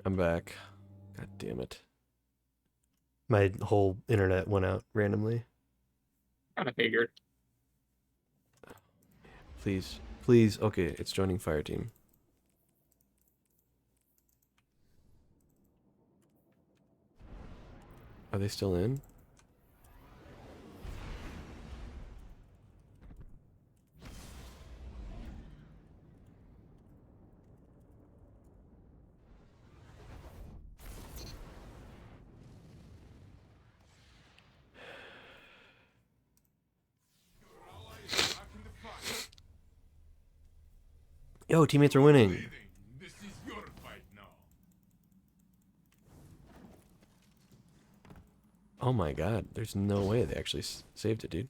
I'm back. God damn it. My whole internet went out randomly. Kind of figured. Please. Please. Okay, it's joining fire team. Are they still in? Yo, teammates are winning. This is your fight now. Oh my god, there's no way they actually saved it, dude.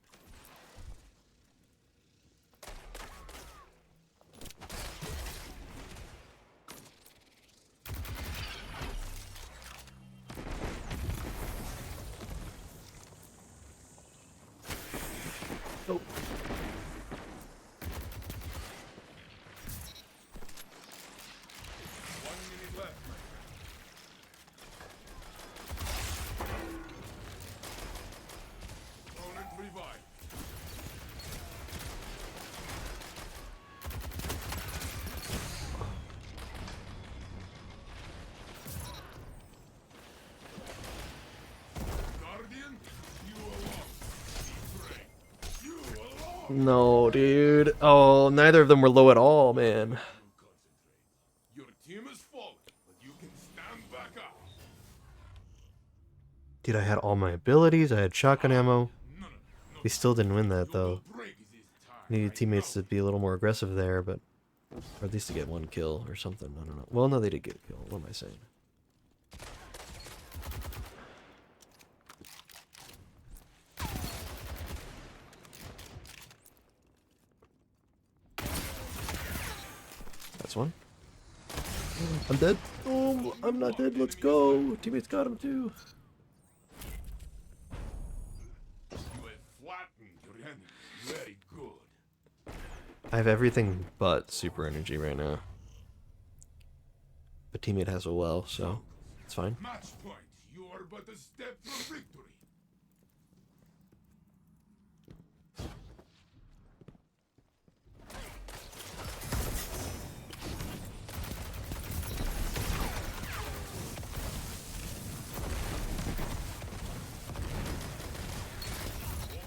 Oh. No, dude. Oh, neither of them were low at all, man. Your team is falling, but you can stand back up. Dude, I had all my abilities. I had shotgun ammo. We still didn't win that, though. Needed teammates to be a little more aggressive there, but... Or at least to get one kill or something. I don't know. Well, no, they did get a kill. What am I saying? That's one. I'm dead. Oh, I'm not dead. Let's go. Teammates got him too. You have flattened your enemy. Very good. I have everything but super energy right now. But teammate has a well, so it's fine. Match point. You are but a step from victory.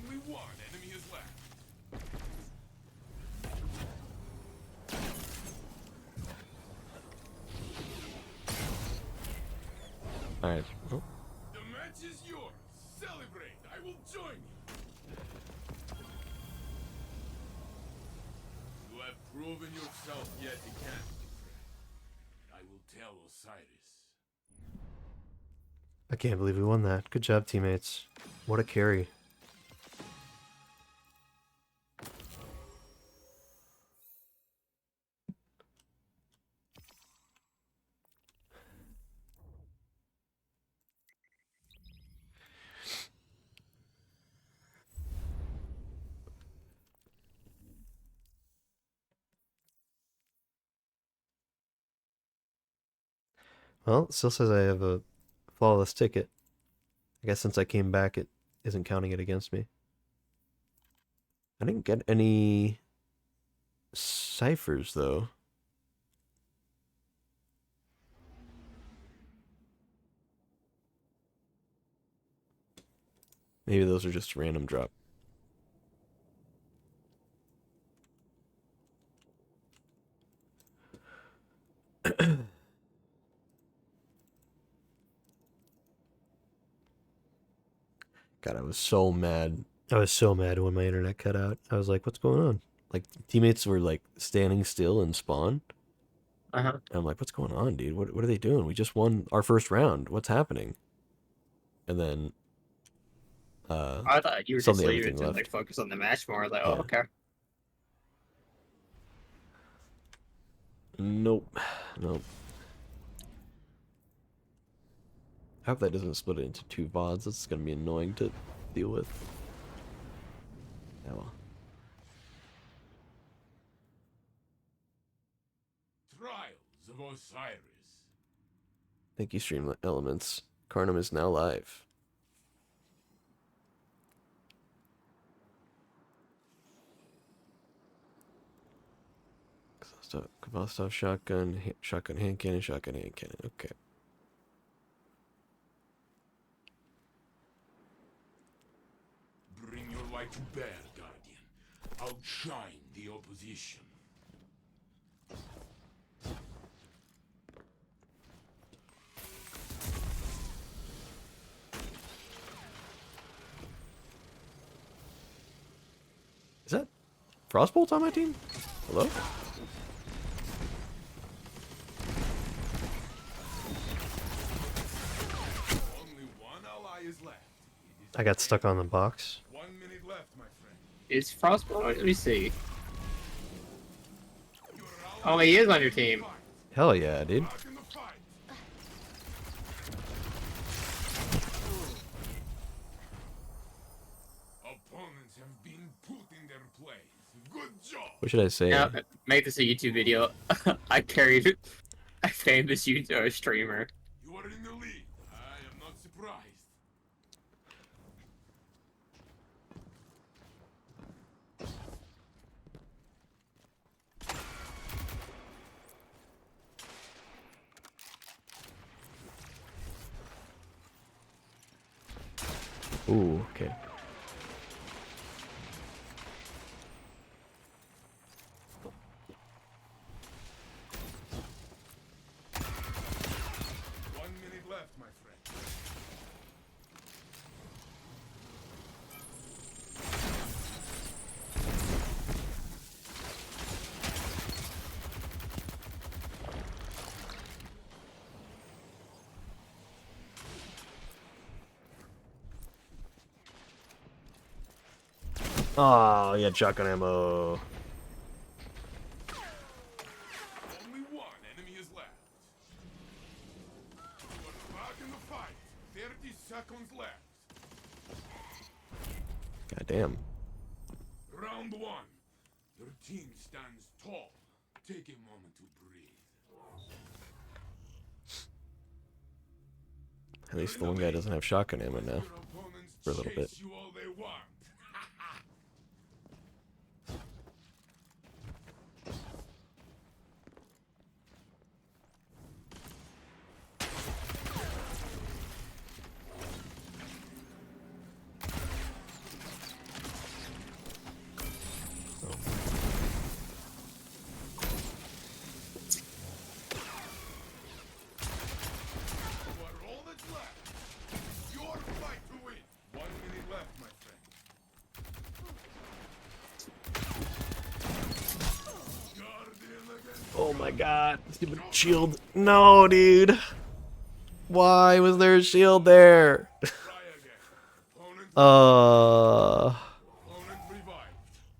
Only one enemy is left. Alright. Oh. The match is yours. Celebrate. I will join you. You have proven yourself yet again, friend. I will tell Osiris. I can't believe we won that. Good job, teammates. What a carry. Well, it still says I have a flawless ticket. I guess since I came back, it isn't counting it against me. I didn't get any ciphers, though. Maybe those are just random drop. God, I was so mad. I was so mad when my internet cut out. I was like, what's going on? Like, teammates were, like, standing still in spawn. Uh-huh. And I'm like, what's going on, dude? What are they doing? We just won our first round. What's happening? And then, I thought you were just suddenly leaving everything to left. like focus on the match more. Like, Yeah. oh, okay. Nope. Nope. I hope that doesn't split it into two VODs. That's gonna be annoying to deal with. Yeah, well. Trials of Osiris. Thank you, Stream Elements. Carnum is now live. Kvastov shotgun, shotgun hand cannon, shotgun hand cannon. Okay. Bring your light to bear, Guardian. Outshine the opposition. Is that Frostbolt on my team? Hello? Only one ally is left. I got stuck on the box. 1 minute left, my friend. Is Frostbolt? Let me see. Your Oh, ally he is on your team. fight. Hell yeah, dude. Back in the fight. Opponents have been put in their place. Good job. What should I say? Yeah, make this a YouTube video. I carried a famous YouTuber streamer. You are in the lead. I am not surprised. Ooh, okay. One minute left, my friend. Oh, yeah, shotgun ammo. Only one enemy is left. You are back in the fight. 30 seconds left. God damn. Round 1. Your team stands tall. Take a moment to breathe. At least the one guy doesn't have shotgun ammo now. Your opponents For a little bit. chase you all they want. You are all that's left. Your fight to win. 1 minute left, my friend. Guardian against Oh my god. Stupid shield. No, dude. Why was there a shield there? try again. Opponent, opponent revived.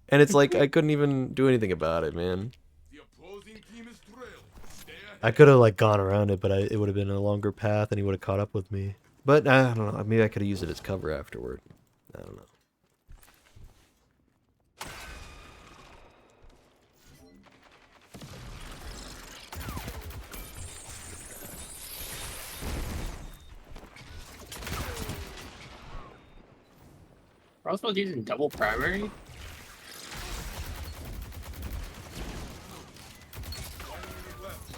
And it's like I couldn't even do anything about it, man. The opposing team is trailing. Stay ahead. I could have like gone around it, but it would have been a longer path, and he would have caught up with me. But I don't know. Maybe I could have used it as cover afterward. I don't know. Frostbolt using double primary? One minute left.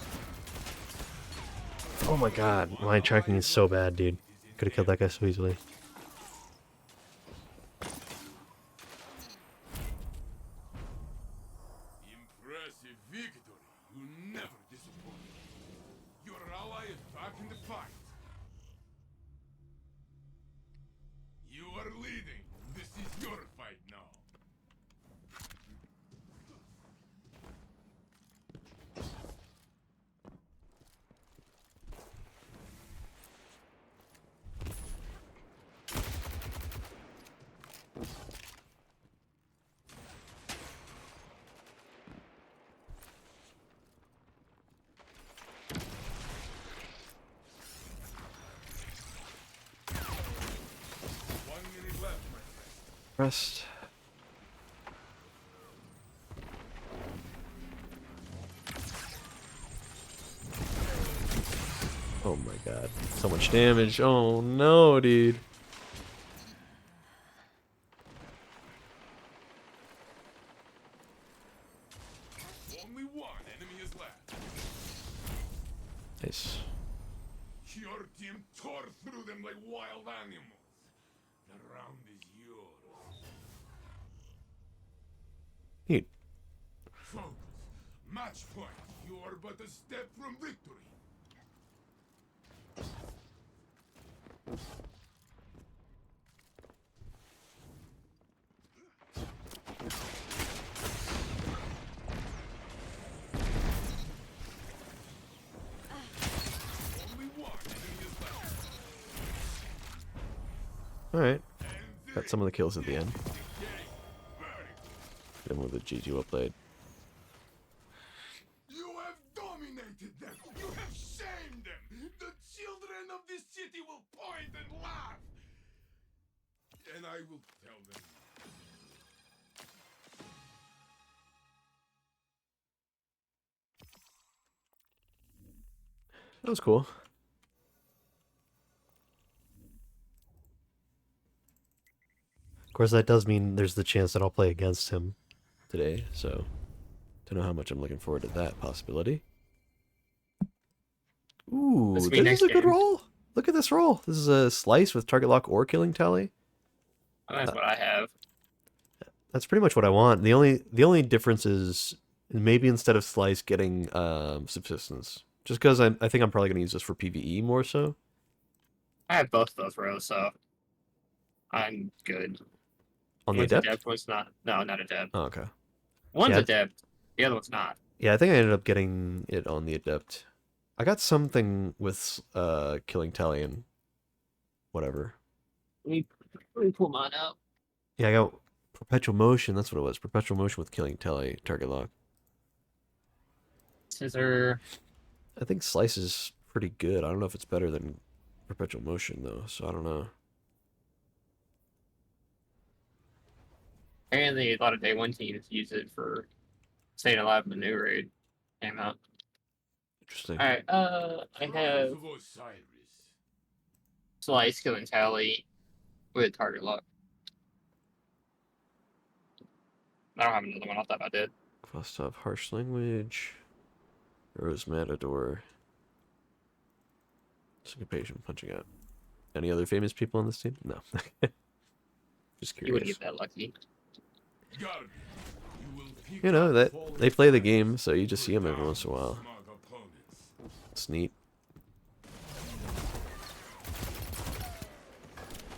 Oh my god, my tracking is so bad, dude. Could have killed that guy so easily. Impressive victory. You never disappoint. Your ally is back in the fight. You are leading. This is your fight now. One minute left, my friend. Rest. Oh my god. god. So much damage. Oh no, dude. Only one enemy is left. Nice. Your team tore through them like wild animals. The round is yours. Neat. Focus. Match point. You are but a step from victory. Only one enemy is left. Alright. And Got some of the kills at the end. this is the game. Very good. Hit him with a GG well played. You have dominated them. You have shamed them. The children of this city will point and laugh. And I will tell them. That was cool. Of course, that does mean there's the chance that I'll play against him today, so don't know how much I'm looking forward to that possibility. Ooh, That's me this next is a good game. roll. Look at this roll. This is a slice with target lock or killing tally. That's what I have. That's pretty much what I want. The only difference is maybe instead of slice, getting subsistence. Just because I think I'm probably gonna use this for PvE more so. I have both of those rows, so I'm good. On the One's adept. adept, one's not. No, not adept. Oh, okay. One's Yeah. adept, the other one's not. Yeah, I think I ended up getting it on the adept. I got something with killing tally and whatever. Let me pull mine out. Yeah, I got perpetual motion. That's what it was. Perpetual motion with killing tally target lock. Scissor. I think slice is pretty good. I don't know if it's better than perpetual motion though, so I don't know. Apparently, a lot of day one teams use it for staying alive in the new raid. Came out. Interesting. Alright, I have Rise of Osiris. slice, kill, and tally with target lock. I don't have another one. I thought I did. Vostok, harsh language. Rose Matador. Syncopation, punching out. Any other famous people on this team? No. Just You wouldn't curious. get that lucky. Guardian, you will pick You know up that fallen they play the friends game, so you just to see them put every once in a down while. smug opponents. It's neat.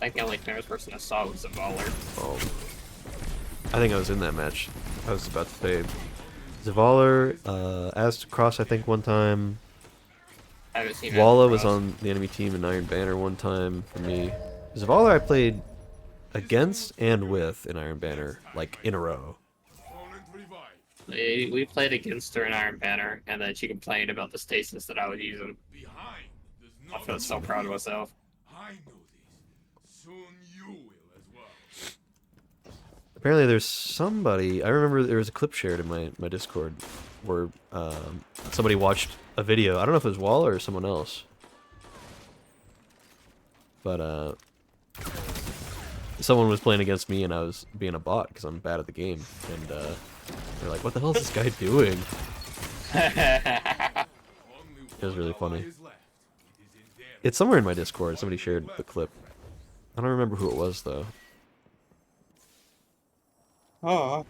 I think the only famous person I saw was Zavaler. Oh, I think I was in that match. I was about to say Zavaler, Aztec Cross, I think one time. I haven't seen Walla Azure was Cross. on the enemy team in Iron Banner one time for me. Zavaler I played against and with in Iron Banner, like in a row. Opponent revived. We played against her in Iron Banner, and then she complained about the stasis that I was using. Behind. There's I no felt so proud of myself. I know this. Soon you will as well. Apparently there's somebody, I remember there was a clip shared in my Discord where somebody watched a video. I don't know if it was Walla or someone else. But someone was playing against me and I was being a bot because I'm bad at the game. And they're like, what the hell is this guy doing? Only It was really one ally funny. is left. It is in their It's somewhere in my Discord. Somebody shared the clip. I don't remember who it was though. Oh.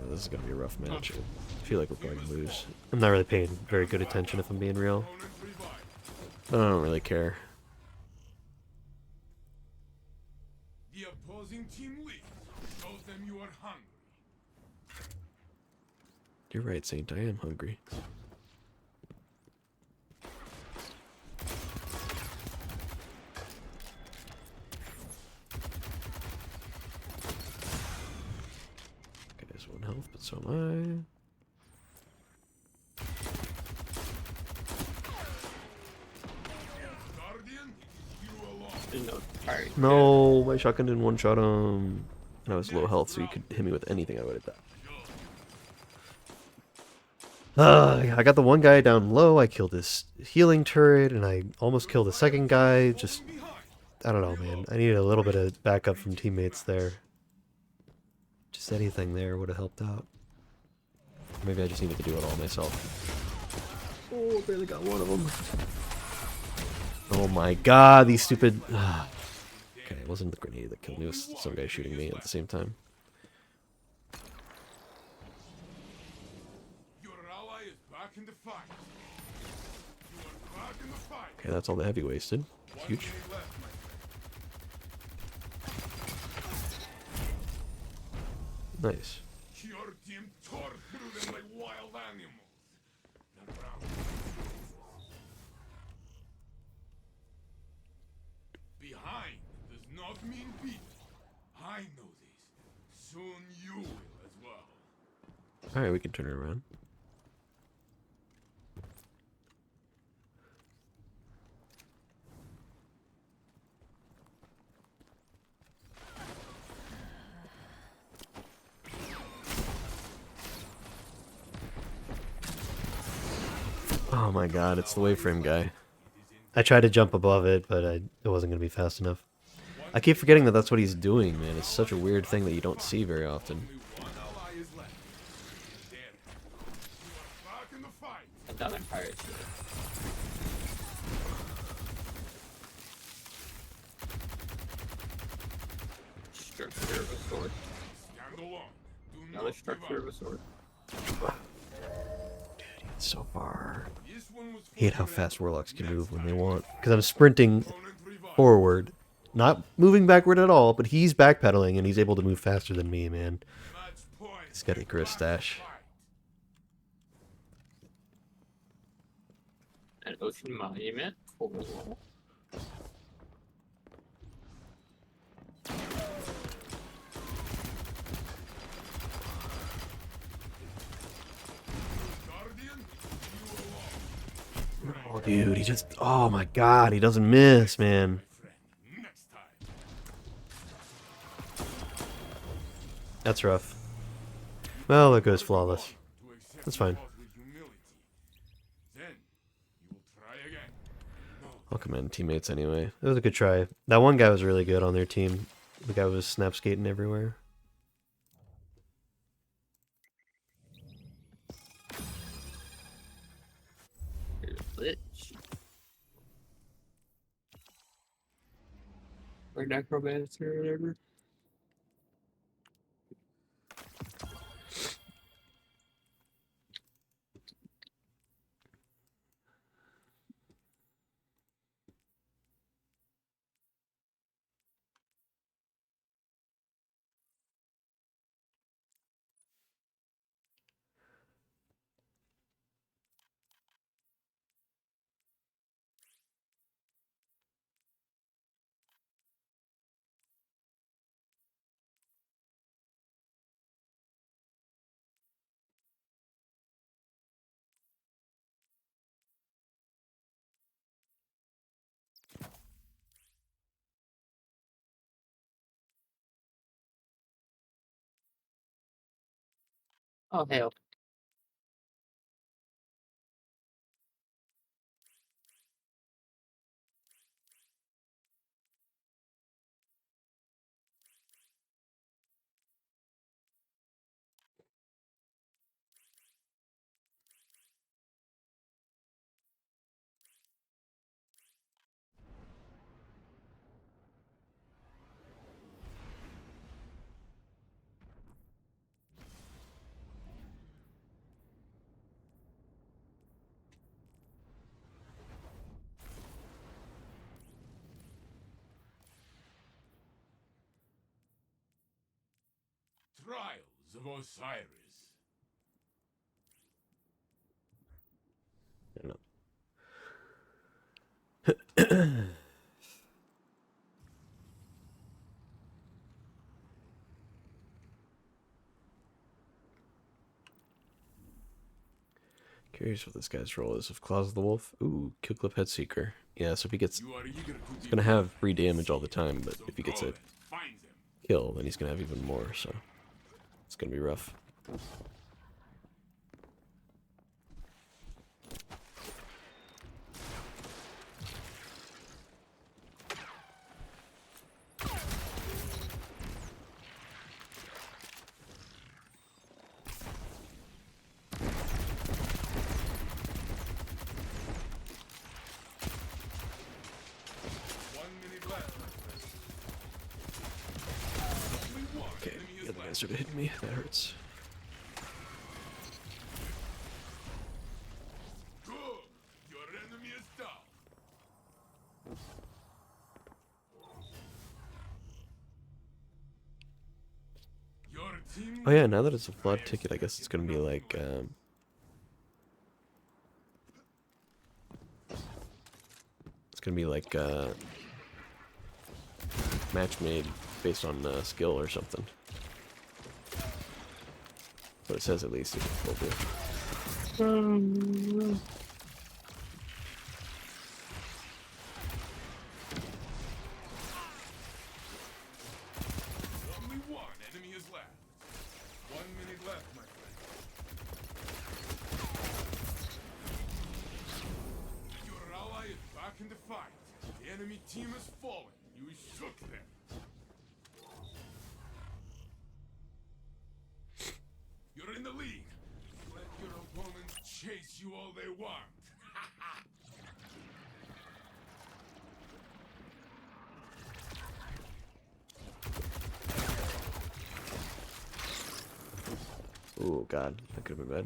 This is gonna be a rough match. I feel like we're probably gonna lose. I'm not really paying very good attention if I'm being real. opponent revived. I don't really care. The opposing team leads. Show them you are hungry. You're right, Saint. I am hungry. Guy's 1 health, but so am Guardian, it is you alone. No. Alright. I. No, my shotgun didn't one-shot him. And I was low health, so you could hit me with anything, I would have died. I got the one guy down low. I killed his healing turret, and I almost killed the second guy. Just, I don't know, man. I needed a little bit of backup from teammates there. Just anything there would have helped out. Maybe I just needed to do it all myself. Oh, barely got one of them. Oh my god, these stupid... Okay, it wasn't the grenade that killed me. It was some guy shooting me at the same time. Your ally is back in the fight. You are back in the fight. Okay, that's all the heavy wasted. One Huge. minute left, my friend. Nice. Your team tore through them like wild animals. The round. Behind does not mean beat. I know this. Soon you will as well. Alright, we can turn it around. Oh my god, it's the waveframe guy. I tried to jump above it, but it wasn't going to be fast enough. I keep forgetting that that's what he's doing, man. It's such a weird thing that you don't see very often. Only one ally is left. There. You are back in the fight. I thought I'm pirate shit. Structure of a sword. Stand alone. Do Another not structure give of up. a sword. It's so far. This one was I hate for how the fast red. warlocks can Next move when they time. want. Because I'm sprinting Opponent revived. forward. Not moving backward at all, but he's backpedaling and he's able to move faster than me, man. Match point. He's got a Chris stash. An ocean monument. Cool. Guardian, you alone. Oh, dude, he just... Oh, my God, he doesn't miss, man. Friend, next time. That's rough. Well, there goes flawless. To accept That's fine. loss with humility. Then you will try again. No, I'll commend teammates anyway. It was a good try. That one guy was really good on their team. The guy was snap skating everywhere. Here's a glitch. Or necromancer or whatever. Oh hell. Trials of Osiris. I don't know. Curious what this guy's role is. Of Claws of the Wolf? Ooh, Kill Clip Head Seeker. Yeah, so if he gets... You are eager to He's gonna have free damage all the time, but if he gets a find them. kill, then he's gonna have even more, so... It's gonna be rough. closer to hitting me. That hurts. Good. Your enemy is down. Your team. Oh yeah, now that it's a flood ticket, I guess it's gonna be like match made based on skill or something. What it says at least it will do. Only one enemy is left. 1 minute left, my friend. Your ally is back in the fight. The enemy team has fallen. You shook them. You're in the lead. Let your opponents chase you all they want. Oh god, that could have been bad.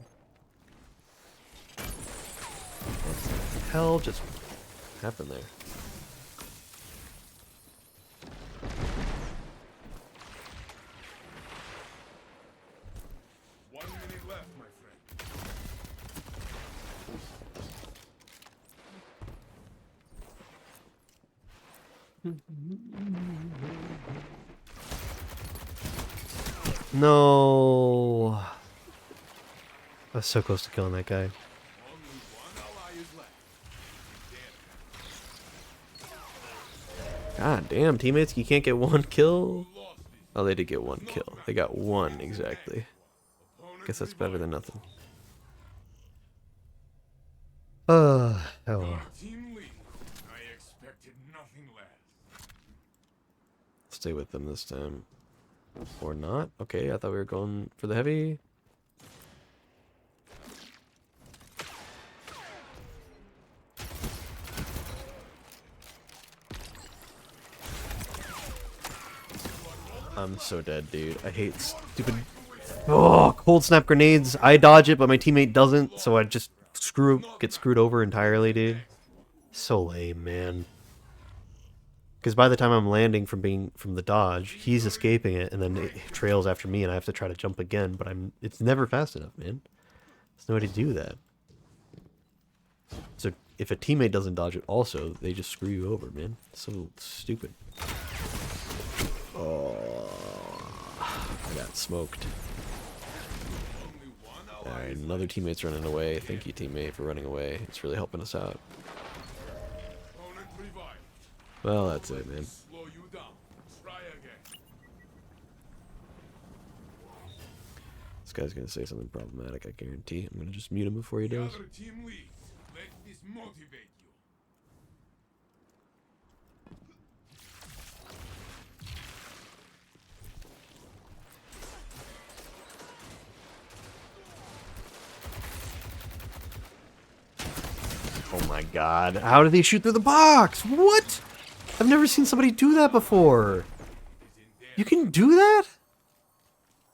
What the hell just Happened there. One minute left, my friend. No. I was so close to killing that guy. Only one ally is left. God damn, teammates, you can't get one kill. You lost this. Oh, they did get one kill. They got one exactly. Guess that's better than nothing. Oh well. Your team leads. I expected nothing less. Stay with them this time. Or not? Okay, I thought we were going for the heavy. I'm so dead, dude. I hate stupid... Oh, cold snap grenades. I dodge it, but my teammate doesn't, so I just get screwed over entirely, dude. So lame, man. Because by the time I'm landing from the dodge, he's escaping it, and then it trails after me, and I have to try to jump again. But it's never fast enough, man. There's no way to do that. So if a teammate doesn't dodge it, also they just screw you over, man. So stupid. Oh, I got smoked. Alright, another teammate's running away. Thank you, teammate, for running away. It's really helping us out. Opponent revived. Well, that's it, man. Slow you down. Try again. This guy's gonna say something problematic, I guarantee. I'm gonna just mute him before he The does. other team leads. Let this motivate you. Oh my god. How did they shoot through the box? What? I've never seen somebody do that before. You can do that?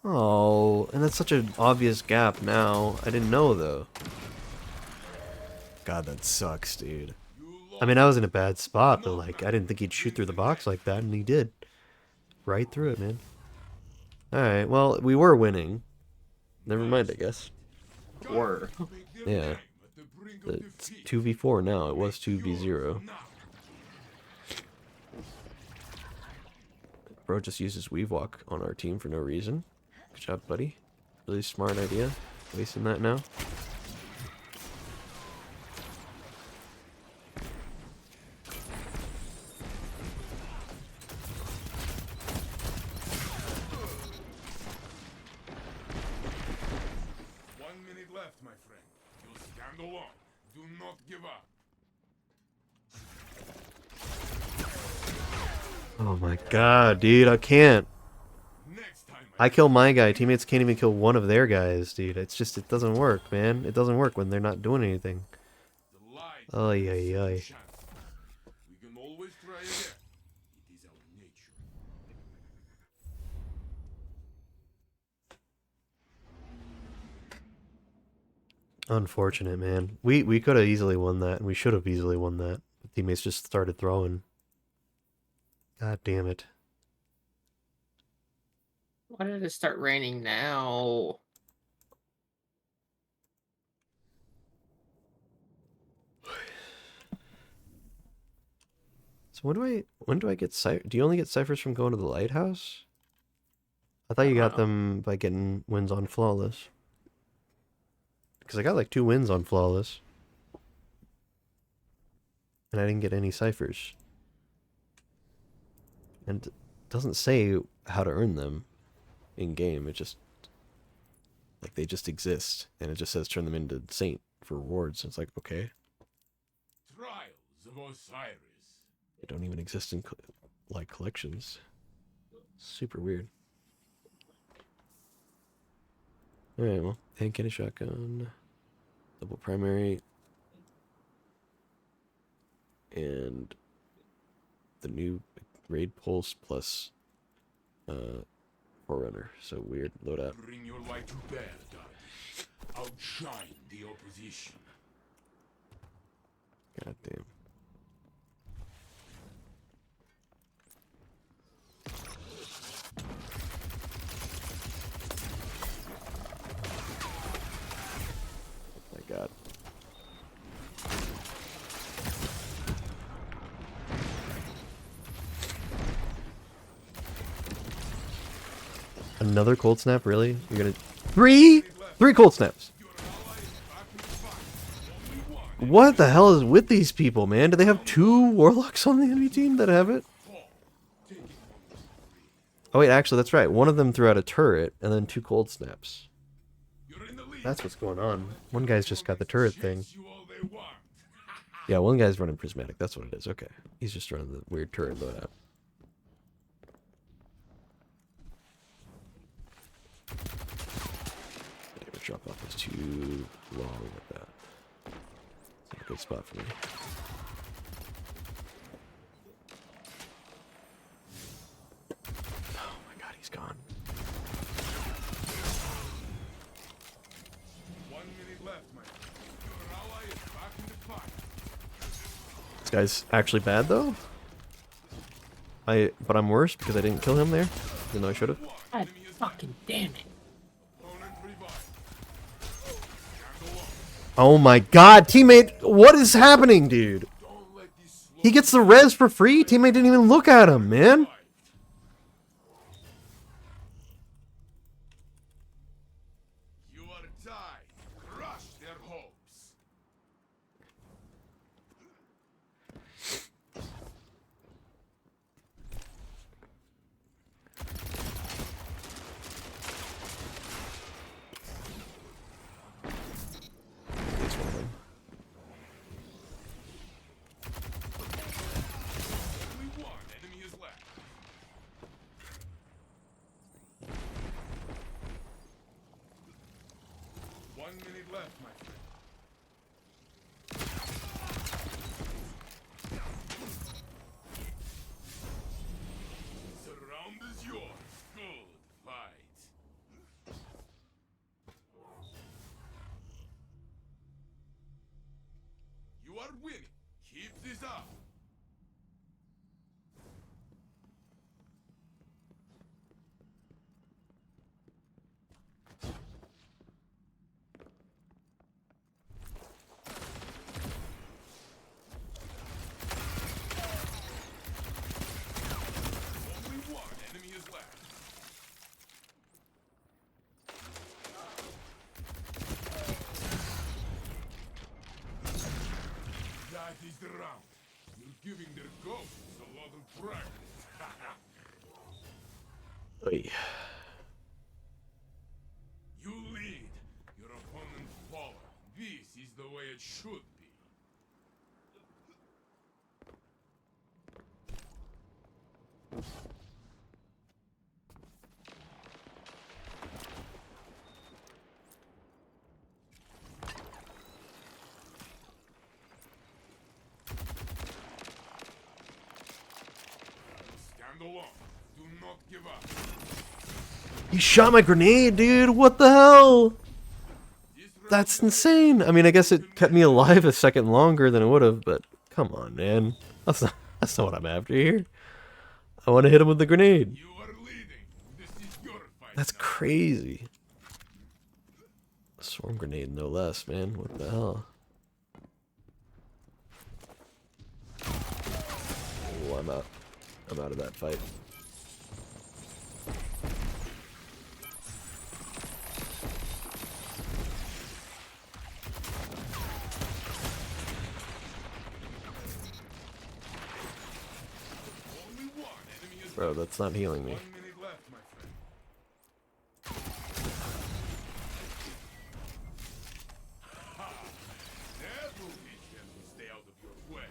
Oh, and that's such an obvious gap now. I didn't know, though. God, that sucks, dude. I mean, I was in a bad spot, but, like, I didn't think he'd shoot through the box like that, and he did. Right through it, man. Alright, well, we were winning. Never mind, I guess. Were. Yeah. It's 2v4 now. It was 2v0. Bro just uses weave walk on our team for no reason. Good job, buddy. Really smart idea. Wasting that now. Left, my friend. You stand alone. Do not give up. Oh my god, dude, I can't. Next time, I kill my guy, teammates can't even kill one of their guys, dude. It's just, it doesn't work, man. It doesn't work when they're not doing anything. the light Ay, ay, is ay. a chance. We can always try again. It is our nature. Unfortunate, man. We could have easily won that, and we should have easily won that. Teammates just started throwing. God damn it. Why did it start raining now? So when do I get do you only get ciphers from going to the lighthouse? I thought you got them by getting wins on flawless. Because I got like 2 wins on flawless. And I didn't get any ciphers. And it doesn't say how to earn them in game. It just, like, they just exist. And it just says turn them into Saint for rewards. And it's like, okay. Trials of Osiris. They don't even exist in like collections. Super weird. Alright, well, tank and a shotgun. Double primary. And the new raid pulse plus forerunner. So weird loadout. Bring your light to bear, darling. Outshine the opposition. God damn. My God. Another cold snap, really? You're gonna three cold snaps. What the hell is with these people, man? Do they have 2 warlocks on the enemy team that have it? Oh wait, actually that's right. One of them threw out a turret and then 2 cold snaps. That's what's going on. One guy's just got the turret thing. Yeah, one guy's running prismatic. That's what it is. Okay, he's just running the weird turret loadout. Drop off is too long with that. It's not a good spot for me. Oh my God, he's gone. 1 minute left, my friend. Your ally is back in the fight. This guy's actually bad though. But I'm worse because I didn't kill him there, even though I should have. God fucking damn it. Opponent revived. Oh my God, teammate, what is happening, dude? Don't let this slow He gets the res for free. Teammate didn't even look at him, man. You are tied. Crush their hopes. That's one of them. Only one enemy is left. One minute left, my friend. Surround is yours. Good fight. You are winning. Keep this up. Only one enemy is left. That is the round. You're giving their ghosts a lot of practice. Oy. You lead. Your opponent follow. This is the way it should be. Stand alone. Do not give up. He shot my grenade, dude. What the hell? This That's insane. I mean, I guess it kept me alive a second longer than it would have, but come on, man. That's not what I'm after here. I want to hit him with the grenade. You are leading. This is your fight. That's crazy. Swarm grenade, no less, man. What the hell? Oh, I'm out. I'm out of that fight. Only one enemy is Bro, that's not healing me. 1 minute left, my friend. That will teach them to stay out of your way.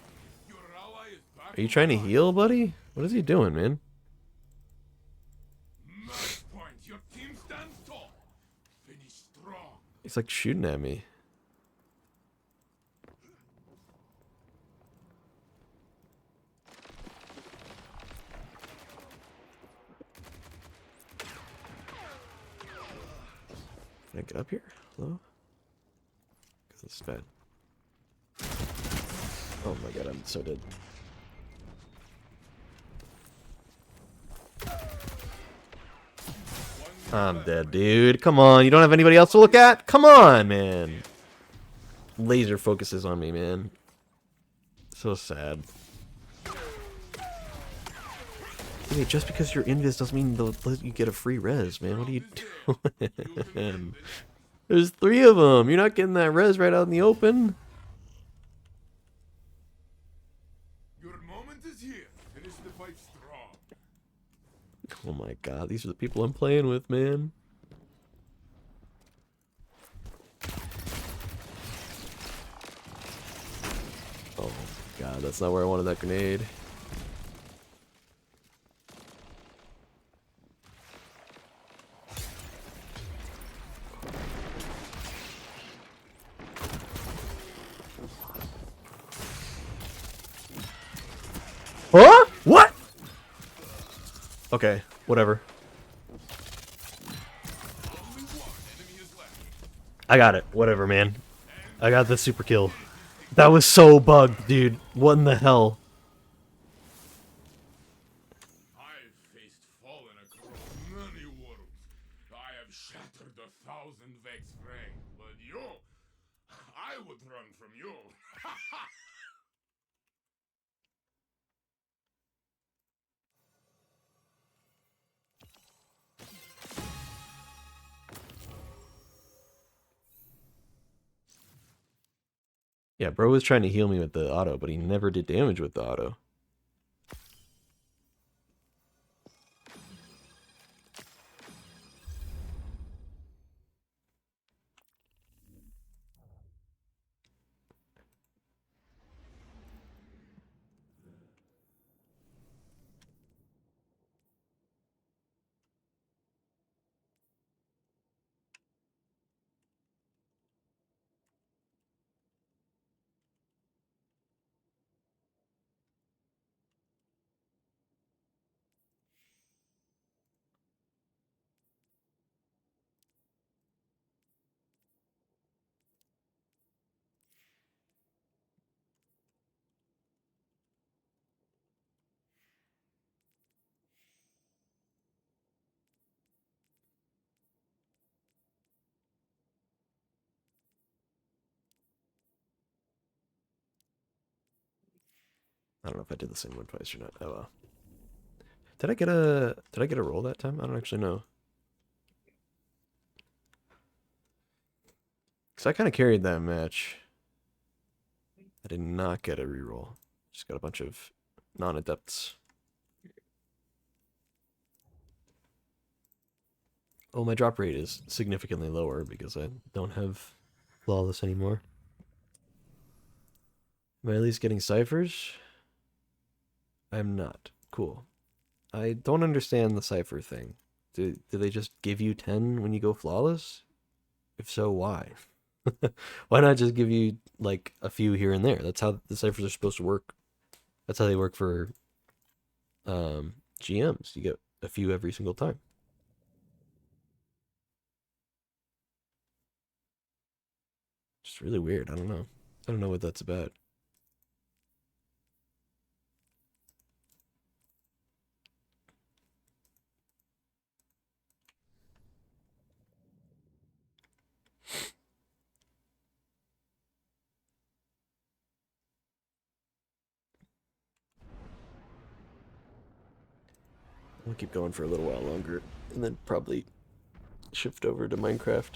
Your ally is back. Are you trying to heal, buddy? What is he doing, man? Match point. Your team stands tall. Finish strong. He's like shooting at me. Can I get up here? Hello? Because it's fed. Oh my god, I'm so dead. I'm dead, dude. Come on, you don't have anybody else to look at? Come on, man. Laser focuses on me, man. So sad. Hey, just because you're invis doesn't mean they'll let you get a free res, man. What are you doing? There's 3 of them. You're not getting that res right out in the open. Your moment is here. Finish the fight strong. Oh my god, these are the people I'm playing with, man. Oh god, that's not where I wanted that grenade. Huh? What? Okay, whatever. Only one enemy is left. I got it. Whatever, man. I got the super kill. That was so bugged, dude. What in the hell? I've faced fallen across many worlds. I have shattered 1,000 Vex ring, but you, I would run from you. Yeah, bro was trying to heal me with the auto, but he never did damage with the auto. I don't know if I did the same one twice or not. Oh well. Did I get a roll that time? I don't actually know. Cause I kind of carried that match. I did not get a reroll. Just got a bunch of non-adepts. Oh, my drop rate is significantly lower because I don't have flawless anymore. Am I at least getting ciphers? I'm not. Cool. I don't understand the cipher thing. Do they just give you 10 when you go flawless? If so, why? Why not just give you like a few here and there? That's how the ciphers are supposed to work. That's how they work for GMs. You get a few every single time. It's really weird. I don't know. I don't know what that's about. I'll keep going for a little while longer, and then probably shift over to Minecraft.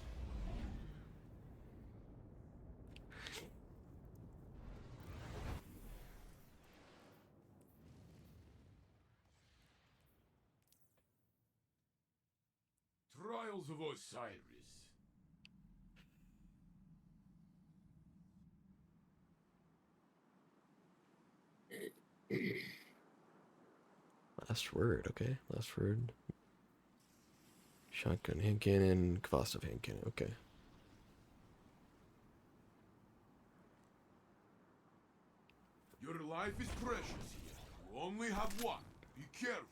Trials of Osiris. Last word, okay. Last word. Shotgun, hand cannon, Kvastov hand cannon, okay. Your life is precious here. You only have one. Be careful.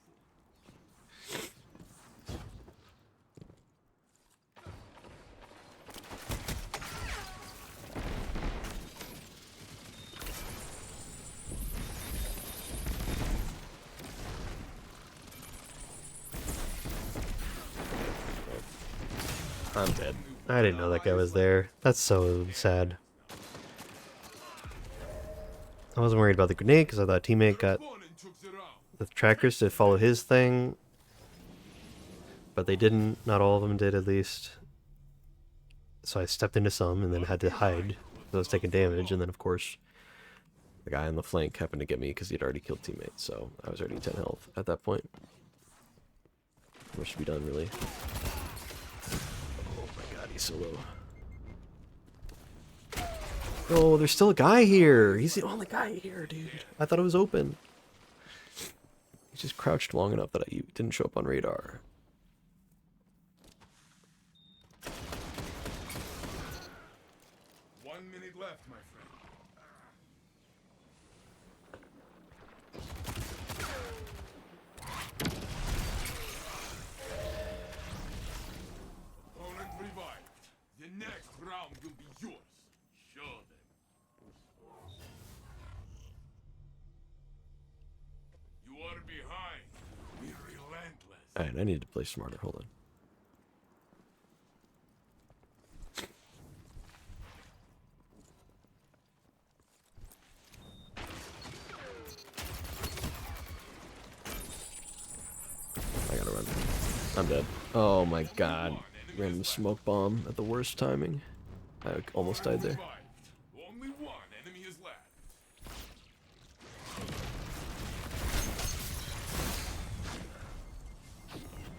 I'm dead. I didn't know that guy was there. That's so sad. I wasn't worried about the grenade because I thought teammate got Opponent took the round. the trackers to follow his thing. But they didn't. Not all of them did, at least. So I stepped into some and then had to hide. I was taking damage, and then of course the guy on the flank happened to get me because he'd already killed teammates, so I was already 10 health at that point. What should be done, really? Oh my god, he's so low. Oh, there's still a guy here! He's the only guy here, dude. I thought it was open. He just crouched long enough that he didn't show up on radar. One minute left, my friend. Opponent revived. The next round will be yours. Show them. You are behind. Be relentless. Alright, I need to play smarter. Hold on. I gotta run. I'm dead. Oh my god. Random smoke bomb at the worst timing. I almost died there. Revived. Only one enemy is left.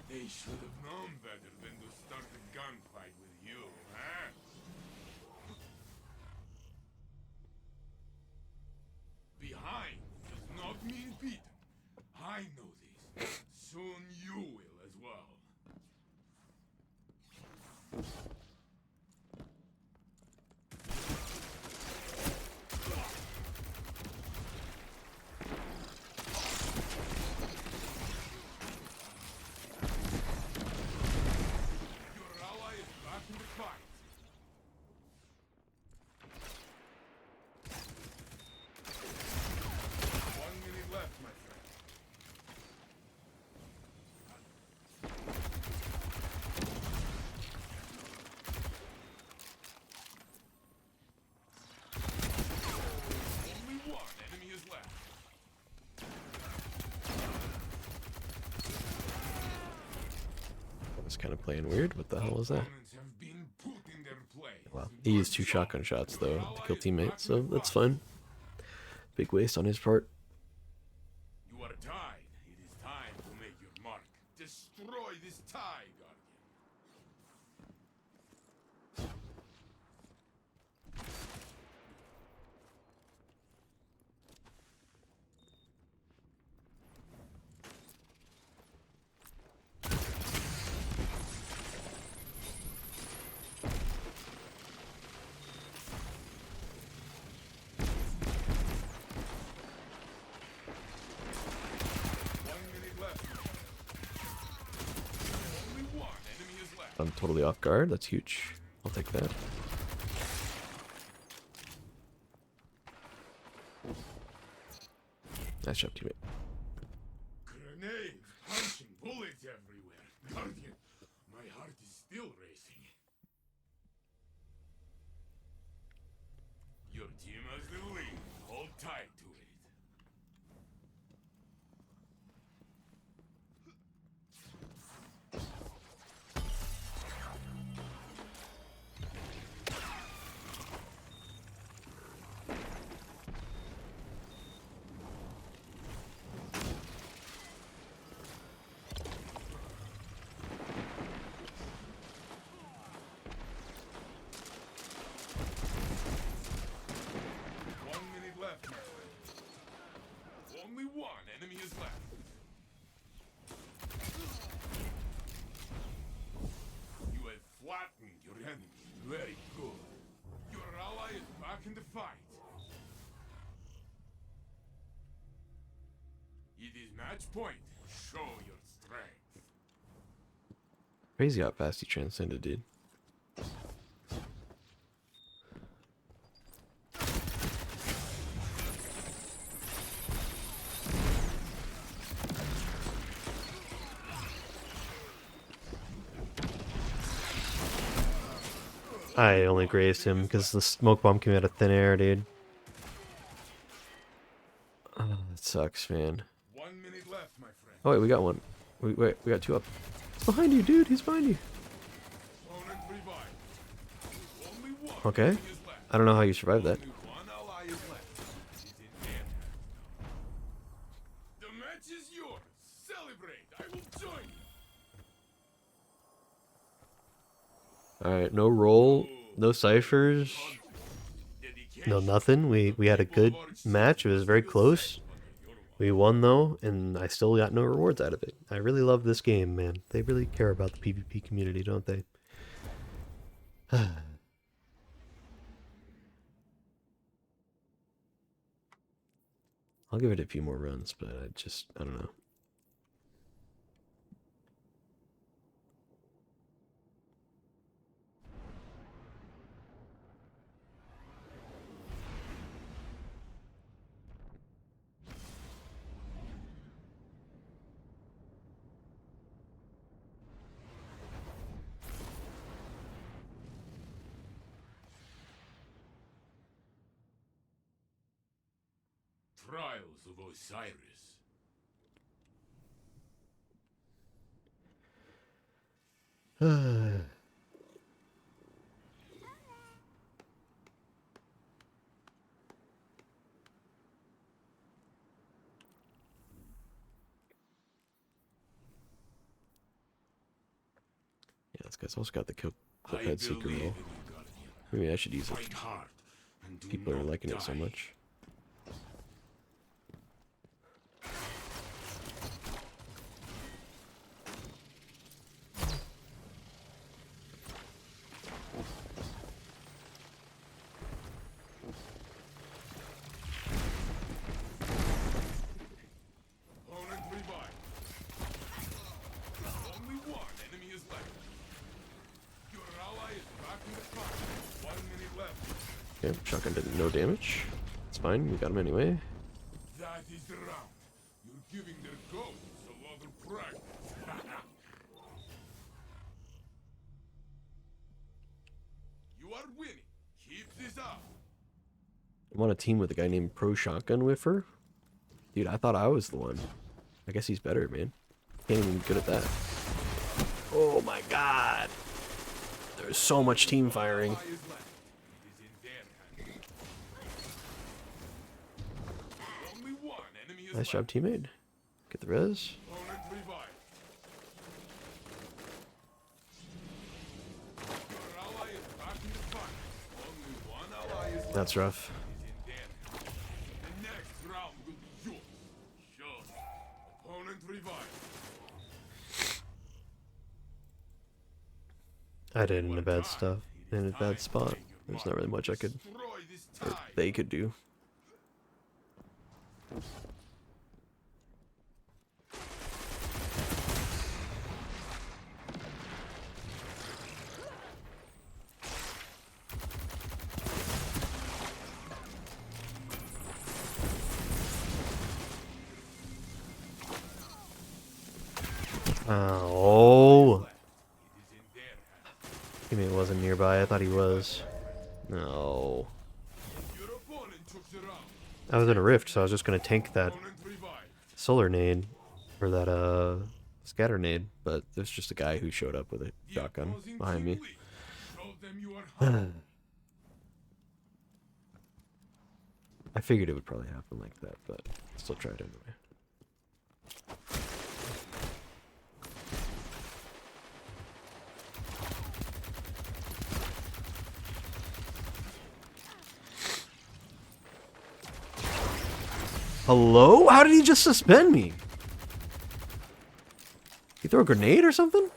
They should have known better than to start a gunfight with you, huh? Behind does not mean beaten. I know this. Soon you will as well. Your ally is back in the fight. One minute left, my friend. Only one enemy is left. I was kind of playing weird. What the hell was that? Opponents have been put in their place. Wow. He used 2 shotgun shots, though, to kill teammates, so that's fine. Big waste on his part. You are tied. It is time to make your mark. Destroy this tie, Guardian. One minute left. Only one enemy is left. I'm totally off guard. That's huge. I'll take that. Nice job, teammate. Grenades, punching, bullets everywhere. Guardian, my heart is still racing. Your team has the lead. Hold tight to it. Left, my friend. Only one enemy is left. You have flattened your enemy. Very good. Your ally is back in the fight. It is match point. Show your strength. Crazy how fast he transcended, dude. I only grazed him because the smoke bomb came out of thin air, dude. Oh, that sucks, man. 1 minute left, my friend. Oh wait, we got one. Wait, we got two up. He's behind you, dude. He's behind you. Opponent revived. Only one Okay. enemy is left. I don't know how you survived that. Only one ally is left. It is in their hands now. The match is yours. Celebrate. I will join you. Alright, no roll, no ciphers, no nothing. We had a good match. It was very close. We won though, and I still got no rewards out of it. I really love this game, man. They really care about the PvP community, don't they? I'll give it a few more runs, but I don't know. Trials of Osiris. Yeah, this guy's also got the kill I head seeker believe in roll. you, Guardian. Maybe I should use it. Fight hard and do People are not liking it so die. much. Opponent revived. Only one enemy is left. Your ally is back in the fight. 1 minute left. Okay, shotgun did no damage. It's fine, we got him anyway. That is the round. You're giving their ghosts a lot of practice. You are winning. Keep this up. I'm on a team with a guy named Pro Shotgun Whiffer. Dude, I thought I was the one. I guess he's better, man. Can't even be good at that. Oh my god. There's so much team firing. Ally is left. It is in their hands. Only one enemy is Nice left. job, teammate. Get the res. Opponent revived. Your ally is back in the fight. Only one ally is left. That's rough. It is in their hands. The next round will be yours. Sure. Opponent revived. I did in a bad stuff. In a bad spot. There's not really much I could, Destroy this or tide. they could do. Oh. Teammate wasn't nearby. I thought he was. No. Your opponent took the round. I was in a rift, so I was just gonna tank that Opponent revived. solar nade. Or that, scatter nade. But there's just a guy who showed up with a The shotgun opposing behind team me. lead. Told them you are humble. I figured it would probably happen like that, but still tried anyway. Hello? How did he just suspend me? He throw a grenade or something?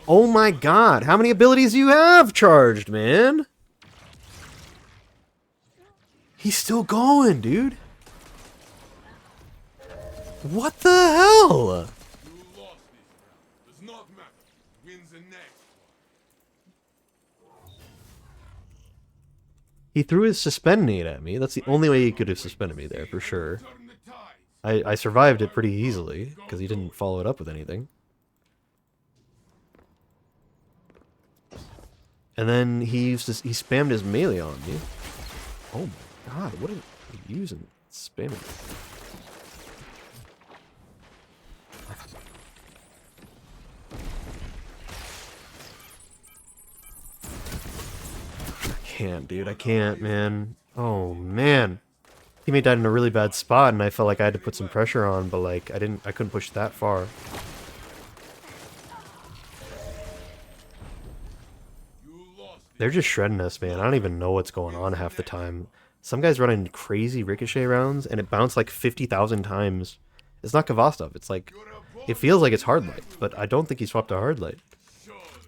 Oh my god, how many abilities do you have charged, man? He's still going, dude. What the hell? You lost this round. Does not matter. Wins the next one. He threw his suspend nade at me. That's the only way he could have suspended me there, for sure. Turn the tides. I survived it pretty easily, because he didn't follow it up with anything. And then he spammed his melee on me. Oh my god, what are you using? Spamming. I can't, dude. I can't, man. Oh man. Teammate died in a really bad spot, and I felt like I had to put some pressure on, but like I couldn't push that far. You lost They're just shredding us, man. I don't even know what's going on half the time. Some guy's running crazy ricochet rounds, and it bounced like 50,000 times. It's not Kavastov. It's like, it feels like it's hard light, but I don't think he swapped to hard light.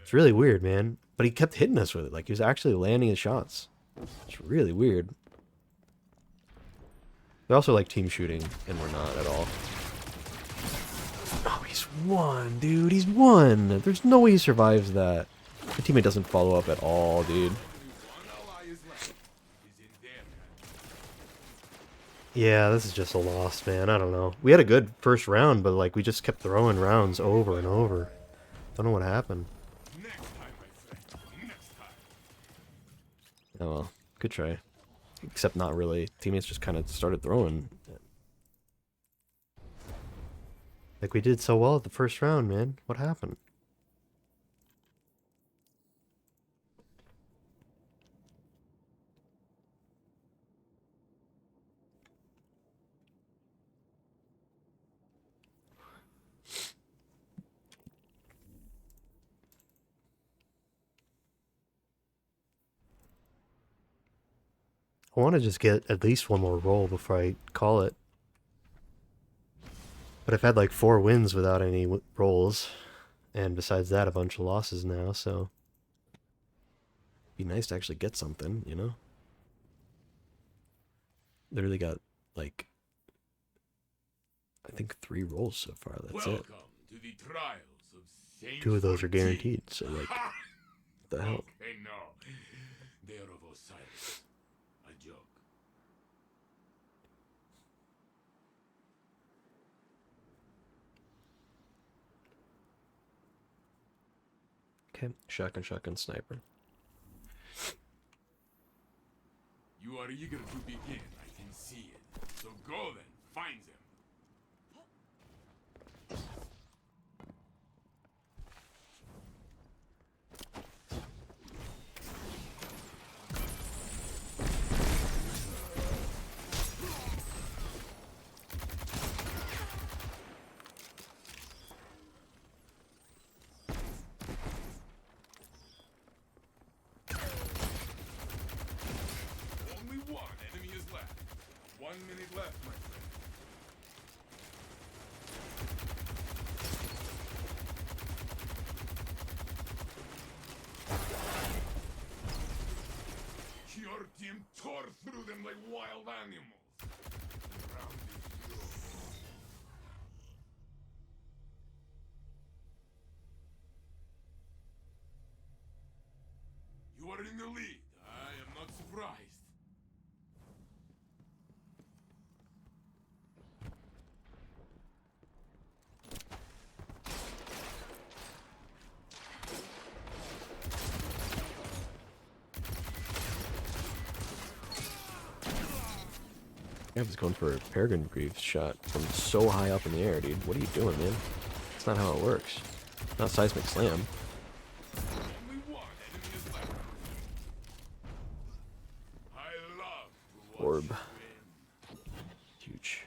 It's really weird, man. But he kept hitting us with it. Like, he was actually landing his shots. It's really weird. They also like team shooting, and we're not at all. Oh, he's won, dude. He's won. There's no way he survives that. The teammate doesn't follow up at all, dude. one ally is left. Is in their hands. Yeah, this is just a loss, man. I don't know. We had a good first round, but like we just kept throwing rounds over and over. Don't know what happened. Next time, my friend. Next time. Oh well, good try. Except not really. Teammates just kind of started throwing. Like we did so well at the first round, man. What happened? I want to just get at least one more roll before I call it. But I've had like 4 wins without any rolls. And besides that, a bunch of losses now, so... Be nice to actually get something, you know? Literally got, like... I think 3 rolls so far, that's it. Welcome to the trials of Saint 2 of those are 14. guaranteed, so like... Ha! What the hell? Okay, no. They are of Osiris. A joke. Okay, shotgun, sniper. You are eager to begin, I can see it. So go then, find them. Only one enemy is left. 1 minute left, my friend. Your team tore through them like wild animals. The round is yours. You are in the lead. I am not surprised. I was going for a Peregrine Greaves shot from so high up in the air, dude. What are you doing, man? That's not how it works. Not Seismic Slam. Only one enemy is left. I love to watch Orb. you win. Huge.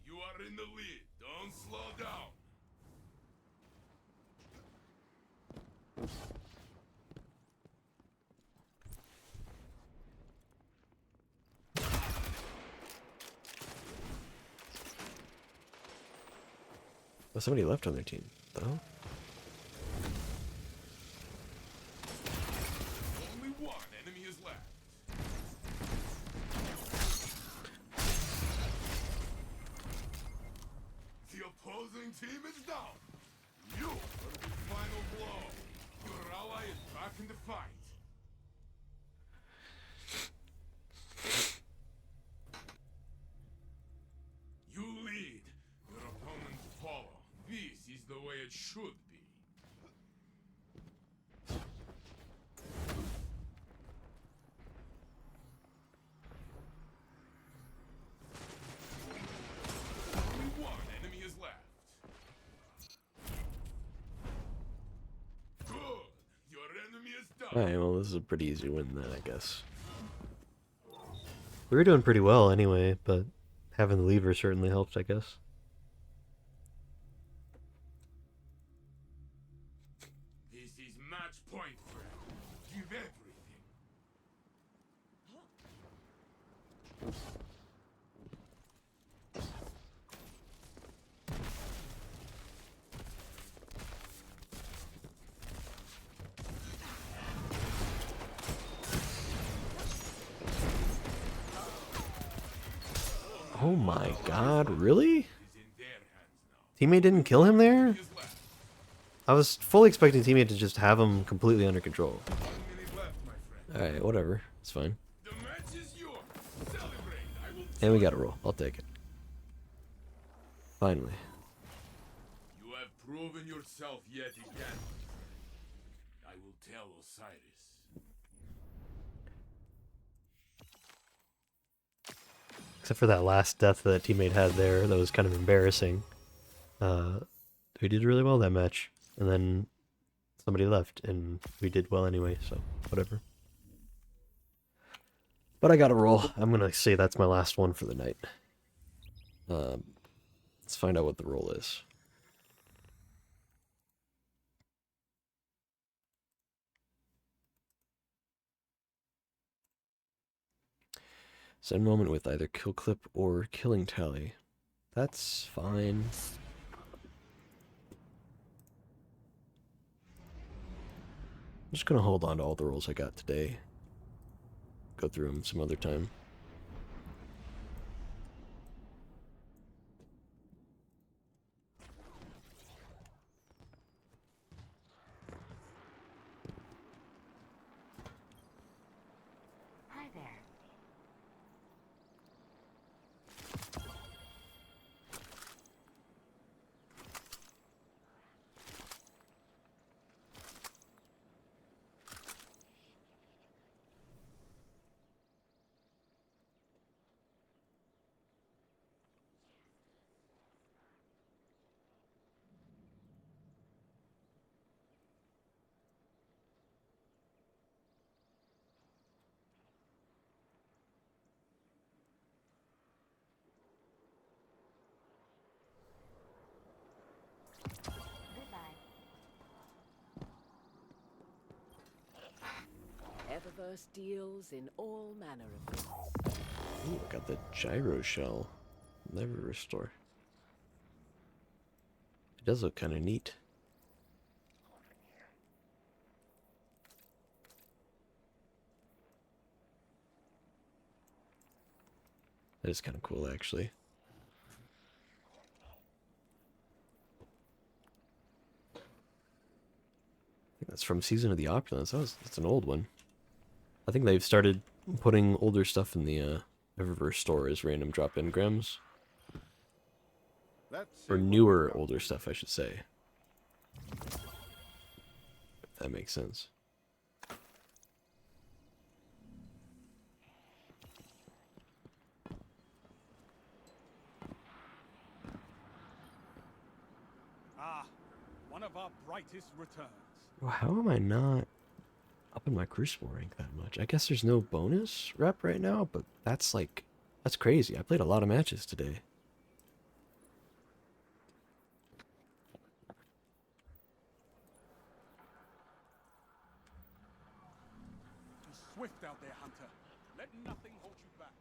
You are in the lead. Don't slow down. Oh, somebody left on their team, though. Only one enemy is left. The opposing team is down. You are the final blow. Your ally is back in the fight. You lead. Your opponents follow. This is the way it should be. Only one enemy is left. Good. Your enemy is done. Alright, well, this is a pretty easy win then, I guess. We were doing pretty well anyway, but having the lever certainly helped, I guess. This is match point, friend. Give everything. Oh my god, really? Is in their hands now. Teammate didn't kill him there? Is left. I was fully expecting teammate to just have him completely under control. 1 minute left, my friend. Alright, whatever. It's fine. The match is yours. Celebrate. I will. And we got a roll. I'll take it. Finally. You have proven yourself yet again. I will tell Osiris. Except for that last death that teammate had there, that was kind of embarrassing. We did really well that match, and then somebody left, and we did well anyway, so whatever. But I got a roll. I'm gonna say that's my last one for the night. Let's find out what the roll is. Send moment with either kill clip or killing tally. That's fine. I'm just gonna hold on to all the rolls I got today. Go through them some other time. Hi there. Goodbye. Eververse deals in all manner of things. Ooh, I got the gyro shell. Never restore. It does look kind of neat. That is kind of cool, actually. I think that's from Season of the Opulence. That's an old one. I think they've started putting older stuff in the Eververse store as random drop-in grams. Let's see Or what we newer, got. older stuff, I should say. If that makes sense. Ah, one of our brightest returns. Well, how am I not up in my Crucible rank that much? I guess there's no bonus rep right now, but that's like, that's crazy. I played a lot of matches today. Be swift out there, Hunter. Let nothing hold you back.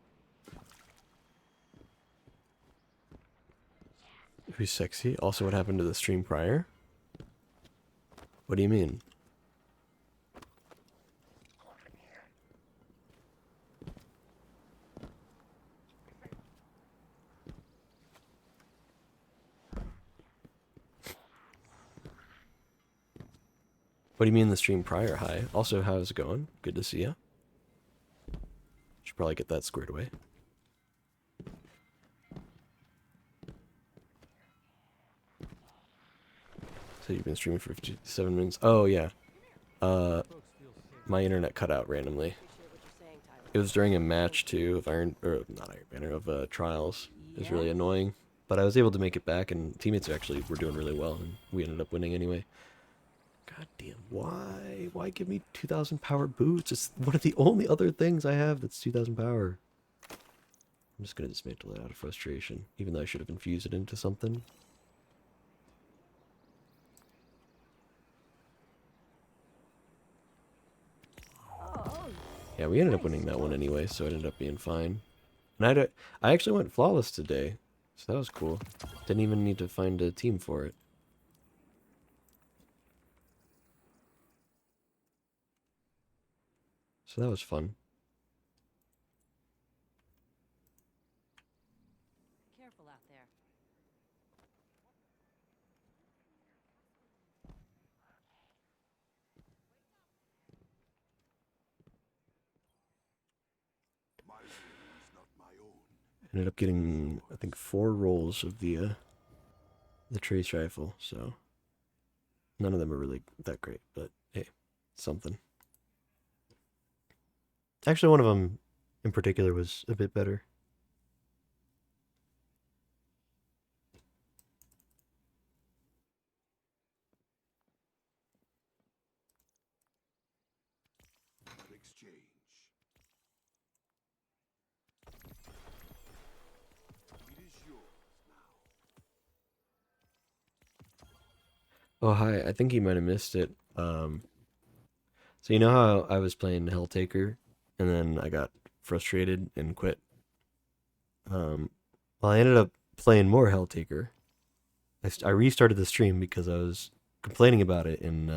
Who's sexy? Also, what happened to the stream prior? What do you mean? What do you mean the stream prior? Hi. Also, how's it going? Good to see you. Should probably get that squared away. So you've been streaming for 57 minutes? Oh, yeah. My internet cut out randomly. It was during a match, too, of not Iron Banner, of Trials. It was really annoying. But I was able to make it back, and teammates actually were doing really well, and we ended up winning anyway. God damn, why? Why give me 2,000 power boots? It's one of the only other things I have that's 2,000 power. I'm just gonna dismantle it out of frustration, even though I should have infused it into something. Yeah, we ended up winning that one anyway, so it ended up being fine. And I actually went flawless today, so that was cool. Didn't even need to find a team for it. So that was fun. Careful out there. My will is not my own. Ended up getting, I think, 4 rolls of the trace rifle, so none of them are really that great, but hey, something. Actually, one of them in particular was a bit better. Exchange. It is yours now. Oh, hi. I think he might have missed it. So you know how I was playing Helltaker, and then I got frustrated and quit? Well, I ended up playing more Helltaker. I restarted the stream because I was complaining about it in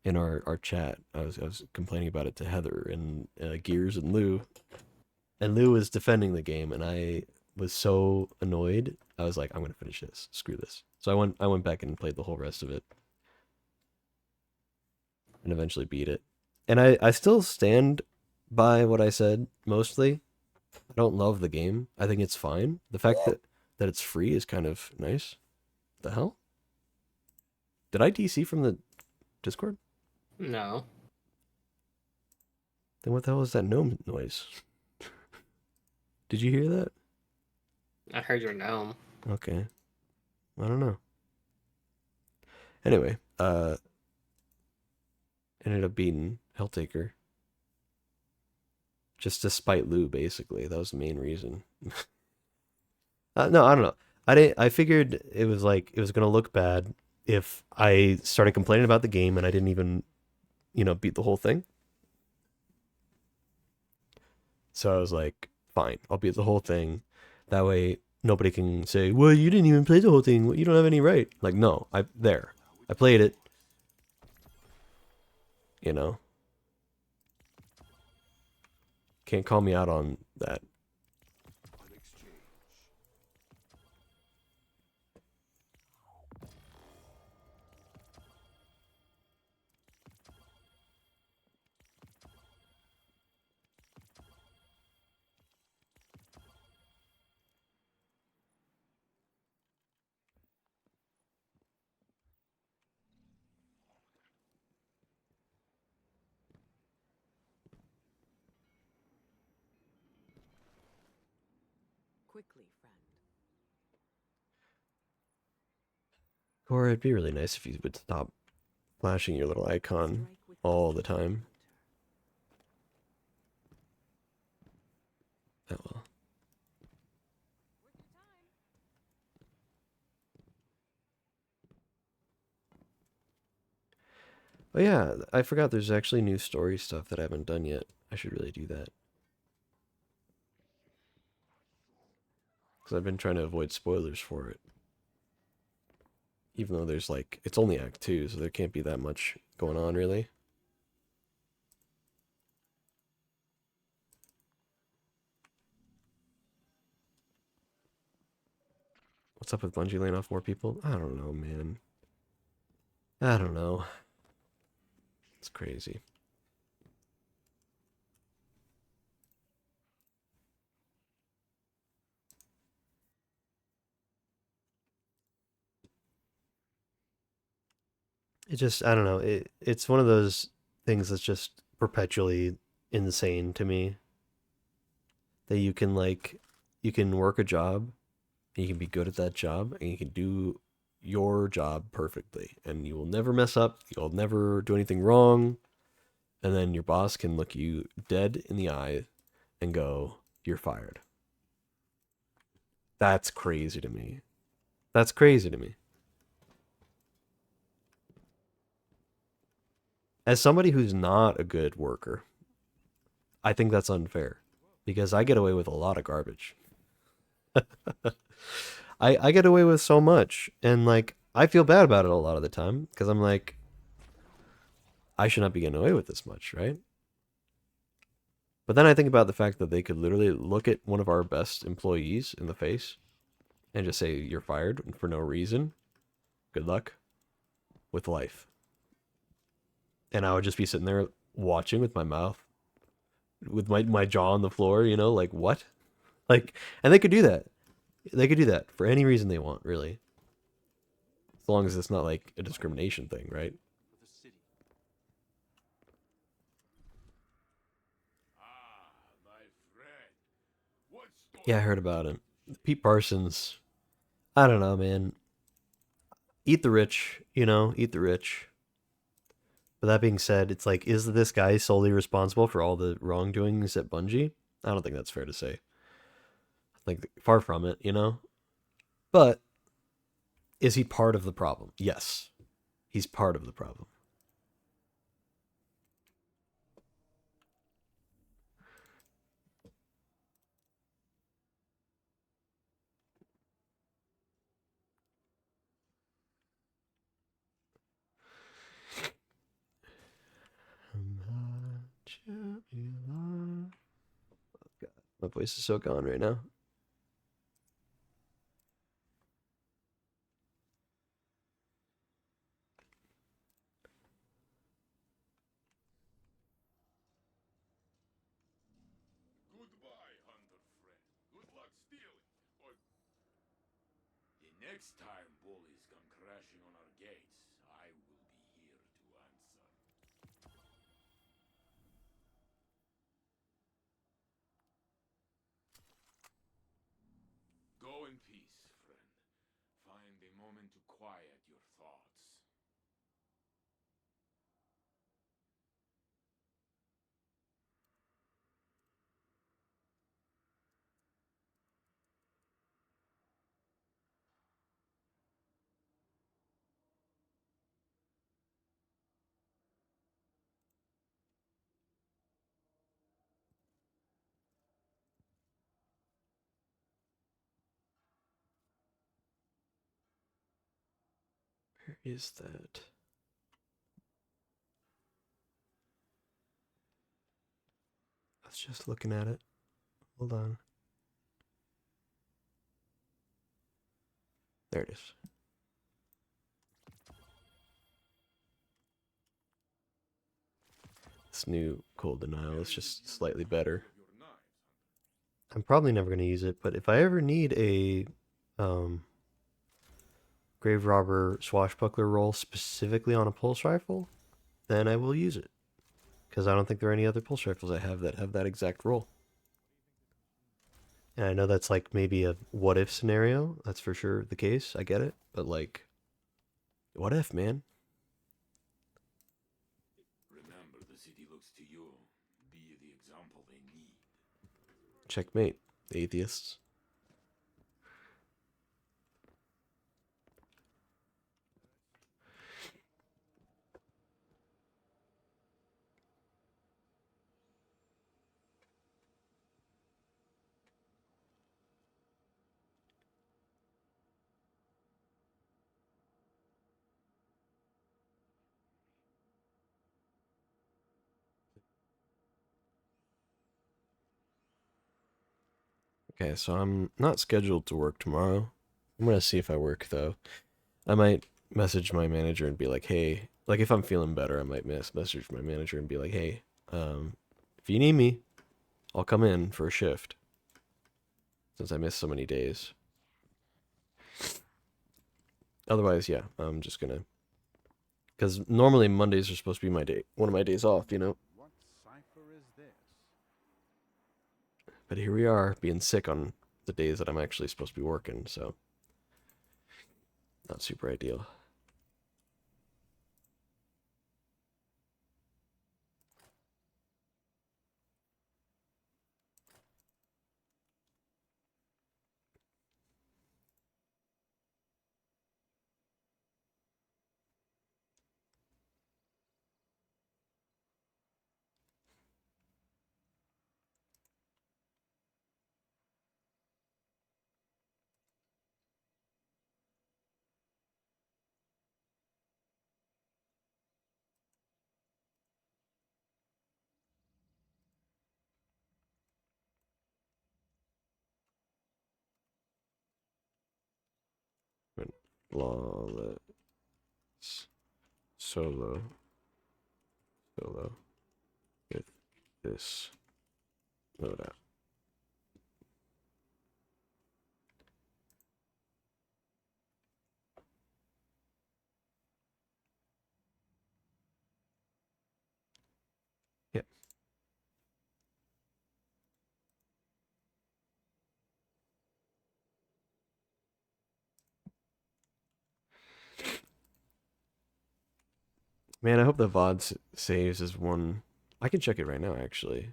our chat. I was complaining about it to Heather and Gears and Lou, and Lou was defending the game, and I was so annoyed. I was like, I'm gonna finish this. Screw this. So I went back and played the whole rest of it, and eventually beat it. And I still stand by what I said mostly. I don't love the game. I think it's fine. The fact that it's free is kind of nice. The hell? Did I DC from the Discord? No. Then what the hell is that gnome noise? Did you hear that? I heard your gnome. Okay. I don't know. Anyway, ended up beating Helltaker. Just to spite Lou, basically. That was the main reason. No, I don't know. I figured it was like it was gonna look bad if I started complaining about the game and I didn't even, beat the whole thing. So I was like, fine, I'll beat the whole thing. That way nobody can say, well, you didn't even play the whole thing. You don't have any right. Like, no, I played it. Can't call me out on that. An exchange. quickly, friend. Or it'd be really nice if you would stop flashing your little icon Strike with all the precision, time. hunter. Oh well. Worth your time. Oh yeah, I forgot there's actually new story stuff that I haven't done yet. I should really do that. Because I've been trying to avoid spoilers for it. Even though there's like, it's only Act 2, so there can't be that much going on really. What's up with Bungie laying off more people? I don't know, man. I don't know. It's crazy. It just, I don't know. It's one of those things that's just perpetually insane to me. That you can like, you can work a job, and you can be good at that job, and you can do your job perfectly, and you will never mess up. You'll never do anything wrong. And then your boss can look you dead in the eye and go, "You're fired." That's crazy to me. That's crazy to me. As somebody who's not a good worker, I think that's unfair because I get away with a lot of garbage. I get away with so much, and like I feel bad about it a lot of the time because I'm like, I should not be getting away with this much, right? But then I think about the fact that they could literally look at one of our best employees in the face and just say, "You're fired for no reason. Good luck with life." And I would just be sitting there watching with my mouth, with my jaw on the floor, you know, like what? Like, and they could do that. They could do that for any reason they want, really. As long as it's not like a discrimination thing, right? For the city. Ah, my friend. What story? Yeah, I heard about him. Pete Parsons. I don't know, man. Eat the rich, you know, eat the rich. But that being said, it's like, is this guy solely responsible for all the wrongdoings at Bungie? I don't think that's fair to say. Like, far from it, you know? But is he part of the problem? Yes. He's part of the problem. God, my voice is so gone right now. Goodbye, hunter friend. Good luck stealing. Or the next time bullies come crashing on our gates, I will be here to answer. Go in peace, friend. Find a moment to quiet your thoughts. Where is that? I was just looking at it. Hold on. There it is. This new Cold Denial is just slightly better. Of your knives, hunter. I'm probably never going to use it, but if I ever need a um, Grave Robber Swashbuckler roll specifically on a pulse rifle, then I will use it. Because I don't think there are any other pulse rifles I have that exact roll. And I know that's like maybe a what if scenario. That's for sure the case. I get it. But like, what if, man? Remember, the city looks to you. Be the example they need. Checkmate, atheists. Okay, so I'm not scheduled to work tomorrow. I'm gonna see if I work though. I might message my manager and be like, hey, like if I'm feeling better, I might message my manager and be like, hey, if you need me, I'll come in for a shift. Since I missed so many days. Otherwise, yeah, I'm just gonna. Because normally Mondays are supposed to be my day, one of my days off, you know. What cipher is this? But here we are, being sick on the days that I'm actually supposed to be working, so not super ideal. Flawless solo with this loadout. Yeah. Man, I hope the VOD saves as one. I can check it right now, actually.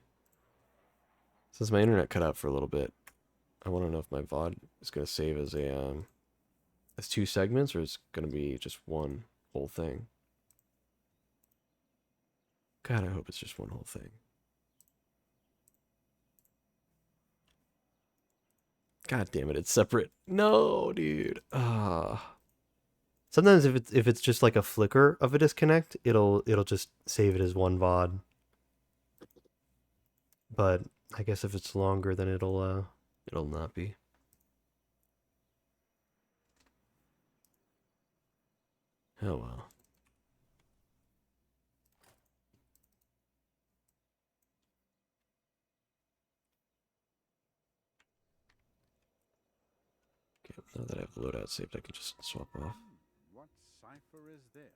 Since my internet cut out for a little bit, I want to know if my VOD is going to save as a as two segments or it's going to be just one whole thing. God, I hope it's just one whole thing. God damn it, it's separate. No, dude. Ah. Sometimes if it's just like a flicker of a disconnect, it'll just save it as one VOD. But I guess if it's longer, then it'll not be. Oh well. Okay, now that I have the loadout saved, I can just swap off. What cipher is this?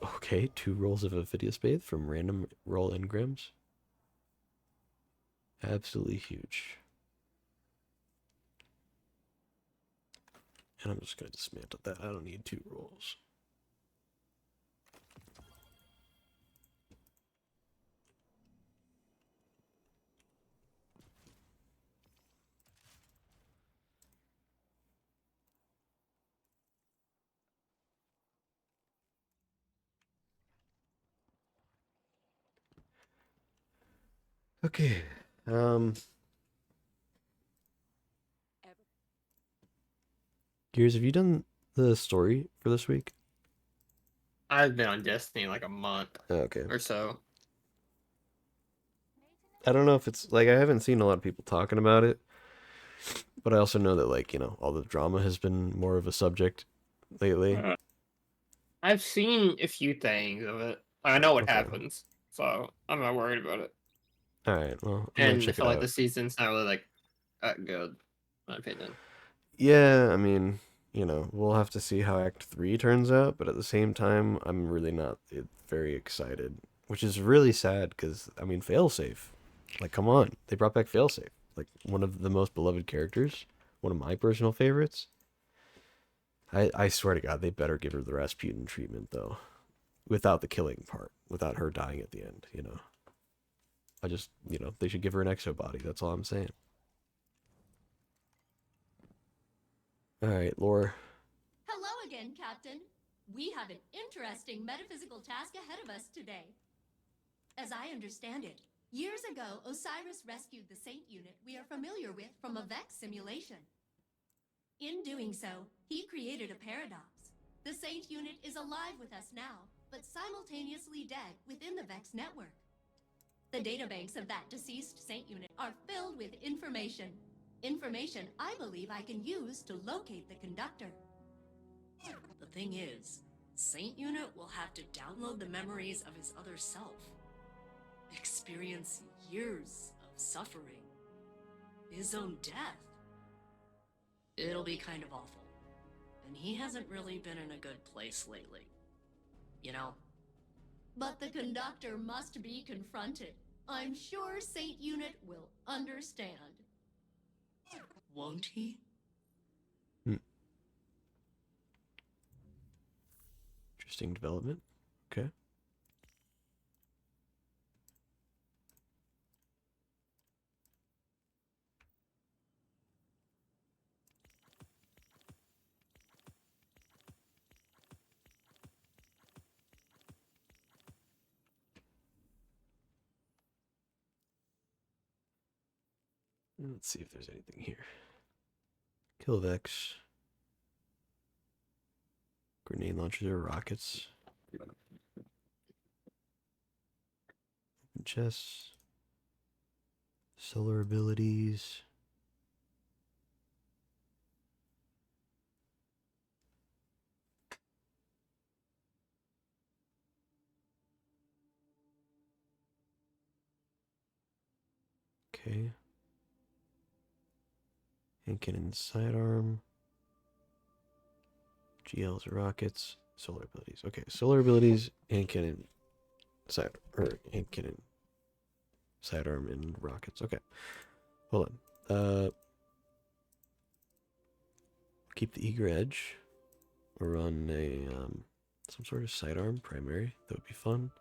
Okay, 2 rolls of Amphibious Bathe from random roll engrams. Absolutely huge. And I'm just going to dismantle that. I don't need 2 rolls. Okay. Gears, have you done the story for this week? I've been on Destiny like a month Okay. or so. I don't know if it's like I haven't seen a lot of people talking about it, but I also know that like, you know, all the drama has been more of a subject lately. I've seen a few things of it. I know what Okay. happens, so I'm not worried about it. All right. Well, I'm gonna And I check it feel like out. the season's not really like that good, in my opinion. Yeah, I mean, you know, we'll have to see how Act 3 turns out, but at the same time, I'm really not very excited, which is really sad because I mean, failsafe Like, come on. They brought back Failsafe. Like, one of the most beloved characters. One of my personal favorites. I swear to God, they better give her the Rasputin treatment, though. Without the killing part. Without her dying at the end, you know. I just, you know, they should give her an exo body. That's all I'm saying. Alright, Laura. Hello again, Captain. We have an interesting metaphysical task ahead of us today. As I understand it, years ago, Osiris rescued the Saint unit we are familiar with from a Vex simulation. In doing so, he created a paradox. The Saint unit is alive with us now, but simultaneously dead within the Vex network. The databanks of that deceased Saint unit are filled with information. Information I believe I can use to locate the conductor. The thing is, Saint unit will have to download the memories of his other self. Experience years of suffering. His own death. It'll be kind of awful. And he hasn't really been in a good place lately. You know? But the conductor must be confronted. I'm sure Saint Unit will understand. Won't he? Interesting development. Okay. Let's see if there's anything here. Killvex. Grenade launchers or rockets. Open chests. Solar abilities. Okay. Hand cannon sidearm. GLs or rockets. Solar abilities. Okay, solar abilities, hand cannon hand cannon sidearm and rockets. Okay. Hold on. Keep the eager edge. Or run a some sort of sidearm primary. That would be fun.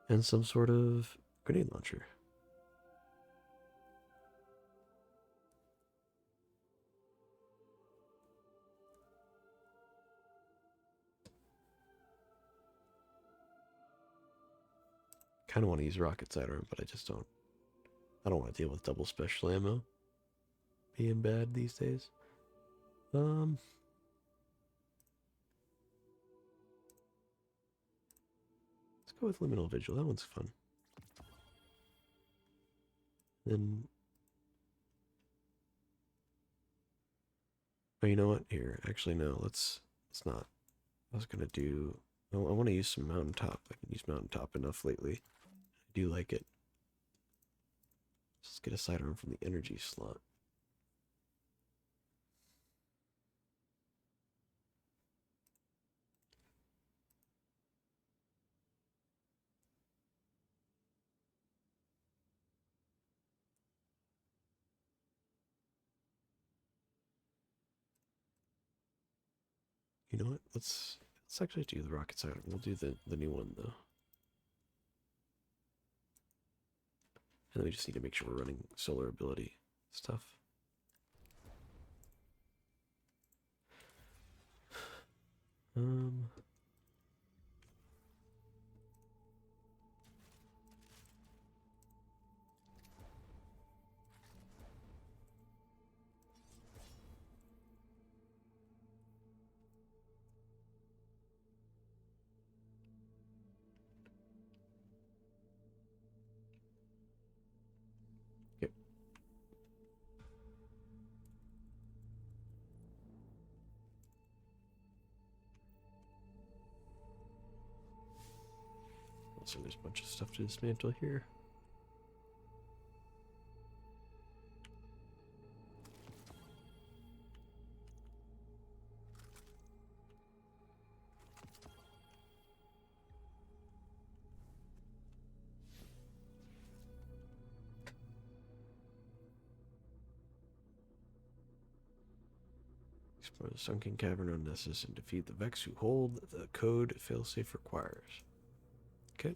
And some sort of grenade launcher. Kind of want to use rocket sidearm, but I just don't. I don't want to deal with double special ammo being bad these days. Let's go with liminal vigil. That one's fun. Then, oh, you know what? Here, actually, no. Let's not. I was gonna do. I want to use some mountaintop. I can use mountaintop enough lately. I do like it. Let's get a sidearm from the energy slot. You know what? Let's actually do the rocket sidearm. We'll do the new one though. And then we just need to make sure we're running solar ability stuff. Yep. So there's a bunch of stuff to dismantle here. Explore the sunken cavern on Nessus and defeat the Vex who hold the code failsafe requires. Okay.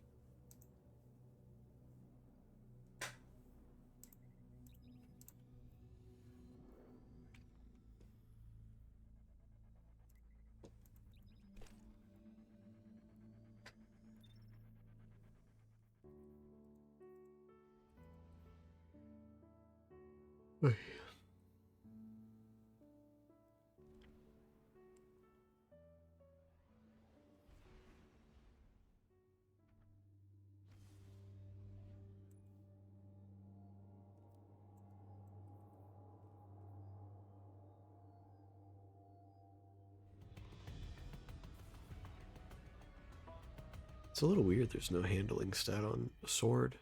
It's a little weird there's no handling stat on a sword.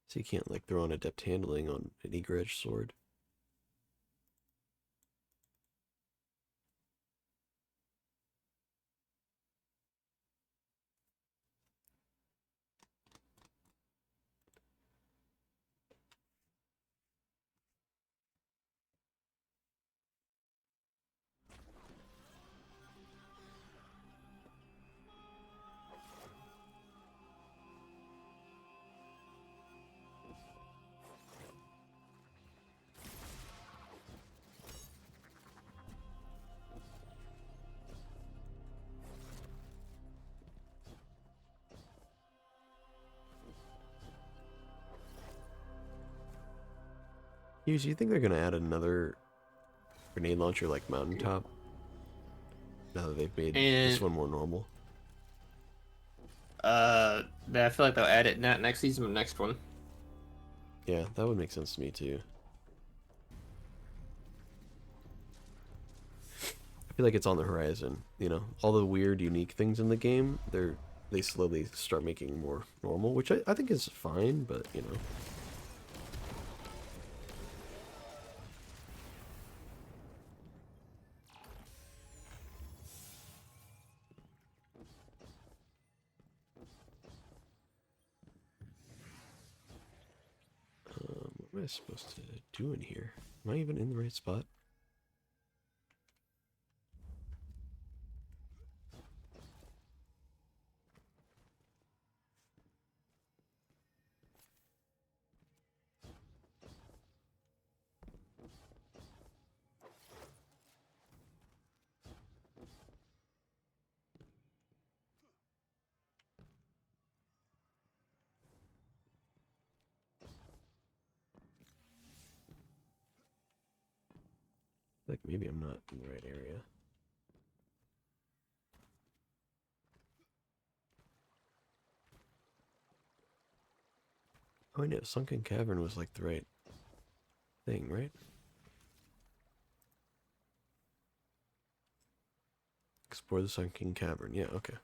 So you can't like throw on adept handling on an eager edge sword. Hughes, you think they're gonna add another grenade launcher like Mountaintop? Now that they've made this And one more normal. but I feel like they'll add it not next season, but next one. Yeah, that would make sense to me too. I feel like it's on the horizon, you know? All the weird, unique things in the game, they slowly start making more normal, which I think is fine, but you know. What am I supposed to do in here? Am I even in the right spot? Like maybe I'm not in the right area. Oh, I know. Sunken Cavern was like the right thing, right? Explore the Sunken Cavern. Yeah, okay.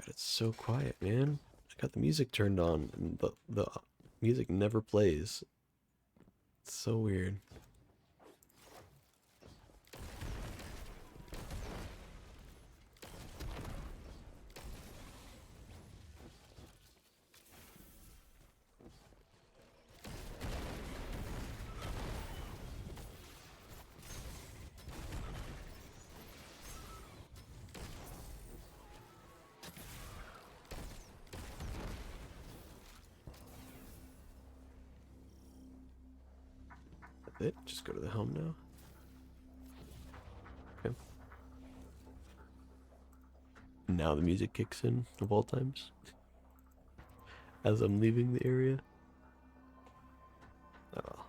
God, it's so quiet, man. I got the music turned on, and the music never plays. It's so weird. That's it? Just go to the helm now? Okay. Now the music kicks in of all times. As I'm leaving the area. Oh.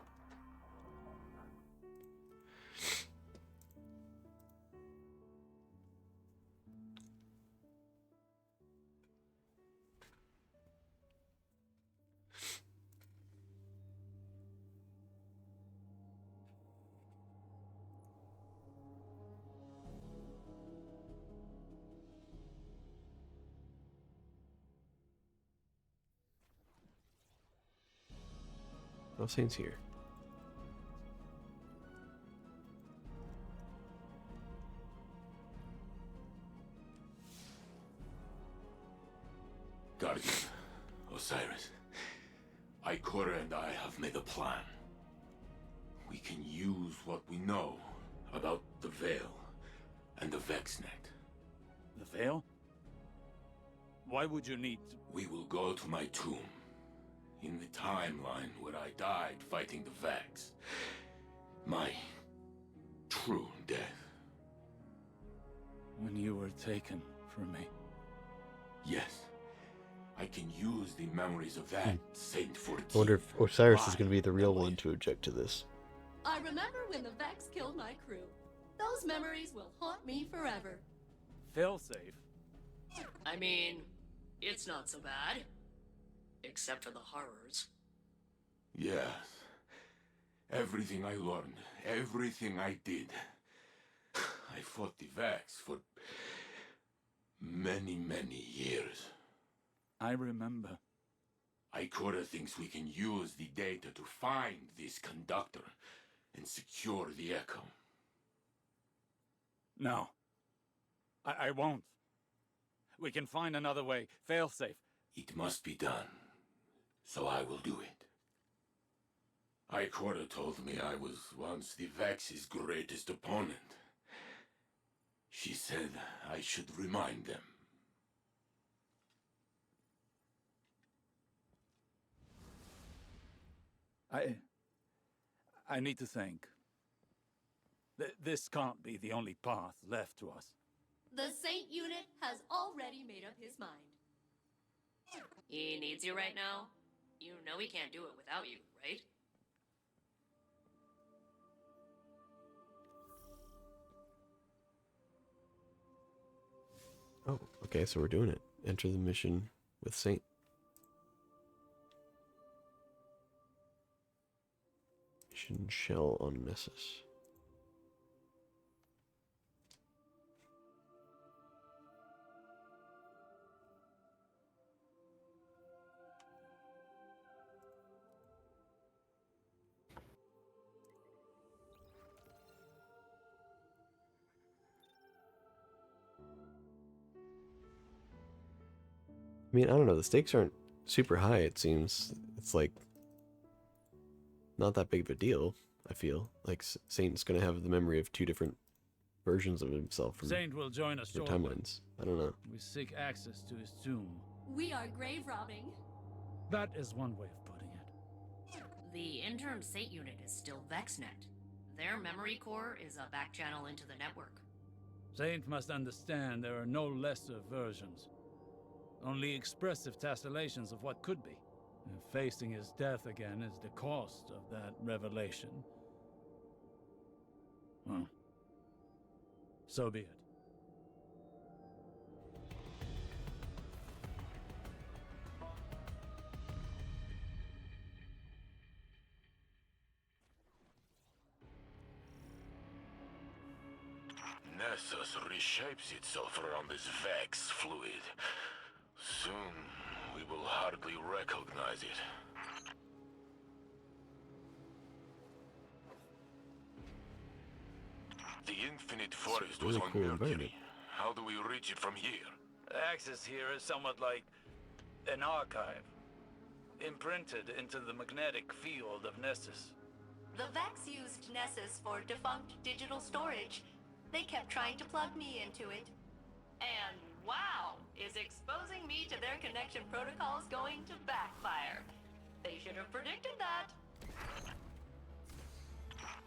No saints here. Guardian, Osiris, Ikora and I have made a plan. We can use what we know about the Veil and the VexNet. The Veil? Why would you need... We will go to my tomb, in the timeline where I died fighting the Vex. My true death. when you were taken from me? Yes. I can use the memories of that Saint 14. I wonder if Osiris is Why? going to be the real one to object to this. I remember when the Vex killed my crew. Those memories will haunt me forever. Failsafe? I mean, it's not so bad. Except for the horrors. Yes. Everything I learned, everything I did. I fought the Vex for many, many years. I remember. Ikora thinks we can use the data to find this conductor and secure the Echo. No. I won't. We can find another way. Failsafe. It must be done, so I will do it. Ikora told me I was once the Vex's greatest opponent. She said I should remind them. I need to think. This can't be the only path left to us. The Saint unit has already made up his mind. He needs you right now. You know he can't do it without you, right? Oh, okay, so we're doing it. Enter the mission with Saint. Mission Shell on Nessus. I mean, I don't know, the stakes aren't super high, it seems. It's like not that big of a deal, I feel. Like Saint's gonna have the memory of two different versions of himself from Saint will join us different shortly. timelines. I don't know. We seek access to his tomb. We are grave robbing. That is one way of putting it. The interim Saint unit is still VexNet. Their memory core is a back channel into the network. Saint must understand there are no lesser versions. Only expressive tessellations of what could be. And facing his death again is the cost of that revelation. Well, so be it. Nessus reshapes itself around this Vex fluid. Soon, we will hardly recognize it. The Infinite Forest was really on cool environment. Mercury. How do we reach it from here? Access here is somewhat like an archive, imprinted into the magnetic field of Nessus. The Vex used Nessus for defunct digital storage. They kept trying to plug me into it. And wow, is exposing me to their connection protocols going to backfire. They should have predicted that.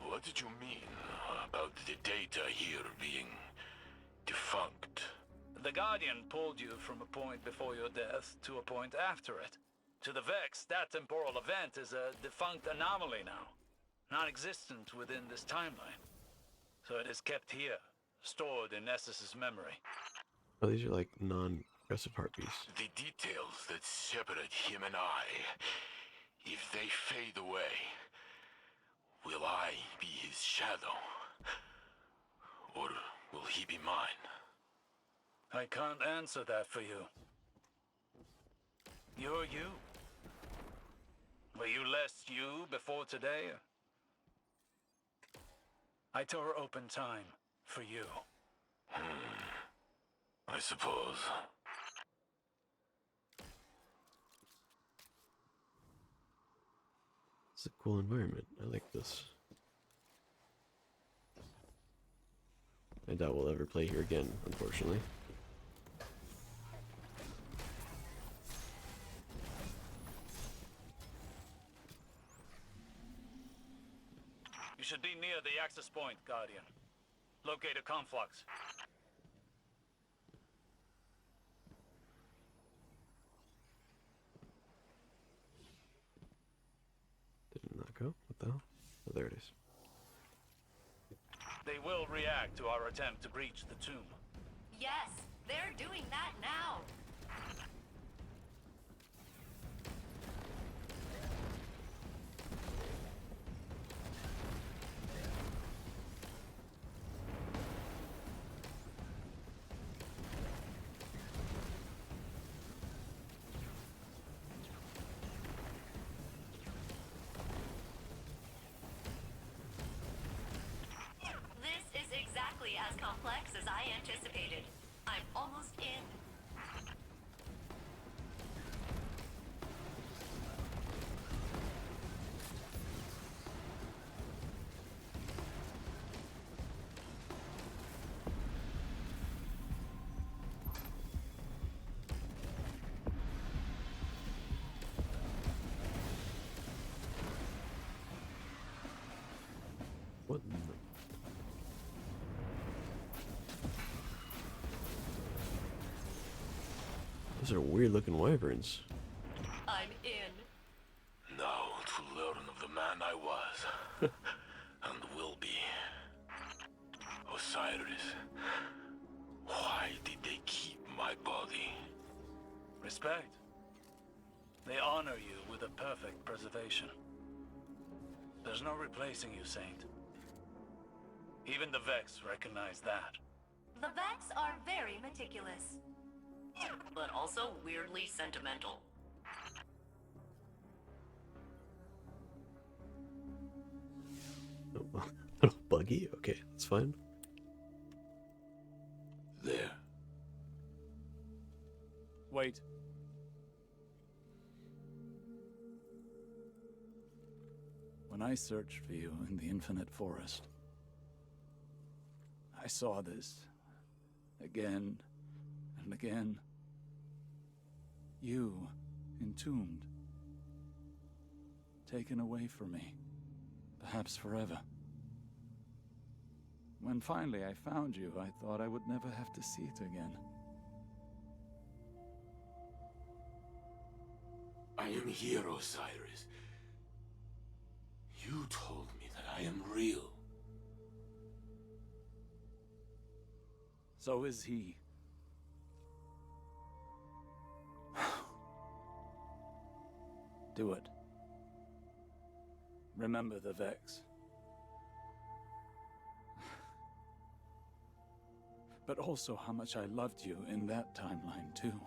What did you mean about the data here being defunct? The Guardian pulled you from a point before your death to a point after it. To the Vex, that temporal event is a defunct anomaly now, non-existent within this timeline. So it is kept here, stored in Nessus's memory. Oh, these are like non-progressive heartbeats. The details that separate him and I, if they fade away, will I be his shadow? Or will he be mine? I can't answer that for you. You're you. Were you less you before today? I tore open time for you. I suppose. a cool environment. I like this. I doubt we'll ever play here again, unfortunately. You should be near the access point, Guardian. Locate a conflux. Did it not go? What the hell? Oh, there it is. They will react to our attempt to breach the tomb. Yes, they're doing that now. This is exactly as complex as I anticipated. I'm almost in. What in the... Those are weird looking wyverns. I'm in. Now to learn of the man I was, and will be. Osiris, why did they keep my body? Respect. They honor you with a perfect preservation. There's no replacing you, Saint. Even the Vex recognize that. The Vex are very meticulous. But also weirdly sentimental. Oh, buggy? Okay, that's fine. There. Wait. When I searched for you in the Infinite Forest, I saw this again and again. You, entombed, taken away from me, perhaps forever. When finally I found you, I thought I would never have to see it again. I am here, Osiris. You told me that I am real. So is he. Do it. Remember the Vex. But also how much I loved you in that timeline, too.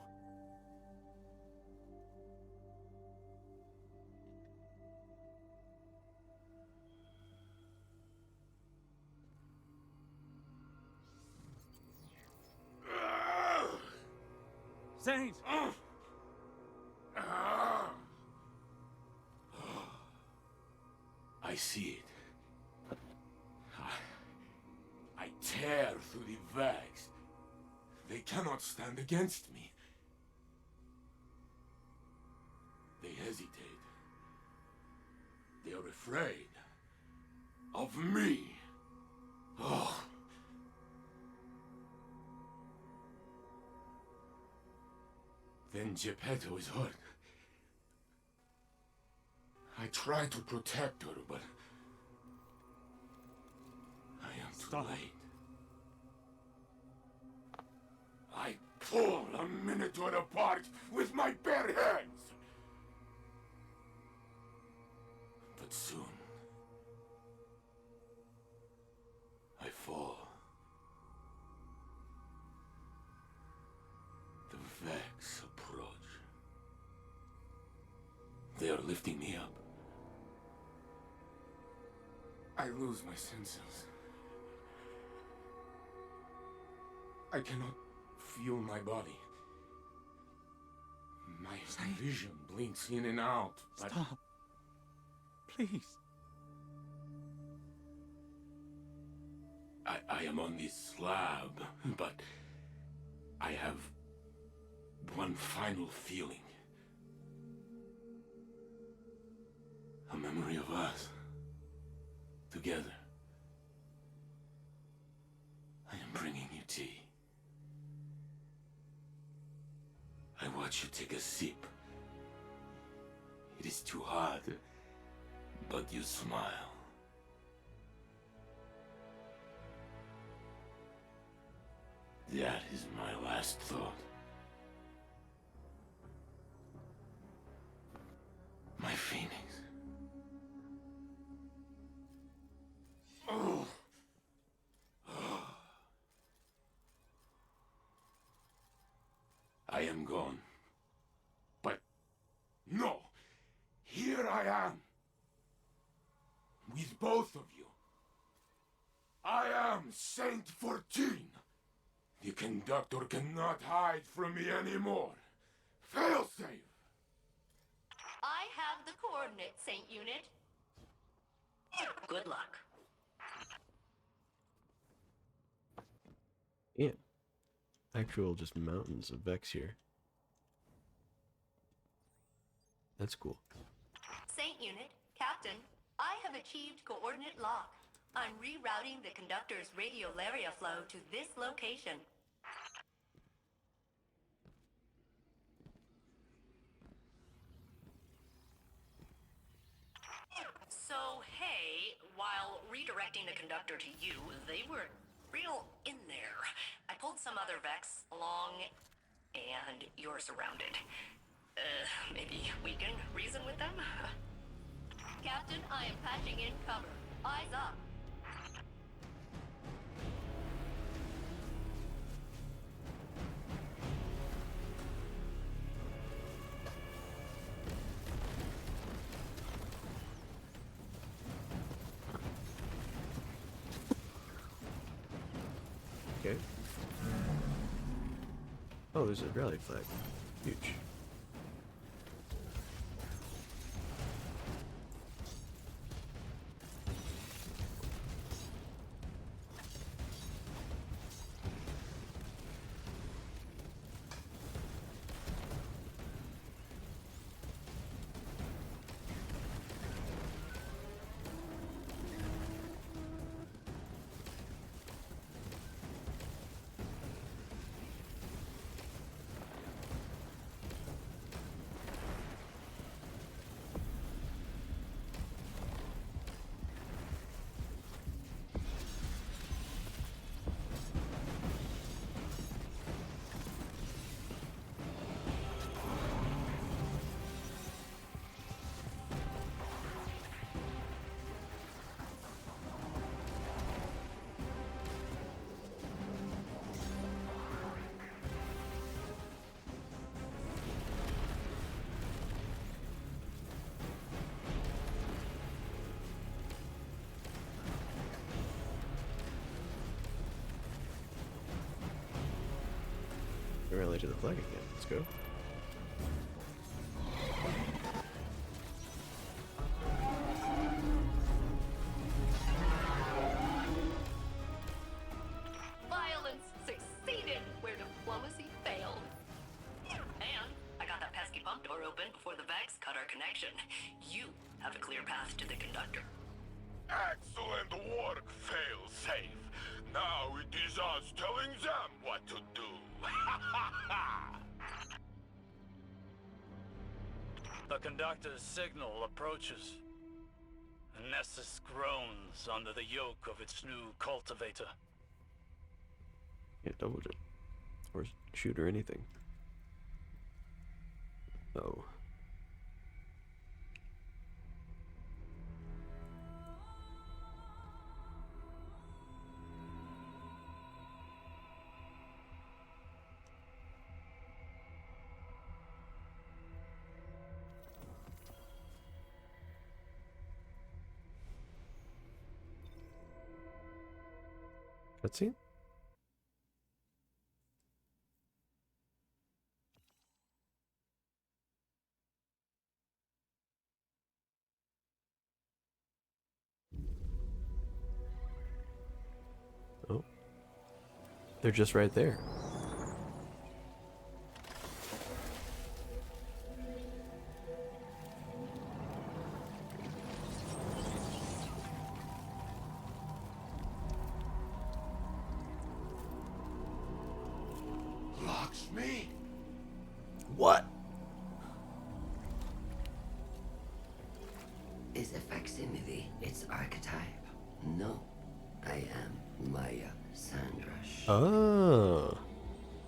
Saint! I see it. I tear through the Vex. They cannot stand against me. They hesitate. They are afraid of me. Oh. Then Geppetto is hurt. I try to protect her, but I am too late. I pull a Minotaur apart with my bare hands. But soon, I fall. The Vex approach. They are lifting me up. I lose my senses. I cannot feel my body. My vision blinks in and out. But Stop. Please. I am on this slab, but I have one final feeling. A memory of us. Together. I am bringing you tea. I watch you take a sip. It is too hot, but you smile. That is my last thought. My phoenix. Oh. I am gone. But no! Here I am! With both of you. I am Saint 14! The conductor cannot hide from me anymore. Failsafe! I have the coordinates, Saint Unit. Good luck. Yeah. Actual just mountains of Vex here. That's cool. Saint Unit, Captain, I have achieved coordinate lock. I'm rerouting the conductor's radiolaria flow to this location. So, hey, while redirecting the conductor to you, they were real in there. I pulled some other Vex along, and you're surrounded. Maybe we can reason with them? Captain, I am patching in cover. Eyes up. Okay. Oh, there's a rally flag. Huge. Rally to the flag again. Let's go. Violence succeeded where diplomacy failed. And I got that pesky pump door open before the Vex cut our connection. You have a clear path to the conductor. Excellent work, fail-safe. Now it is us telling them what to do. The conductor's signal approaches. Nessus groans under the yoke of its new cultivator. Yeah, double jump. Or shoot or anything. Oh. Cutscene? They're just right there. Lakshmi? What? Is a facsimile its archetype? No. I am Maya Sandrash. Oh.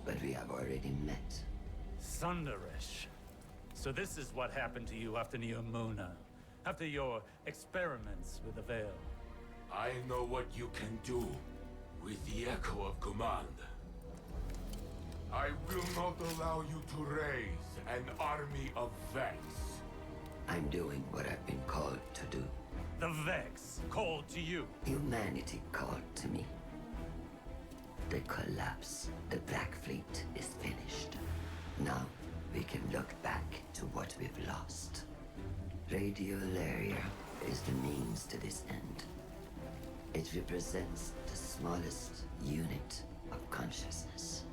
But we have already met. Sundarish. So this is what happened to you after Neomuna, after your experiments with the veil. I know what you can do with the echo of command. I will not allow you to raise an army of Vex. I'm doing what I've been called to do. The Vex called to you. Humanity called to me. The collapse, the Black Fleet is finished. Now we can look back to what we've lost. Radiolaria is the means to this end. It represents the smallest unit of consciousness.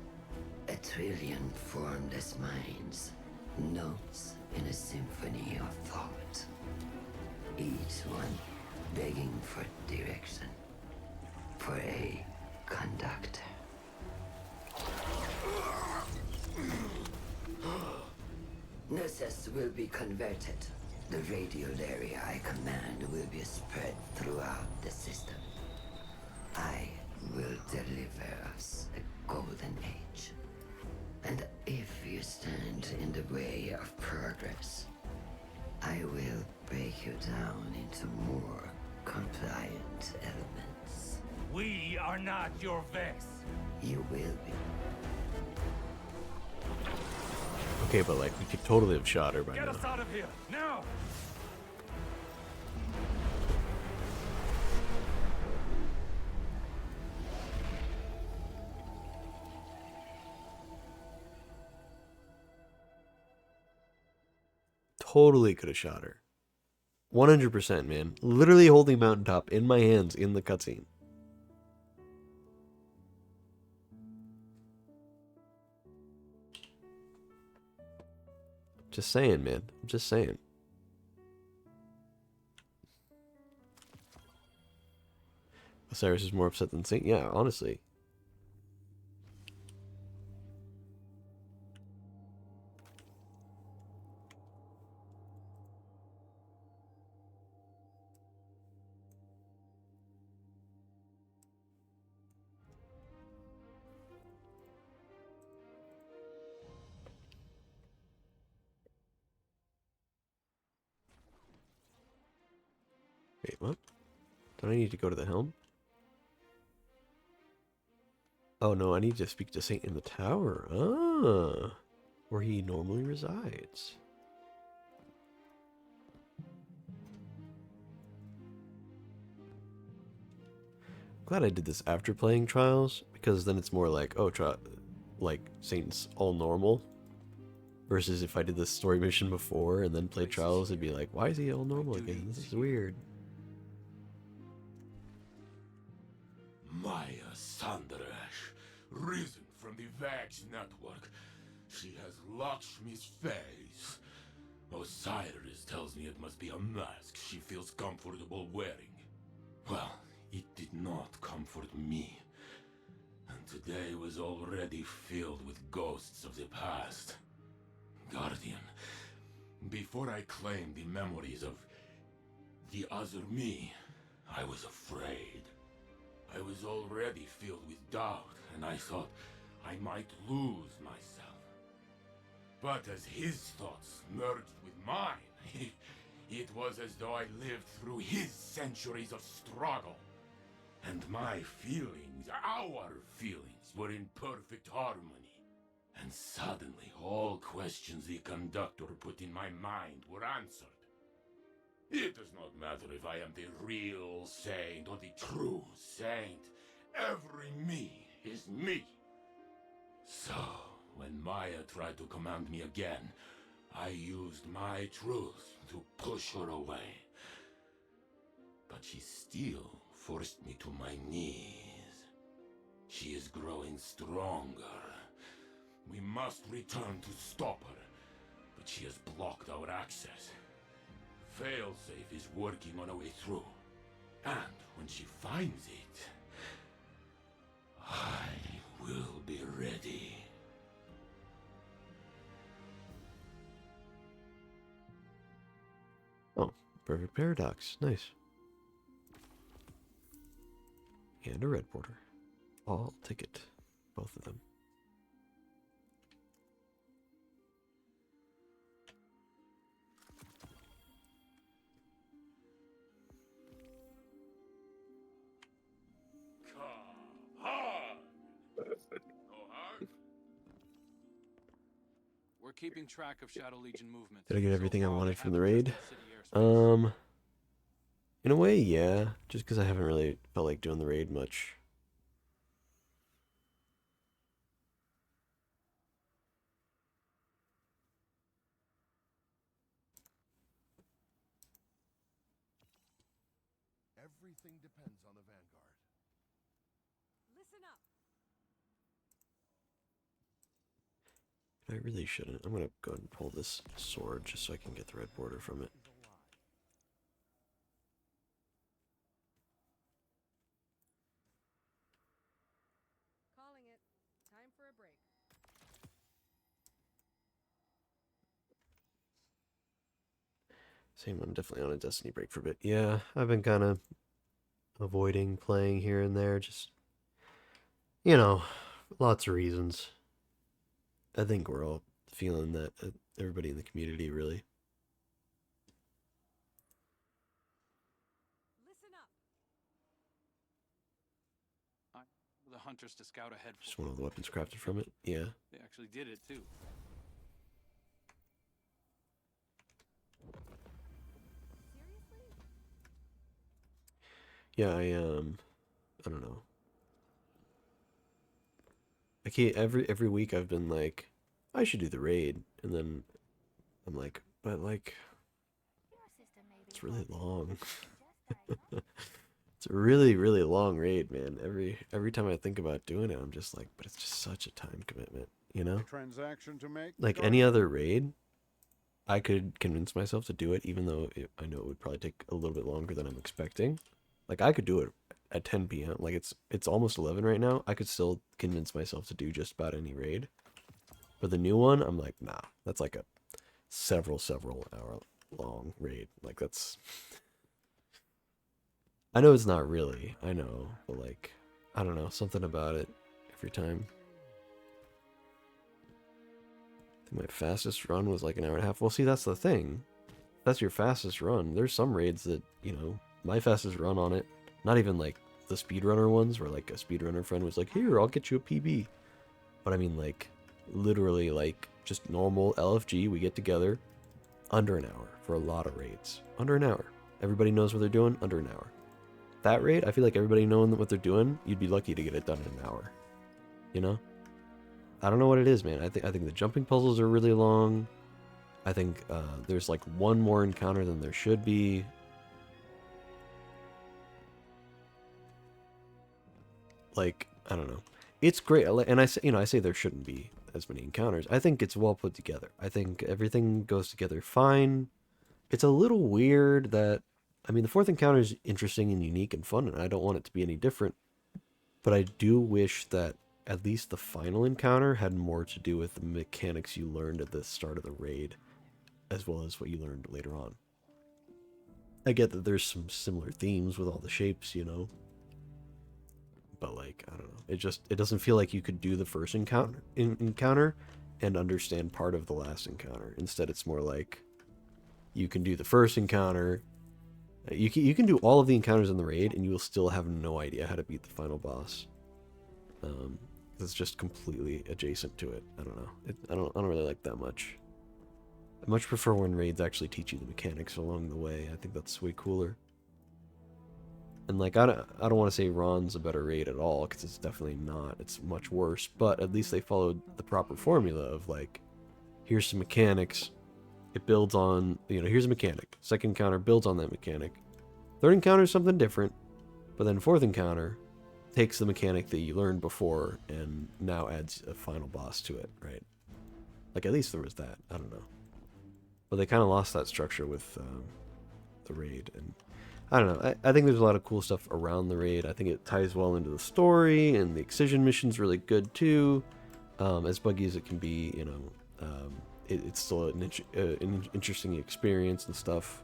A trillion formless minds, notes in a symphony of thought. Each one begging for direction, for a conductor. Nessus will be converted. The radiolaria I command will be spread throughout the system. I will deliver us a golden age. And if you stand in the way of progress, I will break you down into more compliant elements. We are not your Vex. You will be. Okay, but like we could totally have shot her by Get now. us out of here, now! Totally could have shot her. 100%, man. Literally holding Mountaintop in my hands in the cutscene. Just saying, man. I'm just saying. Osiris is more upset than Saint. Yeah, honestly. Wait, what? Don't I need to go to the helm? Oh no, I need to speak to Saint in the tower. Ah, where he normally resides. Glad I did this after playing Trials, because then it's more like, oh, like Saint's all normal. Versus if I did this story mission before and then played Trials, it'd be like, why is he all normal again? This is weird. Maya Sandrash, risen from the Vax network. She has Lakshmi's face. Osiris tells me it must be a mask she feels comfortable wearing. Well, it did not comfort me. And today was already filled with ghosts of the past. Guardian, before I claimed the memories of the other me, I was afraid. I was already filled with doubt, and I thought I might lose myself. But as his thoughts merged with mine, it was as though I lived through his centuries of struggle. And my feelings, our feelings, were in perfect harmony. And suddenly, all questions the conductor put in my mind were answered. It does not matter if I am the real saint or the true saint. Every me is me. So, when Maya tried to command me again, I used my truth to push her away. But she still forced me to my knees. She is growing stronger. We must return to stop her, but she has blocked our access. Failsafe is working on a way through, and when she finds it, I will be ready. Oh, perfect paradox. Nice. And a red border. I'll take it. Both of them. We're keeping track of Shadow Legion movement. Did I get everything I wanted from the raid? City airspace. In a way, yeah. Just because I haven't really felt like doing the raid much. Everything depends on the Vanguard. Listen up. I really shouldn't. I'm gonna go ahead and pull this sword just so I can get the red border from it. Calling it. Time for a break. Same, I'm definitely on a Destiny break for a bit. Yeah, I've been kind of avoiding playing here and there. Just, you know, lots of reasons. I think we're all feeling that, everybody in the community, really. Listen up. The hunters to scout ahead. Just one of the weapons crafted from it. Yeah. They actually did it too. Seriously? Yeah, I don't know. I can't, every week I've been like, I should do the raid, and then I'm like, but like, it's really long. It's a really, really long raid, man. Every time I think about doing it, I'm just like, but it's just such a time commitment, you know? Transaction to make. Like any other raid, I could convince myself to do it, even though I know it would probably take a little bit longer than I'm expecting. Like I could do it at 10 p.m. Like it's almost 11 right now. I could still convince myself to do just about any raid. But the new one, I'm like, nah, that's like a several hour long raid. Like that's, I know it's not really, I know, but like, I don't know, something about it every time. I think my fastest run was like an hour and a half. Well, see, that's the thing. That's your fastest run. There's some raids that, you know, my fastest run on it, not even like the speedrunner ones where like a speedrunner friend was like, here, I'll get you a PB. But I mean like, literally like just normal LFG, we get together, under an hour for a lot of raids. Under an hour. Everybody knows what they're doing, under an hour. That raid, I feel like everybody knowing what they're doing, you'd be lucky to get it done in an hour. You know? I don't know what it is, man. I think the jumping puzzles are really long. I think there's like one more encounter than there should be. Like, I don't know. It's great, and I say there shouldn't be as many encounters. I think it's well put together. I think everything goes together fine. It's a little weird that, I mean, the fourth encounter is interesting and unique and fun, and I don't want it to be any different. But I do wish that at least the final encounter had more to do with the mechanics you learned at the start of the raid, as well as what you learned later on. I get that there's some similar themes with all the shapes, you know. But like, I don't know. It doesn't feel like you could do the first encounter and understand part of the last encounter. Instead, it's more like you can do the first encounter. You can do all of the encounters in the raid, and you will still have no idea how to beat the final boss. It's just completely adjacent to it. I don't know. I don't really like that much. I much prefer when raids actually teach you the mechanics along the way. I think that's way cooler. And like, I don't want to say Ron's a better raid at all, because it's definitely not. It's much worse. But at least they followed the proper formula of like, here's some mechanics. It builds on, you know, here's a mechanic. Second encounter builds on that mechanic. Third encounter is something different. But then fourth encounter, takes the mechanic that you learned before and now adds a final boss to it, right? Like, at least there was that. I don't know. But they kind of lost that structure with the raid. And I don't know. I think there's a lot of cool stuff around the raid. I think it ties well into the story, and the Excision mission's really good too. As buggy as it can be, you know, it's still an interesting experience and stuff.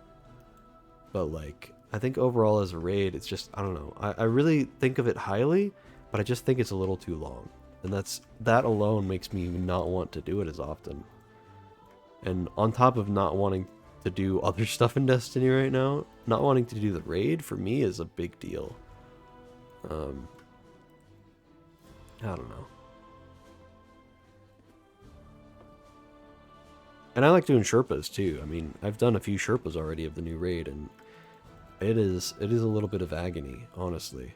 But, like, I think overall as a raid, it's just, I don't know. I really think of it highly, but I just think it's a little too long. And that alone makes me not want to do it as often. And on top of not wanting to do other stuff in Destiny right now, not wanting to do the raid for me is a big deal. I don't know. And I like doing Sherpas too. I mean, I've done a few Sherpas already of the new raid, and it is a little bit of agony, honestly.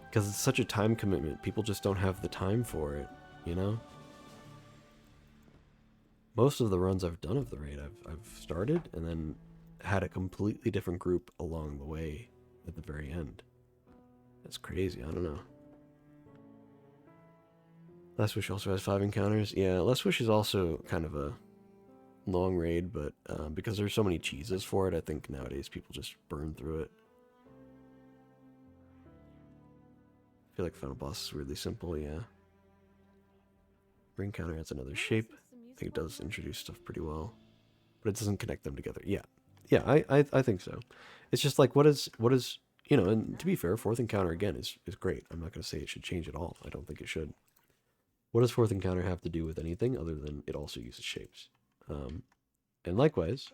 Because it's such a time commitment. People just don't have the time for it, you know? Most of the runs I've done of the raid, I've started and then had a completely different group along the way at the very end. That's crazy. I don't know. Last Wish also has 5 encounters. Yeah, Last Wish is also kind of a long raid, but because there's so many cheeses for it, I think nowadays people just burn through it. I feel like Final Boss is weirdly simple, yeah. Ring counter adds another shape. I think it does introduce stuff pretty well. But it doesn't connect them together. Yeah. Yeah, I think so. It's just like, what is you know, and to be fair, 4th encounter again is great. I'm not going to say it should change at all. I don't think it should. What does 4th encounter have to do with anything other than it also uses shapes? And likewise,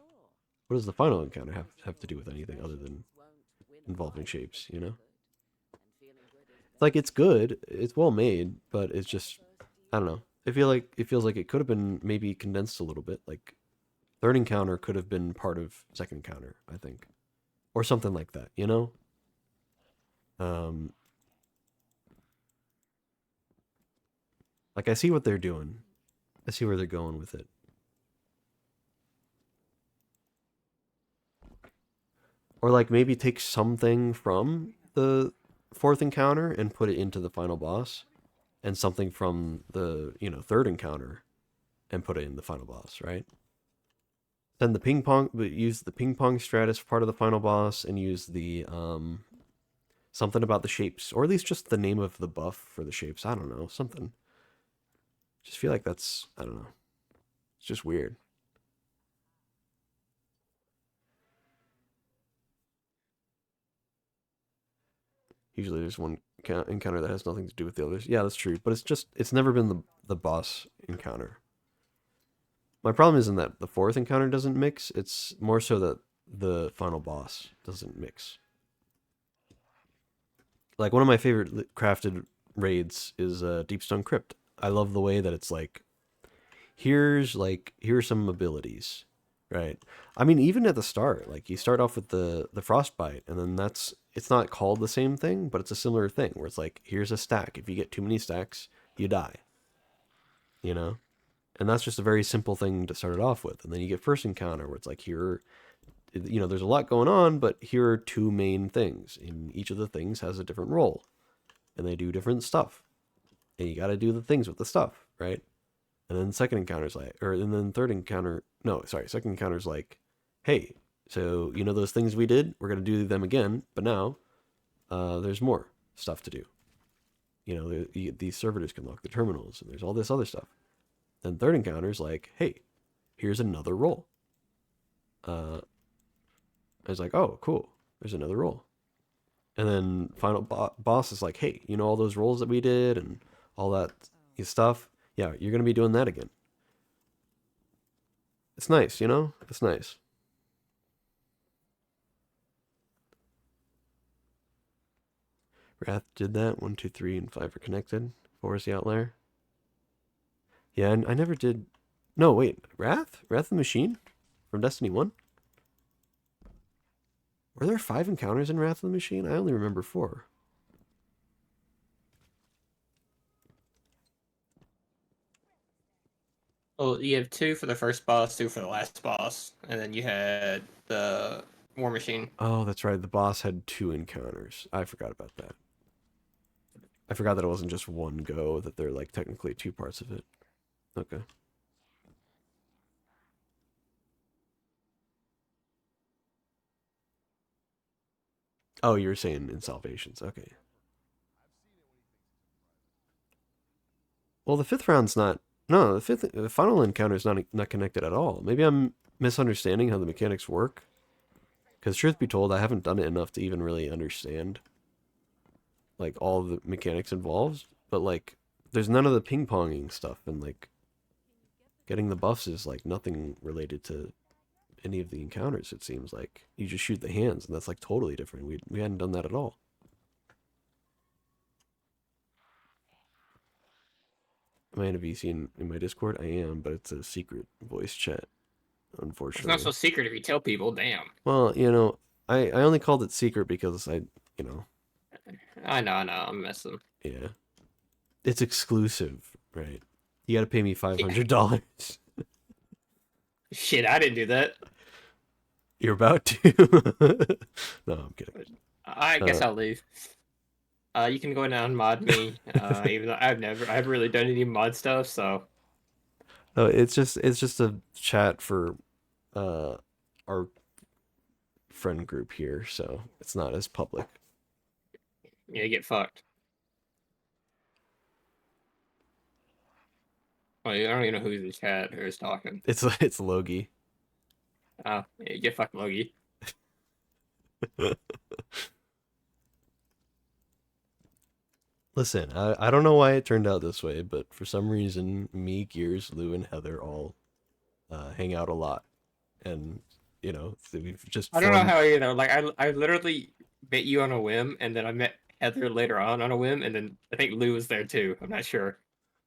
what does the final encounter have to do with anything other than involving shapes, you know? Like, it's good, it's well made, but it's just, I don't know. It feels like it could have been maybe condensed a little bit. Like, 3rd encounter could have been part of 2nd encounter, I think. Or something like that, you know? Like, I see what they're doing. I see where they're going with it. Or, like, maybe take something from the 4th encounter and put it into the final boss. And something from the, you know, 3rd encounter and put it in the final boss, right? Then the ping pong, but use the ping pong strat as part of the final boss, and use the, something about the shapes, or at least just the name of the buff for the shapes. I don't know, something. Just feel like that's, I don't know. It's just weird. Usually there's one encounter that has nothing to do with the others. Yeah, that's true. But it's never been the boss encounter. My problem isn't that the 4th encounter doesn't mix. It's more so that the final boss doesn't mix. Like, one of my favorite crafted raids is Deepstone Crypt. I love the way that it's like, here's some abilities, right? I mean, even at the start, like, you start off with the frostbite, and then it's not called the same thing, but it's a similar thing where it's like, here's a stack. If you get too many stacks, you die. You know? And that's just a very simple thing to start it off with. And then you get first encounter where it's like, here, you know, there's a lot going on, but here are 2 main things. And each of the things has a different role. And they do different stuff. And you got to do the things with the stuff, right? And then second encounter's like, and then third encounter, no, sorry, second encounter's like, hey, so, you know those things we did? We're going to do them again, but now there's more stuff to do. You know, these servitors can lock the terminals, and there's all this other stuff. Then third encounter's like, hey, here's another role. I was like, oh, cool, there's another role. And then final boss is like, hey, you know all those roles that we did and all that stuff? Yeah, you're going to be doing that again. It's nice, you know? It's nice. Wrath did that. 1, 2, 3, and 5 are connected. 4 is the outlier. Yeah, and I never did... No, wait. Wrath? Wrath of the Machine? From Destiny 1? Were there 5 encounters in Wrath of the Machine? I only remember 4. Well, you have 2 for the first boss, 2 for the last boss, and then you had the War Machine. Oh, that's right. The boss had 2 encounters. I forgot about that. I forgot that it wasn't just one go, that they're like technically two parts of it. Okay. Oh, you were saying in Salvations. Okay. Well, the fifth round's not. No, the final encounter's not connected at all. Maybe I'm misunderstanding how the mechanics work. Because truth be told, I haven't done it enough to even really understand like all the mechanics involved. But like, there's none of the ping ponging stuff, and like getting the buffs is like nothing related to any of the encounters. It seems like you just shoot the hands, and that's like totally different. We hadn't done that at all. Am I in a VC in my Discord? I am, but it's a secret voice chat, unfortunately. It's not so secret if you tell people. Damn. Well, I only called it secret because you know. I know, I'm messing. Yeah. It's exclusive, right? You gotta pay me $500. Shit, I didn't do that. You're about to. No, I'm kidding. I guess I'll leave. You can go and unmod me, even though I haven't really done any mod stuff, so. No, it's just a chat for our friend group here, so it's not as public. Yeah, get fucked. Well, I don't even know who's in chat or is talking. It's Logi. Oh, yeah, get fucked, Logi. Listen, I don't know why it turned out this way, but for some reason, me, Gears, Lou, and Heather all hang out a lot, and we've just. I don't know how like I literally met you on a whim, and then I met Heather later on a whim, and then I think Lou was there too. I'm not sure.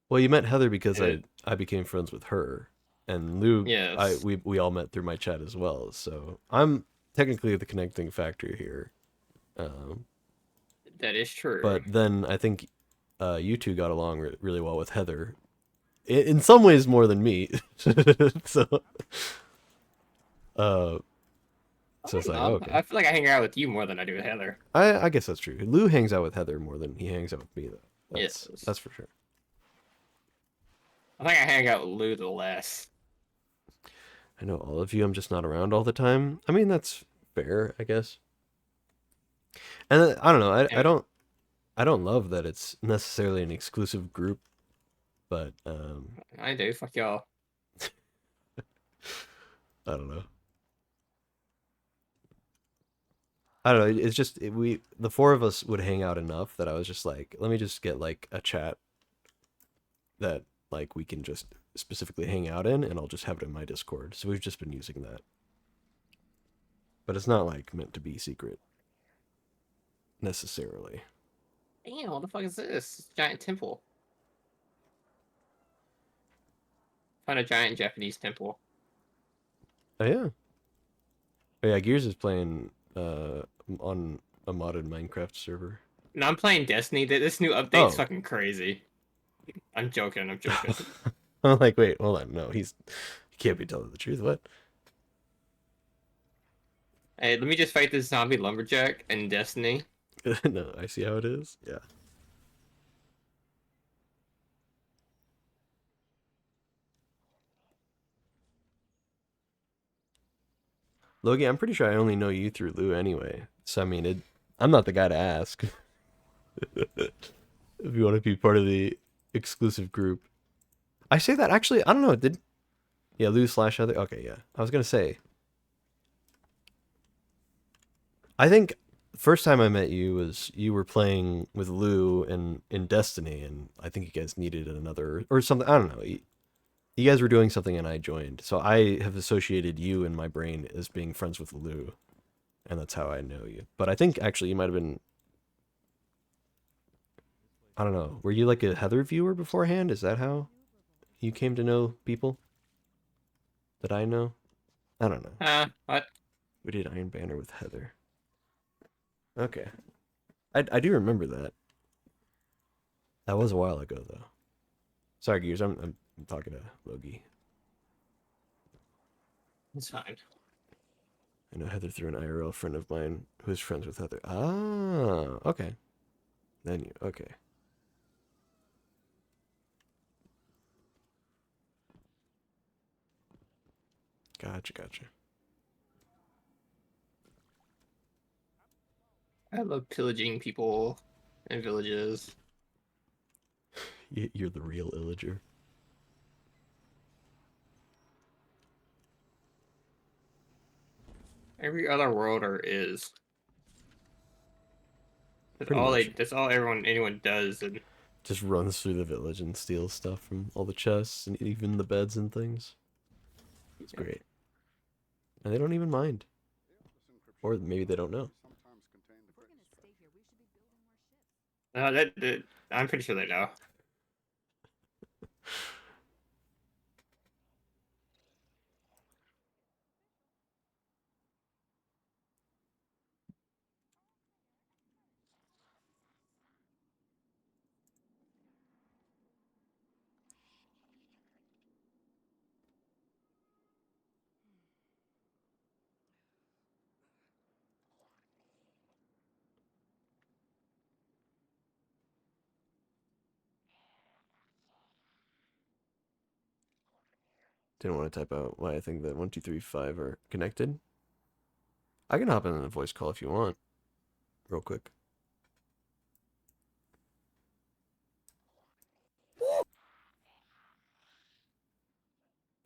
Well, you met Heather because I became friends with her, and Lou. Yes. We all met through my chat as well, so I'm technically the connecting factor here. That is true. But then I think you two got along really well with Heather, in some ways more than me. So, it's like, okay. I feel like I hang out with you more than I do with Heather. I guess that's true. Lou hangs out with Heather more than he hangs out with me, though. Yes. That's for sure. I think I hang out with Lou the less. I know all of you. I'm just not around all the time. I mean, that's fair, I guess. And I don't know. I don't love that it's necessarily an exclusive group, but I do. Fuck y'all. I don't know. I don't know. It's just the four of us would hang out enough that I was just like, let me just get like a chat that like we can just specifically hang out in, and I'll just have it in my Discord. So we've just been using that. But it's not like meant to be secret necessarily. Damn, what the fuck is this? Giant temple. Found a giant Japanese temple. Oh yeah. Oh yeah, Gears is playing on a modded Minecraft server. No, I'm playing Destiny. This new update's fucking crazy. I'm joking. I'm like, wait, hold on. No, he can't be telling the truth. What? Hey, let me just fight this zombie lumberjack in Destiny. No, I see how it is. Yeah. Logi, I'm pretty sure I only know you through Lou anyway. So I mean, I'm not the guy to ask. If you want to be part of the exclusive group. I say that actually, I don't know, yeah, Lou / other. Okay, yeah. I was gonna say. I think first time I met you was you were playing with Lou in Destiny, and I think you guys needed another or something. I don't know. You guys were doing something and I joined. So I have associated you in my brain as being friends with Lou. And that's how I know you. But I think actually you might have been, I don't know. Were you like a Heather viewer beforehand? Is that how you came to know people that I know? I don't know. What? We did Iron Banner with Heather. Okay. I do remember that. That was a while ago though. Sorry, Gears. I'm talking to Logi. It's fine. I know Heather through an IRL friend of mine who is friends with Heather. Ah, okay. Then okay. Gotcha. I love pillaging people and villages. You're the real illager. Every other worlder is. Pretty much. That's all anyone does, and Just runs through the village and steals stuff from all the chests and even the beds and things. It's great. And they don't even mind. Or maybe they don't know. I'm pretty sure they know. Didn't want to type out why I think that 1, 2, 3, 5 are connected. I can hop in a voice call if you want. Real quick.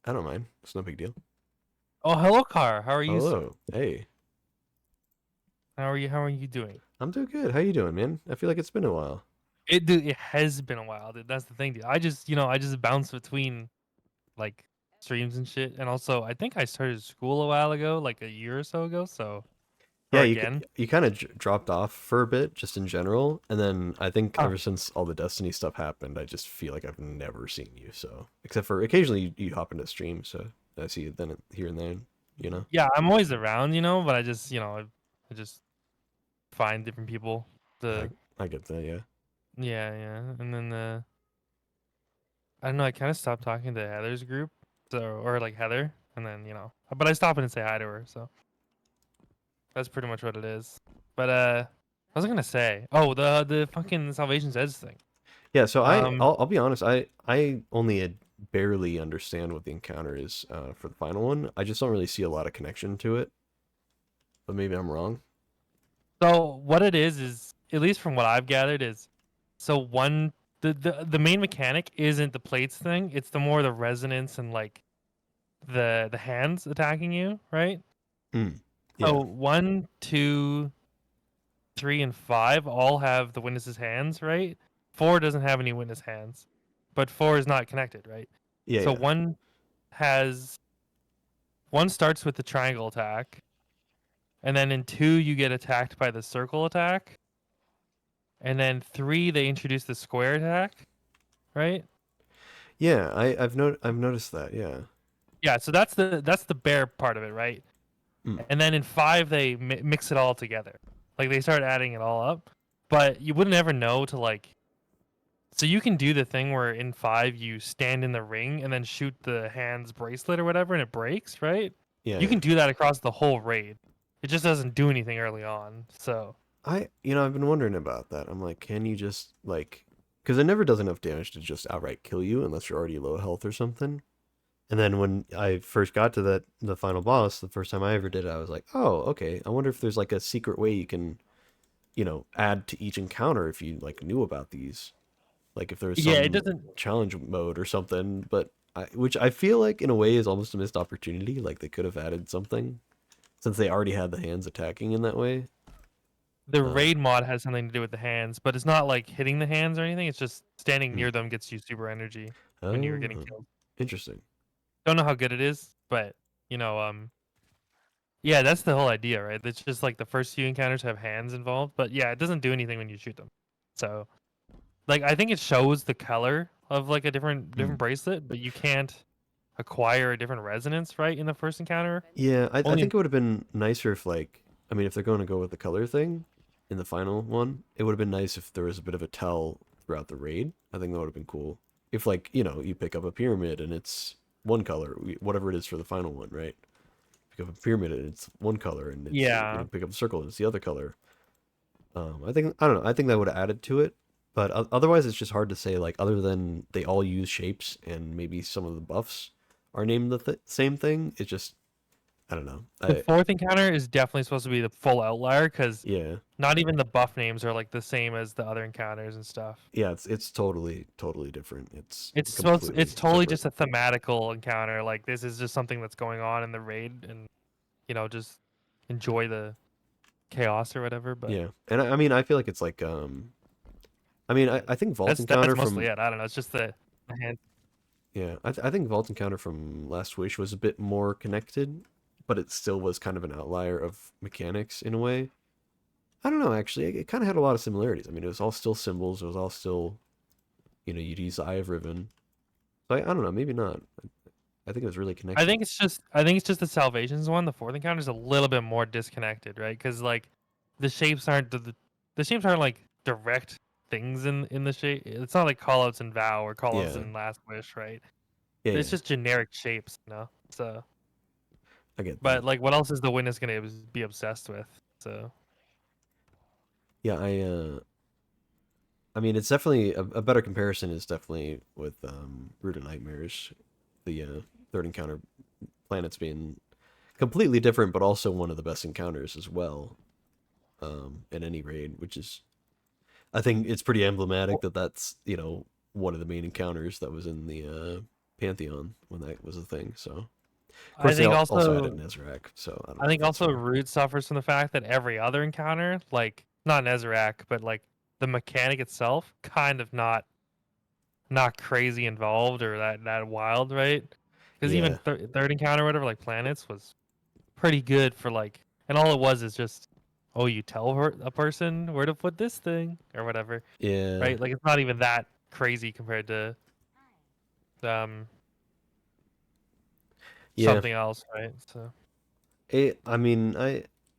I don't mind. It's no big deal. Oh, hello, Car. How are you? Hello. Hey. How are you? How are you doing? I'm doing good. How you doing, man? I feel like it's been a while. It has been a while, dude. That's the thing, dude. I just bounce between like streams and shit, and also I think I started school a while ago, like a year or so ago. So, Yeah, or again. you kind of dropped off for a bit, just in general, and then I think Oh. ever since all the Destiny stuff happened, I just feel like I've never seen you. So, except for occasionally you hop into stream, so I see you then here and then, you know. Yeah, I'm always around, but I just I just find different people. I get that, yeah. Yeah, and then I don't know. I kind of stopped talking to Heather's group, or like Heather, and then but I stop in and say hi to her. So that's pretty much what it is. But I was gonna say, oh, the fucking Salvation's Edge thing. Yeah, so I'll be honest, I only barely understand what the encounter is for the final one. I just don't really see a lot of connection to it. But maybe I'm wrong. So what it is at least from what I've gathered is, so the main mechanic isn't the plates thing. It's the more the resonance and like the hands attacking you, right? Yeah. So 1, 2, 3, and 5 all have the witness's hands, right? 4 doesn't have any witness hands, but 4 is not connected, right? Yeah. So yeah. one starts with the triangle attack, and then in 2 you get attacked by the circle attack, and then 3 they introduce the square attack, right? Yeah, I've noticed that. Yeah. Yeah, so that's the bear part of it, right? And then in 5 they mix it all together. Like they start adding it all up, but you wouldn't ever know to like. So you can do the thing where in 5 you stand in the ring and then shoot the hand's bracelet or whatever, and it breaks, right? Yeah. You can do that across the whole raid. It just doesn't do anything early on. So I've been wondering about that. I'm like, can you just like, because it never does enough damage to just outright kill you unless you're already low health or something. And then when I first got to the final boss, the first time I ever did it, I was like, oh, okay. I wonder if there's like a secret way you can, add to each encounter if you like knew about these. Like if there's some it doesn't challenge mode or something, but which I feel like in a way is almost a missed opportunity. Like they could have added something since they already had the hands attacking in that way. The raid mod has something to do with the hands, but it's not like hitting the hands or anything. It's just standing near them gets you super energy when you're getting killed. Interesting. Don't know how good it is, but yeah, that's the whole idea, right? It's just like the first few encounters have hands involved, but yeah, it doesn't do anything when you shoot them. So, like, I think it shows the color of like a different bracelet, but you can't acquire a different resonance, right, in the first encounter. Yeah, I think it would have been nicer if if they're going to go with the color thing in the final one, it would have been nice if there was a bit of a tell throughout the raid. I think that would have been cool. If you pick up a pyramid and it's one color, whatever it is for the final one, right? Pick up a pyramid and it's one color, and you pick up a circle and it's the other color. I don't know. I think that would have added to it, but otherwise it's just hard to say. Like other than they all use shapes and maybe some of the buffs are named the same thing. It just I don't know. The fourth encounter is definitely supposed to be the full outlier because Yeah. not even the buff names are like the same as the other encounters and stuff. Yeah, it's totally different. It's completely totally separate. just a thematical encounter. Like this is just something that's going on in the raid, and just enjoy the chaos or whatever. But Yeah, and I mean, I feel like it's like I mean, I think Vault that's Encounter mostly from it. I don't know. It's just the hand. yeah, I think Vault Encounter from Last Wish was a bit more connected, but it still was kind of an outlier of mechanics in a way. I don't know, actually, it kind of had a lot of similarities. I mean, it was all still symbols. It was all still, you'd use the Eye of Riven. So I don't know, maybe not. I think it was really connected. I think it's just the Salvations one. The fourth encounter is a little bit more disconnected, right? Because like the shapes aren't the shapes aren't like direct things in the shape. It's not like callouts in Vow or callouts Yeah. in Last Wish, right? Yeah, It's yeah, just generic shapes, So, I get that. but like, what else is the witness gonna be obsessed with? So, Yeah, I mean, it's definitely a better comparison is definitely with Brood of Nightmares, the third encounter planets being completely different, but also one of the best encounters as well. In any raid, which is, I think it's pretty emblematic that that's one of the main encounters that was in the Pantheon when that was a thing. So, of course, I think they also added Nezarec. So I I think don't know if that's also fair. Root suffers from the fact that every other encounter, like not Nezarec, but like the mechanic itself, kind of not crazy involved or that wild, right? Because even Yeah, third encounter, or whatever, like planets, was pretty good for like, and all it was is just, oh, you tell a person where to put this thing or whatever, yeah, right? Like it's not even that crazy compared to um yeah. something else, right? So I mean,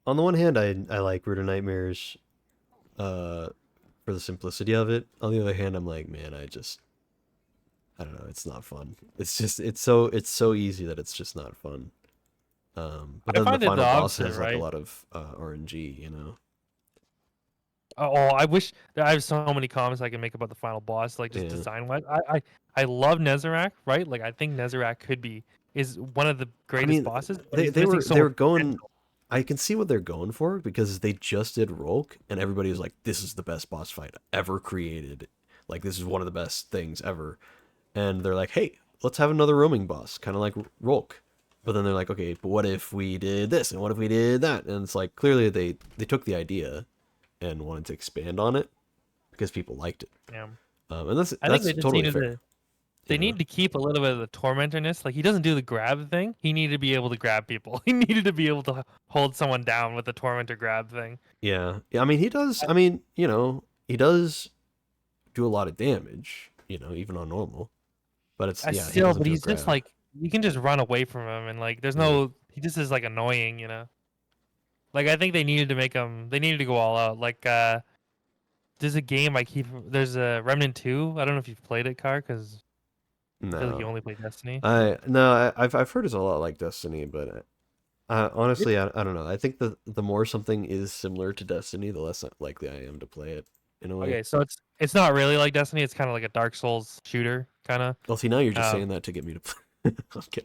on the one hand, I like Brood of Nightmares, uh, for the simplicity of it. On the other hand, I'm like, man, I don't know, it's not fun. It's just it's so easy that it's just not fun. But I then the find it the final boss opposite, has like a right? lot of RNG. Oh, I wish I have so many comments I can make about the final boss, like just Yeah. design wise. I love Nezarec, right? Like I think Nezarec is one of the I greatest mean, bosses, but they he's they missing were so they were much going. potential. I can see what they're going for because they just did Rolk, and everybody was like, "This is the best boss fight ever created. Like this is one of the best things ever." And they're like, "Hey, let's have another roaming boss, kind of like Rolk." But then they're like, "Okay, but what if we did this, and what if we did that?" And it's like clearly they took the idea and wanted to expand on it because people liked it. Yeah. And that's I think that's they just totally needed fair. to. They need to keep a little bit of the tormentorness. Like he doesn't do the grab thing. He needed to be able to grab people. He needed to be able to hold someone down with the tormentor grab thing. Yeah. Yeah, I mean, he does. I mean, he does do a lot of damage, even on normal. But I he still, doesn't but do a he's just grab. like you can just run away from him, and like there's no. He just is like annoying. Like I think they needed to make him. They needed to go all out. Like there's a game I keep. There's a Remnant 2. I don't know if you've played it, Car, because I feel like you No. only play Destiny. I've heard it's a lot like Destiny, but honestly, I don't know. I think the more something is similar to Destiny, the less likely I am to play it in a way. Okay, so it's not really like Destiny. It's kind of like a Dark Souls shooter, kind of. Well, see, now you're just saying that to get me to play.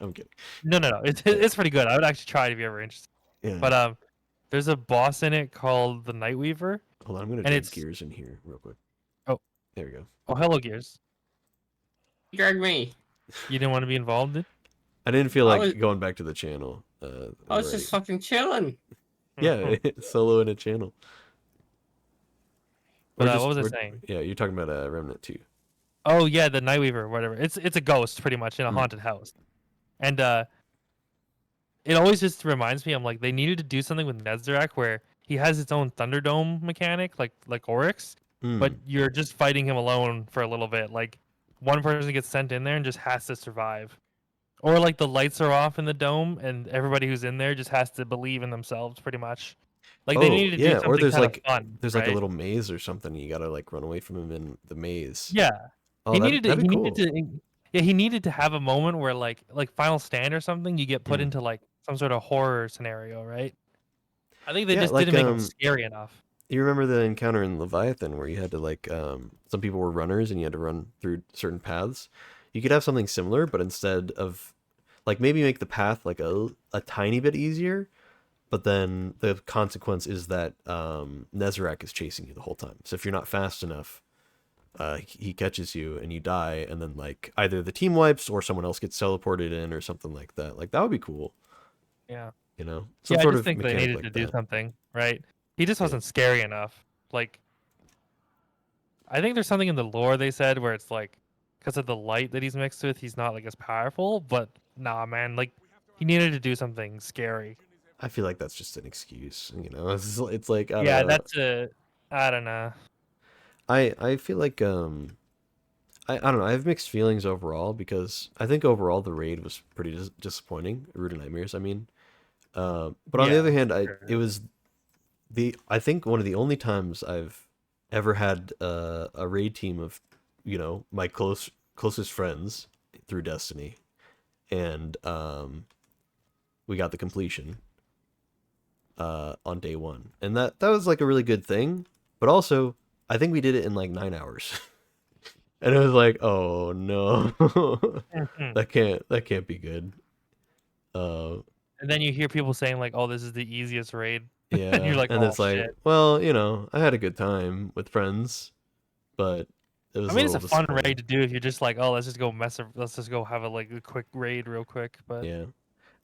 I'm kidding. No. It's pretty good. I would actually try it if you're ever interested. Yeah. But there's a boss in it called the Nightweaver. Hold on, I'm gonna and drag it's Gears in here real quick. Oh, there we go. Oh, hello, Gears. Drag me. You didn't want to be involved in? I didn't feel I like was- going back to the channel. I was just fucking chilling. Yeah, solo in a channel. But what was I saying? Yeah, you're talking about Remnant 2. Oh yeah, the Nightweaver, or whatever. It's a ghost pretty much in a haunted house, and it always just reminds me. I'm like, they needed to do something with Nezarec where he has its own Thunderdome mechanic, like Oryx, but you're just fighting him alone for a little bit. Like one person gets sent in there and just has to survive, or like the lights are off in the dome and everybody who's in there just has to believe in themselves, pretty much. Like they needed to do something or there's kind like of fun. there's right? like a little maze or something. You gotta like run away from him in the maze. Yeah. Oh, That'd be cool. He needed to have a moment where like Final Stand or something, you get put into like some sort of horror scenario, right? I think they just didn't make him scary enough. You remember the encounter in Leviathan where you had to like some people were runners and you had to run through certain paths? You could have something similar, but instead of like maybe make the path like a tiny bit easier, but then the consequence is that Nezarek is chasing you the whole time. So if you're not fast enough, he catches you and you die, and then like either the team wipes or someone else gets teleported in or something like that. Like that would be cool, Yeah. you know, some Yeah, I sort just of think they mechanic needed like to do that. something, right? He just Yeah. wasn't scary enough. Like, I think there's something in the lore they said where it's like, because of the light that he's mixed with, he's not like as powerful. But nah, man, like he needed to do something scary. I feel like that's just an excuse, you know. It's like I don't Yeah, know. that's a. I don't know. I feel like I don't know. I have mixed feelings overall because I think overall the raid was pretty disappointing. Root of Nightmares, I mean. But on the other Yeah, hand, sure. it was I think one of the only times I've ever had a raid team of, you know, my closest friends through Destiny, and we got the completion on day one, and that was like a really good thing. But also, I think we did it in like 9 hours, and it was like, oh no, that can't be good. Uh, And then you hear people saying like, "Oh, this is the easiest raid," and yeah, you're like, and "Oh it's like, shit." well, you know, I had a good time with friends, but it was I a mean, it's little a fun disappointing. raid to do if you're just like, "Oh, let's just go let's just go have a like a quick raid real quick." But Yeah.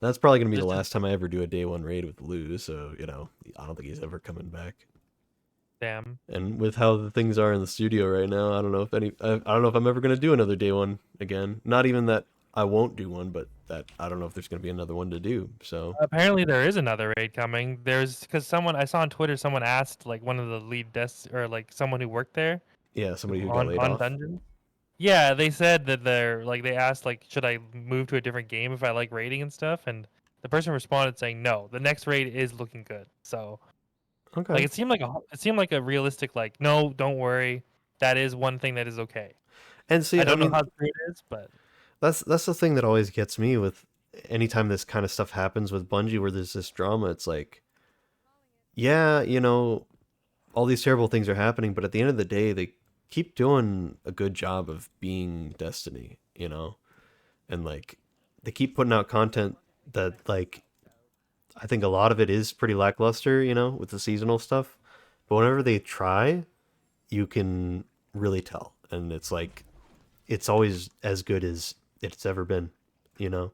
That's probably going to be the just last time I ever do a day one raid with Lou, so, you know, I don't think he's ever coming back. damn. And with how the things are in the studio right now, I don't know if I don't know if I'm ever going to do another day one again. Not even that I won't do one, but that I don't know if there's going to be another one to do. So, Apparently, there is another raid coming. There's because someone I saw on Twitter, someone asked like one of the lead desks or like someone who worked there yeah, somebody who got laid on off. Dungeon. Yeah, they said that they're like they asked like, should I move to a different game if I like raiding and stuff? And the person responded saying no. The next raid is looking good. So like Okay. it seemed like a realistic like no, don't worry. That is one thing that is okay. And see, I I don't know mean, how true it is, but that's the thing that always gets me with anytime this kind of stuff happens with Bungie where there's this drama, it's like, yeah, you know, all these terrible things are happening, but at the end of the day, they keep doing a good job of being Destiny, you know? And like they keep putting out content that like I think a lot of it is pretty lackluster, you know, with the seasonal stuff. But whenever they try, you can really tell. And it's like it's always as good as it's ever been, you know?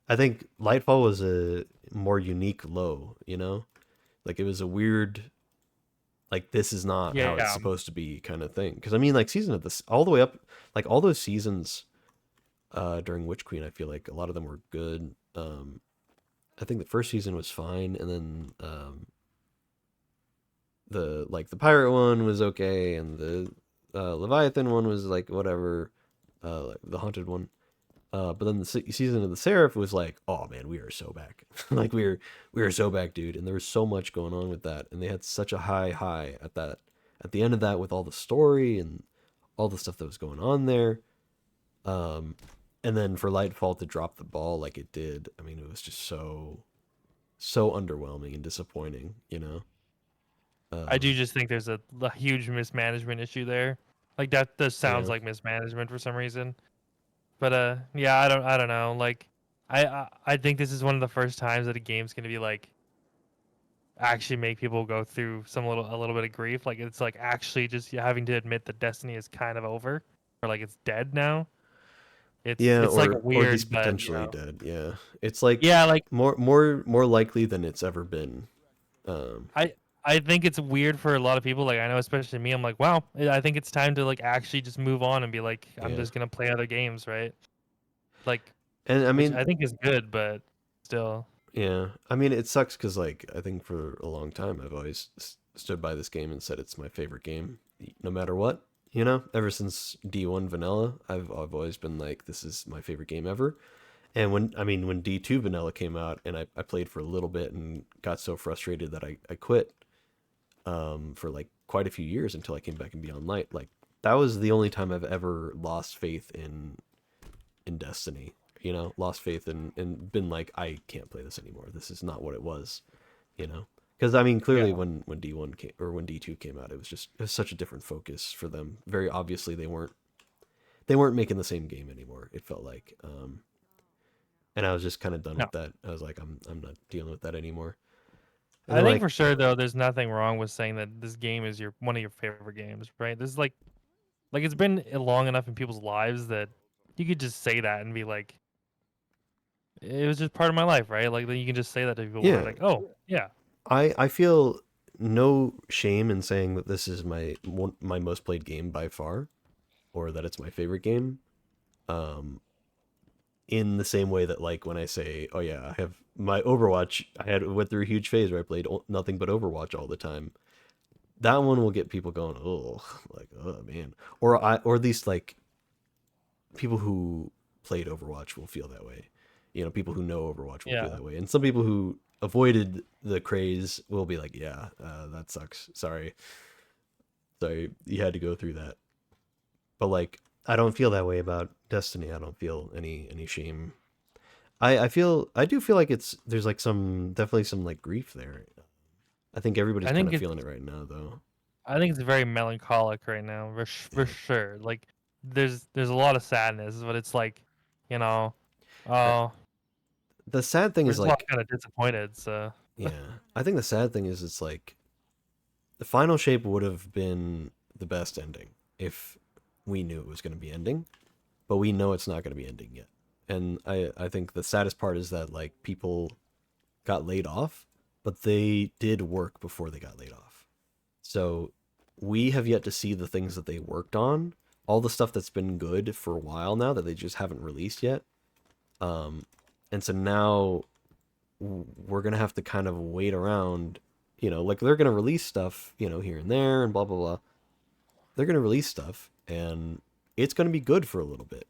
I think Lightfall was a more unique low, you know? Like it was a weird like this is not how it's yeah. supposed to be kind of thing. Because I mean, like season of this all the way up, like all those seasons during Witch Queen, I feel like a lot of them were good. I think the first season was fine, and then the pirate one was okay, and the Leviathan one was like whatever, like the haunted one. But then the season of the Seraph was like, oh man, we are so back. Like we are so back, dude. And there was so much going on with that, and they had such a high at the end of that with all the story and all the stuff that was going on there. And then for Lightfall to drop the ball like it did, I mean, it was just so underwhelming and disappointing, you know. I do just think there's a huge mismanagement issue there. Like that does sounds Yeah. like mismanagement for some reason. But yeah, I don't know. Like I think this is one of the first times that a game's gonna be like actually make people go through a little bit of grief. Like it's like actually just having to admit that Destiny is kind of over or like it's dead now. Yeah, It's like or he's weird, but you potentially know, dead. Yeah, it's like yeah, like more likely than it's ever been. Um, I I think it's weird for a lot of people. Like I know, especially me. I'm like, wow, I think it's time to like actually just move on and be like, I'm yeah, just gonna play other games, right? Like, and I which mean, I think is good, but still, yeah, I mean, it sucks because like I think for a long time I've always stood by this game and said it's my favorite game, no matter what. You know, ever since D1 Vanilla, I've always been like, this is my favorite game ever. And when D2 Vanilla came out and I played for a little bit and got so frustrated that I quit for like quite a few years until I came back in Beyond Light. Like that was the only time I've ever lost faith in Destiny. You know, lost faith and been like, I can't play this anymore. This is not what it was. You know, because I mean, clearly yeah. when D1 came or when D2 came out, it was such a different focus for them. Very obviously, they weren't making the same game anymore. It felt like, and I was just kind of done No. with that. I was like, I'm not dealing with that anymore. And I then, think like, for sure though, there's nothing wrong with saying that this game is one of your favorite games, right? This is like it's been long enough in people's lives that you could just say that and be like, it was just part of my life, right? Like then you can just say that to people where yeah, like, oh yeah, I feel no shame in saying that this is my most played game by far, or that it's my favorite game. Um, in the same way that, like, when I say, oh yeah, I have my Overwatch, went through a huge phase where I played nothing but Overwatch all the time. That one will get people going, oh, like, oh man, or at least like people who played Overwatch will feel that way. You know, people who know Overwatch will feel yeah. that way, and some people who avoided the craze will be like, yeah, that sucks. Sorry, you had to go through that. But like, I don't feel that way about Destiny. I don't feel any shame. I do feel like there's like definitely some like grief there. I think everybody's I kind think of it's feeling it right now though. I think it's very melancholic right now, for sure. Like there's a lot of sadness, but it's like, you know, Uh, oh, The sad thing we're is just all like, kind of disappointed. So yeah, I think the sad thing is it's like the final shape would have been the best ending if we knew it was going to be ending, but we know it's not going to be ending yet. And I think the saddest part is that like people got laid off, but they did work before they got laid off. So we have yet to see the things that they worked on, all the stuff that's been good for a while now that they just haven't released yet. And so now we're gonna have to kind of wait around. You know, like they're gonna release stuff, you know, here and there and blah blah blah. They're gonna release stuff, and it's gonna be good for a little bit,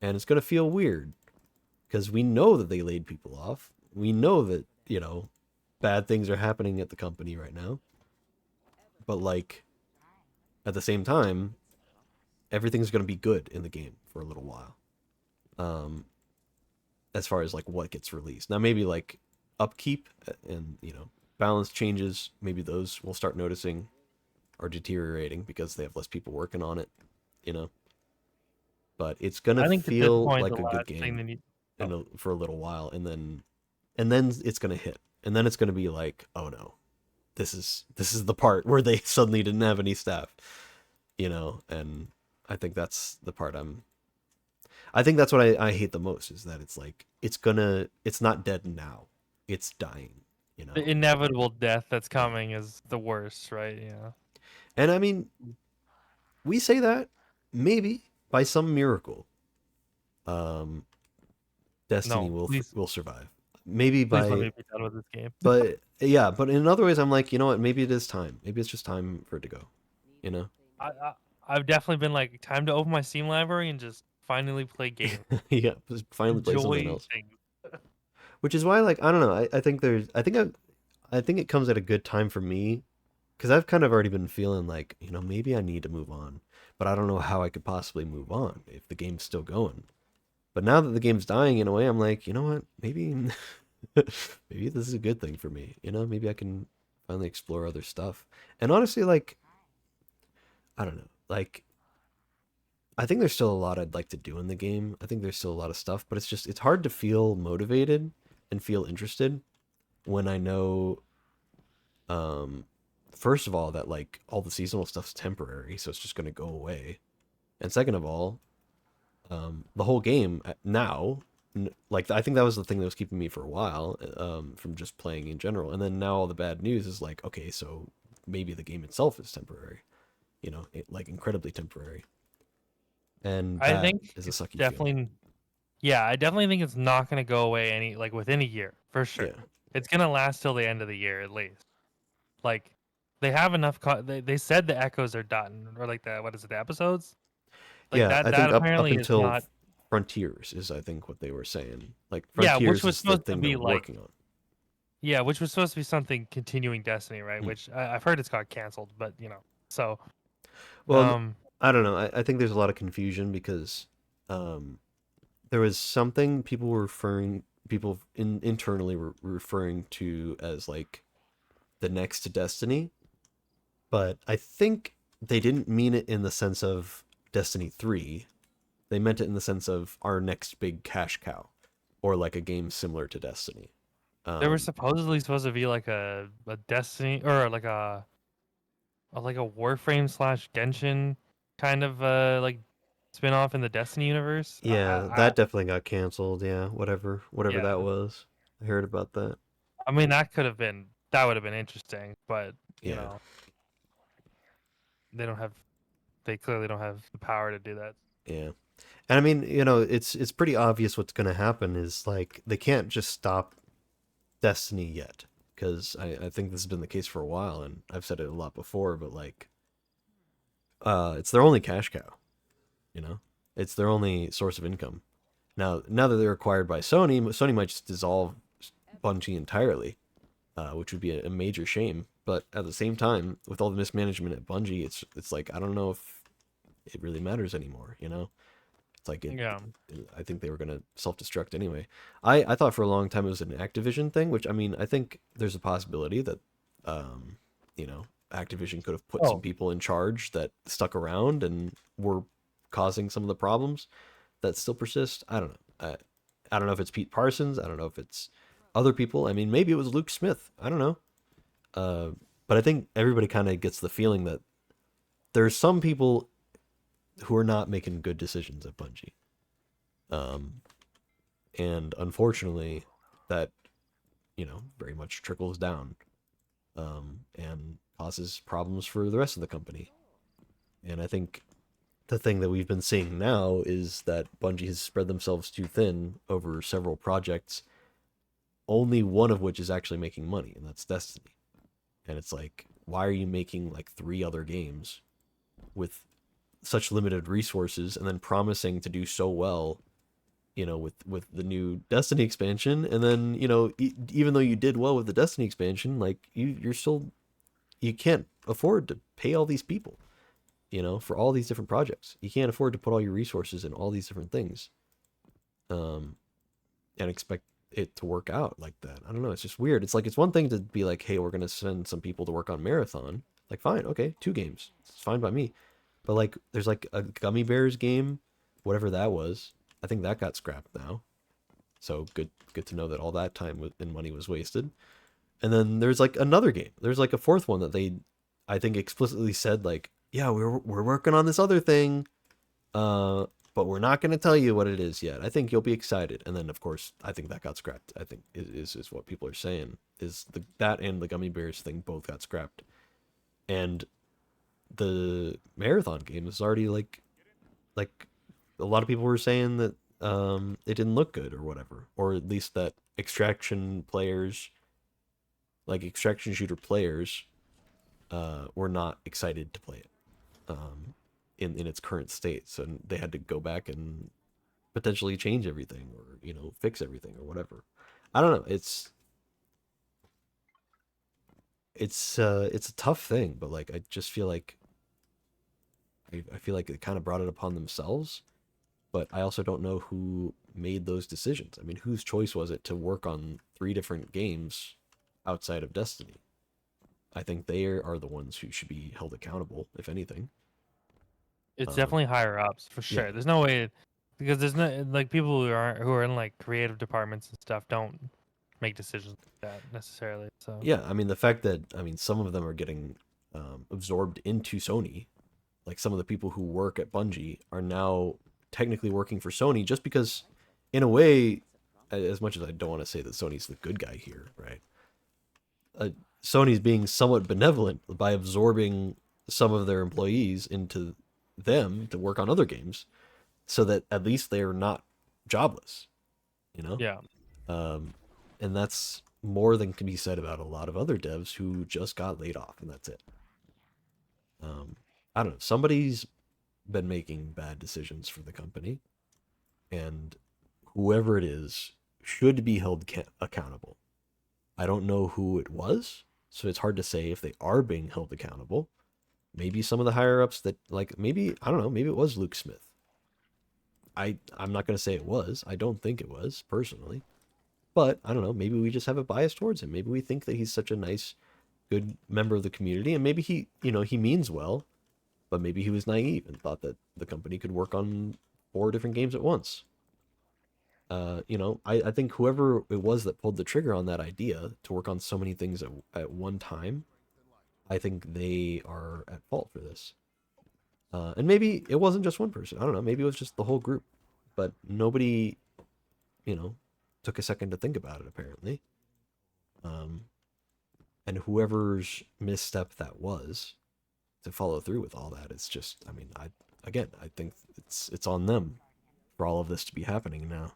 and it's gonna feel weird because we know that they laid people off. We know that, you know, bad things are happening at the company right now. But like at the same time, everything's gonna be good in the game for a little while. Um, as far as like what gets released. Now maybe like upkeep and, you know, balance changes, maybe those we'll start noticing are deteriorating because they have less people working on it, you know. But it's gonna I think at this feel point, the like a good last thing they game need. for a little while, and then it's gonna hit, and then it's gonna be like, oh no, this is the part where they suddenly didn't have any staff, you know. And I think that's the part I think that's what I hate the most, is that it's like it's not dead now, it's dying, you know. The inevitable death that's coming is the worst, right? Yeah. And I mean, we say that maybe by some miracle, um, Destiny No, please, will survive. Maybe please let by, me be done with this game. but yeah, but in other ways, I'm like, you know what? Maybe it is time. Maybe it's just time for it to go. You know? I've definitely been like, time to open my Steam library and just finally play games. Yeah, just finally play something Enjoy else. things. Which is why, like, I don't know. I think I think it comes at a good time for me, because I've kind of already been feeling like, you know, maybe I need to move on, but I don't know how I could possibly move on if the game's still going. But now that the game's dying in a way, I'm like, you know what? Maybe maybe this is a good thing for me. You know, maybe I can finally explore other stuff. And honestly, like, I don't know. Like, I think there's still a lot I'd like to do in the game. I think there's still a lot of stuff, but it's hard to feel motivated and feel interested when I know, um first of all, that like all the seasonal stuff's temporary, so it's just going to go away. And second of all, the whole game now, like, I think that was the thing that was keeping me for a while, from just playing in general. And then now all the bad news is like, okay, so maybe the game itself is temporary, you know, like incredibly temporary. And I that think is a it's sucky definitely, feeling. yeah, I definitely think it's not gonna go away within a year for sure. Yeah. It's gonna last till the end of the year at least. Like, they have enough. They said the echoes are done, or like the what is it, the episodes? Like Yeah, that. I That think up apparently is until not. Frontiers is, I think, what they were saying. Like, Yeah, which Frontiers was is the supposed to thing be they're like. working on. Yeah, which was supposed to be something continuing Destiny, right? Hmm. Which I've heard it's got canceled, but you know, so Well, um, I don't know. I think there's a lot of confusion because, um, there was something people internally were referring to as like the next Destiny, but I think they didn't mean it in the sense of Destiny 3. They meant it in the sense of our next big cash cow. or like a game similar to Destiny. There was supposedly supposed to be like a Destiny or like a Warframe slash Genshin kind of like spin-off in the Destiny universe. Yeah, that definitely got canceled. Yeah, whatever Yeah. that was. I heard about that. I mean, that would have been interesting, but you Yeah. know, they clearly don't have the power to do that. Yeah. And I mean, you know, it's pretty obvious what's going to happen is like they can't just stop Destiny yet, because I think this has been the case for a while, and I've said it a lot before, but like it's their only cash cow, you know? It's their only source of income. Now that they're acquired by Sony might just dissolve Bungie entirely, which would be a major shame. But at the same time, with all the mismanagement at Bungie, it's like I don't know if it really matters anymore, you know? It's like I think they were gonna self-destruct anyway. I thought for a long time it was an Activision thing, which I mean I think there's a possibility that you know, Activision could have put some people in charge that stuck around and were causing some of the problems that still persist. I don't know. I don't know if it's Pete Parsons. I don't know if it's other people. I mean, maybe it was Luke Smith. I don't know. But I think everybody kind of gets the feeling that there's some people who are not making good decisions at Bungie. And unfortunately, that, you know, very much trickles down and causes problems for the rest of the company. And I think the thing that we've been seeing now is that Bungie has spread themselves too thin over several projects, only one of which is actually making money, and that's Destiny. And it's like, why are you making like 3 other games with such limited resources and then promising to do so well, you know, with the new Destiny expansion, and then, you know, even though you did well with the Destiny expansion, like you can't afford to pay all these people, you know, for all these different projects. You can't afford to put all your resources in all these different things, and expect it to work out like that. I don't know. It's just weird. It's like, it's one thing to be like, hey, we're going to send some people to work on Marathon. Like, fine. Okay. 2 games. It's fine by me. But like, there's like a Gummy Bears game, whatever that was. I think that got scrapped now. So good to know that all that time and money was wasted. And then there's like another game. There's like a 4th one that they, I think, explicitly said like, yeah, we're working on this other thing, but we're not going to tell you what it is yet. I think you'll be excited. And then, of course, I think that got scrapped. I think is what people are saying, is that and the Gummy Bears thing both got scrapped. And the Marathon game is already like a lot of people were saying that it didn't look good or whatever, or at least that extraction shooter players were not excited to play it in its current state. So they had to go back and potentially change everything, or, you know, fix everything or whatever. I don't know. It's a tough thing, but like I just feel like I feel like they kind of brought it upon themselves, but I also don't know who made those decisions. I mean, whose choice was it to work on 3 different games outside of Destiny? I think they are the ones who should be held accountable, if anything. It's definitely higher ups for sure. Yeah. There's no way, because there's no like people who are in like creative departments and stuff don't make decisions like that necessarily. So Yeah, I mean, the fact that, I mean, some of them are getting absorbed into Sony, like some of the people who work at Bungie are now technically working for Sony, just because, in a way, as much as I don't want to say that Sony's the good guy here, right? Sony's being somewhat benevolent by absorbing some of their employees into them to work on other games, so that at least they're not jobless, you know? Yeah. And that's more than can be said about a lot of other devs who just got laid off, and that's it. I don't know. Somebody's been making bad decisions for the company, and whoever it is should be held accountable. I don't know who it was, so it's hard to say if they are being held accountable. Maybe some of the higher ups that, like, maybe, I don't know, maybe it was Luke Smith. I'm not going to say it was. I don't think it was, personally. But, I don't know, maybe we just have a bias towards him. Maybe we think that he's such a nice, good member of the community, and maybe he, you know, he means well, but maybe he was naive and thought that the company could work on 4 different games at once. You know, I think whoever it was that pulled the trigger on that idea to work on so many things at one time, I think they are at fault for this. And maybe it wasn't just one person. I don't know. Maybe it was just the whole group. But nobody, you know, took a second to think about it, apparently. And whoever's misstep that was to follow through with all that, it's just, I mean, I think it's on them for all of this to be happening now.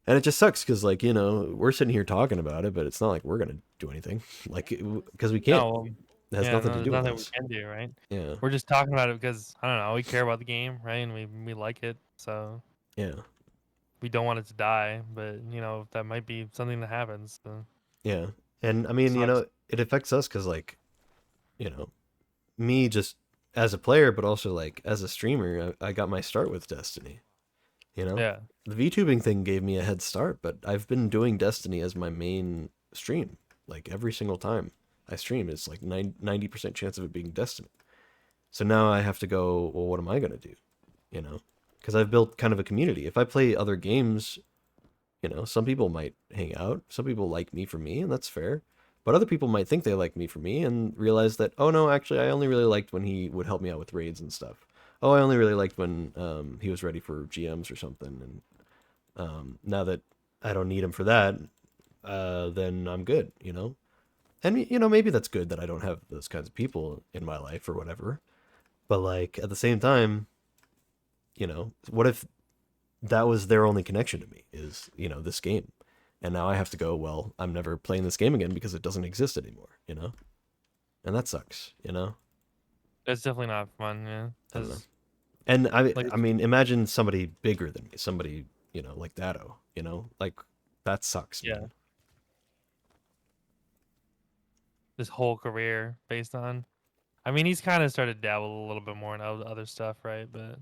And it just sucks because, like, you know, we're sitting here talking about it, but it's not like we're going to do anything. Like, because we can't. No, It has yeah, nothing no, to there's do with nothing we us. can do, right? Yeah. We're just talking about it because I don't know, we care about the game, right? And we like it, so Yeah. we don't want it to die, but you know that might be something that happens. So. Yeah. And I mean, you Sucks. know, it affects us because, like, you know, me just as a player, but also like as a streamer, I got my start with Destiny. You know, Yeah. the VTubing thing gave me a head start, but I've been doing Destiny as my main stream. Like every single time I stream, it's like 90% chance of it being Destiny. So now I have to go, well, what am I going to do? You know, because I've built kind of a community. If I play other games, you know, some people might hang out. Some people like me for me, and that's fair. But other people might think they like me for me and realize that, oh no, actually, I only really liked when he would help me out with raids and stuff. Oh, I only really liked when he was ready for GMs or something. And now that I don't need him for that, then I'm good, you know? And, you know, maybe that's good that I don't have those kinds of people in my life or whatever. But, like, at the same time, you know, what if that was their only connection to me is, you know, this game? And now I have to go, well, I'm never playing this game again because it doesn't exist anymore, you know? And that sucks, you know? It's definitely not fun, yeah. I don't know. 'cause, And like, I mean, imagine somebody bigger than me, somebody, you know, like Dado, you know? Like, that sucks, yeah, man. his whole career based on. I mean, he's kind of started to dabble a little bit more in other stuff, right? But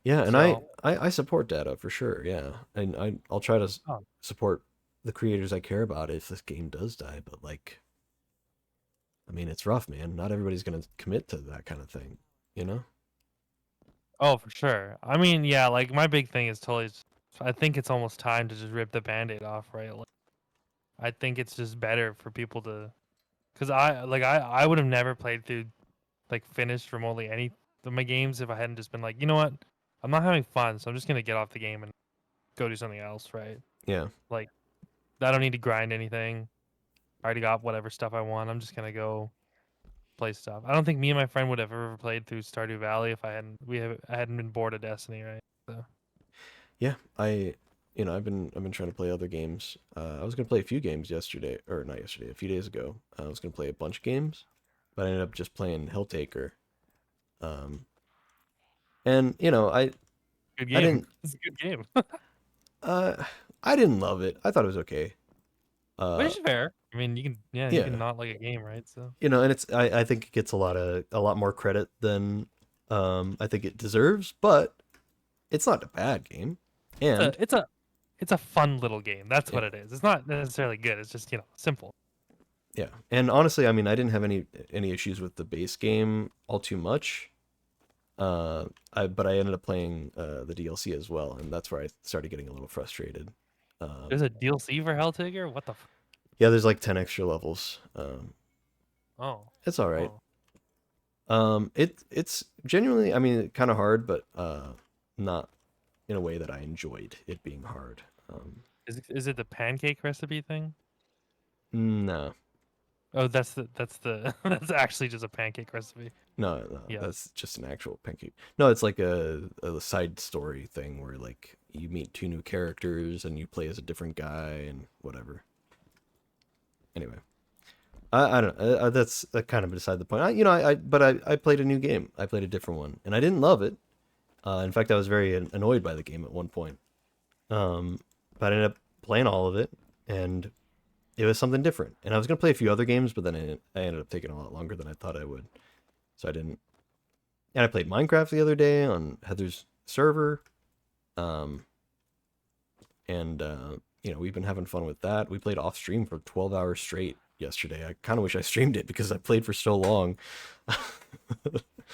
Yeah, and so, I support Dado for sure, yeah. And I'll try to oh, support the creators I care about if this game does die, but like, I mean, it's rough, man. Not everybody's gonna commit to that kind of thing, you know? oh, for sure. I mean, yeah, like my big thing is totally. I think it's almost time to just rip the band-aid off, right? Like, I think it's just better for people to, because I would have never played through, like finished remotely any of my games if I hadn't just been like, you know what, I'm not having fun, so I'm just gonna get off the game and go do something else, right? Yeah. Like, I don't need to grind anything. I already got whatever stuff I want. I'm just gonna go play stuff. I don't think me and my friend would have ever played through Stardew Valley if I hadn't been bored of Destiny, right? So Yeah, you know, I've been trying to play other games. I was gonna play a few games yesterday, or not yesterday, a few days ago. I was gonna play a bunch of games, but I ended up just playing Helltaker. Um, and you know, good I game. didn't, It's a good game. uh, I didn't love it. I thought it was okay. Which is fair. I mean, you can Yeah, not like a game, right? So you know, and I think it gets a lot more credit than I think it deserves, but it's not a bad game. And it's a fun little game. That's yeah, what it is. It's not necessarily good. It's just simple. yeah. And honestly, I mean, I didn't have any issues with the base game all too much. But I ended up playing the DLC as well, and that's where I started getting a little frustrated. There's a DLC for Helltaker. What the? Yeah, there's like 10 extra levels. Oh. It's all right. Oh. It's genuinely, I mean, kind of hard, but not in a way that I enjoyed it being hard. Is it the pancake recipe thing? No, Oh, that's that's actually just a pancake recipe. no, Yeah. that's just an actual pancake. No, it's like a side story thing where like you meet two new characters and you play as a different guy and whatever. Anyway, I don't know. That's kind of beside the point. But I played a new game. I played a different one, and I didn't love it. In fact, I was very annoyed by the game at one point. But I ended up playing all of it, and it was something different. And I was gonna play a few other games, but then I ended up taking a lot longer than I thought I would, so I didn't. And I played Minecraft the other day on Heather's server, um, and you know, we've been having fun with that. We played off stream for 12 hours straight yesterday. I kind of wish I streamed it because I played for so long.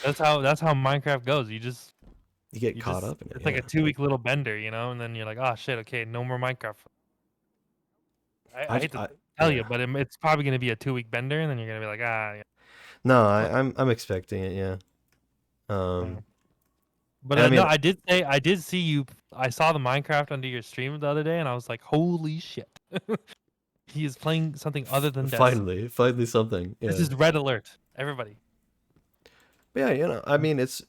That's how Minecraft goes. You just You get You caught just up in it. it's Yeah. like a 2-week little bender, you know, and then you're like, oh shit, okay, no more Minecraft. I hate to tell you, but it's probably gonna be a 2-week bender, and then you're gonna be like, ah, yeah. No, I'm expecting it. Yeah. Yeah. But I no, mean, I did see you. I saw the Minecraft under your stream the other day, and I was like, holy shit, he is playing something other than Destiny. finally something. Yeah. This is red alert, everybody. But yeah, I mean, it's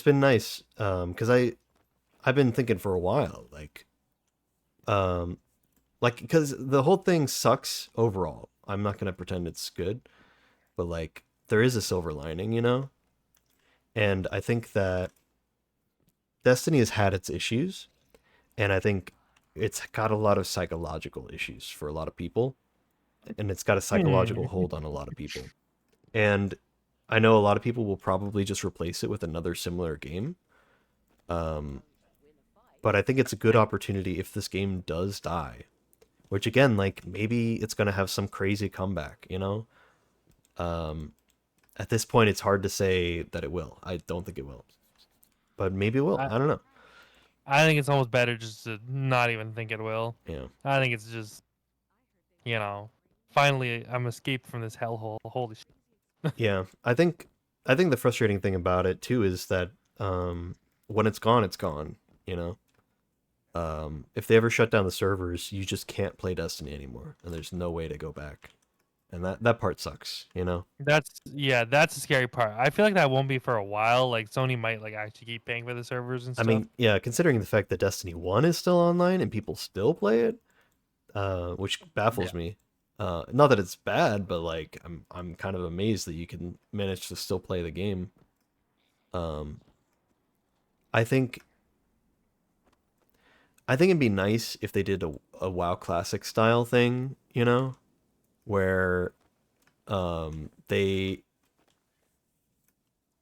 been nice. Because I've been thinking for a while, um, because the whole thing sucks overall. I'm not gonna pretend it's good, but like there is a silver lining, and I think that Destiny has had its issues, and I think it's got a lot of psychological issues for a lot of people, and it's got a psychological hold on a lot of people. And I know a lot of people will probably just replace it with another similar game. But I think it's a good opportunity if this game does die, which again, like maybe it's gonna have some crazy comeback, At this point, it's hard to say that it will. I don't think it will, but maybe it will. I don't know. I think it's almost better just to not even think it will. Yeah. I think it's just, finally I'm escaped from this hellhole. Holy shit. Yeah, I think the frustrating thing about it too is that when it's gone, it's gone. If they ever shut down the servers, you just can't play Destiny anymore, and there's no way to go back, and that part sucks. That's the scary part. I feel like that won't be for a while. Like Sony might like actually keep paying for the servers and I stuff. mean, yeah, considering the fact that Destiny 1 is still online and people still play it, which baffles me. Not that it's bad, but like I'm kind of amazed that you can manage to still play the game. I think it'd be nice if they did a WoW Classic style thing, where they,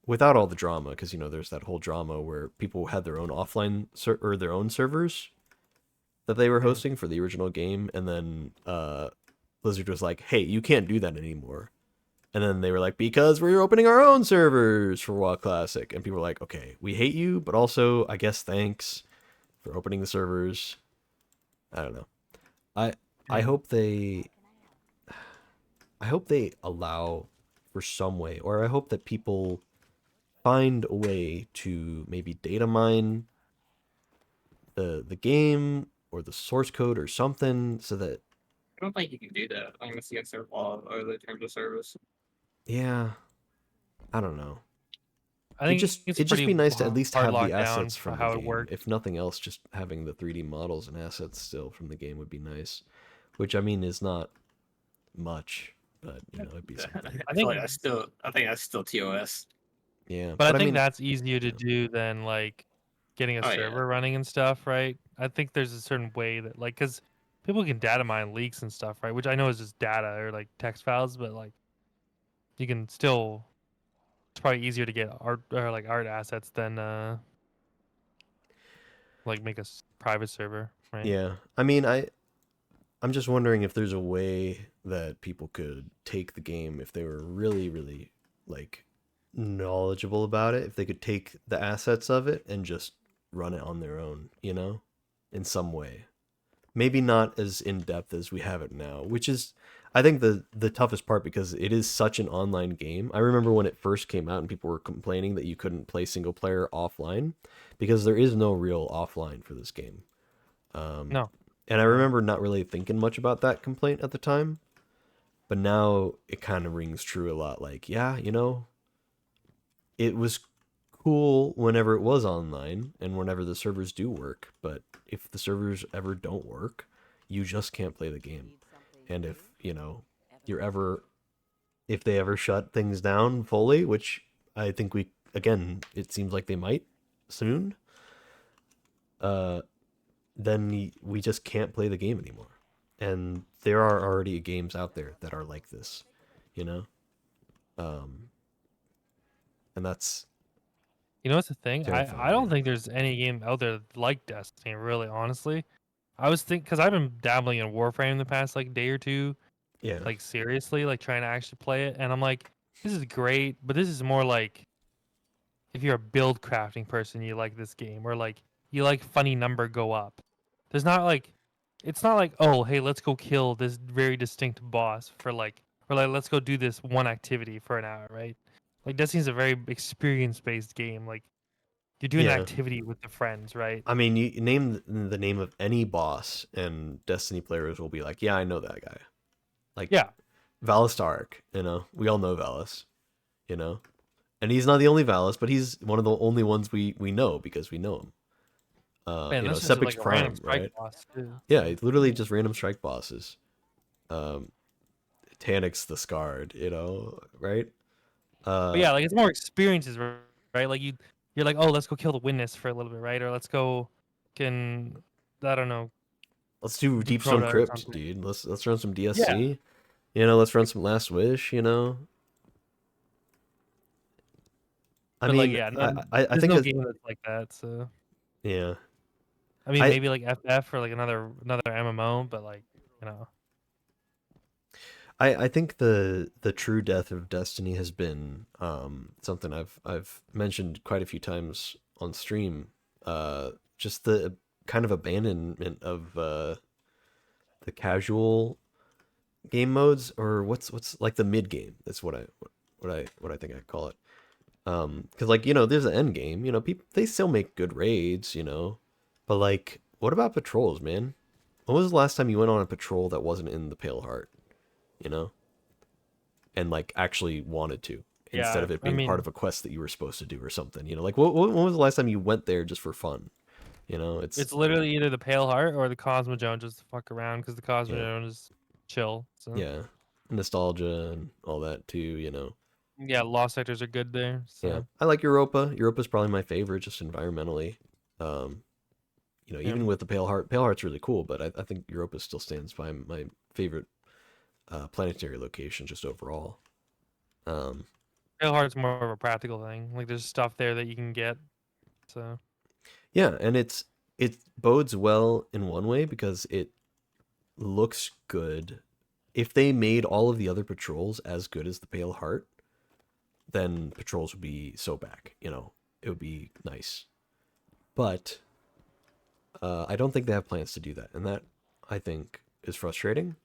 without all the drama, because there's that whole drama where people had their own offline or their own servers that they were hosting for the original game, and then Blizzard was like, "Hey, you can't do that anymore." And then they were like, "Because we're opening our own servers for WoW Classic," and people were like, "Okay, we hate you, but also I guess thanks for opening the servers." I don't know. I hope they allow for some way, or I hope that people find a way to maybe data mine the game or the source code or something, so that I don't think you can do that. I think it's against their law or the terms of service. yeah, I don't know. I think it'd just be nice to at least have the hard assets lockdown from how the it game. worked. If nothing else, just having the 3D models and assets still from the game would be nice. Which I mean is not much, but it'd be something. I think that's still TOS. Yeah, but I think mean, that's easier to do than like getting a Oh, yeah. server running and stuff, right? I think there's a certain way that like because people can data mine leaks and stuff, right? Which I know is just data or like text files, but like you can still. It's probably easier to get art or like art assets than like make a private server, right? Yeah, I mean, I'm just wondering if there's a way that people could take the game if they were really, really like knowledgeable about it. If they could take the assets of it and just run it on their own, in some way. Maybe not as in depth as we have it now, which is, I think, the toughest part because it is such an online game. I remember when it first came out and people were complaining that you couldn't play single player offline because there is no real offline for this game. No. And I remember not really thinking much about that complaint at the time, but now it kind of rings true a lot. Like, yeah, it was cool whenever it was online and whenever the servers do work, but if the servers ever don't work, you just can't play the game. And if if they ever shut things down fully, which I think it seems like they might soon, then we just can't play the game anymore. And there are already games out there that are like this, and that's, what's the thing? terrifying, I don't think there's any game out there like Destiny, really, honestly. I was thinking because I've been dabbling in Warframe the past like day or two. Yeah. Like seriously, like trying to actually play it, and I'm like, this is great, but this is more like if you're a build crafting person, you like this game, or like you like funny number go up. There's not like, it's not like, oh hey, let's go kill this very distinct boss for like, or like let's go do this one activity for an hour, right? Like Destiny's a very experience based game. Like you're doing an Yeah. activity with the friends, right? I mean, you name the name of any boss, and Destiny players will be like, "Yeah, I know that guy." Like, Yeah. Valis Tark, we all know Valis, and he's not the only Valis, but he's one of the only ones we know because we know him. Man, that's just Sepix like a random Prime, strike right? boss too. Yeah, it's literally just random strike bosses. Tanix the Scarred, right? But yeah, like it's more experiences, right? Like you're like, oh, let's go kill the witness for a little bit, right? Or let's go, I don't know, Let's do do Deepstone Crota or Crypt, something. dude. Let's run some Yeah. DSC. Let's run some Last Wish. I But like, mean, yeah, I there's think no game that's like that. So yeah. I mean, I maybe like FF or like another MMO, but like, you know, I think the true death of Destiny has been something I've mentioned quite a few times on stream. Just the kind of abandonment of the casual game modes, or what's like the mid game. That's what I think I call it. Because like there's an end game. People they still make good raids. But like, what about patrols, man? When was the last time you went on a patrol that wasn't in the Pale Heart? You know, and like actually wanted to, instead yeah. of it I being part mean, of a quest that you were supposed to do or something. Like when was the last time you went there just for fun? It's it's literally either the Pale Heart or the Cosmodrome just to fuck around because the yeah, Cosmodrome is chill. So yeah, nostalgia and all that too. yeah, Lost Sectors are good there. Yeah, So I like Europa. Europa's probably my favorite, just environmentally. Um, yeah, even with the Pale Heart, Pale Heart's really cool, but I think Europa still stands by my favorite planetary location just overall. Um, Pale Heart's more of a practical thing. Like there's stuff there that you can get. So yeah, and it bodes well in one way because it looks good. If they made all of the other patrols as good as the Pale Heart, then patrols would be so back. It would be nice. But I don't think they have plans to do that, and that I think is frustrating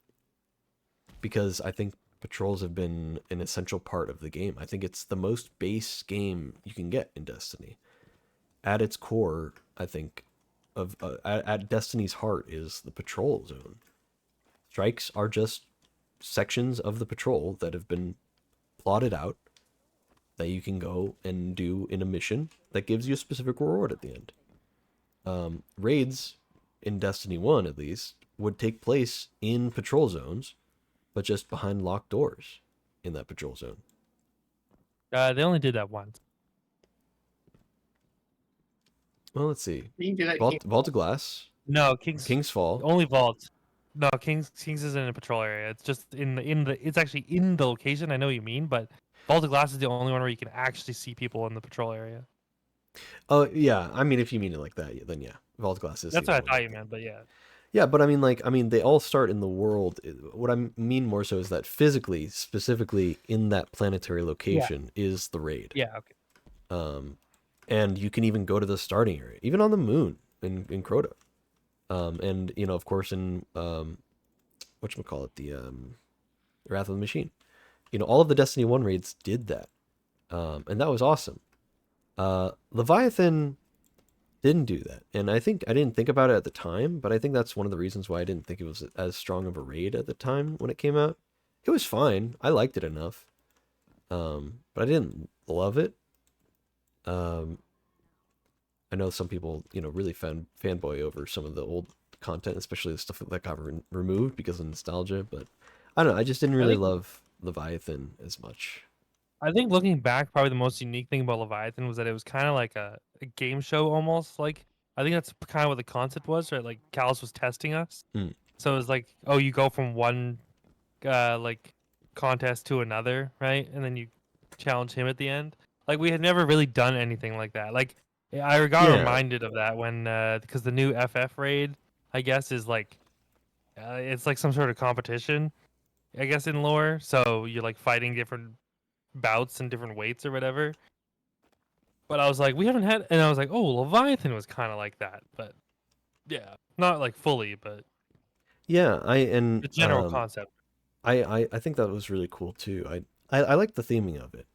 because I think patrols have been an essential part of the game. I think it's the most base game you can get in Destiny. At its core, I think at Destiny's heart is the patrol zone. Strikes are just sections of the patrol that have been plotted out that you can go and do in a mission that gives you a specific reward at the end. Raids in Destiny 1 at least would take place in patrol zones, but just behind locked doors in that patrol zone. they only did that once. Well, let's see. You can do that. Vault of Glass, No, King's Fall. only Vault. No, Kings isn't in a patrol area. It's just it's actually in the location. I know what you mean, but Vault of Glass is the only one where you can actually see people in the patrol area. Oh yeah, I mean if you mean it like that, then yeah, Vault of Glass is. That's the what I only thought one you like meant, but yeah. Yeah, but I mean, they all start in the world. What I mean more so is that physically, specifically in that planetary location, is the raid. Yeah, okay. And you can even go to the starting area, even on the moon in Crota. And of course in whatchamacallit, the Wrath of the Machine. All of the Destiny 1 raids did that. And that was awesome. Leviathan didn't do that. And I think I didn't think about it at the time, but I think that's one of the reasons why I didn't think it was as strong of a raid at the time when it came out. It was fine. I liked it enough. But I didn't love it. I know some people, really fanboy over some of the old content, especially the stuff that got removed because of nostalgia. But I don't know. I just didn't really love Leviathan as much. I think looking back, probably the most unique thing about Leviathan was that it was kind of like a game show almost. Like I think that's kind of what the concept was, right? Like Callus was testing us, so it was like, oh, you go from one like contest to another, right? And then you challenge him at the end. Like we had never really done anything like that. Like I got reminded of that when because the new FF raid, I guess, is like it's like some sort of competition, I guess, in lore. So you're like fighting different bouts and different weights or whatever. But I was like, we haven't had, and I was like, oh, Leviathan was kind of like that, but yeah, not like fully, but Yeah, the general concept. I think that was really cool too. I like the theming of it.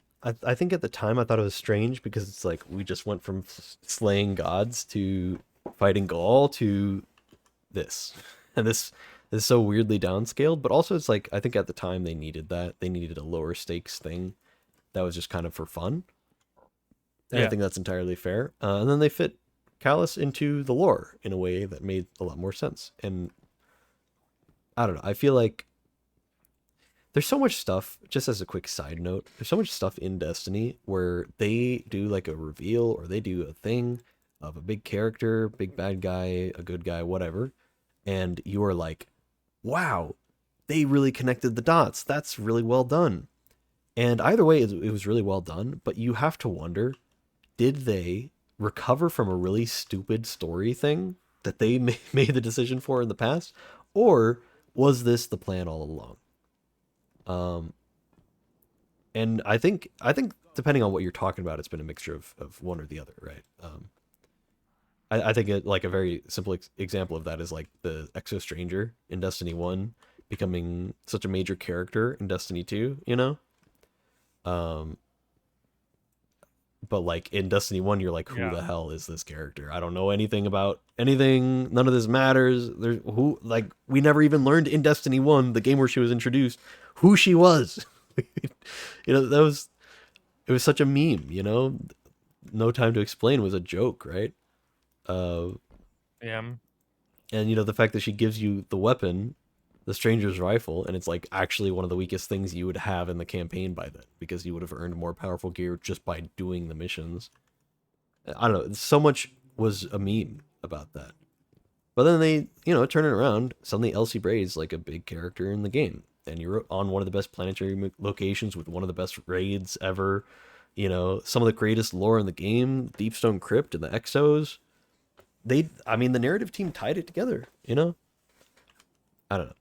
I think at the time I thought it was strange because it's like we just went from slaying gods to fighting Gaul to this, and this is so weirdly downscaled. But also, it's like I think at the time they needed that. They needed a lower stakes thing that was just kind of for fun. And I Yeah. think that's entirely fair. And then they fit Callus into the lore in a way that made a lot more sense. And I don't know. I feel like there's so much stuff, just as a quick side note, there's so much stuff in Destiny where they do like a reveal or they do a thing of a big character, big bad guy, a good guy, whatever. And you are like, wow, they really connected the dots. That's really well done. And either way, it was really well done. But you have to wonder, did they recover from a really stupid story thing that they made the decision for in the past? Or was this the plan all along? And I think depending on what you're talking about, it's been a mixture of one or the other, right? I think like a very simple example of that is like the Exo Stranger in Destiny 1 becoming such a major character in Destiny 2, you know? But like in Destiny 1, you're like, who the hell is this character? I don't know anything about anything. None of this matters. There's who, like, we never even learned in Destiny 1, the game where she was introduced, who she was. You know, it was such a meme, you know? No Time to Explain was a joke, right? Yeah. And you know, the fact that she gives you the weapon, the Stranger's Rifle, and it's like actually one of the weakest things you would have in the campaign by then, because you would have earned more powerful gear just by doing the missions. I don't know, so much was a meme about that. But then they, you know, turn it around, suddenly Elsie Bray's like a big character in the game. And you're on one of the best planetary locations with one of the best raids ever. You know, some of the greatest lore in the game, Deepstone Crypt and the Exos. I mean, the narrative team tied it together, you know? I don't know.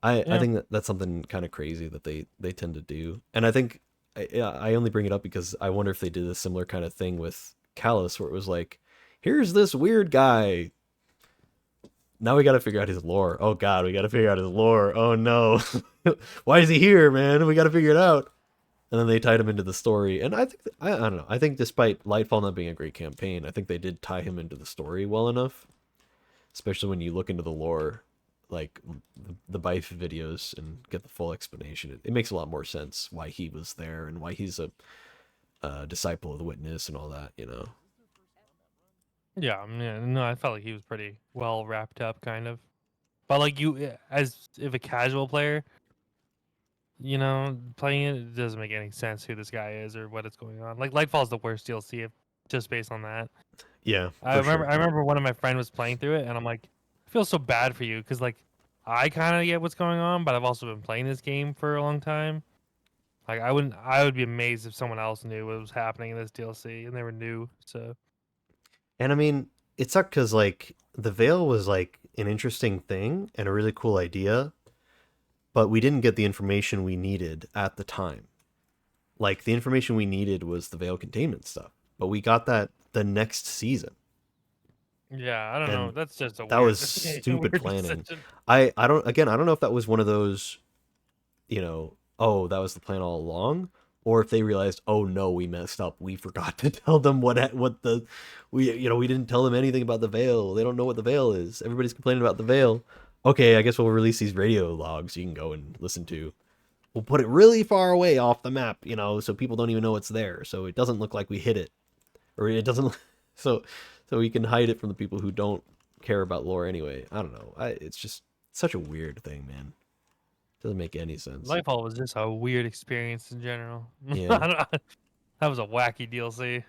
I think that's something kind of crazy that they tend to do. And I think, I only bring it up because I wonder if they did a similar kind of thing with Callus, where it was like, here's this weird guy. Now we got to figure out his lore. Oh god, we got to figure out his lore. Oh no. Why is he here, man? We got to figure it out. And then they tied him into the story. And I think, I don't know. I think despite Lightfall not being a great campaign, I think they did tie him into the story well enough. Especially when you look into the lore, like the Bife videos, and get the full explanation. It makes a lot more sense why he was there and why he's a disciple of the Witness and all that, you know? Yeah, no, I felt like he was pretty well wrapped up, kind of. But like you, as if a casual player, you know, playing it doesn't make any sense who this guy is or what is going on. Like Lightfall's the worst DLC just based on that. Yeah, I remember one of my friends was playing through it, and I'm like, I feel so bad for you because like I kind of get what's going on, but I've also been playing this game for a long time. Like I would be amazed if someone else knew what was happening in this DLC and they were new. So. And I mean, it sucked because like the Veil was like an interesting thing and a really cool idea, but we didn't get the information we needed at the time. Like the information we needed was the Veil containment stuff, but we got that the next season. Yeah, I don't know. That's just that was stupid planning. I don't know if that was one of those, you know, oh, that was the plan all along, or if they realized, oh no, we messed up. We forgot to tell them we didn't tell them anything about the Veil. They don't know what the Veil is. Everybody's complaining about the Veil. Okay, I guess we'll release these radio logs you can go and listen to. We'll put it really far away off the map, you know, so people don't even know it's there. So it doesn't look like we hit it, or it doesn't. So we can hide it from the people who don't care about lore anyway. I don't know. It's just such a weird thing, man. Doesn't make any sense. Lightfall was just a weird experience in general. Yeah. That was a wacky DLC.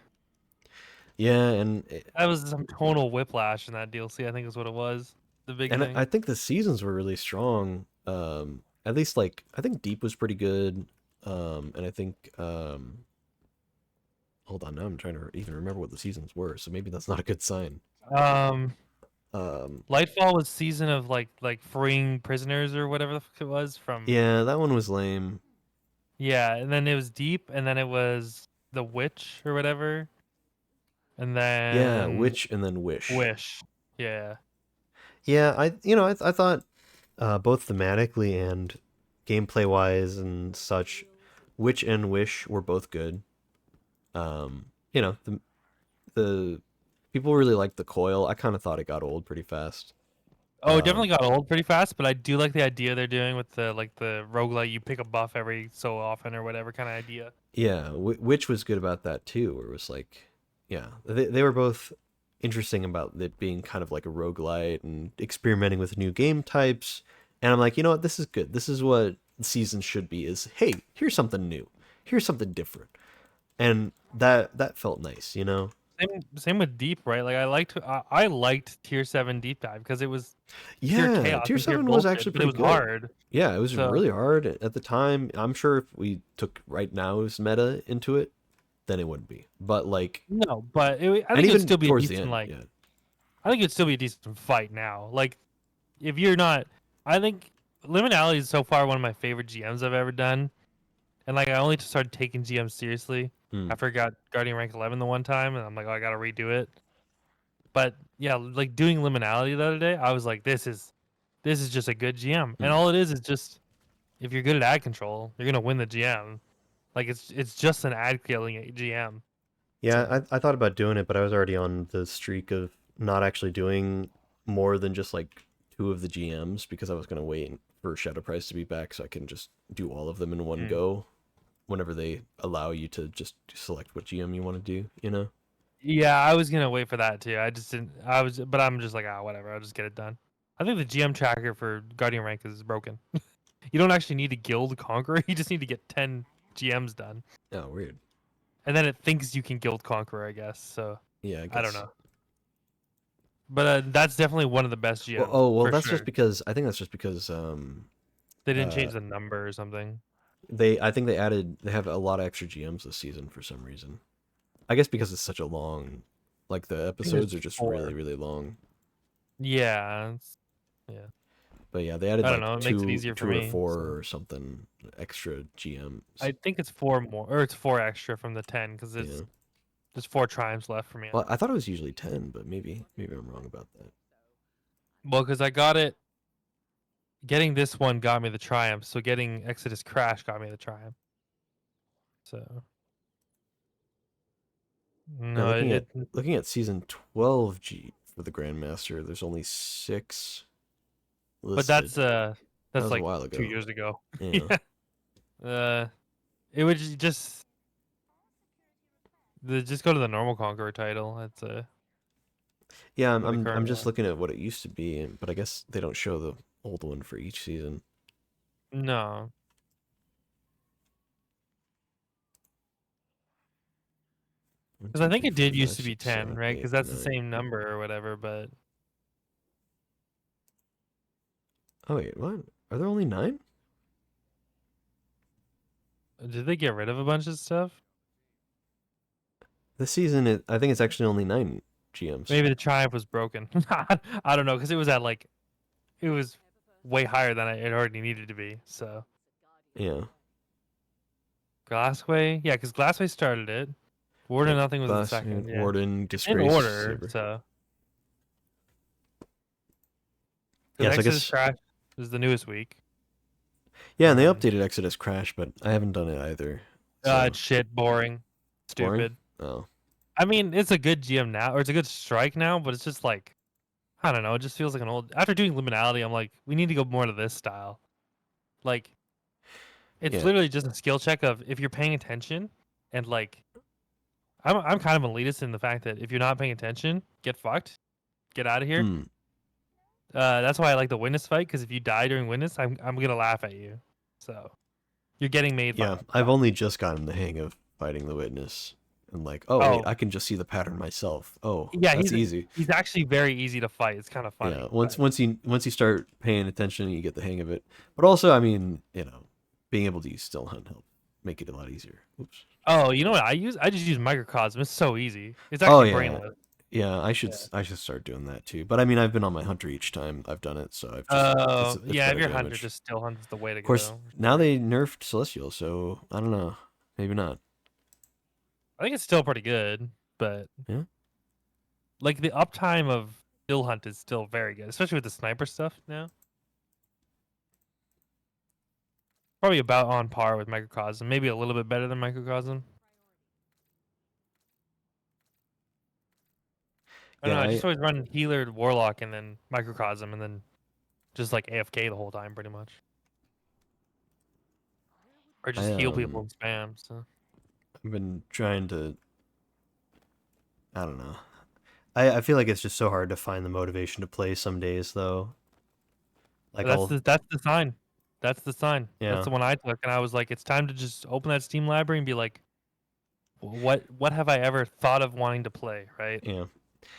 Yeah, and that was some tonal whiplash in that DLC. I think is what it was. The big thing. I think the seasons were really strong. At least like I think Deep was pretty good. And I think hold on, now I'm trying to even remember what the seasons were, so maybe that's not a good sign. Lightfall was season of like freeing prisoners or whatever the fuck it was from. Yeah, that one was lame. Yeah, and then it was Deep, and then it was the Witch or whatever. and then Yeah, Witch and then Wish. Wish. Yeah. Yeah, I thought both thematically and gameplay wise and such, Witch and Wish were both good. The people really liked the coil. I kind of thought it got old pretty fast. Oh, it definitely got old pretty fast, but I do like the idea they're doing with the roguelite. You pick a buff every so often or whatever kind of idea. Yeah, Witch was good about that too, where it was like, yeah, they were both interesting about it being kind of like a roguelite and experimenting with new game types. And I'm like, you know what, this is good. This is what season should be, is, hey, here's something new. Here's something different. And that felt nice, you know? Same with Deep, right? Like I liked Tier 7 Deep Dive because it was pure Yeah, chaos Tier and pure 7 was bullshit, actually but pretty it was good. hard. Yeah, it was So- really hard at the time. I'm sure if we took right now's meta into it, then it wouldn't be. But like, No, but I and think it even would still be a towards the decent end, yeah. I think it'd still be a decent fight now. Like if you're not, I think Liminality is so far one of my favorite GMs I've ever done, and like I only just started taking GMs seriously after I got Guardian rank 11 the one time, and I'm like, oh, I gotta redo it. But yeah, like doing Liminality the other day, I was like, this is just a good GM, and all it is just if you're good at ad control, you're gonna win the GM. Like it's just an ad killing GM. Yeah, I thought about doing it, but I was already on the streak of not actually doing more than just like 2 of the GMs because I was gonna wait for Shadow Price to be back so I can just do all of them in one go whenever they allow you to just select what GM you want to do, you know? Yeah, I was gonna wait for that too. I just didn't. But I'm just like, whatever. I'll just get it done. I think the GM tracker for Guardian rank is broken. You don't actually need to guild Conqueror. You just need to get 10 GMs done. Oh, weird. And then it thinks you can guild Conqueror, I guess. So Yeah, I don't know. But that's definitely one of the best GMs. Well, for that's sure. just because I think that's just because They didn't change the number or something. I think they have a lot of extra GMs this season for some reason. I guess because it's such a long, like the episodes are just really, really long. Yeah. Yeah. But yeah, they added I don't like know, it makes it easier for two or me, 4 so. or something extra GMs. I think it's 4 more, or it's 4 extra from the 10 because there's 4 triumphs left for me. Well, I thought it was usually 10, but maybe I'm wrong about that. Well, because I got it. Getting this one got me the triumph, so getting Exodus Crash got me the triumph. So. Now, No, looking at season 12 for the Grandmaster, there's only 6 listed. But that's That was like a while ago. 2 years ago. Yeah. It would just go to the normal Conqueror title. That's Yeah, for the I'm current just one. looking at what it used to be, but I guess they don't show the old one for each season. No. Because I think it did used to be 10, right? Because that's the same number or whatever. But Oh wait, what? Are there only 9? did they get rid of a bunch of stuff? This season, I think it's actually only 9 GMs. Maybe the triumph was broken. I don't know, because it was at like, it was way higher than it already needed to be. So Yeah. Glassway, yeah, because Glassway started it. Warden Yeah, nothing was the Glass, second. Yeah. Warden, It's in Disgrace, order. Saber. So Yeah, so I Exodus guess. Crash is the newest week. Yeah, and they updated Exodus Crash, but I haven't done it either. It's shit, boring, Boring? stupid. Oh. I mean, it's a good GM now, or it's a good strike now, but it's just like, I don't know. It just feels like an old. After doing Liminality, I'm like, we need to go more to this style. Like, it's Yeah. literally just a skill check of if you're paying attention, and like, I'm kind of elitist in the fact that if you're not paying attention, get fucked, get out of here. Hmm. That's why I like the witness fight, because if you die during witness, I'm gonna laugh at you. So, you're getting made fun Yeah, of. I've only just gotten the hang of fighting the witness. And like, oh, wait, I can just see the pattern myself. Oh, Yeah, that's he's easy. He's actually very easy to fight. It's kind of funny. Yeah, once you start paying attention, you get the hang of it. But also, I mean, being able to use still hunt help make it a lot easier. Oops. Oh, you know what I use? I just use microcosm. It's so easy. It's actually brainless. Yeah, I should start doing that too. But I mean, I've been on my hunter each time I've done it, so I've just it's yeah, if better your hunter damage. just still hunts the way to go. Of course, now they nerfed Celestial, so I don't know. Maybe not. I think it's still pretty good, but Yeah. like the uptime of Still Hunt is still very good, especially with the sniper stuff now. Probably about on par with Microcosm, maybe a little bit better than Microcosm. I don't Yeah, know. I just always run Healer, Warlock, and then Microcosm, and then just like AFK the whole time, pretty much, or just heal people and spam. So I've been trying to. I don't know. I feel like it's just so hard to find the motivation to play some days, though. Like that's the sign. That's the sign. Yeah. That's the one I took, and I was like, it's time to just open that Steam library and be like, what have I ever thought of wanting to play, right? Yeah.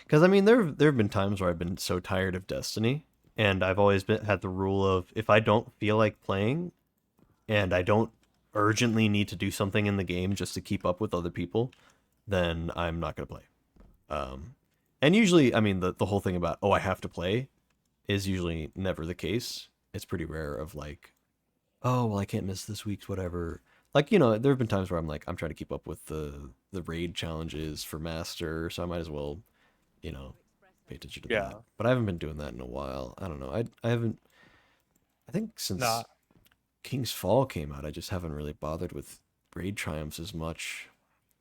Because I mean, there have been times where I've been so tired of Destiny, and I've always had the rule of if I don't feel like playing, and I don't urgently need to do something in the game just to keep up with other people, then I'm not gonna play. And usually, I mean, the whole thing about I have to play is usually never the case. It's pretty rare of like, oh well, I can't miss this week's whatever. Like, you know, there have been times where I'm like, I'm trying to keep up with the raid challenges for Master, so I might as well, you know, pay attention to that. But I haven't been doing that in a while. I don't know. I haven't. I think since King's Fall came out, I just haven't really bothered with raid triumphs as much.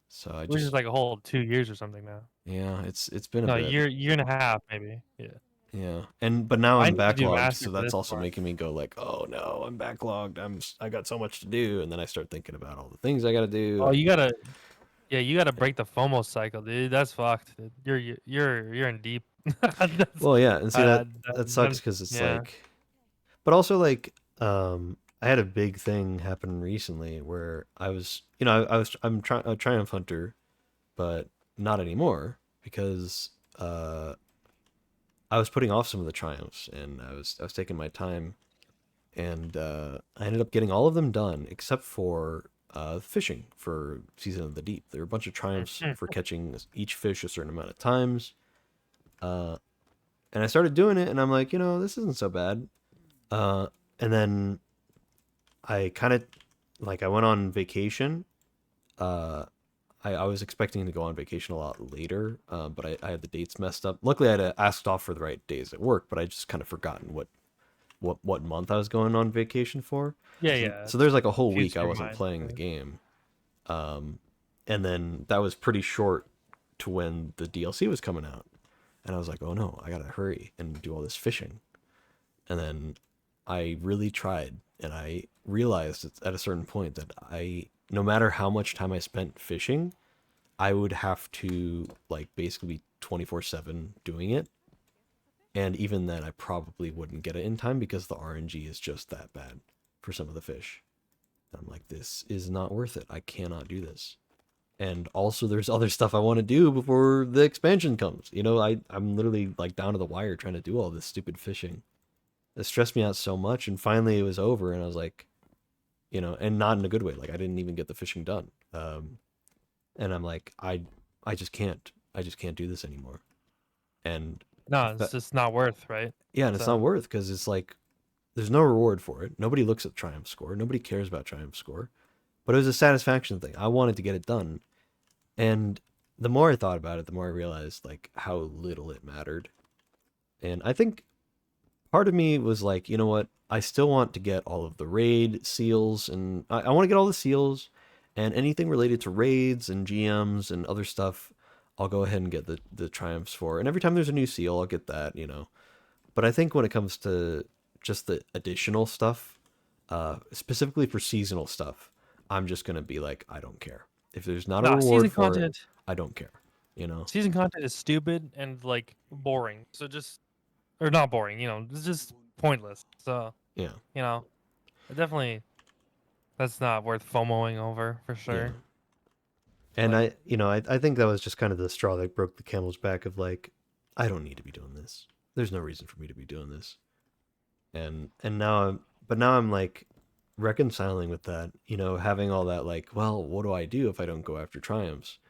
So I Which just is like a whole 2 years or something now. yeah, it's been a No, bit. year and a half maybe. Yeah. Yeah, but now I I'm need to do backlogged, Master so for that's this also part. making me go like, oh no, I'm backlogged. I got so much to do, and then I start thinking about all the things I got to do. Oh, you gotta break the FOMO cycle, dude. That's fucked. Dude. You're in deep. Well, yeah, and see that sucks because it's like, but also like, I had a big thing happen recently where I was, you know, I'm a Triumph Hunter, but not anymore because I was putting off some of the triumphs and I was taking my time, and I ended up getting all of them done except for fishing for Season of the Deep. There were a bunch of triumphs for catching each fish a certain amount of times. And I started doing it, and I'm like, you know, this isn't so bad. And then I kind of, like, I went on vacation. I was expecting to go on vacation a lot later, but I had the dates messed up. Luckily, I had asked off for the right days at work, but I just kind of forgotten what month I was going on vacation for. So there's like a whole week I wasn't playing the game. And then that was pretty short to when the DLC was coming out. And I was like, oh no, I gotta hurry and do all this fishing. And then I really tried, and I realized at a certain point that no matter how much time I spent fishing, I would have to like basically be 24/7 doing it. And even then, I probably wouldn't get it in time because the RNG is just that bad for some of the fish. And I'm like, this is not worth it. I cannot do this. And also, there's other stuff I want to do before the expansion comes. You know, I'm literally like down to the wire trying to do all this stupid fishing. It stressed me out so much, and finally it was over, and I was like, you know, and not in a good way. Like I didn't even get the fishing done. And I'm like, I just can't do this anymore. And no, it's just not worth, right? Yeah, and it's not worth because it's like there's no reward for it. Nobody looks at Triumph score. Nobody cares about Triumph score. But it was a satisfaction thing. I wanted to get it done. And the more I thought about it, the more I realized like how little it mattered. And I think part of me was like, you know what? I still want to get all of the raid seals, and I want to get all the seals and anything related to raids and GMs and other stuff. I'll go ahead and get the triumphs for. And every time there's a new seal, I'll get that, you know. But I think when it comes to just the additional stuff, specifically for seasonal stuff, I'm just going to be like, I don't care. If there's not a reward for it, I don't care, you know? Season content is stupid and, like, boring. So just... Or not boring, you know, it's just pointless. So, yeah. You know, definitely that's not worth FOMOing over, for sure. Yeah. And I think that was just kind of the straw that broke the camel's back of like, I don't need to be doing this. There's no reason for me to be doing this. And now I'm like reconciling with that, you know, having all that like, well, what do I do if I don't go after triumphs?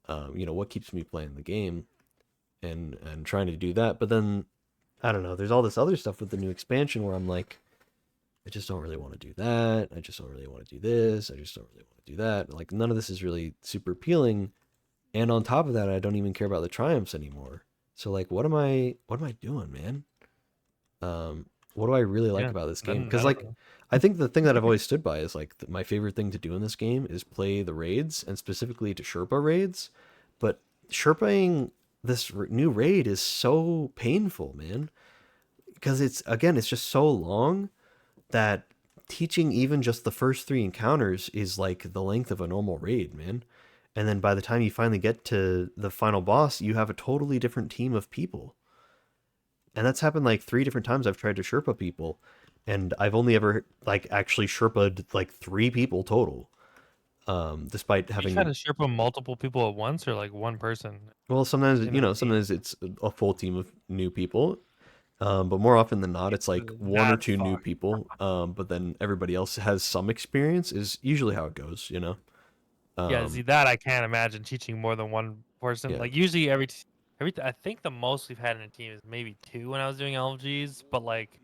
You know, what keeps me playing the game and trying to do that. But then I don't know, there's all this other stuff with the new expansion where I'm like, I just don't really want to do that. I just don't really want to do this. I just don't really want to do that. Like none of this is really super appealing. And on top of that, I don't even care about the triumphs anymore. So like, what am I doing, man? What do I really like Yeah, about this game? Because none of like, them. I think the thing that I've always stood by is like my favorite thing to do in this game is play the raids, and specifically to Sherpa raids. But Sherpaing this new raid is so painful, man. Because it's just so long that teaching even just the first 3 encounters is like the length of a normal raid, man. And then by the time you finally get to the final boss, you have a totally different team of people. And that's happened like 3 different times I've tried to Sherpa people, and I've only ever like actually Sherpa'd like 3 people total. Despite You try to having, Sherpa multiple people at once, or like one person well, sometimes in a team? sometimes it's a full team of new people. But more often than not, it's like one or That's two new fucked. people. But then everybody else has some experience is usually how it goes, you know? Yeah, see that I can't imagine teaching more than one person. Yeah. Like usually I think the most we've had in a team is maybe 2 when I was doing LGs, but like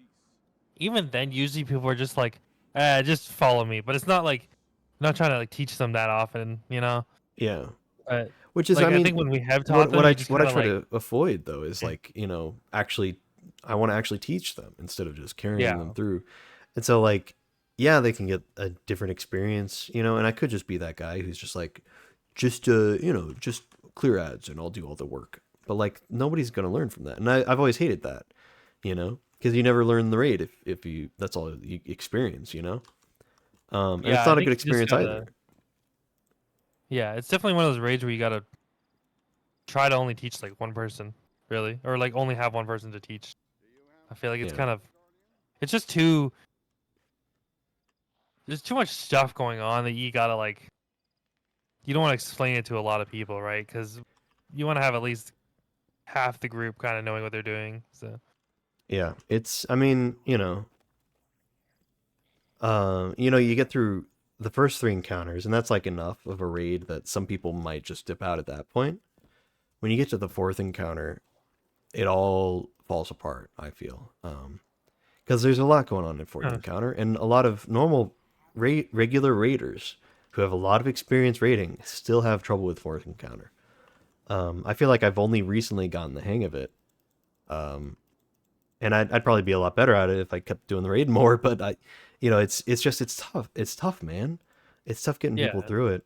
even then usually people are just like, just follow me. But it's not like I'm not trying to like teach them that often, you know? Yeah. But Which is, like I I mean, think when we have taught them, you just what I kind of try like to avoid though is like, actually, I want to actually teach them instead of just carrying them yeah. through. And so like, yeah, they can get a different experience, and I could just be that guy who's just like, just clear ads and I'll do all the work. But like, nobody's gonna learn from that, and I've always hated that, because you never learn the raid if you that's all you experience, and it's Yeah, I not a think good you just experience either. yeah, it's definitely one of those raids where you gotta try to only teach like one person, really, or like only have one person to teach. I feel like it's Yeah. kind of it's just there's too much stuff going on that you gotta like you don't want to explain it to a lot of people, right? Because you want to have at least half the group kind of knowing what they're doing. So Yeah, I mean, you get through the first 3 encounters, and that's like enough of a raid that some people might just dip out at that point. When you get to the 4th encounter, it all falls apart, I feel. Because there's a lot going on in fourth Huh. encounter, and a lot of normal regular raiders who have a lot of experience raiding still have trouble with 4th encounter. I feel like I've only recently gotten the hang of it. And I'd probably be a lot better at it if I kept doing the raid more. But it's tough. It's tough, man. It's tough getting people yeah, through it.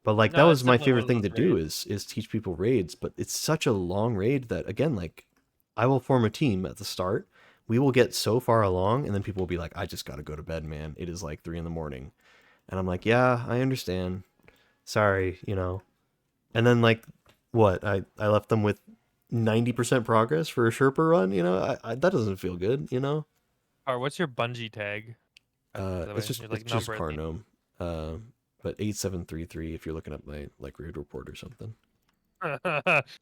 But like that no, it's was my definitely one favorite of thing those to do raids. is teach people raids. But it's such a long raid that again, like I will form a team at the start. We will get so far along, and then people will be like, "I just gotta go to bed, man. It is like 3 in the morning," and I'm like, "Yeah, I understand. Sorry." And then like, what? I left them with 90% progress for a Sherpa run. That doesn't feel good. Or what's your bungee tag? By the It's way, just your it's like just number at the end. Carnome. But 8733 if you're looking up my like raid report or something.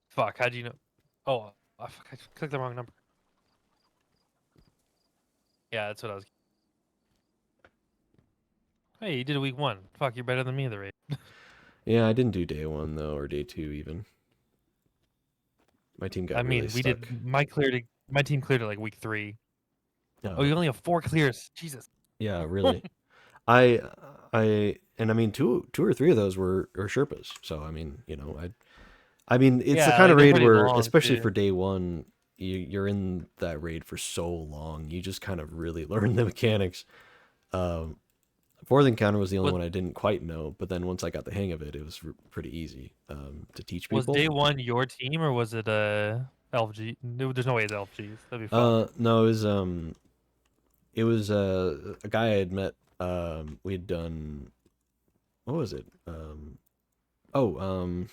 Fuck, how do you know? Oh, fuck, I clicked the wrong number. Yeah, that's what I was. Hey, you did a week 1. Fuck, you're better than me at the rate. Yeah, I didn't do day 1 though, or day 2 even. My team got I really mean, we did. stuck. My team cleared it like week 3. Oh, Oh, you only have 4 clears. Jesus. yeah, really. I and I mean two or three of those were Sherpas. So I mean, I mean it's the Yeah, kind like of they're raid pretty where, long especially too. for day 1, you're in that raid for so long, you just kind of really learn the mechanics. Um, 4th encounter was the only Was one I didn't quite know, but then once I got the hang of it, it was pretty easy to teach was people. day 1 your team or was it LG? No, there's no way it's LGs. That'd be fucked. No, it was a guy I had met. We had done, what was it? Oh,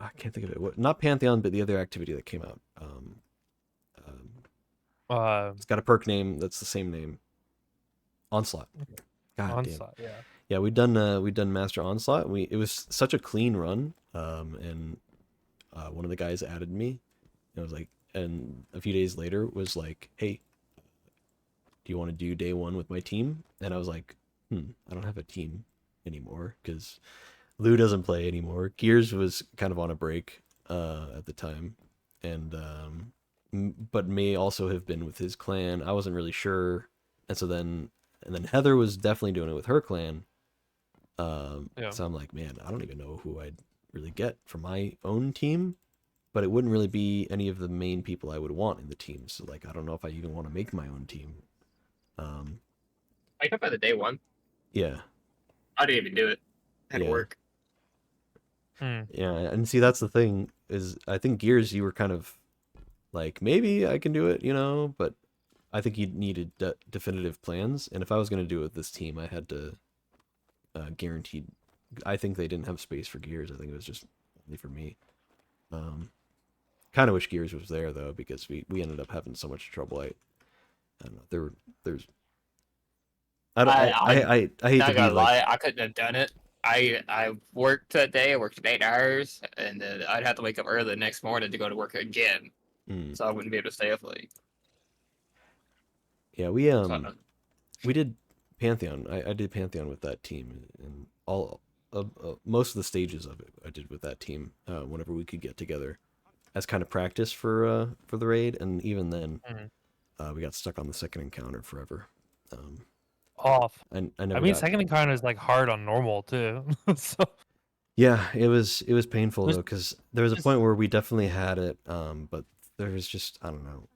I can't think of it. What? Not Pantheon, but the other activity that came out. It's got a perk name that's the same name. Onslaught. God damn. Onslaught, yeah. Yeah, we'd done Master Onslaught. It was such a clean run. And one of the guys added me. And I was like, and a few days later was like, "Hey, do you want to do day 1 with my team?" And I was like, I don't have a team anymore because Lou doesn't play anymore. Gears was kind of on a break at the time, and but may also have been with his clan. I wasn't really sure, and then Heather was definitely doing it with her clan. Yeah. So I'm like, man, I don't even know who I'd really get for my own team, but it wouldn't really be any of the main people I would want in the team. So like, I don't know if I even want to make my own team. I got by the day one. Yeah. I didn't even do it. Had Yeah. work. Yeah, and see, that's the thing is, I think Gears, you were kind of like, maybe I can do it, you know, but I think you needed definitive plans. And if I was going to do it with this team, I had to guaranteed. I think they didn't have space for Gears. I think it was just only for me. Kind of wish Gears was there though, because we ended up having so much trouble. I don't know. There's. I hate Not to be gonna lie, like. I couldn't have done it. I worked that day. I worked 8 hours, and then I'd have to wake up early the next morning to go to work again. So I wouldn't be able to stay up late. Yeah, we did Pantheon. I did Pantheon with that team, and all most of the stages of it I did with that team. Whenever we could get together, as kind of practice for the raid, and even then, we got stuck on the second encounter forever. Off. I never. I mean, second encounter is like hard on normal too. So yeah, it was painful Was- though, because there was a point where we definitely had it, but there was just, I don't know.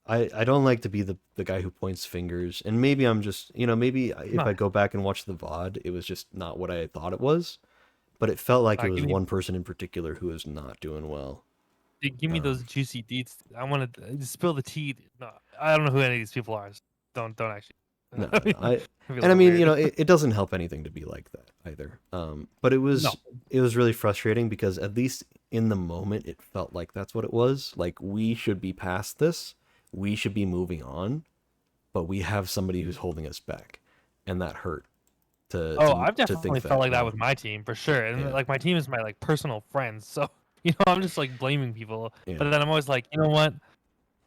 I don't like to be the guy who points fingers, and maybe I'm just, maybe if I go back and watch the VOD, it was just not what I thought it was, but it felt like it was one person in particular who was not doing well. Give me those juicy deets. I want to spill the tea. No, I don't know who any of these people are. So don't actually. No, I I mean, it doesn't help anything to be like that either. But it was really frustrating because at least in the moment it felt like that's what it was. Like, we should be past this. We should be moving on, but we have somebody who's holding us back, and that hurt. I've definitely felt like that with my team for sure, and like my team is my like personal friends, so I'm just like blaming people, but then I'm always like, you know what?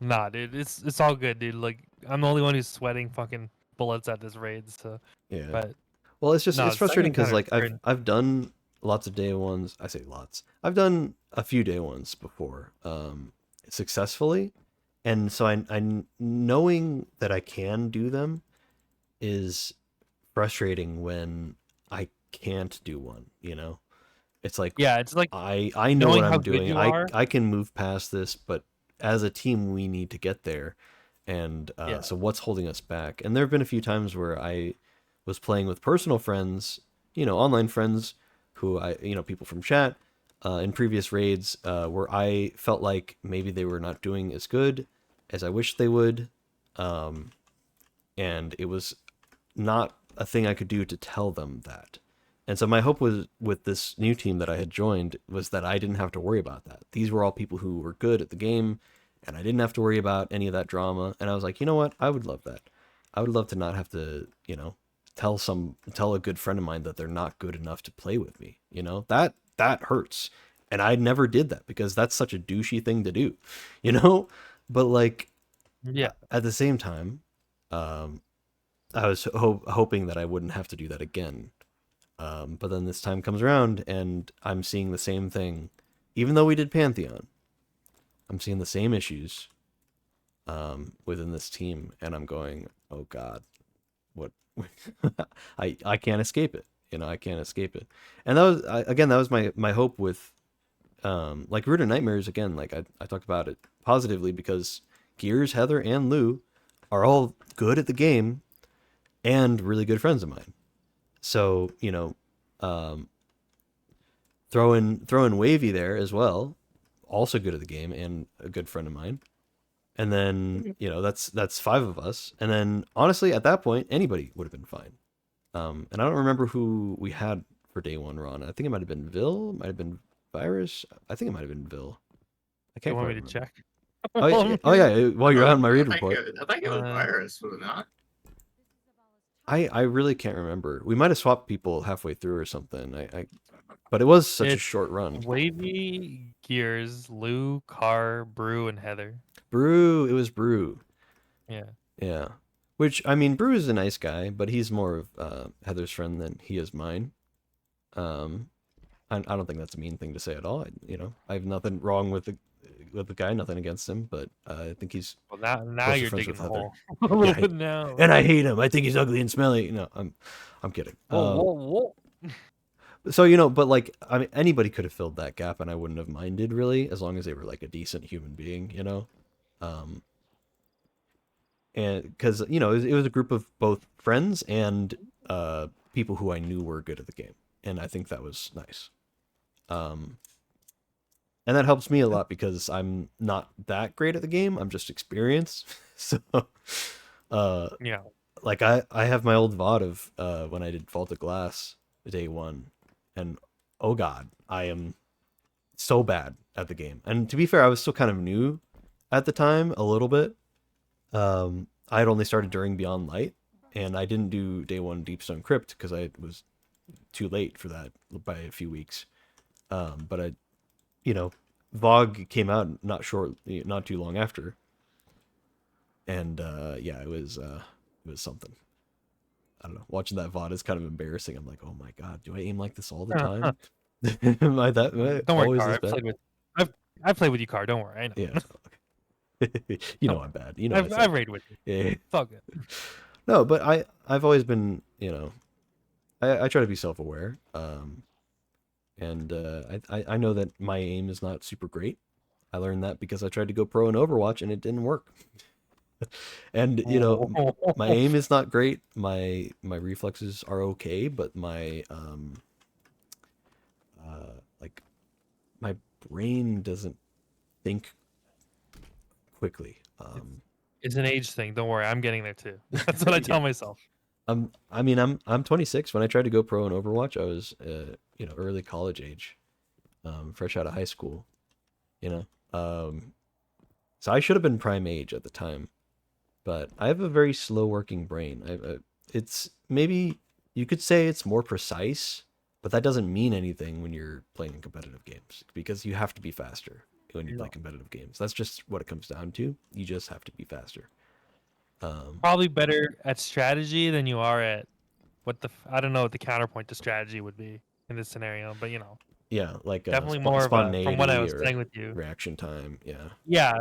Nah, dude, it's all good, dude. Like, I'm the only one who's sweating fucking bullets at this raid, so yeah. But well, it's just it's frustrating because like encounter I've done lots of day ones. I say lots. I've done a few day ones before, successfully, and so I knowing that I can do them is frustrating when I can't do one. It's like, yeah, it's like I know knowing what how I'm good doing. you are. I can move past this, but as a team, we need to get there. And so what's holding us back? And there have been a few times where I was playing with personal friends, online friends who people from chat in previous raids where I felt like maybe they were not doing as good as I wished they would. And it was not a thing I could do to tell them that. And so my hope was with this new team that I had joined was that I didn't have to worry about that. These were all people who were good at the game, and I didn't have to worry about any of that drama. And I was like, you know what? I would love that. I would love to not have to, tell a good friend of mine that they're not good enough to play with me. That hurts. And I never did that because that's such a douchey thing to do, But like, yeah, at the same time, I was hoping that I wouldn't have to do that again. But then this time comes around and I'm seeing the same thing. Even though we did Pantheon, I'm seeing the same issues within this team, and I'm going, oh God, what? I can't escape it. I can't escape it. And that was my hope with like Root of Nightmares again. Like I talked about it positively because Gears, Heather, and Lou are all good at the game and really good friends of mine. So, throw in Wavy there as well, also good at the game and a good friend of mine. And then, that's 5 of us. And then honestly, at that point, anybody would have been fine. And I don't remember who we had for day one, Ron. I think it might have been Vil, might have been Virus. I think it might have been Vil. I can't want me remember. to check? Oh yeah. While you're on my read report. I think it was Virus, was it not? I really can't remember. We might have swapped people halfway through or something. But it was such a short run. Wavy, Gears, Lou, Carr, Brew, and Heather. Brew, it was Brew. Yeah. Yeah. Which, I mean, Brew is a nice guy, but he's more of Heather's friend than he is mine. I don't think that's a mean thing to say at all. I have nothing wrong with the guy, nothing against him, but I think he's now you're digging the hole. And I hate him. I think he's ugly and smelly. No, I'm kidding. Whoa. So, you know, but like, I mean, anybody could have filled that gap and I wouldn't have minded really, as long as they were like a decent human being, you know? Um, and because, you know, it was a group of both friends and people who I knew were good at the game. And I think that was nice. And that helps me a lot because I'm not that great at the game. I'm just experienced. So, Yeah. like I have my old VOD of when I did Vault of Glass day one, and oh god, I am so bad at the game. And to be fair, I was still kind of new at the time, a little bit. I had only started during Beyond Light, and I didn't do day one Deepstone Crypt because I was too late for that by a few weeks. But I, you know, VOG came out not too long after, and yeah, it was something. I don't know. Watching that VOD is kind of embarrassing. I'm like, oh my god, do I aim like this all the time? Am I that Don't worry, always Car. this bad? I've played with you, Car. Don't worry. I know. Yeah. You know I'm bad. You know I've raided with you. Yeah. It's all good. No, but I've always been, you know, I try to be self-aware. And I know that my aim is not super great. I learned that because I tried to go pro in Overwatch and it didn't work. And you know, my aim is not great. My reflexes are okay, but my like my brain doesn't think quickly. It's an age thing. Don't worry. I'm getting there too. That's what I tell myself. I mean, I'm 26. When I tried to go pro in Overwatch, I was you know, early college age, fresh out of high school, you know. So I should have been prime age at the time, but I have a very slow working brain. It's maybe you could say it's more precise, but that doesn't mean anything when you're playing competitive games because you have to be faster when you play competitive games. That's just what it comes down to. You just have to be faster. Probably better at strategy than you are at I don't know what the counterpoint to strategy would be in this scenario, but you know. Yeah, like Definitely more of a, from what I was playing with you. Reaction time, yeah. Yeah,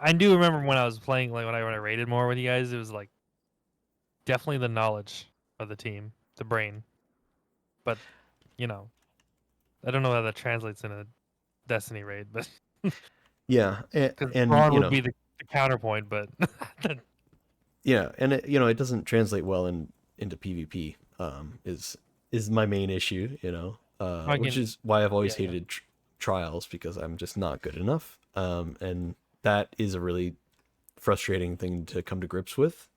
I do remember when I was playing, like when I raided more with you guys, it was like definitely the knowledge of the team, the brain. But you know, I don't know how that translates in a Destiny raid, but yeah, and Braun you would know, be the counterpoint, but yeah, and it, you know, it doesn't translate well into PvP. Is my main issue, you know, which is why I've always hated trials because I'm just not good enough. And that is a really frustrating thing to come to grips with.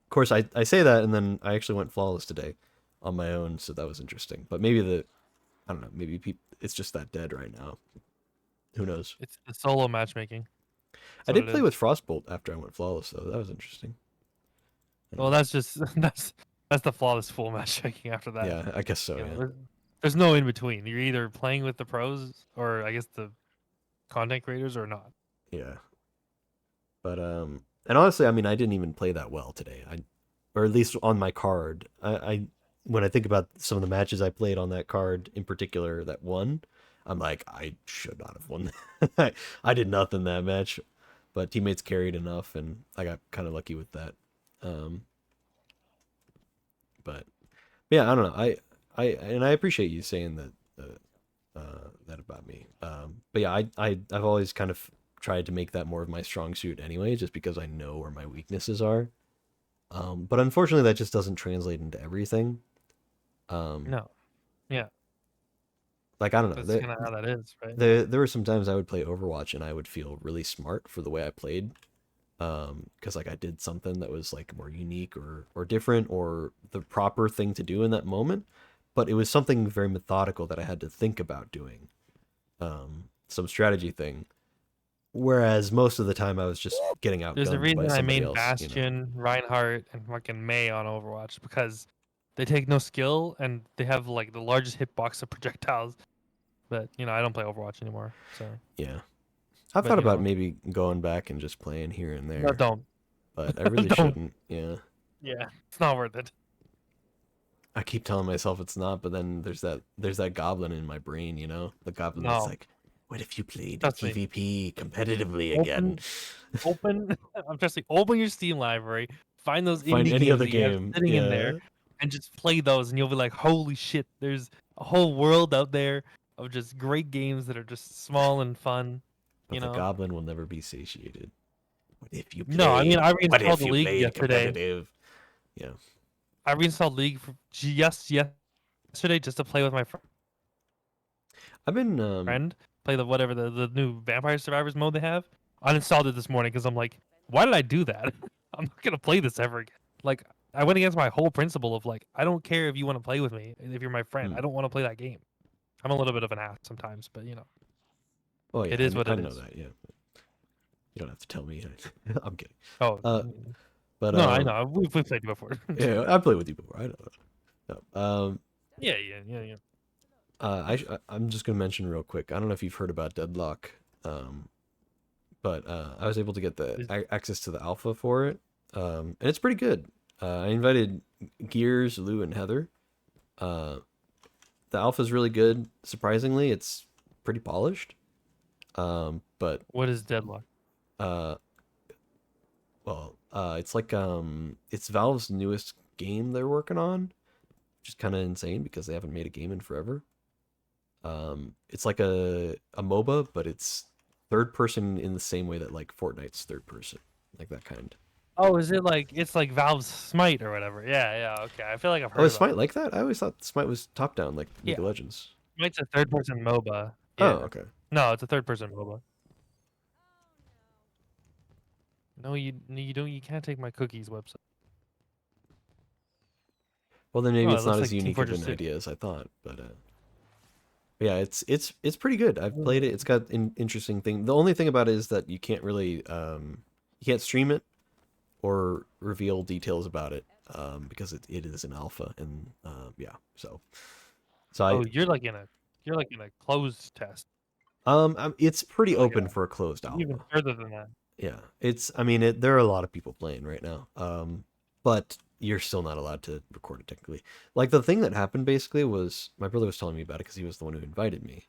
Of course, I say that, and then I actually went flawless today on my own, so that was interesting. But maybe I don't know, maybe it's just that dead right now. Who knows? it's the solo matchmaking. I did play with Frostbolt after I went flawless, though. That was interesting. Well, that's just that's the flawless full matchmaking after that. Yeah, I guess so. You yeah. know, there's no in between. You're either playing with the pros or I guess the content creators or not. Yeah. But and honestly, I mean, I didn't even play that well today. Or at least on my card. I when I think about some of the matches I played on that card in particular that won, I'm like, I should not have won. I did nothing that match, but teammates carried enough, and I got kind of lucky with that. But yeah, I don't know. I appreciate you saying that that about me. But yeah, I've always kind of tried to make that more of my strong suit anyway, just because I know where my weaknesses are. But unfortunately, that just doesn't translate into everything. No. Yeah. Like, I don't know. That's kind of how that is, right? There were some times I would play Overwatch and I would feel really smart for the way I played. Because like I did something that was like more unique or different or the proper thing to do in that moment. But it was something very methodical that I had to think about doing. Some strategy thing. Whereas most of the time I was just getting outgunned by There's a somebody reason I main else, Bastion, Reinhardt, and fucking Mei on Overwatch because they take no skill and they have like the largest hitbox of projectiles. But you know, I don't play Overwatch anymore, so yeah. I've thought about maybe going back and just playing here and there. No, don't. But I really shouldn't. Yeah. Yeah, it's not worth it. I keep telling myself it's not, but then there's that goblin in my brain, you know? The goblin that's like, what if you played PvP competitively again? I'm just like, open your Steam library, find those Find indie any games other that you have game sitting in there, and just play those, and you'll be like, holy shit, there's a whole world out there of just great games that are just small and fun. But You the know? goblin will never be satiated. What if you No, I mean, played? I What reinstalled if the you League played yesterday. competitive? Yeah. I reinstalled League yesterday just to play with my I've been friend, play whatever the new Vampire Survivors mode they have. Uninstalled it this morning because I'm like, why did I do that? I'm not gonna play this ever again. Like, I went against my whole principle of like, I don't care if you want to play with me, if you're my friend. I don't want to play that game. I'm a little bit of an ass sometimes, but you know. Oh yeah, it is what I it know is. that. Yeah, you don't have to tell me. I'm kidding. Oh, but no, I know. We've played before. yeah, I played with you before. I know. No. Yeah. I'm just gonna mention real quick. I don't know if you've heard about Deadlock, but I was able to get the access to the alpha for it, and it's pretty good. I invited Gears, Lou, and Heather. The alpha is really good. Surprisingly, it's pretty polished. But what is Deadlock? It's like it's Valve's newest game they're working on, which is kind of insane because they haven't made a game in forever. It's like a MOBA, but it's third person in the same way that like Fortnite's third person, like that kind. Oh, is it like it's like Valve's Smite or whatever? Yeah. Okay, I feel like I've heard. Oh, is of Smite it. like that? I always thought Smite was top down, like League of Yeah. Legends. Smite's a third person MOBA. Oh, Yeah. okay. No, it's a third person MOBA. No, you don't. You can't take my cookies website. Well, then maybe Oh, it's it not looks as like Team unique of Fortress an 2. idea as I thought, but yeah, it's pretty good. I've played it. It's got an interesting thing. The only thing about it is that you can't really you can't stream it or reveal details about it because it is an alpha, and yeah, so Oh, you're like in a closed test. it's pretty Like open for a closed alpha. Even further than that. Yeah, I mean, there are a lot of people playing right now, but you're still not allowed to record it technically. Like the thing that happened basically was my brother was telling me about it because he was the one who invited me.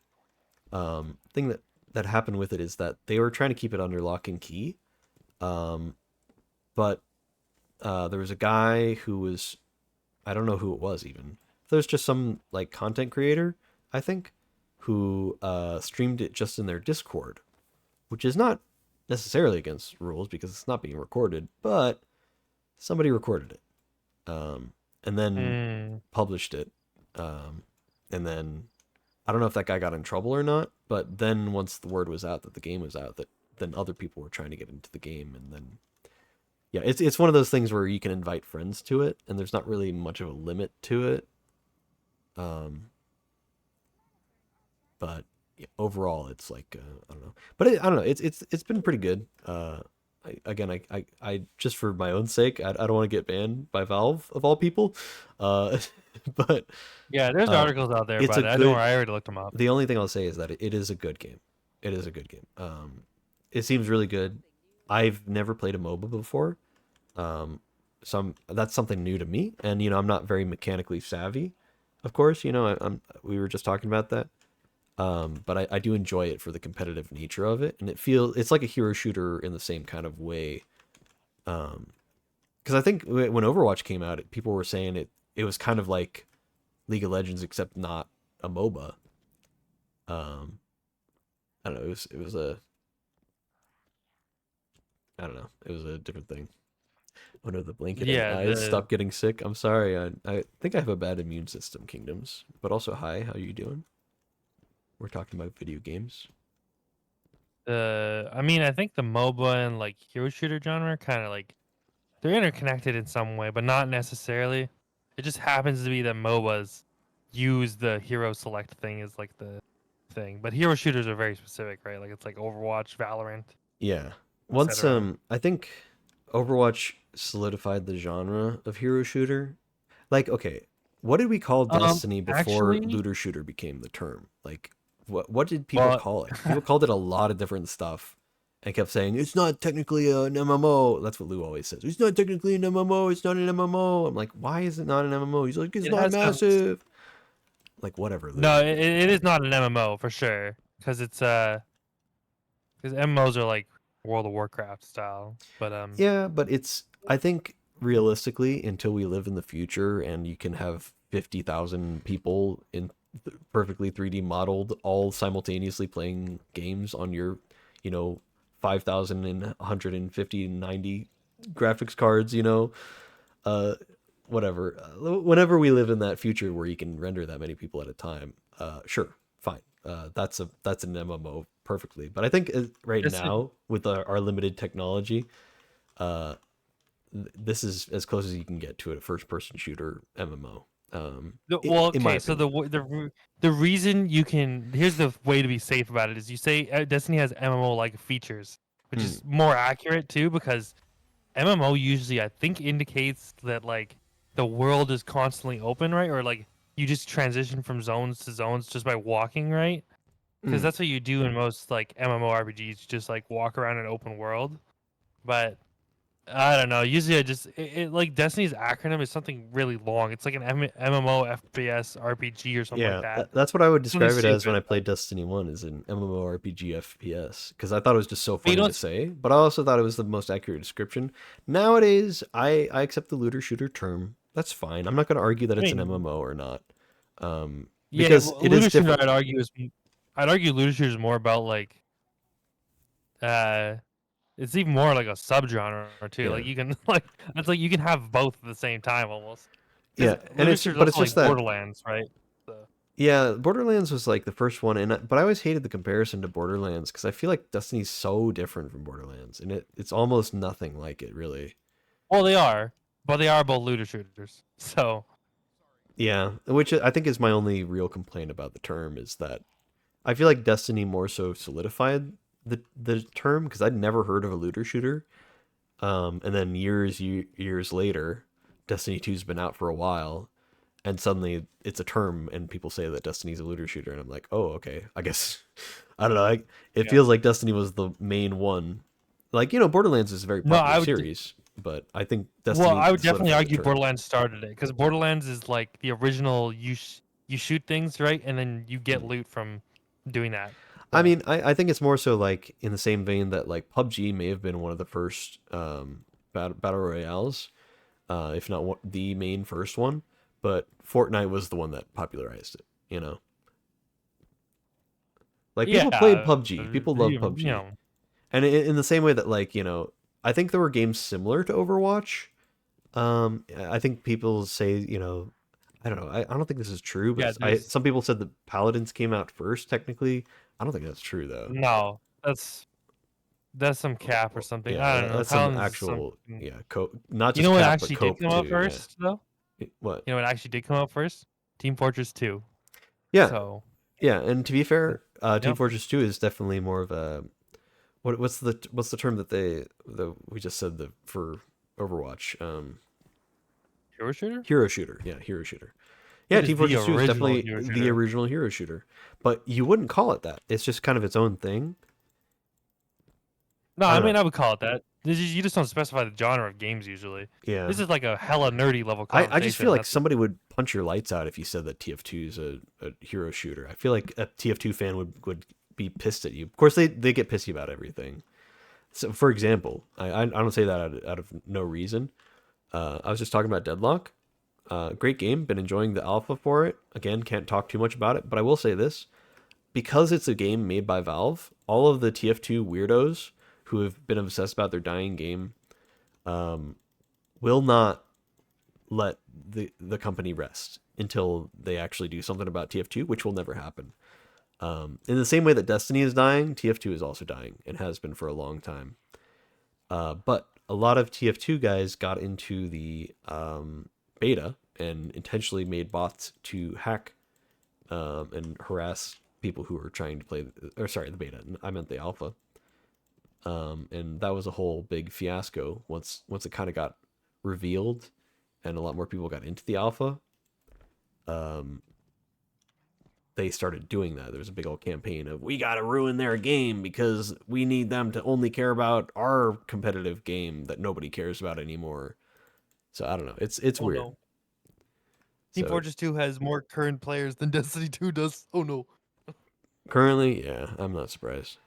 Thing that happened with it is that they were trying to keep it under lock and key, but there was a guy who was, I don't know who it was even. There's just some like content creator, I think, who streamed it just in their Discord, which is not necessarily against rules because it's not being recorded, but somebody recorded it and then published it, and then I don't know if that guy got in trouble or not, but then once the word was out that the game was out, that then other people were trying to get into the game, and then yeah, it's one of those things where you can invite friends to it and there's not really much of a limit to it, but yeah, overall it's like I don't know, but I don't know, it's been pretty good. I just for my own sake, I don't want to get banned by Valve of all people, but yeah, there's articles out there about it. I already looked them up. The only thing I'll say is that it is a good game. It is a good game. It seems really good. I've never played a MOBA before, that's something new to me, and I'm not very mechanically savvy, of course. We were just talking about that. But I do enjoy it for the competitive nature of it, and it's like a hero shooter in the same kind of way. Because I think when Overwatch came out, people were saying it was kind of like League of Legends except not a MOBA. I don't know. It was I don't know. It was a different thing. Oh no, the blanket eyes. Stop getting sick. I'm sorry. I think I have a bad immune system, Kingdoms. But also, hi. How you doing? We're talking about video games. I mean, I think the MOBA and like hero shooter genre kind of like they're interconnected in some way, but not necessarily. It just happens to be that MOBAs use the hero select thing as like the thing, but hero shooters are very specific, right? Like it's like Overwatch, Valorant. Yeah. Once I think Overwatch solidified the genre of hero shooter. Like, okay, what did we call Destiny before looter shooter became the term? Like, what did people call it? People called it a lot of different stuff and kept saying, it's not technically an MMO. That's what Lou always says. It's not technically an MMO. It's not an MMO. I'm like, why is it not an MMO? He's like, it's not massive. Like, whatever, Lou. No, it is not an MMO for sure. Because it's, because MMOs are like World of Warcraft style. But yeah, but I think realistically, until we live in the future and you can have 50,000 people in perfectly 3D modeled all simultaneously playing games on your, 5,150 graphics cards, uh, whatever. Whenever we live in that future where you can render that many people at a time, sure, fine. That's an MMO perfectly. But I think right now with our limited technology, uh, this is as close as you can get to a first-person shooter MMO. Well, In my okay, so opinion. the reason you can here's the way to be safe about it is you say Destiny has MMO like features, which is more accurate too because MMO usually I think indicates that like the world is constantly open, right? Or like you just transition from zones to zones just by walking, right? Because that's what you do in most like MMORPGs, you just like walk around an open world. But I don't know. Usually, like Destiny's acronym is something really long. It's like an MMO FPS RPG or something like Yeah, that. that's what I would Something describe it as when stupid. I played Destiny 1 is an MMORPG FPS because I thought it was just so But you funny know to say, but I also thought it was the most accurate description. Nowadays, I accept the looter shooter term. That's fine. I'm not going to argue that I it's an mean, MMO or not. yeah, Because it is looter shooter. different. I'd argue looter shooter is more about like uh, it's even more like a subgenre or two. Yeah. Like you can like it's like you can have both at the same time almost. Because Yeah, and looter shooter is but it's also just like that Borderlands, right? So. yeah, Borderlands was like the first one, but I always hated the comparison to Borderlands because I feel like Destiny's so different from Borderlands, and it's almost nothing like it, really. Well, they are, but they are both looter shooters. So. Yeah, which I think is my only real complaint about the term is that I feel like Destiny more so solidified the term because I'd never heard of a looter shooter, and then years later, Destiny 2's been out for a while, and suddenly it's a term and people say that Destiny's a looter shooter and I'm like, oh, okay, I guess I don't know. It feels like Destiny was the main one. Like, Borderlands is a very No, popular I would. series, but I think Well, Destiny I would definitely solidified the argue term. Borderlands started it because Borderlands is like the original. You shoot things right, and then you get loot from doing that. I mean, I think it's more so like in the same vein that like PUBG may have been one of the first battle royales, if not the main first one, but Fortnite was the one that popularized it. Like people played Yeah, PUBG, people love you PUBG, know, and in the same way that like I think there were games similar to Overwatch. I think people say I don't know. I don't think this is true, yeah. but There's some people said the Paladins came out first. Technically, I don't think that's true though. no. That's some cap or something. Yeah, I don't know. that's some Paladins is actual something. not You just know what cap but actually did cope come out too. Yeah. first though? What? You know what actually did come out first? Team Fortress 2. Yeah, So. yeah. And to be fair, Team Yep. Fortress 2 is definitely more of a what's the term that we just said for Overwatch? Hero shooter. Hero shooter. Yeah, hero shooter. Yeah, It is Team the Fortress 2 is original definitely hero the shooter. original hero shooter, but you wouldn't call it that. It's just kind of its own thing. No, I I don't mean know. I would call it that. You just don't specify the genre of games usually. Yeah. This is like a hella nerdy level I just feel conversation. like somebody would punch your lights out if you said that TF2 is a hero shooter. I feel like a TF2 fan would be pissed at you. Of course, they get pissy about everything. So, for example, I don't say that out of no reason. I was just talking about Deadlock. Great game. Been enjoying the alpha for it. Again, can't talk too much about it, but I will say this. Because it's a game made by Valve, all of the TF2 weirdos who have been obsessed about their dying game will not let the company rest until they actually do something about TF2, which will never happen. In the same way that Destiny is dying, TF2 is also dying and has been for a long time. But a lot of TF2 guys got into the beta and intentionally made bots to hack and harass people who were trying to play, the beta. I meant the alpha. And that was a whole big fiasco once it kind of got revealed and a lot more people got into the alpha. They started doing that. There was a big old campaign of we gotta ruin their game because we need them to only care about our competitive game that nobody cares about anymore. So I don't know. It's weird. No. Team Fortress 2 has more current players than Destiny 2 does. Oh no. Currently, yeah, I'm not surprised.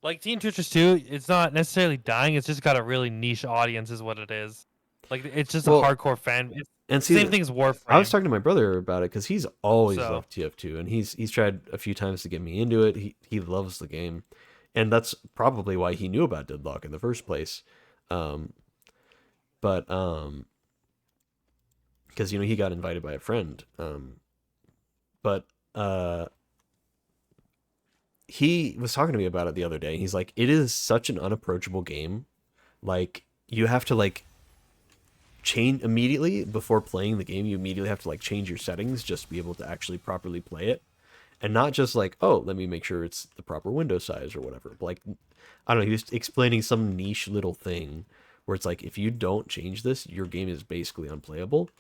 Like Team Fortress 2, it's not necessarily dying. It's just got a really niche audience, is what it is. Like it's just a Well, hardcore fan. It's and the see, same thing as Warframe. I was talking to my brother about it because he's always So loved TF2, and he's tried a few times to get me into it. He loves the game, and that's probably why he knew about Deadlock in the first place. Um, but because he got invited by a friend. But he was talking to me about it the other day. He's like, it is such an unapproachable game. Like you have to like change immediately before playing the game. You immediately have to like change your settings just to be able to actually properly play it, and not just like, oh, let me make sure it's the proper window size or whatever. But like, I don't know. He was explaining some niche little thing where it's like, if you don't change this, your game is basically unplayable,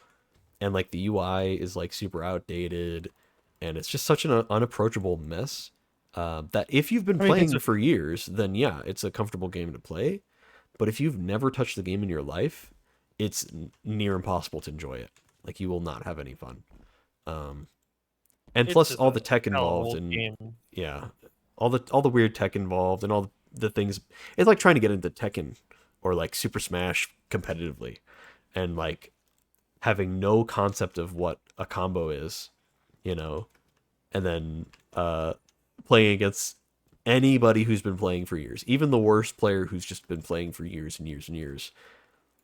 and like the UI is like super outdated, and it's just such an unapproachable mess. That if you've been playing for years, then yeah, it's a comfortable game to play. But if you've never touched the game in your life, it's near impossible to enjoy it. Like you will not have any fun. And plus all the tech involved, and yeah, all the weird tech involved, and all the things. It's like trying to get into Tekken or like Super Smash competitively, and like having no concept of what a combo is, and then playing against anybody who's been playing for years, even the worst player who's just been playing for years and years and years,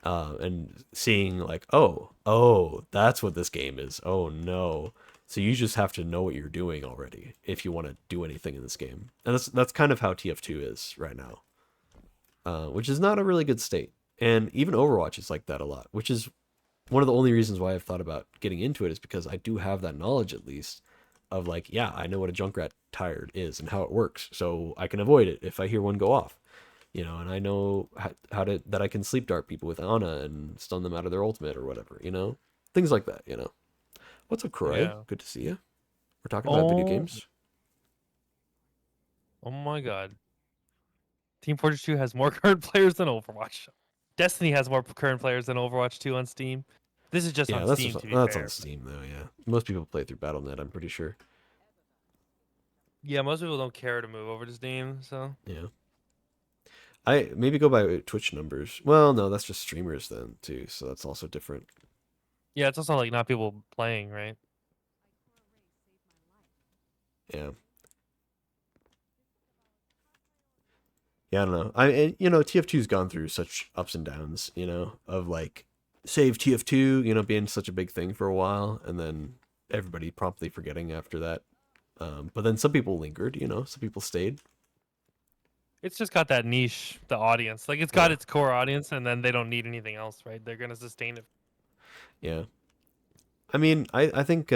and seeing like, oh, that's what this game is. Oh no. So you just have to know what you're doing already if you want to do anything in this game. And that's kind of how TF2 is right now, which is not a really good state. And even Overwatch is like that a lot, which is one of the only reasons why I've thought about getting into it, is because I do have that knowledge at least of like, yeah, I know what a Junkrat tire is and how it works, so I can avoid it if I hear one go off. And I know that I can sleep dart people with Ana and stun them out of their ultimate or whatever, things like that. What's up, Kurai? Yeah. Good to see you. We're talking about video games. Oh my god. Team Fortress 2 has more current players than Overwatch. Destiny has more current players than Overwatch 2 on Steam. This is just on Steam, to be that's fair. on Steam, though, yeah. Most people play through Battle.net, I'm pretty sure. Yeah, most people don't care to move over to Steam, so... Yeah. I maybe go by Twitch numbers. Well, no, that's just streamers then, too, so that's also different. Yeah, it's also, like, not people playing, right? Yeah. Yeah, I don't know. TF2's gone through such ups and downs, of like save TF2, being such a big thing for a while, and then everybody promptly forgetting after that. But then some people lingered, some people stayed. It's just got that niche, the audience. Like, it's got its core audience, and then they don't need anything else, right? They're going to sustain it. Yeah. I mean, I think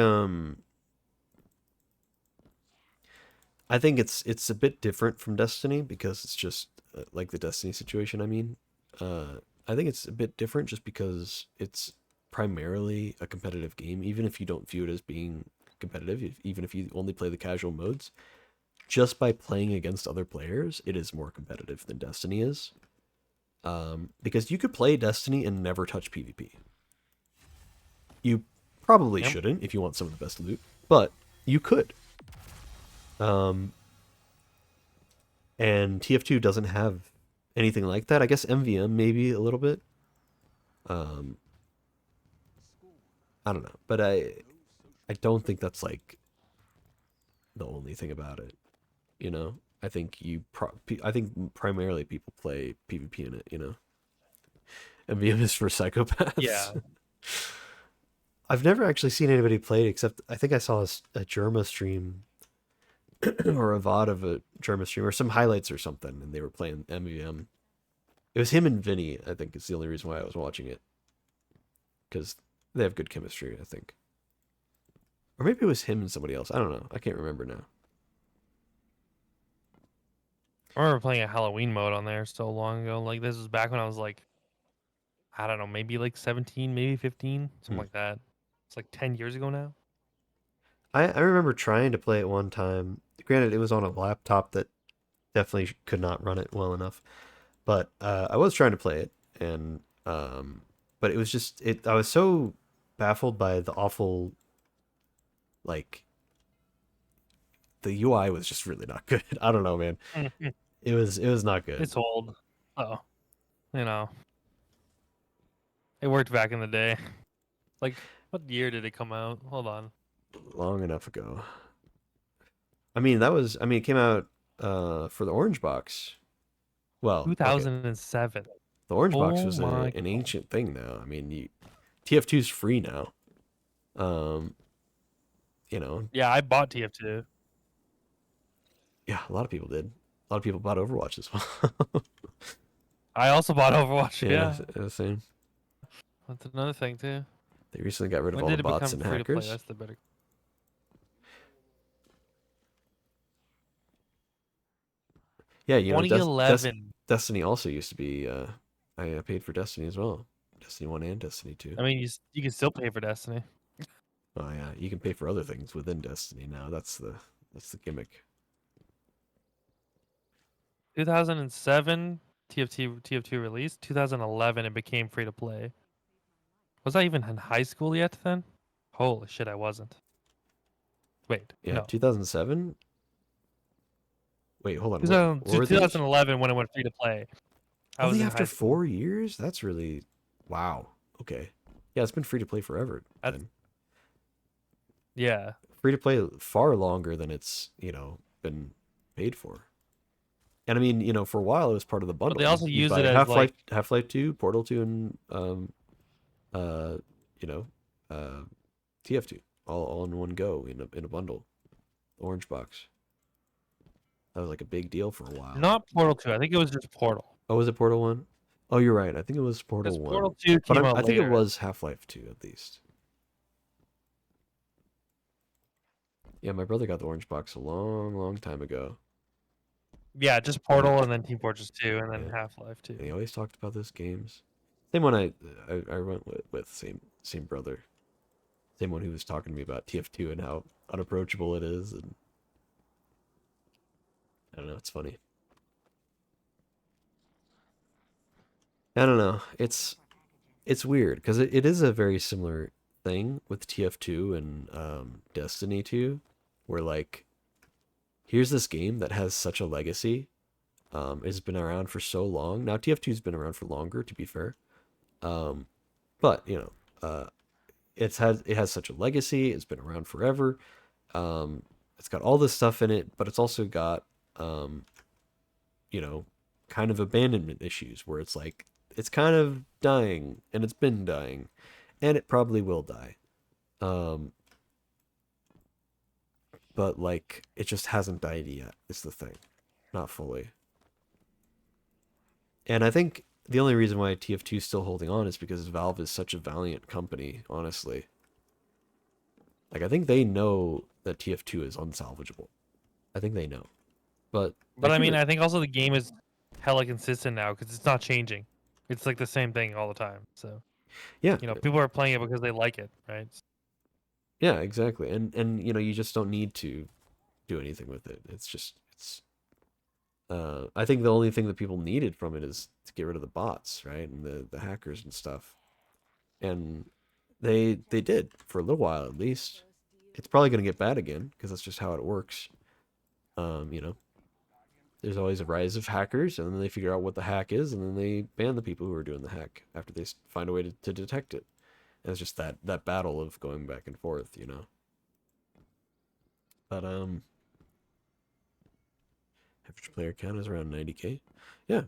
it's a bit different from Destiny because it's just like the Destiny situation. I mean, I think it's a bit different just because it's primarily a competitive game, even if you don't view it as being competitive, even if you only play the casual modes. Just by playing against other players, it is more competitive than Destiny is. Because you could play Destiny and never touch PvP. You probably shouldn't if you want some of the best loot, but you could. And TF2 doesn't have anything like that. I guess MVM maybe a little bit. I don't know, but I don't think that's like the only thing about it. I think I think primarily people play PvP in it. MVM is for psychopaths. Yeah. I've never actually seen anybody play it, except I think I saw a Germa stream or a VOD of a Germa stream or some highlights or something, and they were playing MVM. It was him and Vinny, I think, is the only reason why I was watching it. Because they have good chemistry, I think. Or maybe it was him and somebody else. I don't know. I can't remember now. I remember playing a Halloween mode on there so long ago. Like, this was back when I was like, I don't know, maybe like 17, maybe 15, something like that. It's like 10 years ago now. I remember trying to play it one time. Granted, it was on a laptop that definitely could not run it well enough. But I was trying to play it, and but it was just I was so baffled by the awful, like, the UI was just really not good. I don't know, man. It was not good. It's old, so It worked back in the day. Like, what year did it come out? Hold on. Long enough ago. I mean, it came out for the Orange Box. Well, okay. 2007. The Orange Box Oh was my an ancient thing now. I mean, TF2 is free now. You know, Yeah, I bought TF2. yeah, a lot of people did. A lot of people bought Overwatch as well. I also bought Overwatch. Yeah, same. that's another thing too. They recently got rid of When all did the it bots become and free to play? hackers. That's the better. Yeah, you know, 2011. Destiny also used to be. I paid for Destiny as well. Destiny 1 and Destiny 2. I mean, you can still pay for Destiny. Oh yeah, you can pay for other things within Destiny now. That's the gimmick. 2007 TF2 released. 2011 it became free to play. Was I even in high school yet then? Holy shit, I wasn't. Wait, Yeah, no. 2007. Wait, hold on. 2011 when it went free to play. I was Only in after high school. 4 years? That's really wow. Okay. Yeah, it's been free to play forever. Then. Yeah. Free to play far longer than it's, been paid for. And I mean, for a while it was part of the bundle. But they also use buy it as like Half-Life 2, Portal 2, and TF2 all in one go in a bundle. Orange box. That was like a big deal for a while. not Portal 2. I think it was just Portal. Oh, was it Portal 1? Oh, you're right. I think it was Portal 1. Portal 2 came out I think it later. was Half-Life 2 at least. Yeah, my brother got the orange box a long, long time ago. Yeah, just Portal and then Team Fortress 2 and then Half-Life 2. And he always talked about those games. Same one I went with same brother. Same one who was talking to me about TF2 and how unapproachable it is, and I don't know, it's funny. I don't know. It's weird because it is a very similar thing with TF2 and Destiny 2, where like here's this game that has such a legacy. It's been around for so long. Now TF2's been around for longer, to be fair. But it has such a legacy. It's been around forever. It's got all this stuff in it, but it's also got kind of abandonment issues where it's like it's kind of dying, and it's been dying, and it probably will die. But like it just hasn't died yet, is the thing. Not fully. And I think the only reason why TF2 is still holding on is because Valve is such a valiant company, honestly. Like, I think they know that TF2 is unsalvageable. I think they know. But I mean, I think also the game is hella consistent now because it's not changing. It's like the same thing all the time. So, yeah, people are playing it because they like it, right? Yeah, exactly. And you just don't need to do anything with it. I think the only thing that people needed from it is to get rid of the bots, right? And the hackers and stuff. And they did for a little while at least. It's probably going to get bad again because that's just how it works. There's always a rise of hackers, and then they figure out what the hack is, and then they ban the people who are doing the hack after they find a way to detect it. And it's just that battle of going back and forth, But average player count is around 90K. Yeah.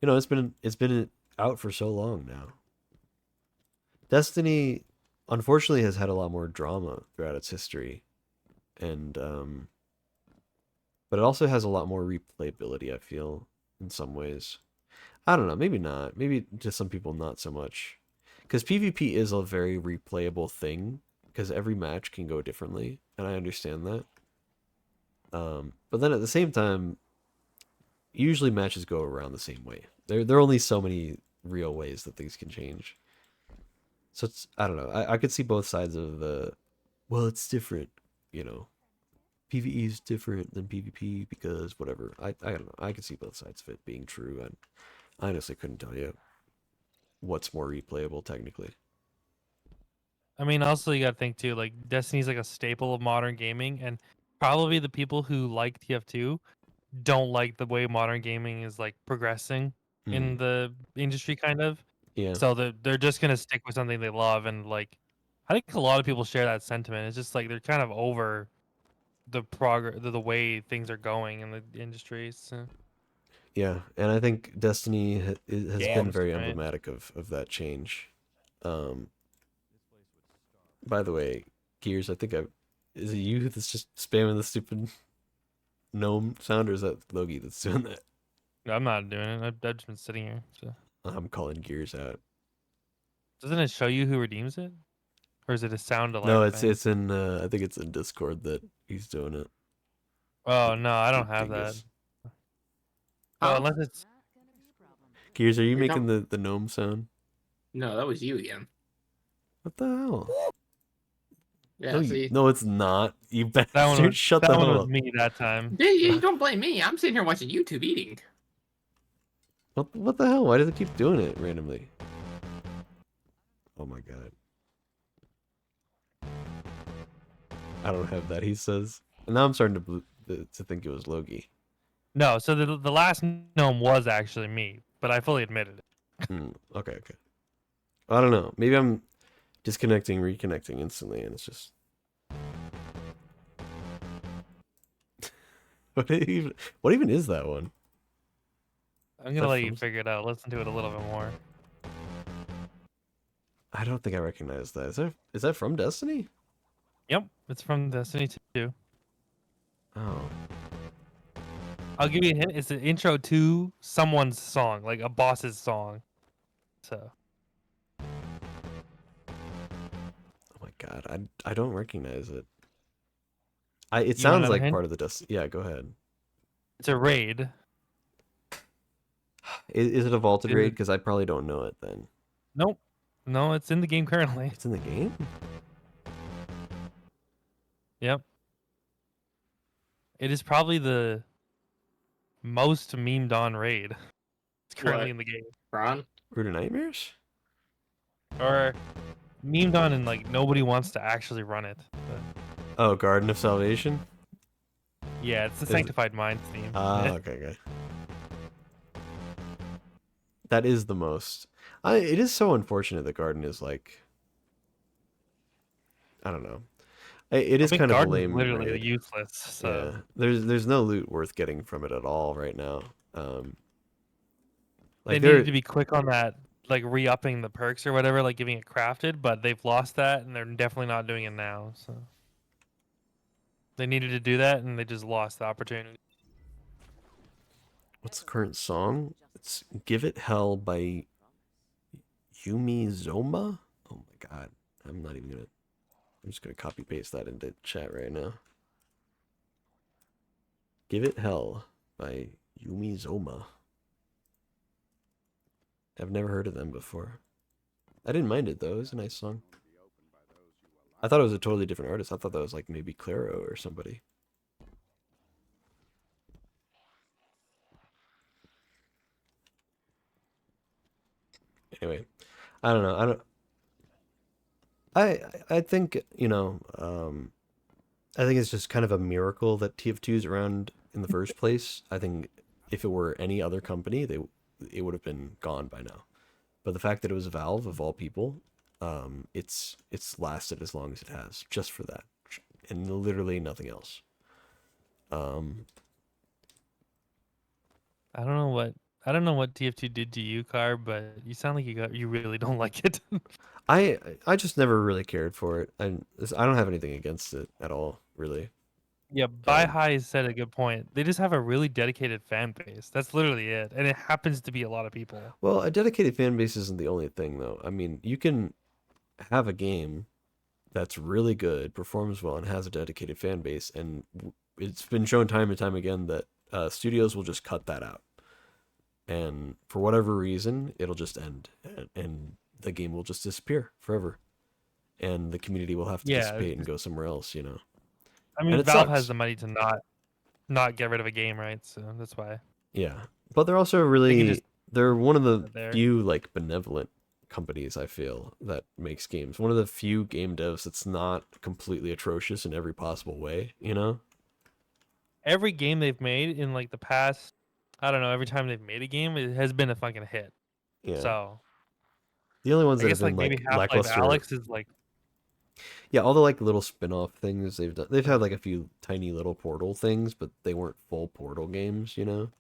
It's been out for so long now. Destiny unfortunately has had a lot more drama throughout its history. And but it also has a lot more replayability, I feel, in some ways. I don't know, maybe not. Maybe to some people not so much. Because PvP is a very replayable thing, because every match can go differently, and I understand that. But then at the same time, usually matches go around the same way. There are only so many real ways that things can change. So I don't know. I could see both sides of well, it's different, PvE is different than PvP because whatever. I don't know. I could see both sides of it being true, and I honestly couldn't tell you what's more replayable technically. I mean, also you gotta think too, like Destiny's like a staple of modern gaming, and probably the people who like TF2 don't like the way modern gaming is like progressing in the industry, kind of. Yeah. So they're just gonna stick with something they love, and like, I think a lot of people share that sentiment. It's just like they're kind of over the progress, the way things are going in the industry. So. Yeah, and I think Destiny has been Games, very right? emblematic of that change. By the way, Gears, I think is it you that's just spamming the stupid gnome sound, or is that Logi that's doing that? No, I'm not doing it. I've just been sitting here. So. I'm calling Gears out. Doesn't it show you who redeems it, or is it a sound No, alert thing? it's in I think it's in Discord that he's doing it. Oh no, I don't have that. Dingus. Oh, Huh? unless it's Gears, are you You're making dumb. the gnome sound? No, that was you again. What the hell? Yeah, see? No, it's not. You that one. bastard! Shut That the one hell was up. me that time. You don't blame me. I'm sitting here watching YouTube eating. What the hell? Why does it keep doing it randomly? Oh my god. I don't have that, he says. And now I'm starting to think it was Logi. No, so the last gnome was actually me, but I fully admitted it. Okay. I don't know. Maybe I'm disconnecting, reconnecting instantly, and it's just... What even is that one? I'm gonna let you figure it out. Listen to it a little bit more. I don't think I recognize that. Is that from Destiny? Yep, it's from Destiny 2. Oh. I'll give you a hint. It's the intro to someone's song, like a boss's song. So. Oh my god, I don't recognize it. It You want sounds another like hint? part of the Destiny. Yeah, go ahead. It's a raid. Is it a vaulted In raid? the- Because I probably don't know it then. Nope. No, it's in the game currently. It's in the game? Yep. It is probably the most memed on raid. It's currently What? in the game. Ron? Root of Nightmares? Or memed on and like nobody wants to actually run it. But, Oh, Garden of Salvation? yeah, it's the Is it- Sanctified Minds theme. Okay. That is the most. It is so unfortunate that Garden is like... I don't know. It is I think kind of a Garden's lame literally raid. useless. So. Yeah, there's no loot worth getting from it at all right now. They Like needed to be quick on that, like re-upping the perks or whatever, like giving it crafted, but they've lost that and they're definitely not doing it now. So they needed to do that and they just lost the opportunity. What's the current song? It's "Give It Hell" by Yumi Zoma. Oh my god, I'm not even gonna. I'm just gonna copy paste that into chat right now. "Give It Hell" by Yumi Zoma. I've never heard of them before. I didn't mind it though. It was a nice song. I thought it was a totally different artist. I thought that was like maybe Claro or somebody. Anyway, I don't know. I think, I think it's just kind of a miracle that TF2 is around in the first place. I think if it were any other company, it would have been gone by now. But the fact that it was Valve of all people, it's lasted as long as it has just for that, and literally nothing else. I don't know what TF2 did to you, Car, but you sound like you really don't like it. I just never really cared for it. I don't have anything against it at all, really. Yeah, Buy High said a good point. They just have a really dedicated fan base. That's literally it, and it happens to be a lot of people. Well, a dedicated fan base isn't the only thing, though. I mean, you can have a game that's really good, performs well, and has a dedicated fan base, and it's been shown time and time again that studios will just cut that out, and for whatever reason, it'll just end, and the game will just disappear forever, and the community will have to dissipate and go somewhere else. I mean, And it Valve sucks. has the money to not get rid of a game, right? So that's why. Yeah, but they're also they're one of the few like benevolent companies, I feel, that makes games. One of the few game devs that's not completely atrocious in every possible way, Every game they've made in like the past, I don't know, every time they've made a game, it has been a fucking hit. Yeah. So The only ones I that have guess been like maybe like Half-Life lackluster. Alex is like Yeah, all the like little spin-off things they've done. They've had like a few tiny little Portal things, but they weren't full Portal games, you know?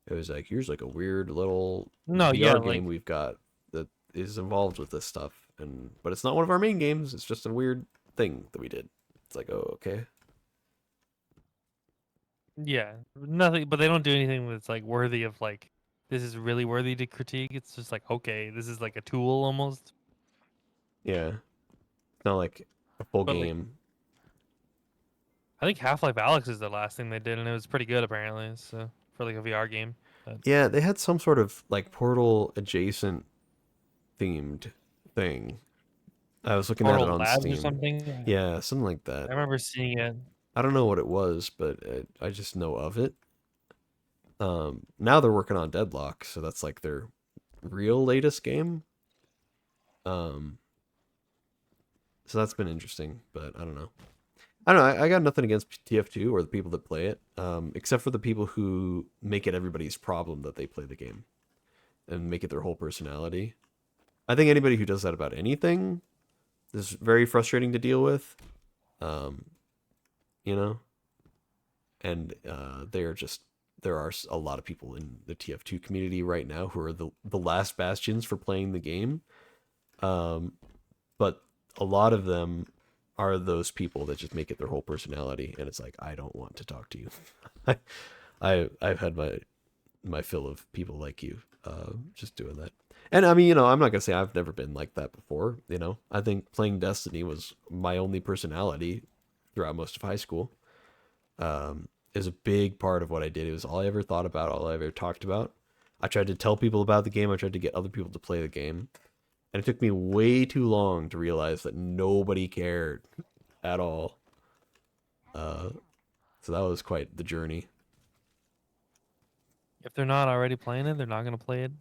It was like, here's like a weird little no, yeah, VR like game we've got that is involved with this stuff, and but it's not one of our main games. It's just a weird thing that we did. It's like, oh, okay. yeah, nothing. But they don't do anything that's like worthy of like this is really worthy to critique. It's just like okay, this is like a tool almost. Yeah. It's not like a full But like game. I think Half-Life Alex is the last thing they did, and it was pretty good apparently. So for like a VR game. But Yeah, they had some sort of like Portal adjacent themed thing. I was looking at it Portal on Labs or Steam. something. Yeah, something like that. I remember seeing it. I don't know what it was, but I just know of it. Now they're working on Deadlock, so that's like their real latest game. So that's been interesting, but I don't know. I don't know. I got nothing against TF2 or the people that play it, except for the people who make it everybody's problem that they play the game and make it their whole personality. I think anybody who does that about anything is very frustrating to deal with. You know, and there are a lot of people in the TF2 community right now who are the last bastions for playing the game. But a lot of them are those people that just make it their whole personality, and it's like, I don't want to talk to you. I've had my fill of people like you just doing that. And I mean, you know, I'm not gonna say I've never been like that before, you know. I think playing Destiny was my only personality throughout most of high school. Is a big part of what I did. It was all I ever thought about, all I ever talked about. I tried to tell people about the game. I tried to get other people to play the game. And it took me way too long to realize that nobody cared at all. So that was quite the journey. If they're not already playing it, they're not gonna play it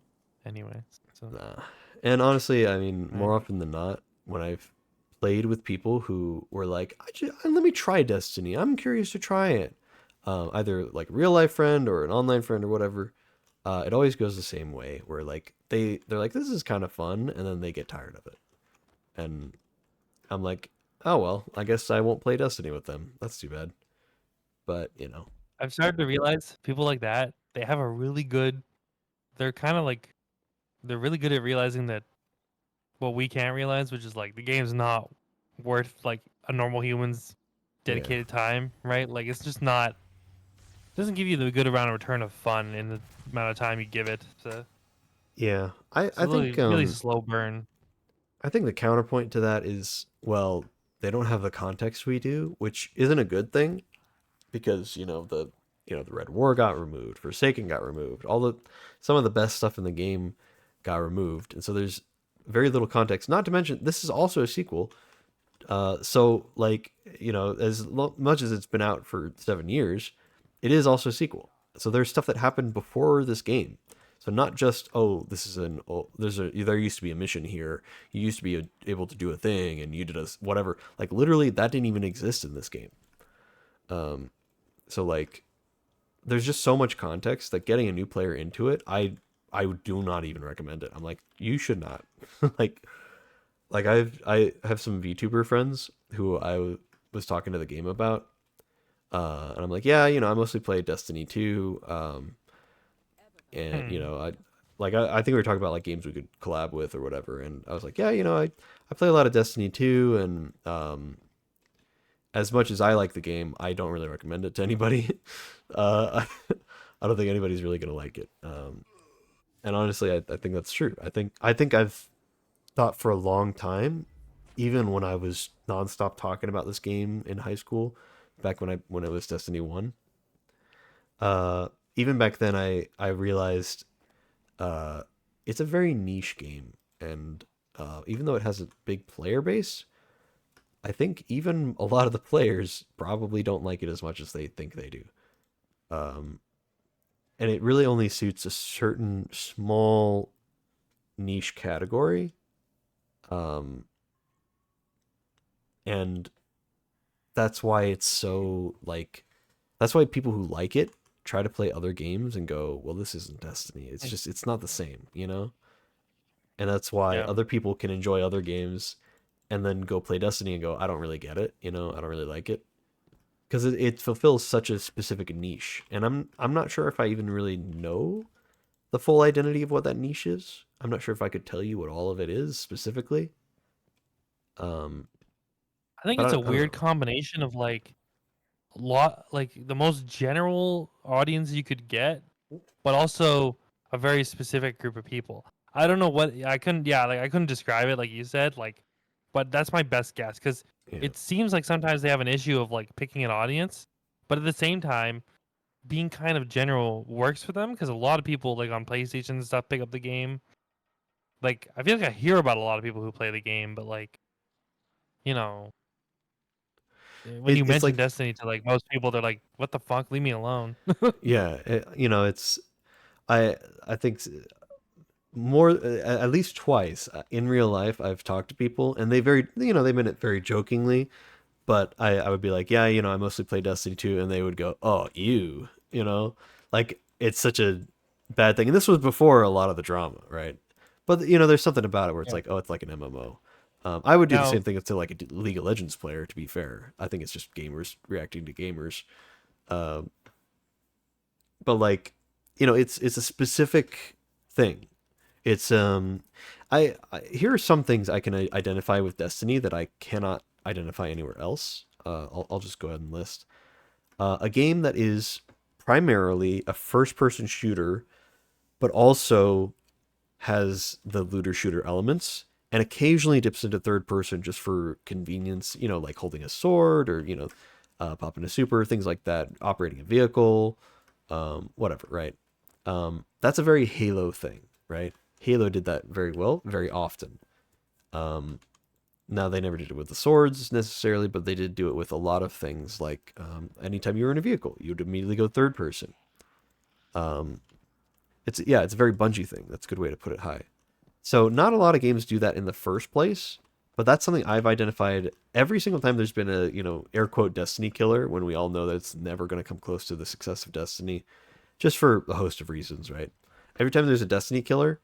anyway. So Nah. And honestly, I mean, more Right. often than not, when I've played with people who were like, let me try Destiny. I'm curious to try it. Either like a real life friend or an online friend or whatever. It always goes the same way, where like they're like, this is kind of fun, and then they get tired of it. And I'm like, oh well, I guess I won't play Destiny with them. That's too bad. But you know, I've started to realize people like that, they have a really good they're kind of like they're really good at realizing that what we can't realize, which is like the game's not worth like a normal human's dedicated time, right? Like it's just not doesn't give you the good amount of return of fun in the amount of time you give it. So yeah, I it's a really, think really slow burn. I think the counterpoint to that is, well, they don't have the context we do, which isn't a good thing, because the Red War got removed, Forsaken got removed, some of the best stuff in the game got removed, and so there's very little context. Not to mention, this is also a sequel, so like as much as it's been out for 7 years, it is also a sequel. So there's stuff that happened before this game. So not just, oh, this is there used to be a mission here. You used to be able to do a thing, and you did whatever. Like literally, that didn't even exist in this game. So like, there's just so much context that getting a new player into it, I do not even recommend it. I'm like, you should not. like I have some VTuber friends who I was talking to the game about, and I'm like, yeah, I mostly play Destiny 2. And I think we were talking about like games we could collab with or whatever, and I was like, yeah, I play a lot of Destiny 2, and as much as I like the game, I don't really recommend it to anybody. I don't think anybody's really gonna like it. And honestly, I think that's true. I think I've thought for a long time, even when I was nonstop talking about this game in high school, back when it was Destiny 1. Even back then, I realized it's a very niche game, and even though it has a big player base, I think even a lot of the players probably don't like it as much as they think they do. And it really only suits a certain small niche category. And that's why it's so like, that's why people who like it try to play other games and go, well, this isn't Destiny. It's not the same, and that's why Yeah. other people can enjoy other games and then go play Destiny and go, I don't really get it, I don't really like it, because it fulfills such a specific niche, and I'm not sure if I even really know the full identity of what that niche is. I'm not sure if I could tell you what all of it is specifically. I think But it's a I don't weird know. combination of like the most general audience you could get, but also a very specific group of people. I don't know what I couldn't. Yeah, like I couldn't describe it like you said. Like, but that's my best guess because Yeah. it seems like sometimes they have an issue of like picking an audience, but at the same time, being kind of general works for them because a lot of people like on PlayStation and stuff pick up the game. Like I feel like I hear about a lot of people who play the game, but like, you know, when you It's mention like, Destiny to like most people, they're like, "What the fuck? Leave me alone." yeah, it's I I think more at least twice in real life I've talked to people, and they very they meant it very jokingly, but I would be like, yeah, I mostly play Destiny 2, and they would go, oh, like it's such a bad thing. And this was before a lot of the drama, right? But there's something about it where it's Yeah. like, oh, it's like an MMO. I would do the Now, same thing to like a League of Legends player, to be fair. I think it's just gamers reacting to gamers. Um, but like, it's a specific thing. It's I here are some things I can identify with Destiny that I cannot identify anywhere else. I'll just go ahead and list a game that is primarily a first-person shooter, but also has the looter shooter elements, and occasionally dips into third person just for convenience. Like holding a sword, or popping a super, things like that, operating a vehicle, whatever, right? That's a very Halo thing, right? Halo did that very well, very often. Now, they never did it with the swords necessarily, but they did do it with a lot of things. Like anytime you were in a vehicle, you would immediately go third person. It's a very Bungie thing. That's a good way to put it. High. So not a lot of games do that in the first place, but that's something I've identified every single time there's been a air quote Destiny killer, when we all know that it's never going to come close to the success of Destiny, just for a host of reasons, right? Every time there's a Destiny killer,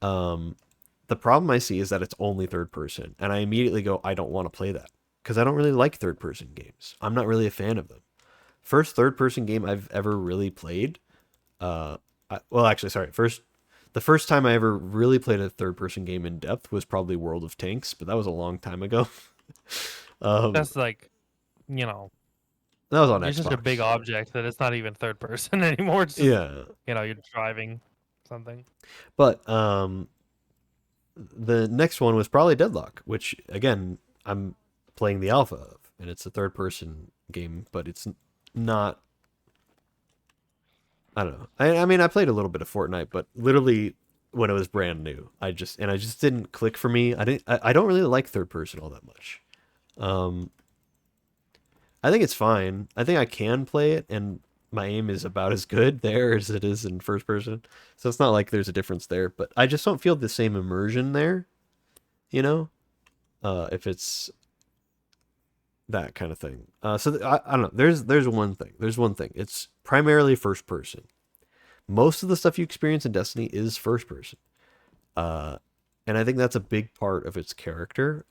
the problem I see is that it's only third person, and I immediately go, I don't want to play that, because I don't really like third person games. I'm not really a fan of them. First third person game I've ever really played, the first time I ever really played a third person game in depth was probably World of Tanks, but that was a long time ago. that's like, that was on you're Xbox. such a big object that it's not even third person anymore. It's just, yeah, you're driving something. but the next one was probably Deadlock, which again I'm playing the alpha of, and it's a third person game, but it's not. I don't know. I mean, I played a little bit of Fortnite, but literally when it was brand new, I just didn't click for me. I don't really like third person all that much. I think it's fine. I think I can play it, and my aim is about as good there as it is in first person. So it's not like there's a difference there, but I just don't feel the same immersion there, if it's that kind of thing. I don't know. There's one thing. It's primarily first person. Most of the stuff you experience in Destiny is first person. And I think that's a big part of its character.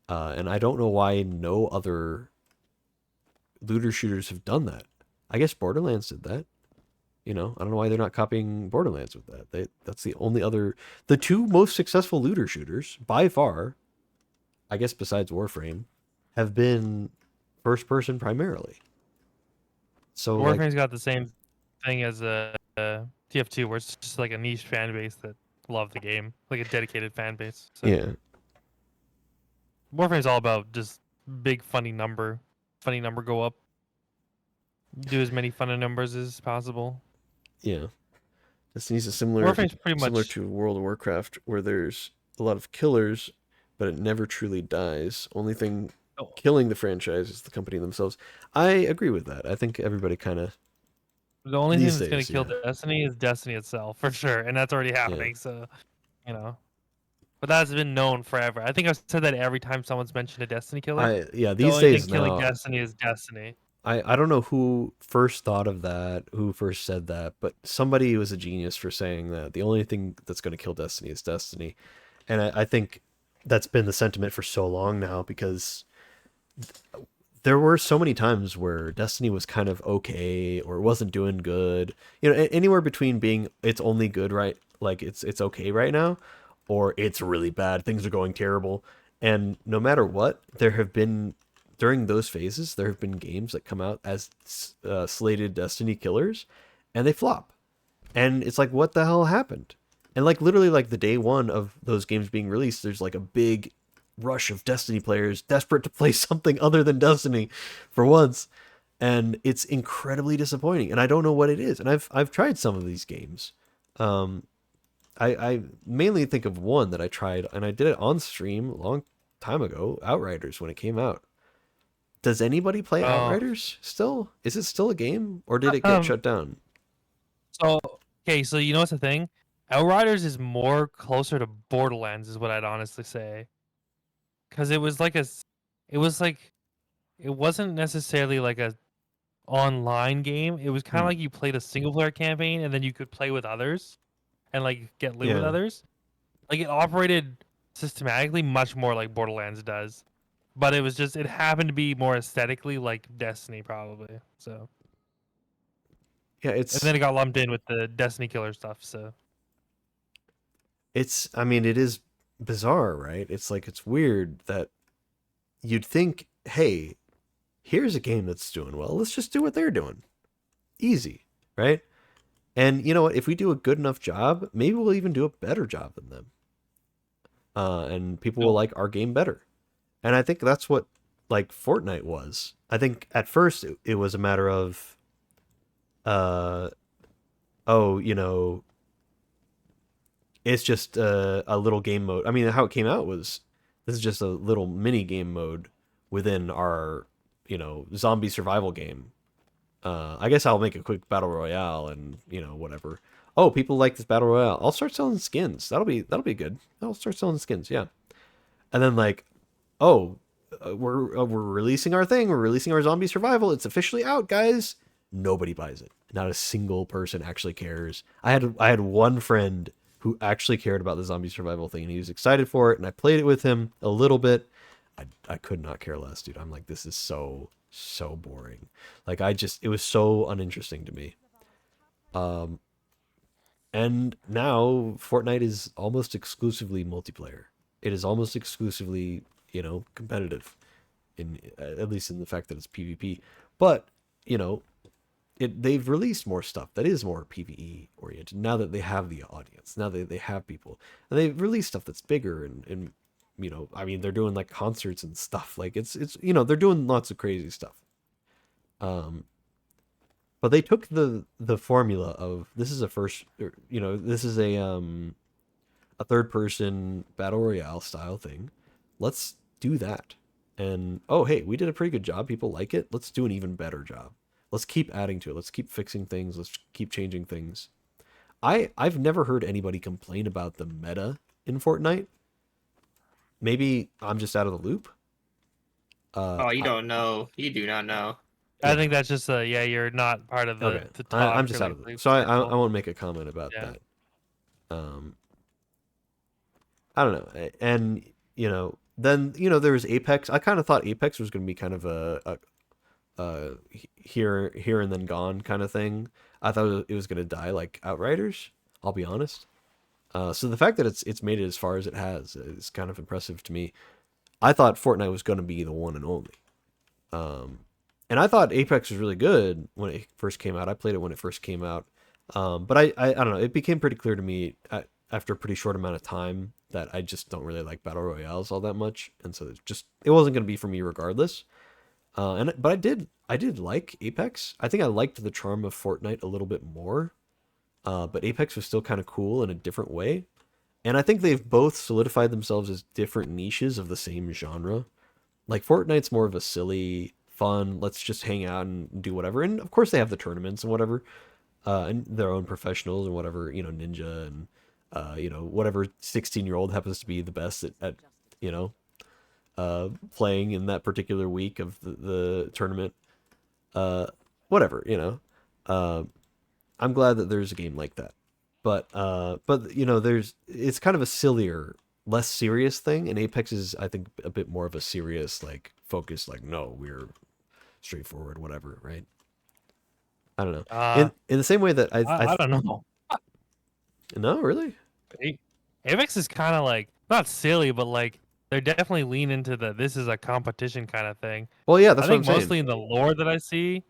And I don't know why no other looter shooters have done that. I guess Borderlands did that. I don't know why they're not copying Borderlands with that. That's the two most successful looter shooters by far, I guess besides Warframe, have been first person primarily. So Warframe's got the same thing as TF2, where it's just like a niche fan base that love the game, like a dedicated fan base. So yeah, Warframe's all about just big funny number go up, do as many funny numbers as possible. yeah. Destiny's a similar Warframe's pretty similar much to World of Warcraft, where there's a lot of killers, but it never truly dies. Only thing killing the franchise is the company themselves. I agree with that. I think everybody kind of. the only thing that's gonna kill Destiny is Destiny itself, for sure, and that's already happening. So, but that's been known forever. I think I've said that every time someone's mentioned a Destiny killer. Yeah, The these only days thing killing now, Destiny is Destiny. I don't know who first thought of that, who first said that, but somebody was a genius for saying that the only thing that's going to kill Destiny is Destiny. And I think that's been the sentiment for so long now, because there were so many times where Destiny was kind of okay or wasn't doing good. You know, anywhere between being it's only good right, like it's okay right now, or it's really bad, things are going terrible. And no matter what, there have been during those phases, there have been games that come out as slated Destiny killers, and they flop. And it's like, what the hell happened? And like literally like the day one of those games being released, there's like a big rush of Destiny players desperate to play something other than Destiny for once. And it's incredibly disappointing. And I don't know what it is. And I've tried some of these games. I mainly think of one that I tried, and I did it on stream a long time ago, Outriders, when it came out. Does anybody play Outriders still? Is it still a game, or did it get shut down? So, okay, so you know what's the thing? Outriders is more closer to Borderlands, is what I'd honestly say. Because it was like it was like, it wasn't necessarily like a online game. It was kind of like you played a single player campaign, and then you could play with others, and like get loot with Yeah. others. Like it operated systematically much more like Borderlands does, but it was just, it happened to be more aesthetically like Destiny probably. So Yeah, and it's then it got lumped in with the Destiny killer stuff. So I mean, it is bizarre, right? It's like, it's weird that you'd think, hey, here's a game that's doing well. Let's just do what they're doing. Easy, right? And you know what? If we do a good enough job, maybe we'll even do a better job than them. And people will like our game better. And I think that's what like Fortnite was. I think at first it was a matter of, oh, you know, it's just a little game mode. I mean, how it came out was, this is just a little mini game mode within our, you know, zombie survival game. I guess I'll make a quick battle royale and, you know, whatever. Oh, people like this battle royale. I'll start selling skins. That'll be good. I'll start selling skins, yeah. And then like, oh, we're releasing our thing. We're releasing our zombie survival. It's officially out, guys. Nobody buys it. Not a single person actually cares. I had one friend who actually cared about the zombie survival thing, and he was excited for it, and I played it with him a little bit. I could not care less, dude. I'm like, this is so boring. Like, it was so uninteresting to me. And now Fortnite is almost exclusively multiplayer. It is almost exclusively, you know, competitive, in at least in the fact that it's PvP. But, you know, they've released more stuff that is more PvE oriented now that they have the audience. Now that they have people, and they've released stuff that's bigger and you know, I mean, they're doing like concerts and stuff. Like it's you know, they're doing lots of crazy stuff. But they took the formula of, this is a first, you know, this is a third person battle royale style thing. Let's do that. And oh, hey, we did a pretty good job. People like it. Let's do an even better job. Let's keep adding to it. Let's keep fixing things. Let's keep changing things. I've never heard anybody complain about the meta in Fortnite. Maybe I'm just out of the loop. Oh, you don't know. You do not know. I think that's just yeah, you're not part of the Okay. the talk. I'm just out of the loop, so I won't make a comment about that. I don't know. And you know, then you know, there was Apex. I kind of thought Apex was going to be kind of a here and then gone kind of thing. I thought it was going to die like Outriders. I'll be honest. So the fact that it's made it as far as it has is kind of impressive to me. I thought Fortnite was going to be the one and only. And I thought Apex was really good when it first came out. I played it when it first came out. But I don't know. It became pretty clear to me after a pretty short amount of time that I just don't really like battle royales all that much, and so it wasn't going to be for me regardless. But I did like Apex. I think I liked the charm of Fortnite a little bit more. But Apex was still kind of cool in a different way. And I think they've both solidified themselves as different niches of the same genre. Like Fortnite's more of a silly, fun, let's just hang out and do whatever. And of course they have the tournaments and whatever, and their own professionals and whatever, you know, Ninja and you know, whatever 16-year-old happens to be the best at you know, playing in that particular week of the tournament. Whatever, you know. I'm glad that there's a game like that. But you know, it's kind of a sillier, less serious thing, and Apex is, I think, a bit more of a serious, like, focus, like, no, we're straightforward, whatever, right? I don't know. In the same way that I don't know. No, really? Apex is kind of like not silly, but like they're definitely lean into the this is a competition kind of thing. Well, yeah, that's I what think I'm saying. mostly in the lore that I see,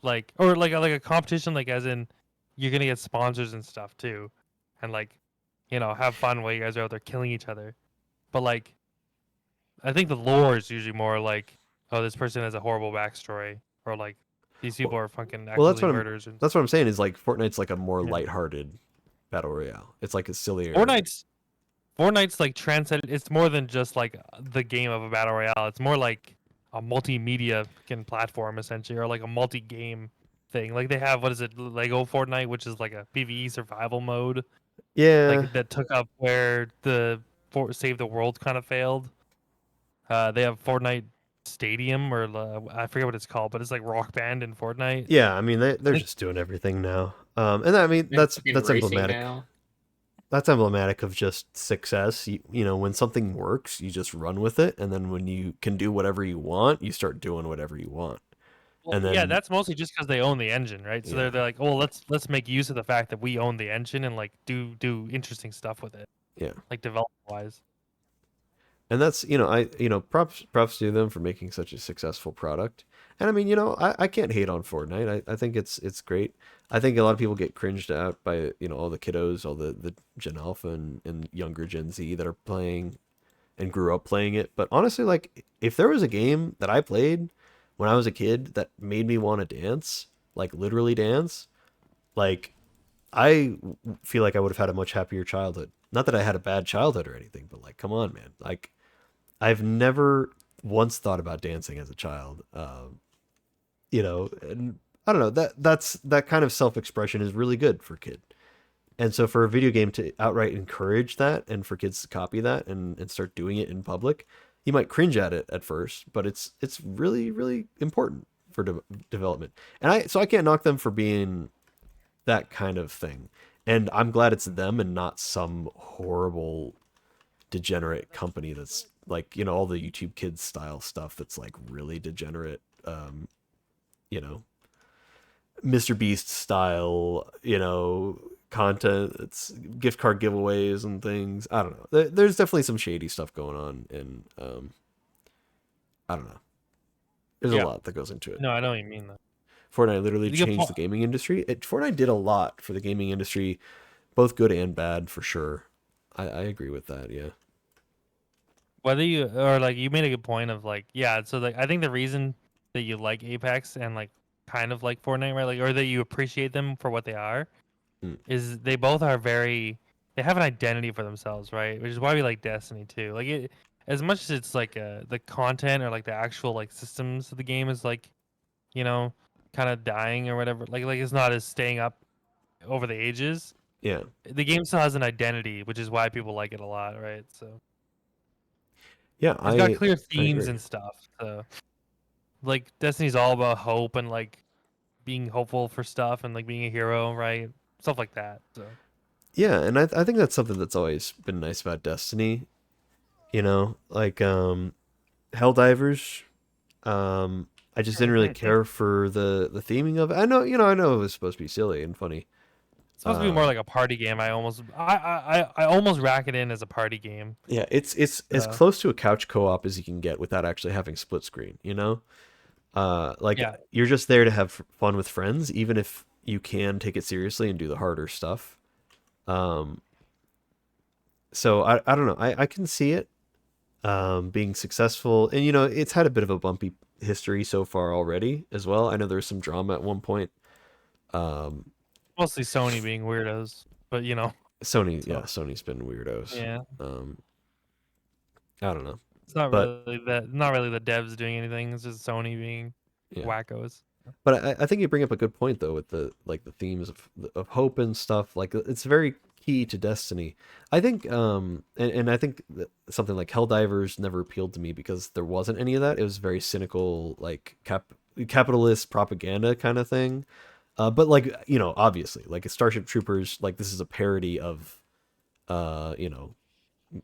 like or like a competition, like as in you're gonna get sponsors and stuff too, and like you know have fun while you guys are out there killing each other. But like I think the lore is usually more like oh this person has a horrible backstory or like these people are fucking Well, that's actually what murderers. And that's what I'm saying is like Fortnite's like a more yeah. lighthearted battle royale. It's like a sillier. Fortnite's like transcended. It's more than just like the game of a battle royale. It's more like a multimedia fucking platform essentially, or like a multi-game thing. Like they have what is it, Lego Fortnite, which is like a PvE survival mode. Yeah. Like that took up where the Save the World kind of failed. They have Fortnite Stadium or I forget what it's called, but it's like Rock Band in Fortnite. Yeah, I mean they're just doing everything now. And I mean that's emblematic. Now. That's emblematic of just success. You know, when something works, you just run with it, and then when you can do whatever you want, you start doing whatever you want. Well, And then yeah, that's mostly just because they own the engine, right? So Yeah. they're like, well, let's make use of the fact that we own the engine and like do interesting stuff with it. Yeah. Like development wise. And that's, props to them for making such a successful product. And I mean, I can't hate on Fortnite. I think it's great. I think a lot of people get cringed out by, all the kiddos, all the Gen Alpha and younger Gen Z that are playing and grew up playing it. But honestly, like, if there was a game that I played when I was a kid that made me want to dance, like literally dance, like, I feel like I would have had a much happier childhood. Not that I had a bad childhood or anything, but like, come on, man. Like, I've never once thought about dancing as a child. And I don't know, that kind of self-expression is really good for a kid. And so for a video game to outright encourage that and for kids to copy that and start doing it in public, you might cringe at it at first, but it's really, really important for development. And I can't knock them for being that kind of thing. And I'm glad it's them and not some horrible degenerate company that's like, all the YouTube Kids style stuff that's like really degenerate, Mr. Beast style, content. It's gift card giveaways and things. I don't know. There's definitely some shady stuff going on, and I don't know. There's a lot that goes into it. No, I know what you mean though. Fortnite literally changed the gaming industry. Fortnite did a lot for the gaming industry, both good and bad, for sure. I agree with that. Yeah. Whether you or like you made a good point of like so like I think the reason that you like Apex and like kind of like Fortnite, right, like or that you appreciate them for what they are is they both are they have an identity for themselves, right, which is why we like Destiny too. Like it, as much as it's like the content or like the actual like systems of the game is like kind of dying or whatever, like it's not as staying up over the ages. Yeah, the game still has an identity, which is why people like it a lot, right? So yeah, it's got clear themes and stuff. So, like Destiny's all about hope and like being hopeful for stuff and like being a hero, right? Stuff like that. So. Yeah, and I think that's something that's always been nice about Destiny. Like Helldivers. I just didn't really care for the theming of it. I know it was supposed to be silly and funny. It's supposed to be more like a party game. I almost rack it in as a party game. Yeah, it's as close to a couch co-op as you can get without actually having split screen, You're just there to have fun with friends, even if you can take it seriously and do the harder stuff. So I don't know. I can see it being successful, and it's had a bit of a bumpy history so far already as well. I know there was some drama at one point. Mostly Sony being weirdos, but Sony's been weirdos. Yeah. I don't know. It's not really the devs doing anything. It's just Sony being wackos. But I think you bring up a good point though with the themes of hope and stuff. Like it's very key to Destiny. I think and I think that something like Helldivers never appealed to me because there wasn't any of that. It was very cynical, like capitalist propaganda kind of thing. But like, you know, obviously, like Starship Troopers, like this is a parody of, you know,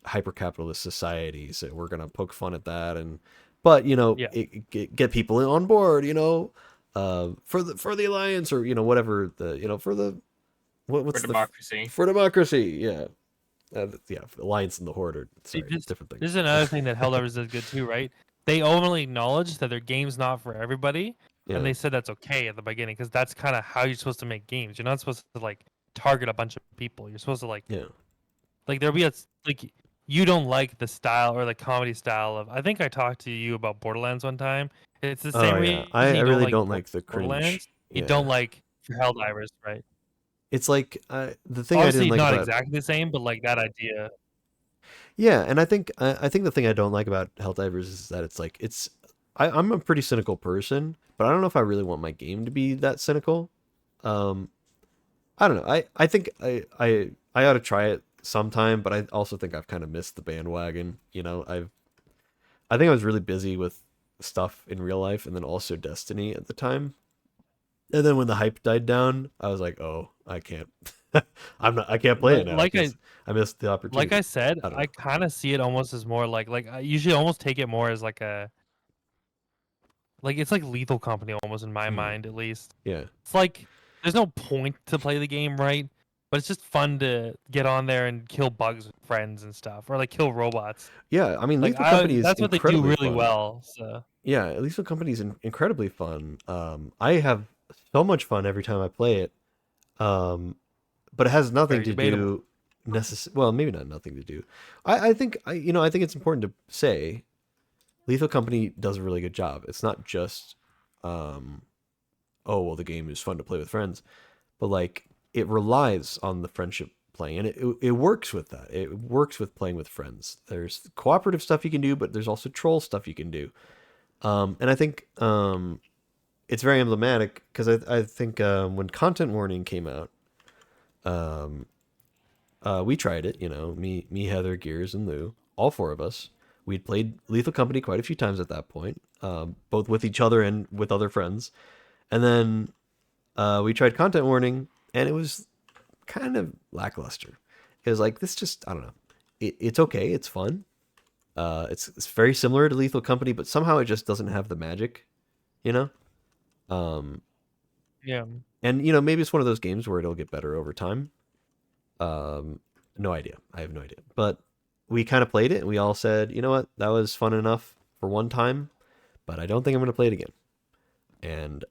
hyper capitalist society. So we're gonna poke fun at that, and but you know, Yeah. get people on board, you know, for the alliance, or you know, whatever the, you know, for the what's For the democracy. for democracy, yeah. Yeah, Alliance and the Horde are See, sorry, different things. this is another thing that Helldivers does good too, right? They openly acknowledge that their game's not for everybody, Yeah. and they said that's okay at the beginning because that's kind of how you're supposed to make games. You're not supposed to like target a bunch of people. You're supposed to like there'll be like you don't like the style or the comedy style of. I think I talked to you about Borderlands one time. It's the same Oh yeah, reason I you really like don't like the cringe. Borderlands. You Yeah, don't like Helldivers, right? it's like the thing I didn't Obviously, like not about exactly the same, but like that idea. yeah, and I think the thing I don't like about Helldivers is that it's like I'm a pretty cynical person, but I don't know if I really want my game to be that cynical. Um, I don't know. I think I ought to try it sometime, but I also think I've kind of missed the bandwagon. You know, I think I was really busy with stuff in real life and then also Destiny at the time. And then when the hype died down, I was like, "Oh, I can't. I can't play it now Like because I missed the opportunity." Like I said, I don't I know. kind of see it almost as more like I usually almost take it more as like a like it's like Lethal Company almost in my mind at least. Yeah. It's like there's no point to play the game, right? But it's just fun to get on there and kill bugs with friends and stuff, or like kill robots. Yeah, I mean, Like Lethal Company is that's what they do incredibly really fun. well. So Yeah, Lethal Company is incredibly fun. I have so much fun every time I play it. But it has nothing very to debatable. do well, maybe not nothing to do. I think you know, I think it's important to say Lethal Company does a really good job. It's not just oh well, the game is fun to play with friends, but like it relies on the friendship playing, and it works with that. It works with playing with friends. There's cooperative stuff you can do, but there's also troll stuff you can do. And I think it's very emblematic because I think when Content Warning came out, we tried it. You know, me, Heather, Gears, and Lou, all four of us. We'd played Lethal Company quite a few times at that point, both with each other and with other friends. And then we tried Content Warning, and it was kind of lackluster. It was like this, just I don't know. It's okay, it's fun. It's very similar to Lethal Company, but somehow it just doesn't have the magic, you know. Yeah. And you know, maybe it's one of those games where it'll get better over time. No idea. I have no idea. But we kind of played it, and we all said, you know what, that was fun enough for one time, but I don't think I'm going to play it again. And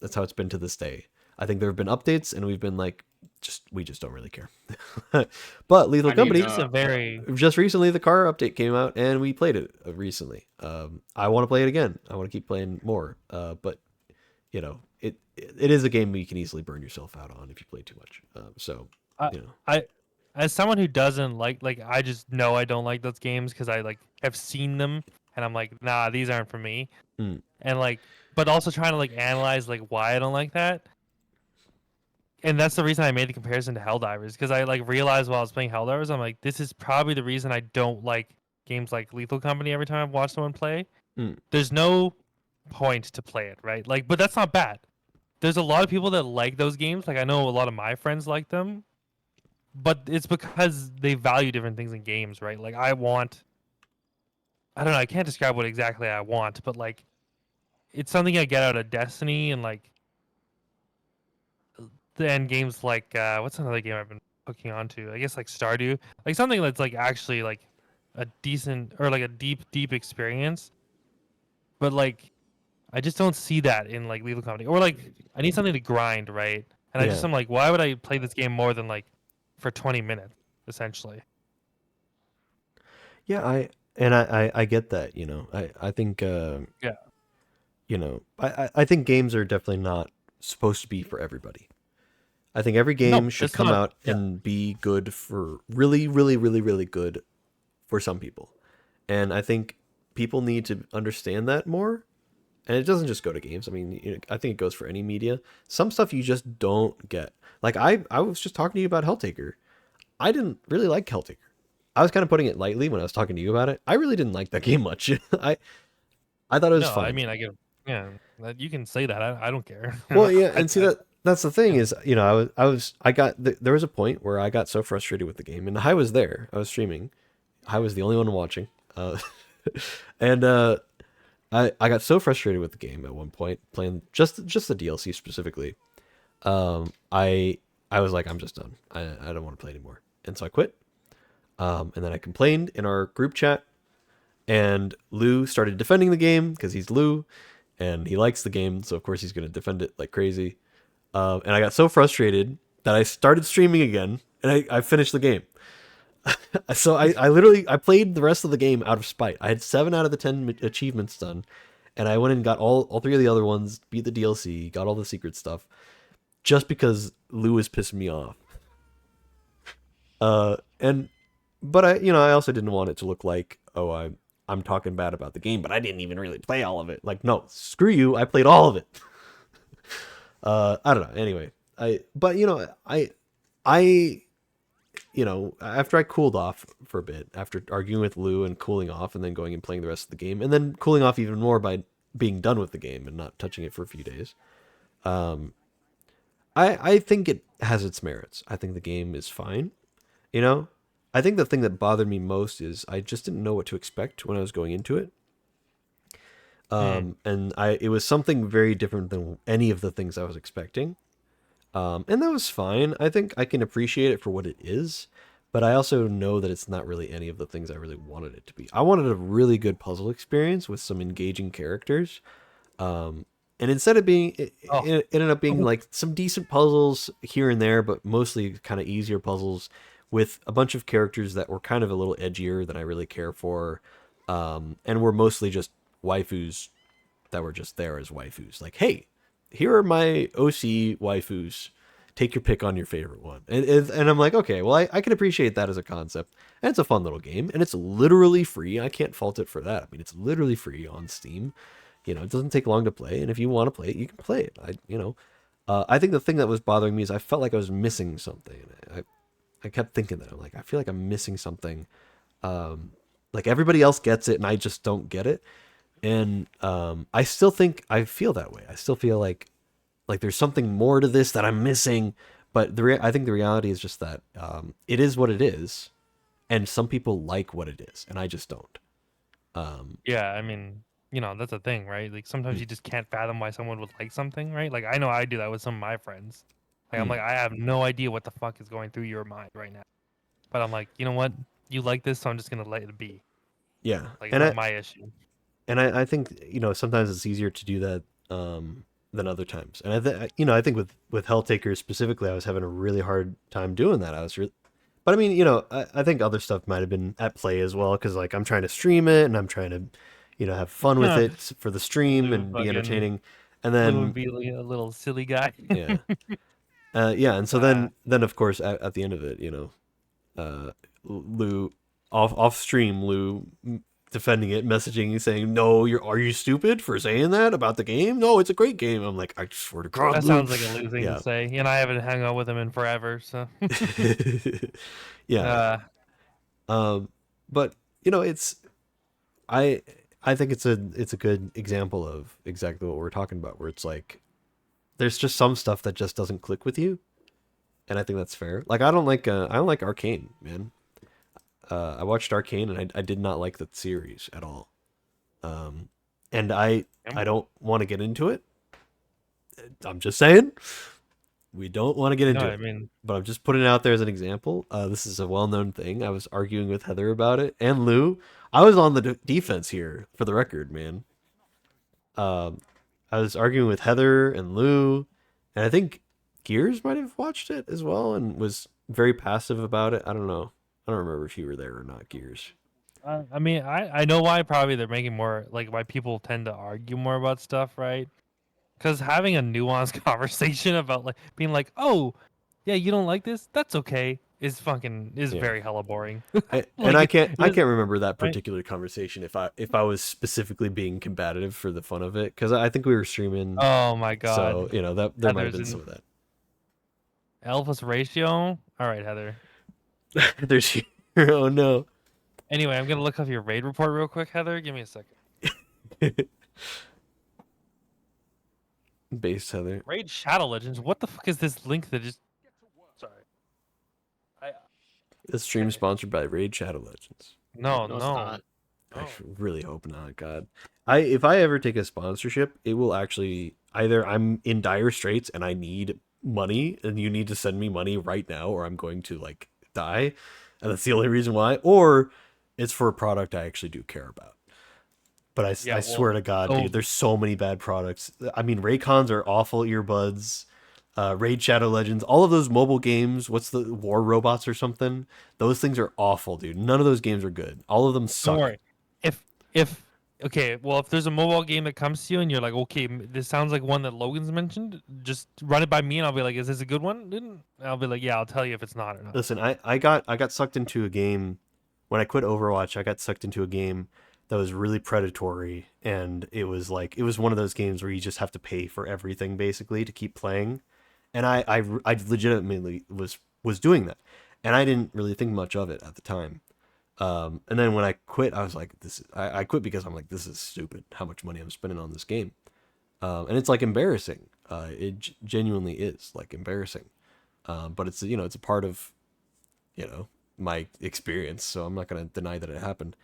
that's how it's been to this day. I think there have been updates, and we've been like, we just don't really care. But Lethal Company, just recently the car update came out, and we played it recently. I want to play it again. I want to keep playing more. But you know, it is a game you can easily burn yourself out on if you play too much. So you know, I as someone who doesn't like I just know I don't like those games because I like have seen them and I'm like, nah, these aren't for me. And like, but also trying to like analyze like why I don't like that. And that's the reason I made the comparison to Helldivers, because I like realized while I was playing Helldivers, I'm like, this is probably the reason I don't like games like Lethal Company every time I've watched someone play. There's no point to play it, right? Like, but that's not bad. There's a lot of people that like those games. Like I know a lot of my friends like them, but it's because they value different things in games, right? Like I don't know, I can't describe what exactly I want, but like it's something I get out of Destiny and like the end games like what's another game I've been hooking onto? I guess like Stardew. Like something that's like actually like a decent or like a deep experience. But like I just don't see that in like Lethal Company. Or like I need something to grind, right? And I'm like, why would I play this game more than like for 20 minutes, essentially? Yeah, I get that, you know. I think you know, I think games are definitely not supposed to be for everybody. I think every game should come out and be good for really, really, really, really good for some people. And I think people need to understand that more. And it doesn't just go to games. I mean, you know, I think it goes for any media. Some stuff you just don't get. Like I was just talking to you about Helltaker. I didn't really like Helltaker. I was kind of putting it lightly when I was talking to you about it. I really didn't like that game much. I thought it was fun. I mean, I get You can say that. I don't care. Well, yeah, and see that's the thing is, you know, there was a point where I got so frustrated with the game, and I was there. I was streaming. I was the only one watching. And I got so frustrated with the game at one point, playing just the DLC specifically. I was like, I'm just done. I don't want to play anymore, and so I quit. And then I complained in our group chat, and Lou started defending the game because he's Lou, and he likes the game, so of course he's going to defend it like crazy. And I got so frustrated that I started streaming again, and I finished the game. So I literally I played the rest of the game out of spite. I had 7 out of the 10 achievements done, and I went and got all 3 of the other ones, beat the DLC, got all the secret stuff, just because Lou was pissing me off. But I also didn't want it to look like, oh, I'm talking bad about the game, but I didn't even really play all of it. Like, no, screw you, I played all of it. I don't know. Anyway, after I cooled off for a bit, after arguing with Lou and cooling off, and then going and playing the rest of the game, and then cooling off even more by being done with the game and not touching it for a few days, I think it has its merits. I think the game is fine. I think the thing that bothered me most is I just didn't know what to expect when I was going into it. And it was something very different than any of the things I was expecting. And that was fine. I think I can appreciate it for what it is, but I also know that it's not really any of the things I really wanted it to be. I wanted a really good puzzle experience with some engaging characters. And instead of being, it ended up being like some decent puzzles here and there, but mostly kind of easier puzzles with a bunch of characters that were kind of a little edgier than I really care for. And were mostly just waifus that were just there as waifus. Like, hey, here are my OC waifus. Take your pick on your favorite one. And I'm like, okay, well, I can appreciate that as a concept. And it's a fun little game. And it's literally free. I can't fault it for that. I mean, it's literally free on Steam. It doesn't take long to play. And if you want to play it, you can play it. I think the thing that was bothering me is I felt like I was missing something. I kept thinking that. I'm like, I feel like I'm missing something. Like everybody else gets it and I just don't get it. And I still think I feel that way. I still feel like there's something more to this that I'm missing. But I think the reality is just that it is what it is, and some people like what it is, and I just don't. Yeah, I mean, that's a thing, right? Like sometimes you just can't fathom why someone would like something, right? Like I know I do that with some of my friends. Like I'm like, I have no idea what the fuck is going through your mind right now. But I'm like, you know what? You like this, so I'm just gonna let it be. Yeah, like it's not my issue. And I think sometimes it's easier to do that than other times. And I think with Helltaker specifically, I was having a really hard time doing that. But I mean, I think other stuff might have been at play as well, because like I'm trying to stream it and I'm trying to have fun with it for the stream and be entertaining. And then be like a little silly guy. Yeah. And so then of course at the end of it, Lou off stream, Lou defending it, messaging, saying, "No, are you stupid for saying that about the game? No, it's a great game." I'm like, I swear to God, that Lou. sounds like a Lou thing to say. And I haven't hung out with him in forever, so yeah. But it's I think it's a good example of exactly what we're talking about, where it's like there's just some stuff that just doesn't click with you, and I think that's fair. Like I don't like Arcane, man. I watched Arcane and I did not like the series at all. And I don't want to get into it. I'm just saying, we don't want to get into it. But I'm just putting it out there as an example. This is a well-known thing. I was arguing with Heather about it and Lou. I was on the defense here, for the record, man. I was arguing with Heather and Lou, and I think Gears might have watched it as well and was very passive about it. I don't know. I don't remember if you were there or not, Gears. I mean, I know why probably they're making more, like why people tend to argue more about stuff, right? Because having a nuanced conversation about like being like, oh, yeah, you don't like this? That's okay. Is very hella boring. And I can't remember that particular conversation if I was specifically being combative for the fun of it, because I think we were streaming. Oh my God! So that there might have been some of that. Elvis ratio. All right, Heather. There's oh no. Anyway, I'm gonna look up your raid report real quick, Heather. Give me a second. Base tether. Raid Shadow Legends. What the fuck is this link that just? Sorry. This stream is sponsored by Raid Shadow Legends. No, No, it's no. not. I really hope not, God. If I ever take a sponsorship, it will actually either I'm in dire straits and I need money and you need to send me money right now or I'm going to like die. And that's the only reason why. Or it's for a product I actually do care about. But I swear to God, dude, there's so many bad products. I mean, Raycons are awful earbuds. Raid Shadow Legends, all of those mobile games. What's the War Robots or something? Those things are awful, dude. None of those games are good. All of them suck. Don't worry. If okay, well, if there's a mobile game that comes to you and you're like, okay, this sounds like one that Logan's mentioned, just run it by me and I'll be like, is this a good one? And I'll be like, yeah, I'll tell you if it's not or not. Listen, I got sucked into a game when I quit Overwatch. I got sucked into a game that was really predatory, and it was one of those games where you just have to pay for everything basically to keep playing. And I legitimately was doing that, and I didn't really think much of it at the time. And then when I quit, I was like, I quit because I'm like, this is stupid. How much money I'm spending on this game, and it's like embarrassing. It genuinely is like embarrassing. But it's it's a part of my experience, so I'm not gonna deny that it happened.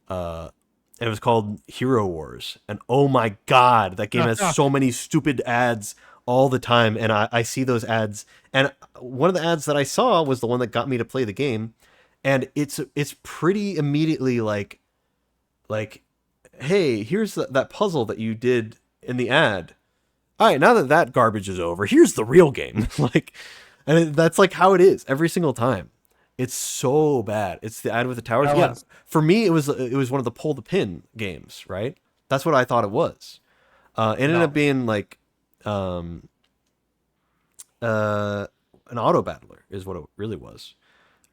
And it was called Hero Wars, and oh my god, that game has so many stupid ads all the time, and I see those ads, and one of the ads that I saw was the one that got me to play the game, and it's pretty immediately like, hey, here's that puzzle that you did in the ad. All right, now that garbage is over, here's the real game. And that's like how it is every single time. It's so bad. It's the ad with the towers. Yeah, for me, it was one of the pull the pin games, right? That's what I thought it was. It ended up being like an auto battler is what it really was.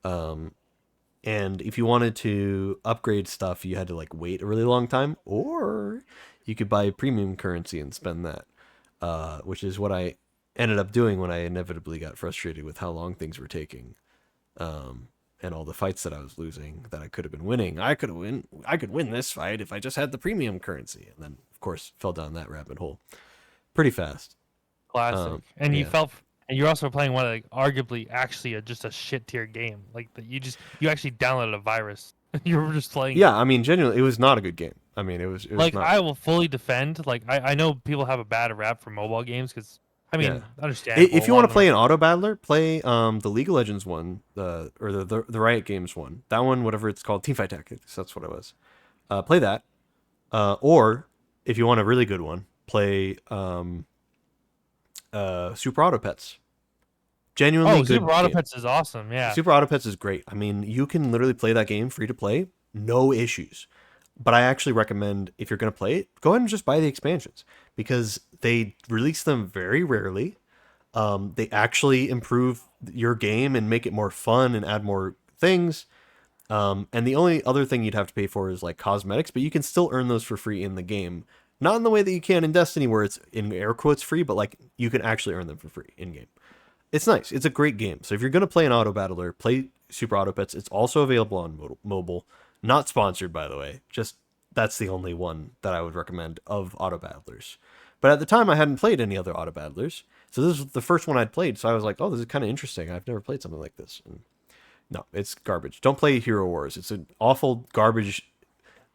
And if you wanted to upgrade stuff, you had to like wait a really long time, or you could buy premium currency and spend that, which is what I ended up doing when I inevitably got frustrated with how long things were taking. And all the fights that I was losing that I could have been winning. I could win this fight if I just had the premium currency. And then, of course, fell down that rabbit hole pretty fast. Classic. And you you're also playing one of like, arguably actually just a shit tier game. Like that you actually downloaded a virus. You were just playing. Yeah, I mean, genuinely, it was not a good game. I mean, it was like not. I will fully defend. Like I know people have a bad rap for mobile games because. I mean, understand. If you want to play an auto battler, play the League of Legends one, or the Riot Games one. That one, whatever it's called, Teamfight Tactics. That's what it was. Play that. Or if you want a really good one, play Super Auto Pets. Genuinely good. Super Auto Pets is awesome. Yeah. Super Auto Pets is great. I mean, you can literally play that game free to play, no issues. But I actually recommend, if you're going to play it, go ahead and just buy the expansions, because they release them very rarely. They actually improve your game and make it more fun and add more things. And the only other thing you'd have to pay for is like cosmetics, but you can still earn those for free in the game. Not in the way that you can in Destiny, where it's in air quotes free, but like you can actually earn them for free in game. It's nice. It's a great game. So if you're going to play an auto battler, play Super Auto Pets. It's also available on mobile. Not sponsored, by the way. Just that's the only one that I would recommend of auto battlers. But at the time, I hadn't played any other auto battlers, so this was the first one I'd played. So I was like, "Oh, this is kind of interesting. I've never played something like this." And no, it's garbage. Don't play Hero Wars. It's an awful garbage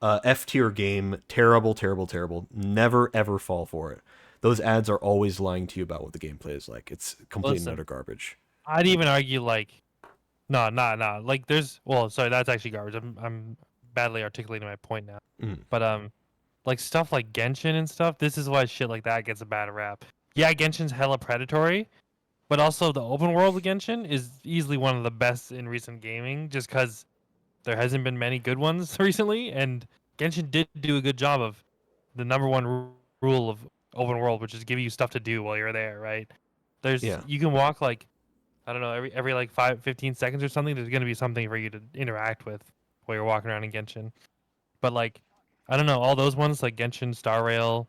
F tier game. Terrible, terrible, terrible. Never ever fall for it. Those ads are always lying to you about what the gameplay is like. It's complete and utter garbage. I'd even argue like. No. Like, sorry, that's actually garbage. I'm badly articulating my point now. But like stuff like Genshin and stuff. This is why shit like that gets a bad rap. Yeah, Genshin's hella predatory, but also the open world of Genshin is easily one of the best in recent gaming, just because there hasn't been many good ones recently, and Genshin did do a good job of the number one rule of open world, which is give you stuff to do while you're there. Right? You can walk like. I don't know, every like 15 seconds or something, there's going to be something for you to interact with while you're walking around in Genshin. But like, I don't know, all those ones like Genshin, Star Rail,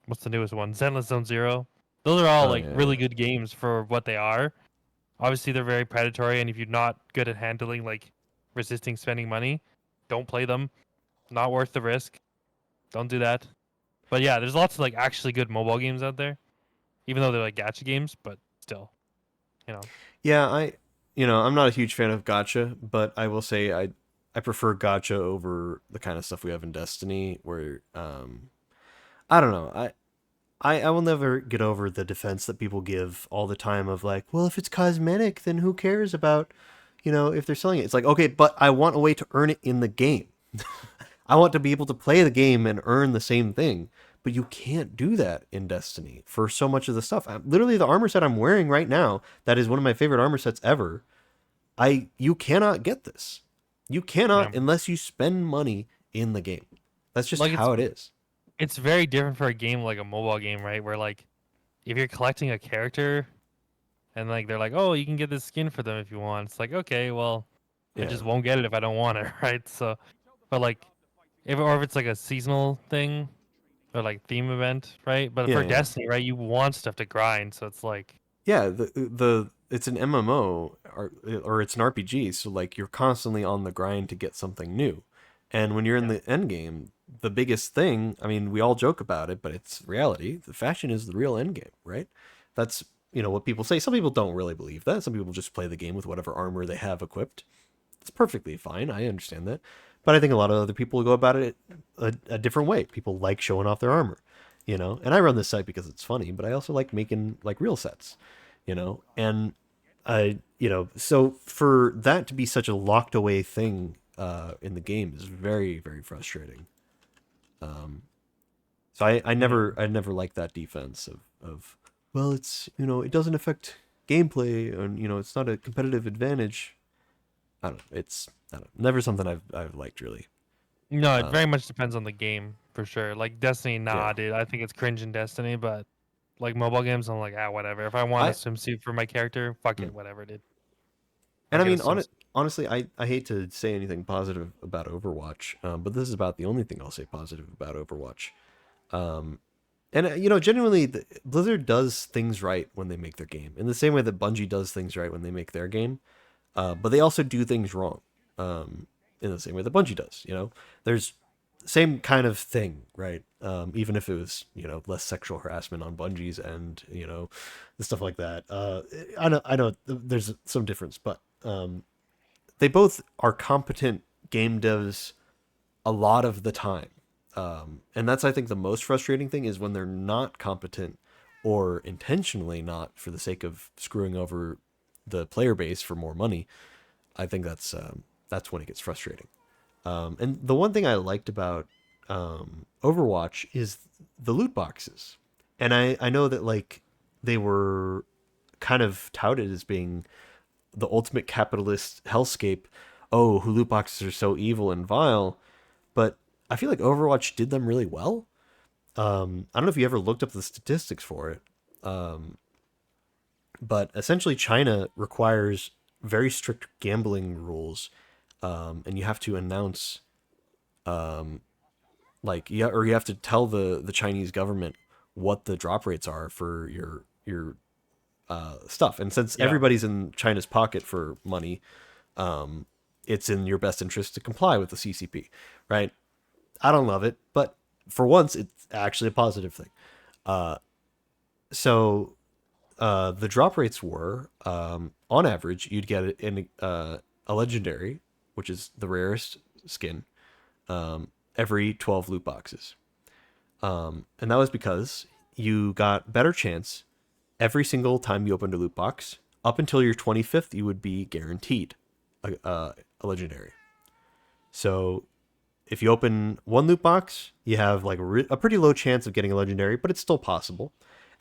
what's the newest one? Zenless Zone Zero. Those are all really good games for what they are. Obviously, they're very predatory, and if you're not good at handling like resisting spending money, don't play them. Not worth the risk. Don't do that. But yeah, there's lots of like actually good mobile games out there, even though they're like gacha games, but still, you know. Yeah, I'm not a huge fan of gacha, but I will say I prefer gacha over the kind of stuff we have in Destiny, where I don't know, I will never get over the defense that people give all the time of like, well, if it's cosmetic, then who cares about, if they're selling it? It's like, okay, but I want a way to earn it in the game. I want to be able to play the game and earn the same thing. But you can't do that in Destiny for so much of the stuff. Literally, the armor set I'm wearing right now, that is one of my favorite armor sets ever. You cannot get this. You cannot unless you spend money in the game. That's just Like how it is. It's very different for a game like a mobile game, right? Where like if you're collecting a character and like they're like, "Oh, you can get this skin for them if you want." It's like, "Okay, well, I just won't get it if I don't want it," right? So but like if it's like a seasonal thing or like theme event, right? But for Yeah. Destiny, right, you want stuff to grind, so it's like Yeah, the it's an MMO or it's an RPG, so like you're constantly on the grind to get something new. And when you're in the end game, the biggest thing, I mean, we all joke about it, but it's reality. The fashion is the real end game, right? That's, what people say. Some people don't really believe that. Some people just play the game with whatever armor they have equipped. It's perfectly fine. I understand that. But I think a lot of other people go about it a different way. People like showing off their armor, And I run this site because it's funny, but I also like making like real sets, And so for that to be such a locked away thing in the game is very, very frustrating. So I never liked that defense of well, it's it doesn't affect gameplay and it's not a competitive advantage. I don't know. I don't know, never something I've liked really. no, it very much depends on the game for sure. Like Destiny, Yeah. dude. I think it's cringe in Destiny, but like mobile games, I'm like, whatever. If I want a swimsuit for my character, fuck it, whatever, dude. And I get a mean, swimsuit. honestly, I hate to say anything positive about Overwatch, but this is about the only thing I'll say positive about Overwatch. And genuinely, Blizzard does things right when they make their game, in the same way that Bungie does things right when they make their game. But they also do things wrong, in the same way that Bungie does. There's same kind of thing, right? Even if it was less sexual harassment on Bungie's and the stuff like that. I know there's some difference, but they both are competent game devs a lot of the time. And that's, I think, the most frustrating thing is when they're not competent or intentionally not for the sake of screwing over the player base for more money. I think that's when it gets frustrating. And the one thing I liked about Overwatch is the loot boxes. And I know that like they were kind of touted as being the ultimate capitalist hellscape. Oh, loot boxes are so evil and vile. But I feel like Overwatch did them really well. I don't know if you ever looked up the statistics for it. But essentially China requires very strict gambling rules. And you have to announce, or you have to tell the Chinese government what the drop rates are for your stuff. And since everybody's in China's pocket for money, it's in your best interest to comply with the CCP, right? I don't love it, but for once, it's actually a positive thing. So the drop rates were, on average, you'd get a legendary, which is the rarest skin, every 12 loot boxes. And that was because you got better chance every single time you opened a loot box. Up until your 25th, you would be guaranteed a legendary. So if you open one loot box, you have like a pretty low chance of getting a legendary, but it's still possible.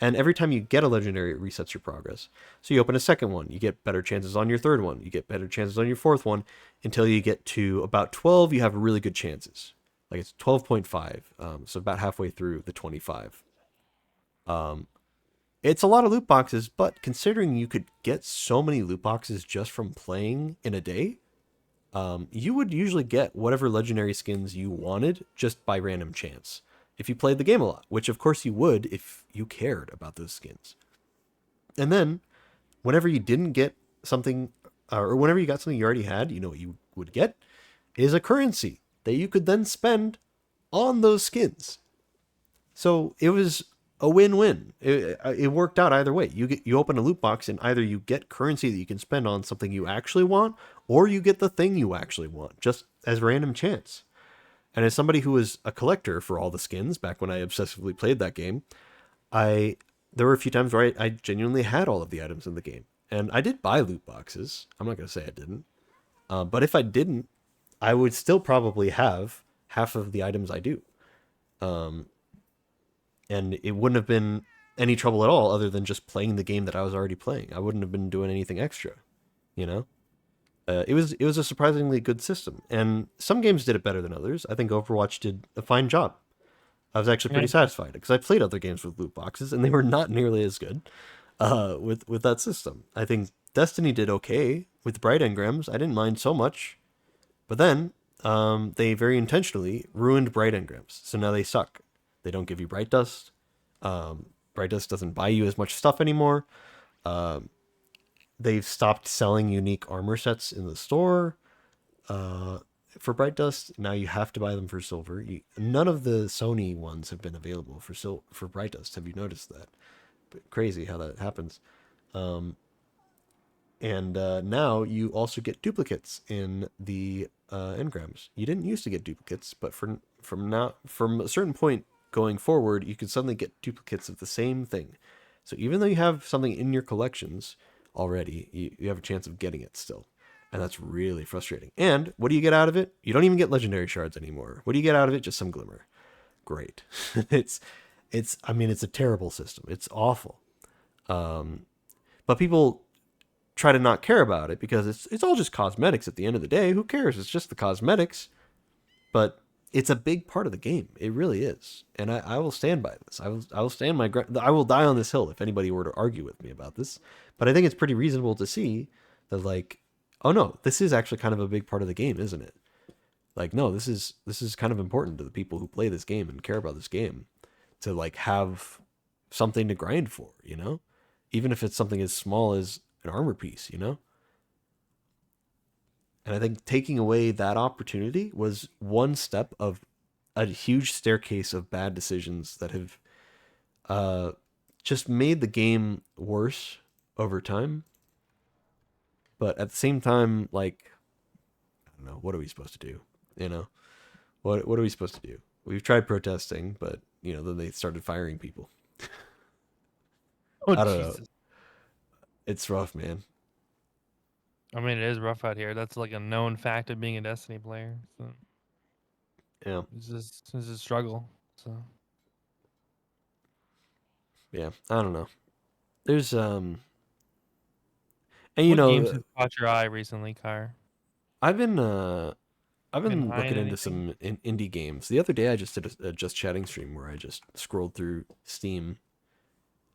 And every time you get a legendary, it resets your progress. So you open a second one, you get better chances on your third one, you get better chances on your fourth one, until you get to about 12, you have really good chances. Like it's 12.5, so about halfway through the 25. It's a lot of loot boxes, but considering you could get so many loot boxes just from playing in a day, you would usually get whatever legendary skins you wanted just by random chance if you played the game a lot, which of course you would if you cared about those skins. And then whenever you didn't get something, or whenever you got something you already had, what you would get is a currency that you could then spend on those skins. So it was a win-win. It worked out either way. You open a loot box and either you get currency that you can spend on something you actually want, or you get the thing you actually want, just as random chance. And as somebody who was a collector for all the skins back when I obsessively played that game, I there were a few times where I genuinely had all of the items in the game, and I did buy loot boxes. I'm not gonna say I didn't, but if I didn't, I would still probably have half of the items I do. Um, and it wouldn't have been any trouble at all other than just playing the game that I was already playing. I wouldn't have been doing anything extra, you know? It was a surprisingly good system, and some games did it better than others. I think Overwatch did a fine job. I was actually pretty satisfied because I played other games with loot boxes and they were not nearly as good with that system. I think Destiny did okay with bright engrams. I didn't mind so much, but then they very intentionally ruined bright engrams, so now they suck. They don't give you bright dust. Bright dust doesn't buy you as much stuff anymore. They've stopped selling unique armor sets in the store for bright dust. Now you have to buy them for silver. None of the Sony ones have been available for bright dust. Have you noticed that? Crazy how that happens. And now you also get duplicates in the engrams. You didn't used to get duplicates, but from a certain point going forward, you can suddenly get duplicates of the same thing. So even though you have something in your collections already, you have a chance of getting it still. And that's really frustrating. And what do you get out of it? You don't even get legendary shards anymore. What do you get out of it? Just some glimmer. Great. it's a terrible system. It's awful. But people try to not care about it because it's all just cosmetics at the end of the day. Who cares? It's just the cosmetics. But it's a big part of the game. It really is. And I will stand by this. I will stand my ground. I will die on this hill if anybody were to argue with me about this. But I think it's pretty reasonable to see that, like, oh no, this is actually kind of a big part of the game, isn't it? Like, no, this is kind of important to the people who play this game and care about this game to, like, have something to grind for, you know? Even if it's something as small as an armor piece, you know? And I think taking away that opportunity was one step of a huge staircase of bad decisions that have just made the game worse over time. But at the same time, like, I don't know, what are we supposed to do? You know? What are we supposed to do? We've tried protesting, but, you know, then they started firing people. Oh, I don't Jesus. know. It's rough, man. I mean, it is rough out here. That's like a known fact of being a Destiny player. So Yeah. it's a struggle. So Yeah, I don't know. There's and you what know, games have caught your eye recently, Kyr? I've been Been looking eyeing into some indie games. The other day, I just did a just chatting stream where I just scrolled through Steam.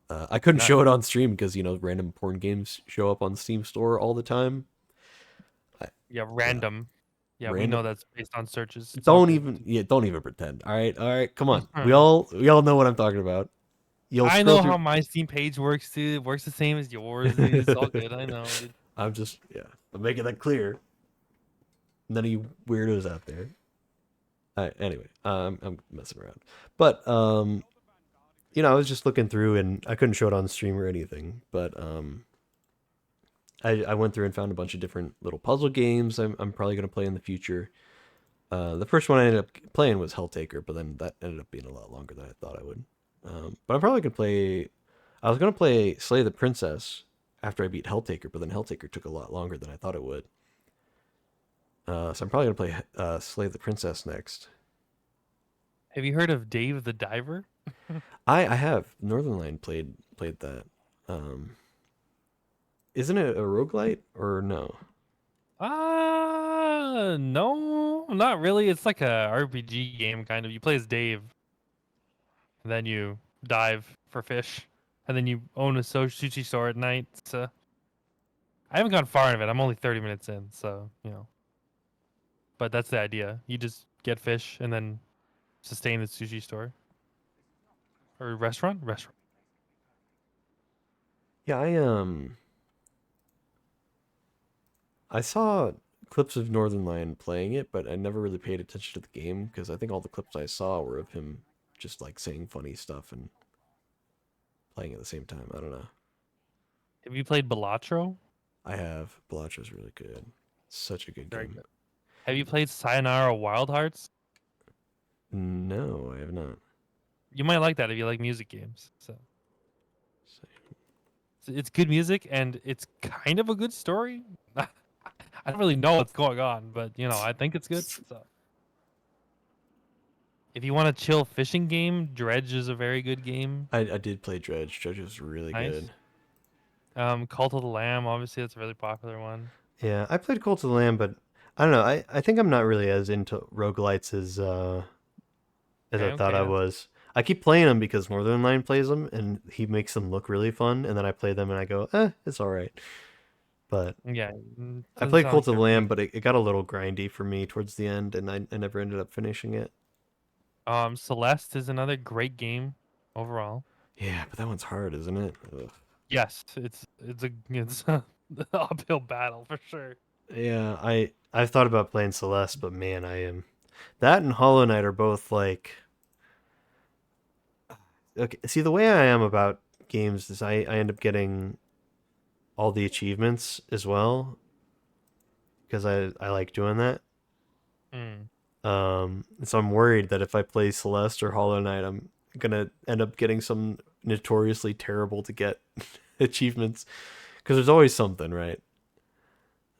I couldn't show it on stream because, you know, random porn games show up on Steam Store all the time. Yeah, random. Yeah, we Random. know that's based on searches. It's all good. Don't even pretend. All right, come on. We all know what I'm talking about. You'll I scroll know through. how my Steam page works, dude. It works the same as yours, dude. It's all good. I know, dude. I'm making that clear. None of you weirdos out there. Anyway, I'm messing around, but you know, I was just looking through and I couldn't show it on stream or anything, but I went through and found a bunch of different little puzzle games I'm probably gonna play in the future. The first one I ended up playing was Helltaker, but then that ended up being a lot longer than I thought I would. But I'm probably gonna play. I was gonna play Slay the Princess after I beat Helltaker, but then Helltaker took a lot longer than I thought it would. So I'm probably gonna play Slay the Princess next. Have you heard of Dave the Diver? I have. Northernlion played that. Isn't it a roguelite or no? No, not really. It's like a RPG game kind of. You play as Dave, and then you dive for fish, and then you own a sushi store at night. So I haven't gone far into it. I'm only 30 minutes in, so you know. But that's the idea. You just get fish and then sustain the sushi store or restaurant. Yeah, I saw clips of Northernlion playing it, but I never really paid attention to the game because I think all the clips I saw were of him just like saying funny stuff and playing at the same time. I don't know. Have you played Balatro? I have. Balatra's really good. Such a good Very game. good. Have you played Sayonara Wild Hearts? No, I have not. You might like that if you like music games. So it's good music and it's kind of a good story. I don't really know what's going on, but I think it's good. So if you want a chill fishing game, Dredge is a very good game. I did play Dredge. Dredge was really Nice. good. Cult of the Lamb, obviously that's a really popular one. Yeah, I played Cult of the Lamb, but I don't know. I think I'm not really as into roguelites as I thought I Okay. was. I keep playing them because Northern Line plays them, and he makes them look really fun. And then I play them, and I go, it's all right. But Yeah, I doesn't played sound Cult like of the you're Lamb, but it got a little grindy for me towards the end, and I never ended up finishing it. Celeste is another great game overall. Yeah, but that one's hard, isn't it? Ugh. Yes, it's a uphill battle for sure. Yeah, I've thought about playing Celeste, but man, I am that and Hollow Knight are both like okay. See, the way I am about games is I end up getting all the achievements as well because I like doing that. Mm. So I'm worried that if I play Celeste or Hollow Knight, I'm gonna end up getting some notoriously terrible to get achievements because there's always something, right?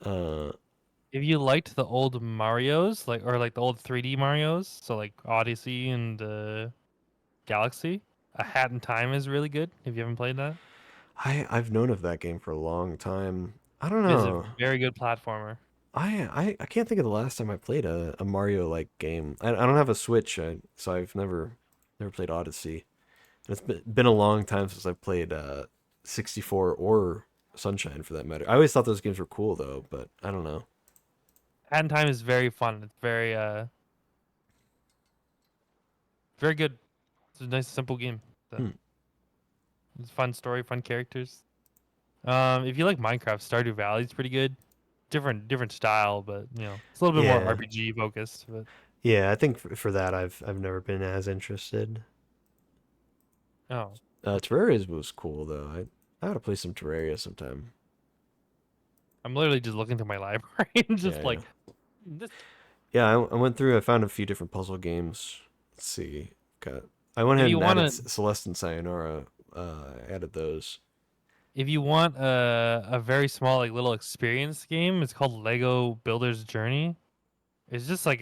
If you liked the old Mario's, like the old 3D Mario's, so like Odyssey and Galaxy, A Hat in Time is really good. If you haven't played that, I've known of that game for a long time. I don't it is a know. very good platformer. I can't think of the last time I played a Mario like game. I don't have a Switch, so I've never played Odyssey. And it's been a long time since I've played 64 or Sunshine for that matter. I always thought those games were cool though, but I don't know. Hat in Time is very fun. It's very good. It's a nice simple game. So, It's a fun story, fun characters. If you like Minecraft, Stardew Valley is pretty good. Different style, but it's a little bit more Yeah. RPG focused. But Yeah, I think for that I've never been as interested. oh, Terraria was cool though. I ought to play some Terraria sometime. I'm literally just looking through my library and just Yeah, this. Yeah, I went through. I found a few different puzzle games. Let's see. I went If ahead you and wanna- added Celeste and Sayonara. Added those. If you want a very small little experience game, it's called Lego Builder's Journey. It's just like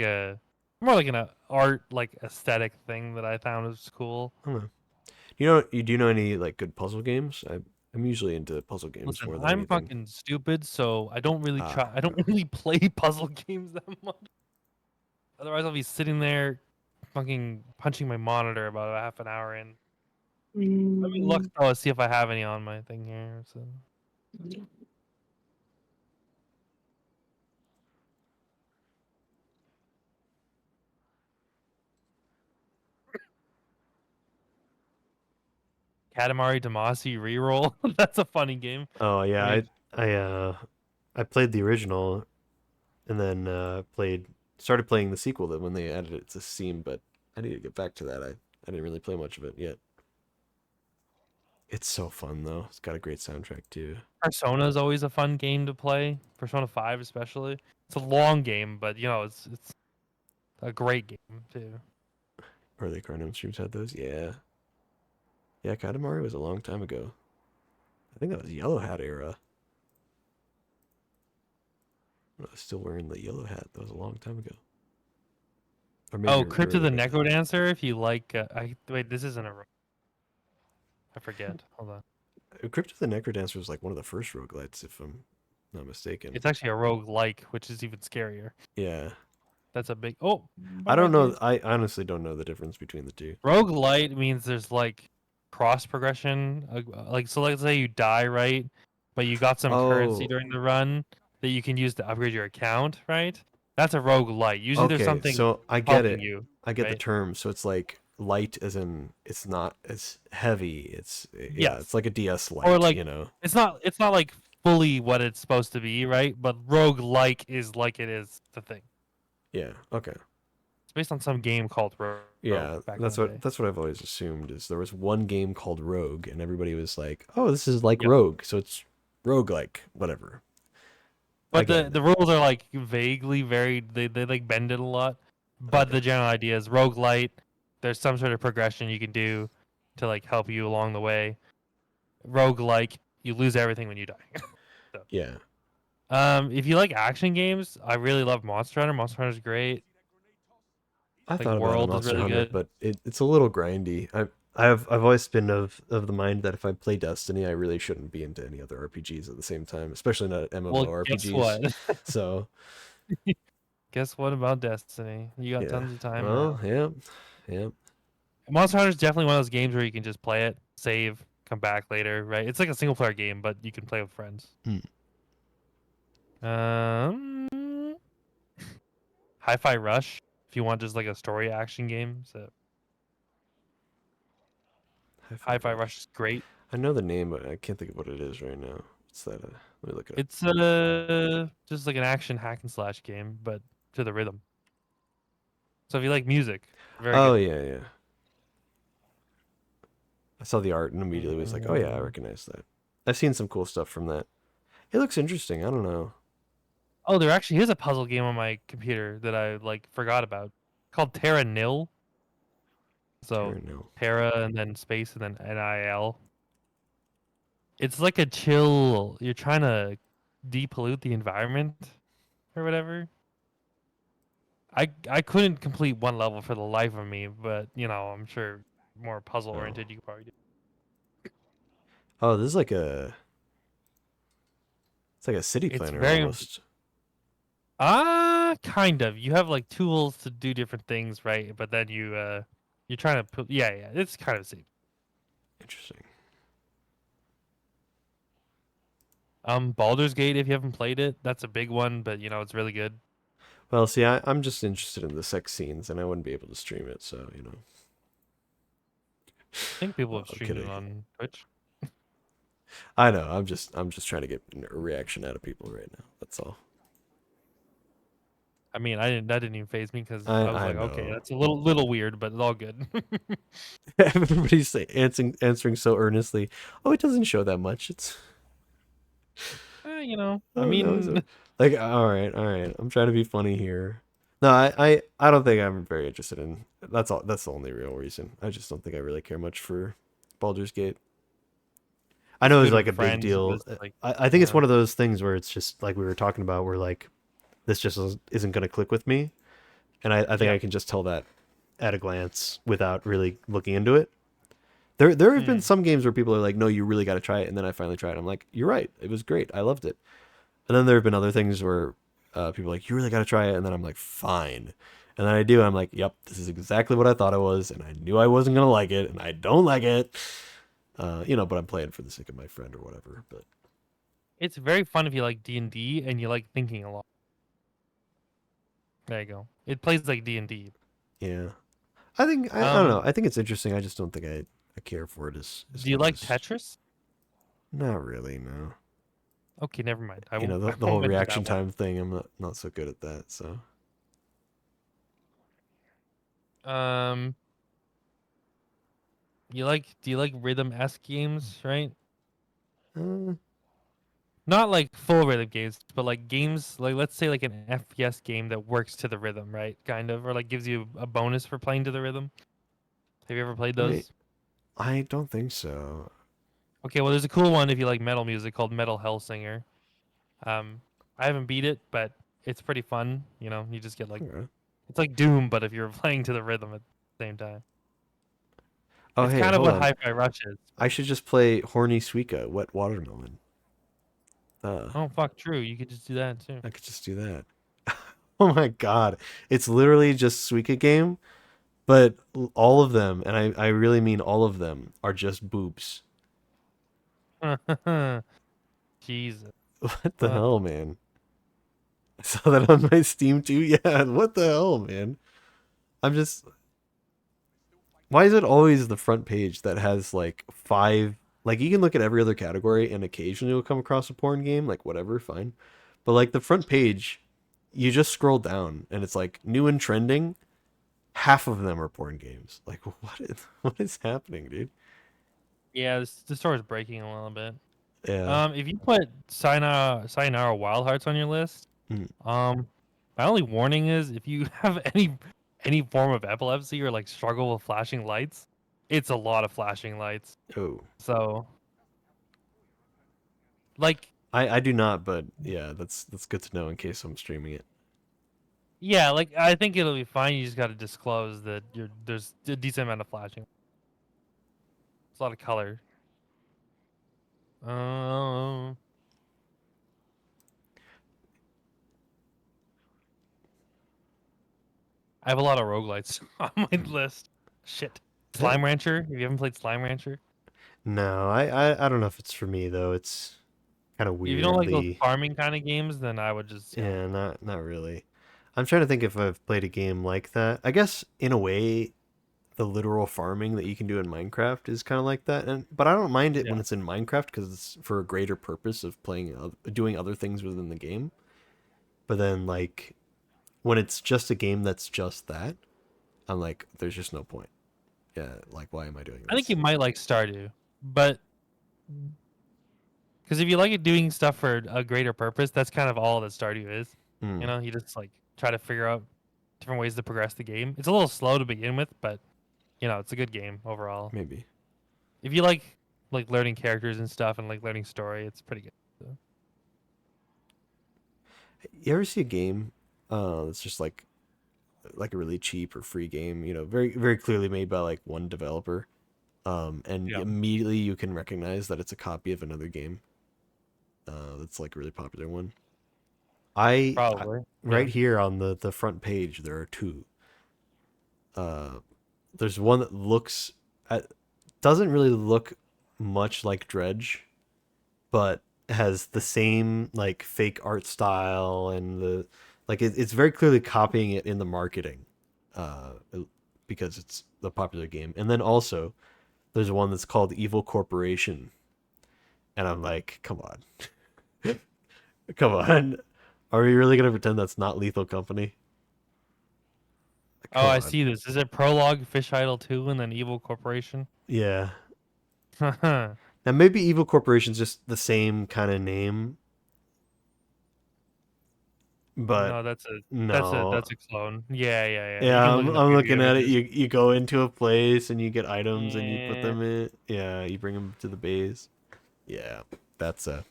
more like an art aesthetic thing that I found was cool. I don't know. You do know any like good puzzle games? I'm usually into puzzle games Listen, more than I'm anything. fucking stupid, so I don't really Ah, I don't really play puzzle games that much. Otherwise, I'll be sitting there, fucking punching my monitor about a half an hour in. Let me look though, see if I have any on my thing here. So. Katamari Damacy reroll. That's a funny game. Oh yeah, I mean, I played the original, and then started playing the sequel that when they added it to Steam, but I need to get back to that. I didn't really play much of it yet. It's so fun though. It's got a great soundtrack too. Persona is always a fun game to play. Persona 5 especially. It's a long game, but it's a great game too. Early Carnum streams had those. Yeah. Yeah, Katamari was a long time ago. I think that was Yellow Hat era. I was still wearing the yellow hat. That was a long time ago. Or maybe Crypt of the earlier than that. Necrodancer. If you like, wait, this isn't a. I forget. Hold on. Crypt of the Necrodancer was like one of the first roguelites, if I'm not mistaken. It's actually a rogue-like, which is even scarier. Yeah. That's a big. Oh. I don't know. I honestly don't know the difference between the two. Roguelite means there's cross progression. So let's say you die, right? But you got some currency during the run that you can use to upgrade your account, right? That's a roguelite. Usually there's something so I get helping it. you. I get the right? term. So it's like light as in it's not as heavy. It's Yes. it's like a DS light, Or it's not fully what it's supposed to be, right? But roguelike is like it is the thing. Yeah, okay. based on some game called Rogue. Yeah, back that's in the day. what I've always assumed is there was one game called Rogue, and everybody was like, "Oh, this is like Yep. Rogue, so it's roguelike, whatever." But Again, the rules are like vaguely varied. They like bend it a lot. But okay. the general idea is roguelite. There's some sort of progression you can do to like help you along the way. Roguelike, you lose everything when you die. So, Yeah, if you like action games, I really love Monster Hunter. Monster Hunter's great. I Like thought about a World is Monster really Hunter, good. but it's a little grindy. I've always been of the mind that if I play Destiny, I really shouldn't be into any other RPGs at the same time, especially not Well, guess MMORPGs. what? So Guess what about Destiny? You got yeah, tons of time well, now. yeah, yeah. Monster Hunter is definitely one of those games where you can just play it, save, come back later, right? It's like a single player game, but you can play with friends. Hmm. Hi-Fi Rush, if you want just like a story action game. So Hi-Fi Rush is great. I know the name, but I can't think of what it is right now. What's that? Let me look it up. It's just like an action hack and slash game, but to the rhythm. So if you like music, very Oh good. yeah, yeah. I saw the art and immediately was like, oh yeah, I recognize that. I've seen some cool stuff from that. It looks interesting. I don't know. Oh, there actually is a puzzle game on my computer that I like forgot about called Terra Nil. So Terra Nil. Terra and then space and then NIL. It's like a chill. You're trying to depollute the environment or whatever. I couldn't complete one level for the life of me, but you know I'm sure more puzzle oriented you could probably do. Oh, this is like it's like a city It's planner very almost. kind of. You have like tools to do different things, right? But then you're trying to put yeah. It's kind of safe. Interesting. Baldur's Gate, if you haven't played it, that's a big one, but you know it's really good. Well, see, I'm just interested in the sex scenes, and I wouldn't be able to stream it, so you know. I think people have I'm streamed it kidding. on Twitch. I know. I'm just trying to get a reaction out of people right now. That's all. I mean, that didn't even phase me because I I was I like, okay, know. that's a little weird, but it's all good. Everybody's answering so earnestly. Oh, it doesn't show that much. It's You know, I oh no, mean, like all right, all right. I'm trying to be funny here. No, I don't think I'm very interested in. That's all. That's the only real reason. I just don't think I really care much for Baldur's Gate. I know it's good like a with big friends. It deal. was like, I think it's one of those things where it's just like we were talking about, where like this just isn't going to click with me, and I think I can just tell that at a glance without really looking into it. There have been some games where people are like, no, you really got to try it, and then I finally tried it. I'm like, you're right, it was great, I loved it. And then there have been other things where people are like, you really got to try it, and then I'm like, fine. And then I do, and I'm like, yep, this is exactly what I thought it was, and I knew I wasn't gonna like it, and I don't like it. You know, but I'm playing for the sake of my friend or whatever. But it's very fun if you like D&D and you like thinking a lot. There you go. It plays like D&D. yeah, I think I don't know. I think it's interesting. I just don't think I care for it as Do you like much. Tetris? Not really, no. Okay, never mind. I You know, won't, the I whole won't mention reaction that one. time thing. I'm not so good at that. So Do you like rhythm-esque games, right? uh, Not like full rhythm games, but like games like let's say like an FPS game that works to the rhythm, right? Kind of, or like gives you a bonus for playing to the rhythm. Have you ever played those? I don't think so. Okay, well there's a cool one if you like metal music called Metal Hellsinger. I haven't beat it, but it's pretty fun. You know, you just get like Okay. it's like Doom, but if you're playing to the rhythm at the same time. Oh, It's hey, kind of hold what on. Hi-Fi Rush is. I should just play Horny Suika, Wet Watermelon. Oh fuck, true. You could just do that too. I could just do that. Oh my god. It's literally just Suika game, but all of them, and I really mean all of them, are just boobs. Jesus. What the hell, man? I saw that on my Steam too. Yeah, what the hell, man? I'm just... Why is it always the front page that has like 5... Like you can look at every other category and occasionally you'll come across a porn game, like whatever, fine. But like the front page, you just scroll down and it's like new and trending, half of them are porn games. Like, what is happening, dude? Yeah, the store is breaking a little bit. Yeah. If you put Sayonara Wild Hearts on your list, Mm. my only warning is if you have any form of epilepsy or like struggle with flashing lights, it's a lot of flashing lights. Oh. So, like, I do not, but yeah, that's good to know in case I'm streaming it. yeah, like I think it'll be fine. You just got to disclose that there's a decent amount of flashing. It's a lot of color. Um, I have a lot of roguelites on my list. Shit. Slime Rancher. If you haven't played Slime Rancher, No, I don't know if it's for me though. It's kind of if you don't like those weirdly. farming kind of games, then I would just Yeah, not really. I'm trying to think if I've played a game like that. I guess in a way, the literal farming that you can do in Minecraft is kind of like that. And but I don't mind it when Yeah. it's in Minecraft because it's for a greater purpose of doing other things within the game. But then like when it's just a game that's just that, I'm like, there's just no point. Yeah, like why am I doing I think this? you might like Stardew, but because if you like it doing stuff for a greater purpose, that's kind of all that Stardew is. Mm. You just like try to figure out different ways to progress the game. It's a little slow to begin with, but it's a good game overall. Maybe. If you like learning characters and stuff and like learning story, it's pretty good. So. You ever see a game that's just like a really cheap or free game, very very clearly made by like one developer, and Yeah. immediately you can recognize that it's a copy of another game that's like a really popular one. Probably. Right Yeah. here on the front page there are two. There's one that doesn't really look much like Dredge, but has the same like fake art style and it's very clearly copying it in the marketing, uh, because it's the popular game. And then also there's one that's called Evil Corporation, and I'm like, come on, come on, are we really gonna pretend that's not Lethal Company? Oh, Come I on, see this. Is it Prologue, Fish Idol 2, and then Evil Corporation? yeah. No, Now maybe Evil Corporation's just the same kind of name, but no. that's a clone. Yeah. You Yeah, can look I'm, in the I'm preview looking at it. images. You go into a place and you get items and you put Yeah. them in. Yeah, you bring them to the base. Yeah, that's I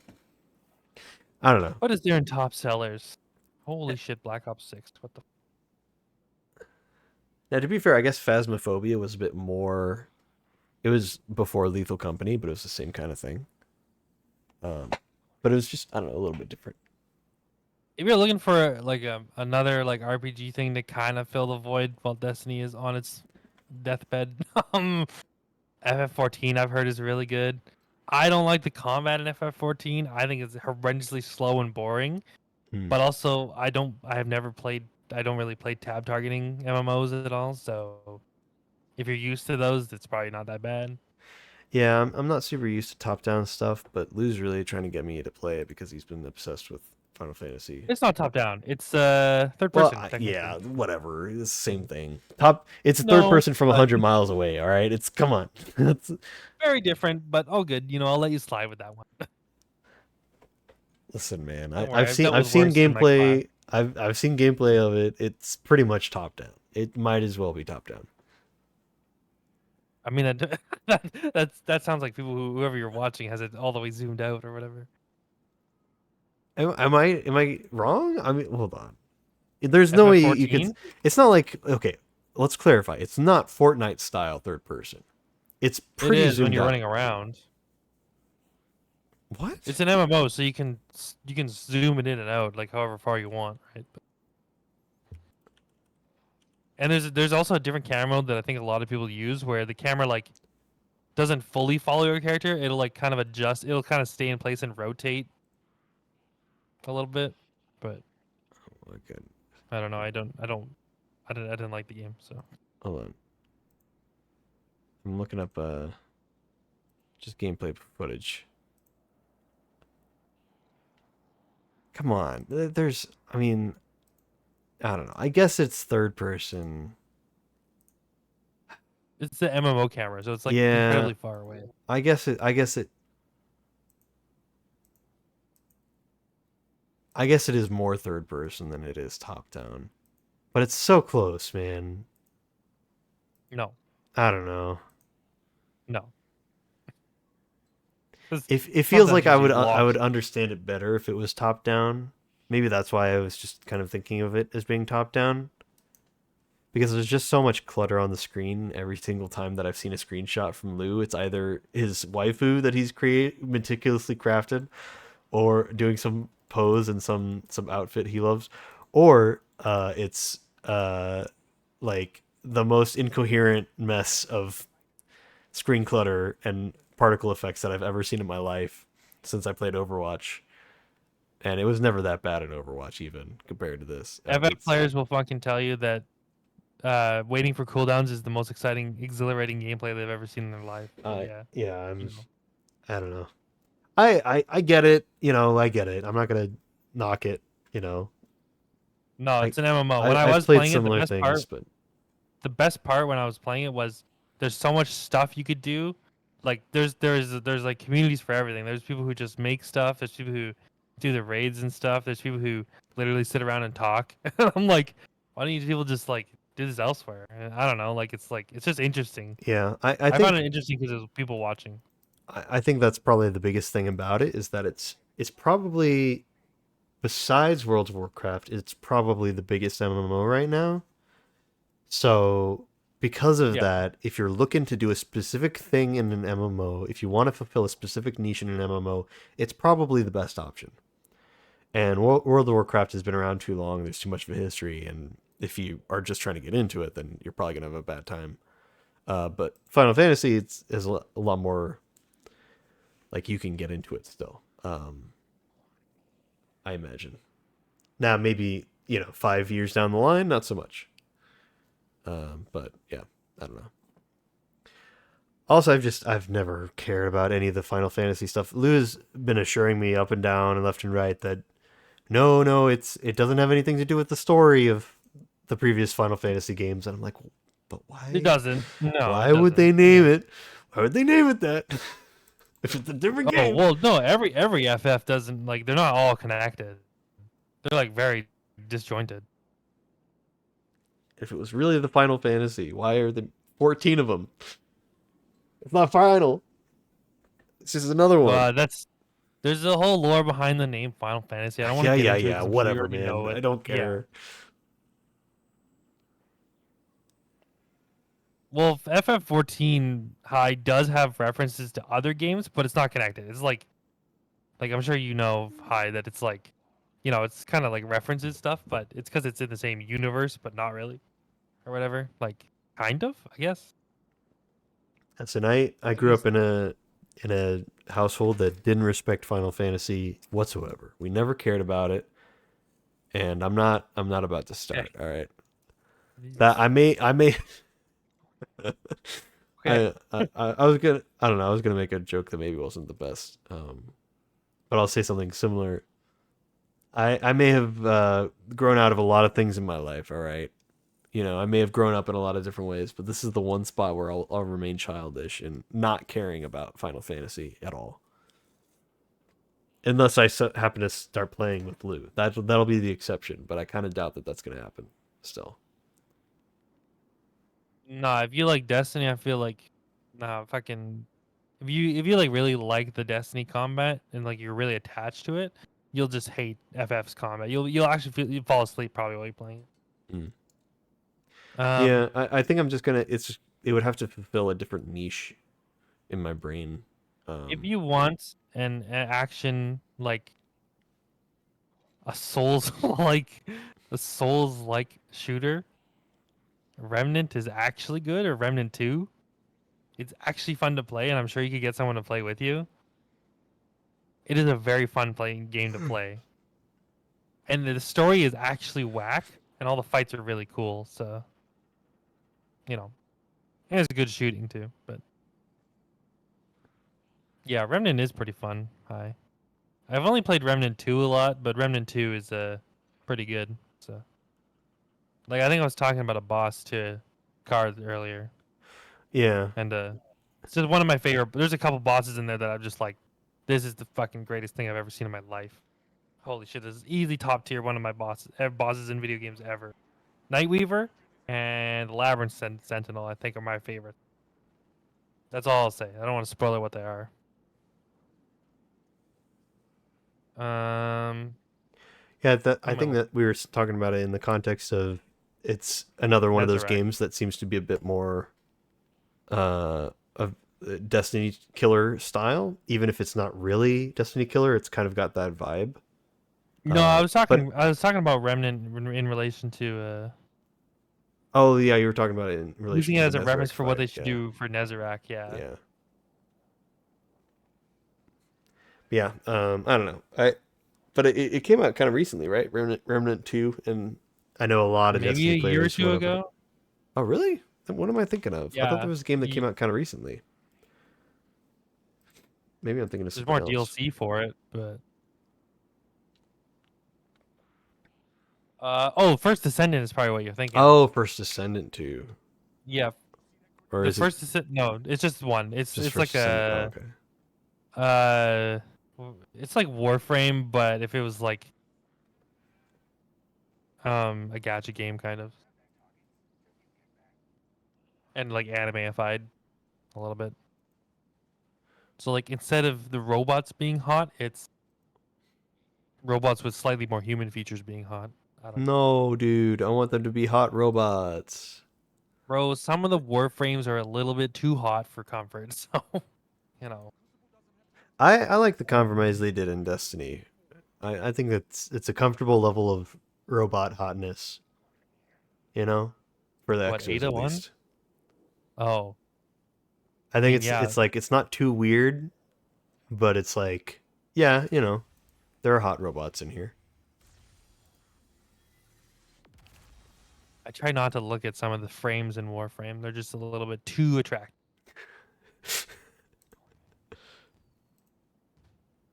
don't know. What is there in top sellers? Holy shit, Black Ops 6. What the Now to be fair, I guess Phasmophobia was a bit more. It was before Lethal Company, but it was the same kind of thing. But it was just I don't know, a little bit different. If you're looking for like another like RPG thing to kind of fill the void while Destiny is on its deathbed, FF14 I've heard is really good. I don't like the combat in FF14. I think it's horrendously slow and boring. Hmm. But also, I have never played. I don't really play tab targeting MMOs at all. So if you're used to those, it's probably not that bad. Yeah, I'm not super used to top-down stuff, but Lou's really trying to get me to play it because he's been obsessed with Final Fantasy. It's not top down. It's third Well, person. Technically. yeah, whatever. It's the same thing. It's a third No, person from but 100 miles away. All right, it's come on. That's very different, but all good. I'll let you slide with that one. Listen, man. Don't worry, I've dealt I've with seen worse in my class. gameplay. I've seen gameplay of it. It's pretty much top down. It might as well be top down. I mean, that sounds like whoever you're watching has it all the way zoomed out or whatever. Am I wrong? I mean, hold on. There's no way you could. FF14? It's not like okay. Let's clarify. It's not Fortnite style third person. It's pretty It is when zoomed you're out. running around. What? It's an MMO, so you can zoom it in and out like however far you want, right? And there's also a different camera mode that I think a lot of people use where the camera like doesn't fully follow your character. It'll like kind of adjust. It'll kind of stay in place and rotate a little bit. But Oh my god. I don't know. I didn't like the game. So Hold on. I'm looking up just gameplay footage. Come on. I mean, I don't know. I guess it's third person. It's the MMO camera, so it's like Yeah. incredibly far away. I guess it is more third person than it is top down. But it's so close, man. No. I don't know. No. It feels like I would walk. understand it better if it was top down. Maybe that's why I was just kind of thinking of it as being top down. Because there's just so much clutter on the screen every single time that I've seen a screenshot from Lou. It's either his waifu that he's meticulously crafted, or doing some pose and some outfit he loves, or it's like the most incoherent mess of screen clutter and particle effects that I've ever seen in my life since I played Overwatch. And it was never that bad in Overwatch, even compared to this. FF players will fucking tell you that waiting for cooldowns is the most exciting, exhilarating gameplay they've ever seen in their life. Yeah, I don't know. I get it. I get it. I'm not gonna knock it. No, it's an MMO. When I I've was played playing it, similar things, but the best part when I was playing it was there's so much stuff you could do. Like there's like communities for everything. There's people who just make stuff. There's people who do the raids and stuff. There's people who literally sit around and talk. I'm like, why don't you people just like do this elsewhere? And I don't know. Like it's just interesting. yeah, I think found it interesting because there's people watching. I think that's probably the biggest thing about it is that it's probably, besides World of Warcraft, it's probably the biggest MMO right now. So because of that, if you're looking to do a specific thing in an MMO, if you want to fulfill a specific niche in an MMO, it's probably the best option. And World of Warcraft has been around too long. There's too much of a history, and if you are just trying to get into it, then you're probably gonna have a bad time. But Final Fantasy is a lot more like you can get into it still. I imagine. Now maybe 5 years down the line, not so much. But yeah, I don't know. Also, I've never cared about any of the Final Fantasy stuff. Lou has been assuring me up and down and left and right that no, it doesn't have anything to do with the story of the previous Final Fantasy games, and I'm like, but why? It doesn't. No. Why would they name it? Why would they name it that? If it's a different game. Oh well, no. Every FF doesn't like. They're not all connected. They're like very disjointed. If it was really the Final Fantasy, why are there 14 of them? It's not final. It's just another one. There's a whole lore behind the name Final Fantasy. I don't want to get into it 'cause I'm sure you whatever, already man. know it. I don't care. Well, FF14 High does have references to other games, but it's not connected. It's like I'm sure you know High that it's like, it's kind of like references stuff, but it's because it's in the same universe, but not really, or whatever. Like, kind of, I guess. So I grew up in a household that didn't respect Final Fantasy whatsoever. We never cared about it, and I'm not about to start. All right, that I may. Okay. I was gonna. I don't know. I was gonna make a joke that maybe wasn't the best. But I'll say something similar. I may have grown out of a lot of things in my life. All right, I may have grown up in a lot of different ways, but this is the one spot where I'll remain childish and not caring about Final Fantasy at all. Unless I happen to start playing with Lou, that'll be the exception. But I kind of doubt that that's gonna happen. Still. Nah, if you like Destiny, I feel like, fucking, if you like really like the Destiny combat and like you're really attached to it, you'll just hate FF's combat. You'll actually you'll fall asleep probably while you're playing it. Yeah, I think I'm just gonna. It would have to fulfill a different niche in my brain. If you want an action like a Souls like shooter, Remnant is actually good, or Remnant 2. It's actually fun to play, and I'm sure you could get someone to play with you. It is a very fun game to play. And the story is actually whack, and all the fights are really cool, so and it's good shooting too, but yeah, Remnant is pretty fun. I've only played Remnant 2 a lot, but Remnant 2 is pretty good. So, like, I think I was talking about a boss to Card earlier. Yeah. And it's just one of my favorite. There's a couple bosses in there that I'm just like, this is the fucking greatest thing I've ever seen in my life. Holy shit, this is easy top tier. One of my bosses in video games ever. Nightweaver and Labyrinth Sentinel, I think, are my favorite. That's all I'll say. I don't want to spoil what they are. Yeah, I think that we were talking about it in the context of it's another one of those Resurrect. games that seems to be a bit more of Destiny Killer style, even if it's not really Destiny Killer. It's kind of got that vibe. No, I was talking about Remnant in relation to. Oh yeah, you were talking about it in relation using to it the as a Nezarec reference for what fight, they should do for Nezarec. Yeah. Yeah. Yeah. I don't know. But it came out kind of recently, right? Remnant 2, and I know a lot of Maybe Destiny a year or players two went over. ago. Oh really? Then what am I thinking of? I thought there was a game that came out kind of recently. Maybe I'm thinking of There's something more else. DLC for it, but. First Descendant is probably what you're thinking. Oh, First Descendant 2. Yeah. Or the is first it? No, it's just one. It's Just it's First like Descendant. a. Oh, okay. It's like Warframe, but if it was like. A gacha game kind of. And like animeified a little bit. So like instead of the robots being hot, it's robots with slightly more human features being hot. No, dude, I want them to be hot robots. Bro, some of the Warframes are a little bit too hot for comfort, so you know. I like the compromise they did in Destiny. I think it's a comfortable level of robot hotness. You know? For the What, Exos Ada at 1? least. Oh. I think yeah. it's like it's not too weird, but it's like, yeah, you know, there are hot robots in here. I try not to look at some of the frames in Warframe. They're just a little bit too attractive.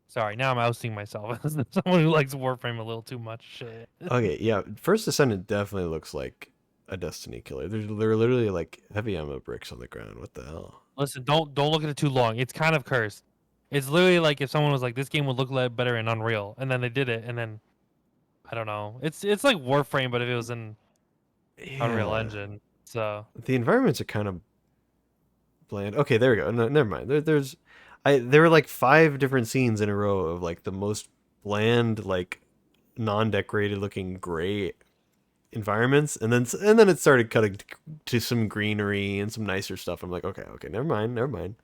Sorry, now I'm ousting myself as someone who likes Warframe a little too much. Shit. Okay, yeah, First Descendant definitely looks like a Destiny killer. They're literally like heavy ammo bricks on the ground. What the hell? Listen, don't look at it too long. It's kind of cursed. It's literally like if someone was like, "This game would look better in Unreal," and then they did it, and then I don't know. It's like Warframe, but if it was in Unreal Engine. So the environments are kind of bland. Okay, there we go. No, never mind. There were like 5 different scenes in a row of like the most bland, like non-decorated looking gray environments, and then it started cutting to some greenery and some nicer stuff. I'm like, okay, never mind.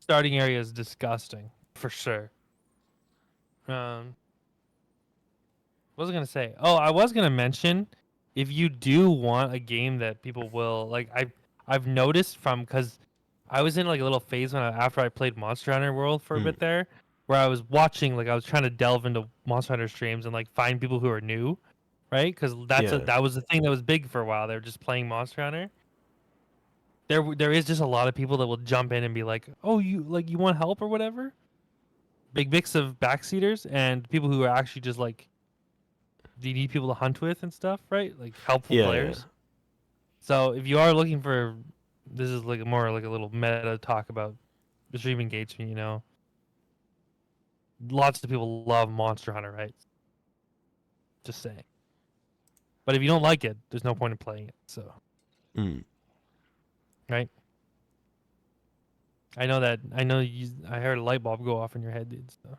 starting area is disgusting for sure. What was I gonna say? Oh, I was gonna mention if you do want a game that people will like. I've noticed because I was in like a little phase after I played Monster Hunter World for a bit there, where I was watching I was trying to delve into Monster Hunter streams and like find people who are new, right? Because that was the thing that was big for a while. They were just playing Monster Hunter. There is just a lot of people that will jump in and be like, "Oh, you want help or whatever." Big mix of backseaters and people who are actually just like you need people to hunt with and stuff, right? Like helpful players. Yeah. So if you are looking for, this is like more like a little meta talk about stream engagement. You know, lots of people love Monster Hunter, right? Just saying. But if you don't like it, there's no point in playing it. So, right? I know that. I know you. I heard a light bulb go off in your head, dude. So.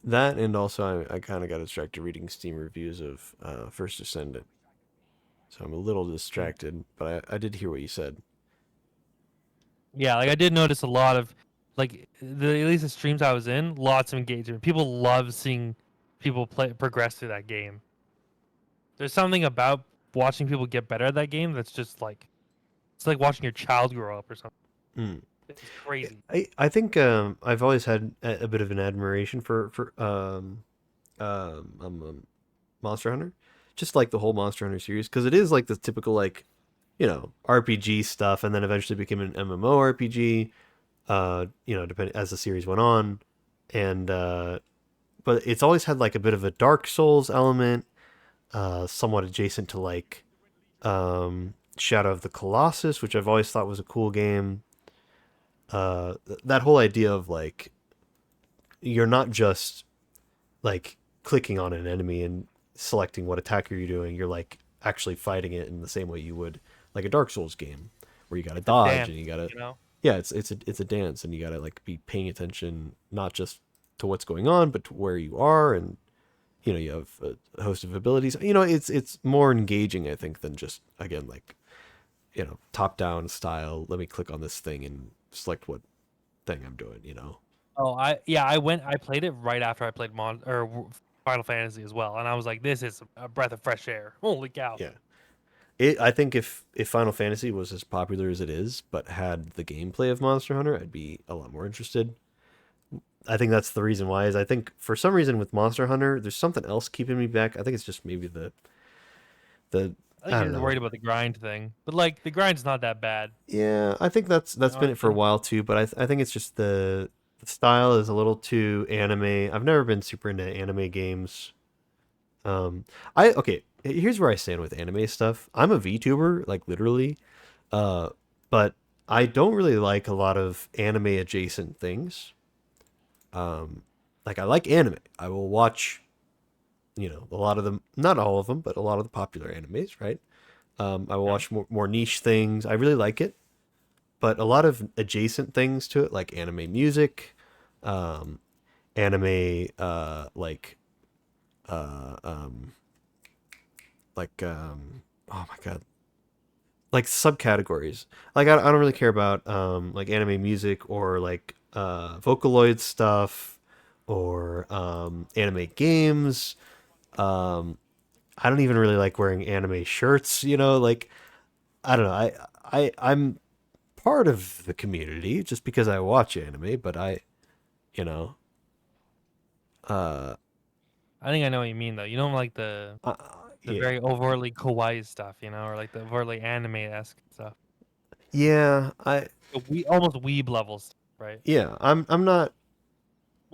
That and also I kind of got distracted reading Steam reviews of First Descendant, so I'm a little distracted. But I did hear what you said. Yeah, like I did notice a lot of, at least the streams I was in, lots of engagement. People love seeing people progress through that game. There's something about watching people get better at that game that's just like, it's like watching your child grow up or something. It's crazy. I think I've always had a bit of an admiration for Monster Hunter, just like the whole Monster Hunter series, because it is like the typical like, you know, RPG stuff, and then eventually became an MMORPG. You know, depending as the series went on, and but it's always had like a bit of a Dark Souls element, somewhat adjacent to like Shadow of the Colossus, which I've always thought was a cool game. That whole idea of like you're not just like clicking on an enemy and selecting what attacker you're doing. You're like actually fighting it in the same way you would like a Dark Souls game, where you got to dodge Dance, and you got to you know. yeah, it's a dance, and you got to like be paying attention not just to what's going on, but to where you are, and you know you have a host of abilities. You know, it's more engaging, I think, than just again like top down style. Let me click on this thing and select what thing I'm doing. You know. Oh, I played it right after I played Final Fantasy as well, and I was like, this is a breath of fresh air. Holy cow! Yeah. I think if Final Fantasy was as popular as it is, but had the gameplay of Monster Hunter, I'd be a lot more interested. I think that's the reason why. Is I think for some reason with Monster Hunter, there's something else keeping me back. I think it's just maybe the I I think don't you're know. worried about the grind thing, but like the grind's not that bad. Yeah, I think that's been it for a while too. But I think it's just the style is a little too anime. I've never been super into anime games. I okay. Here's where I stand with anime stuff. I'm a VTuber, like literally, but I don't really like a lot of anime adjacent things. Like I like anime. I will watch, a lot of them, not all of them, but a lot of the popular animes, right? I will watch more niche things. I really like it, but a lot of adjacent things to it, like anime music, um, anime, uh, um, oh my god, like subcategories. Like I don't really care about like anime music or like Vocaloid stuff or anime games. Um, I don't even really like wearing anime shirts. Like I don't know. I'm part of the community just because I watch anime, but you know, uh, I think I know what you mean though. You don't like the yeah, very overtly kawaii stuff, or like the overtly anime-esque stuff. yeah, We almost weeb levels, right? yeah. I'm not.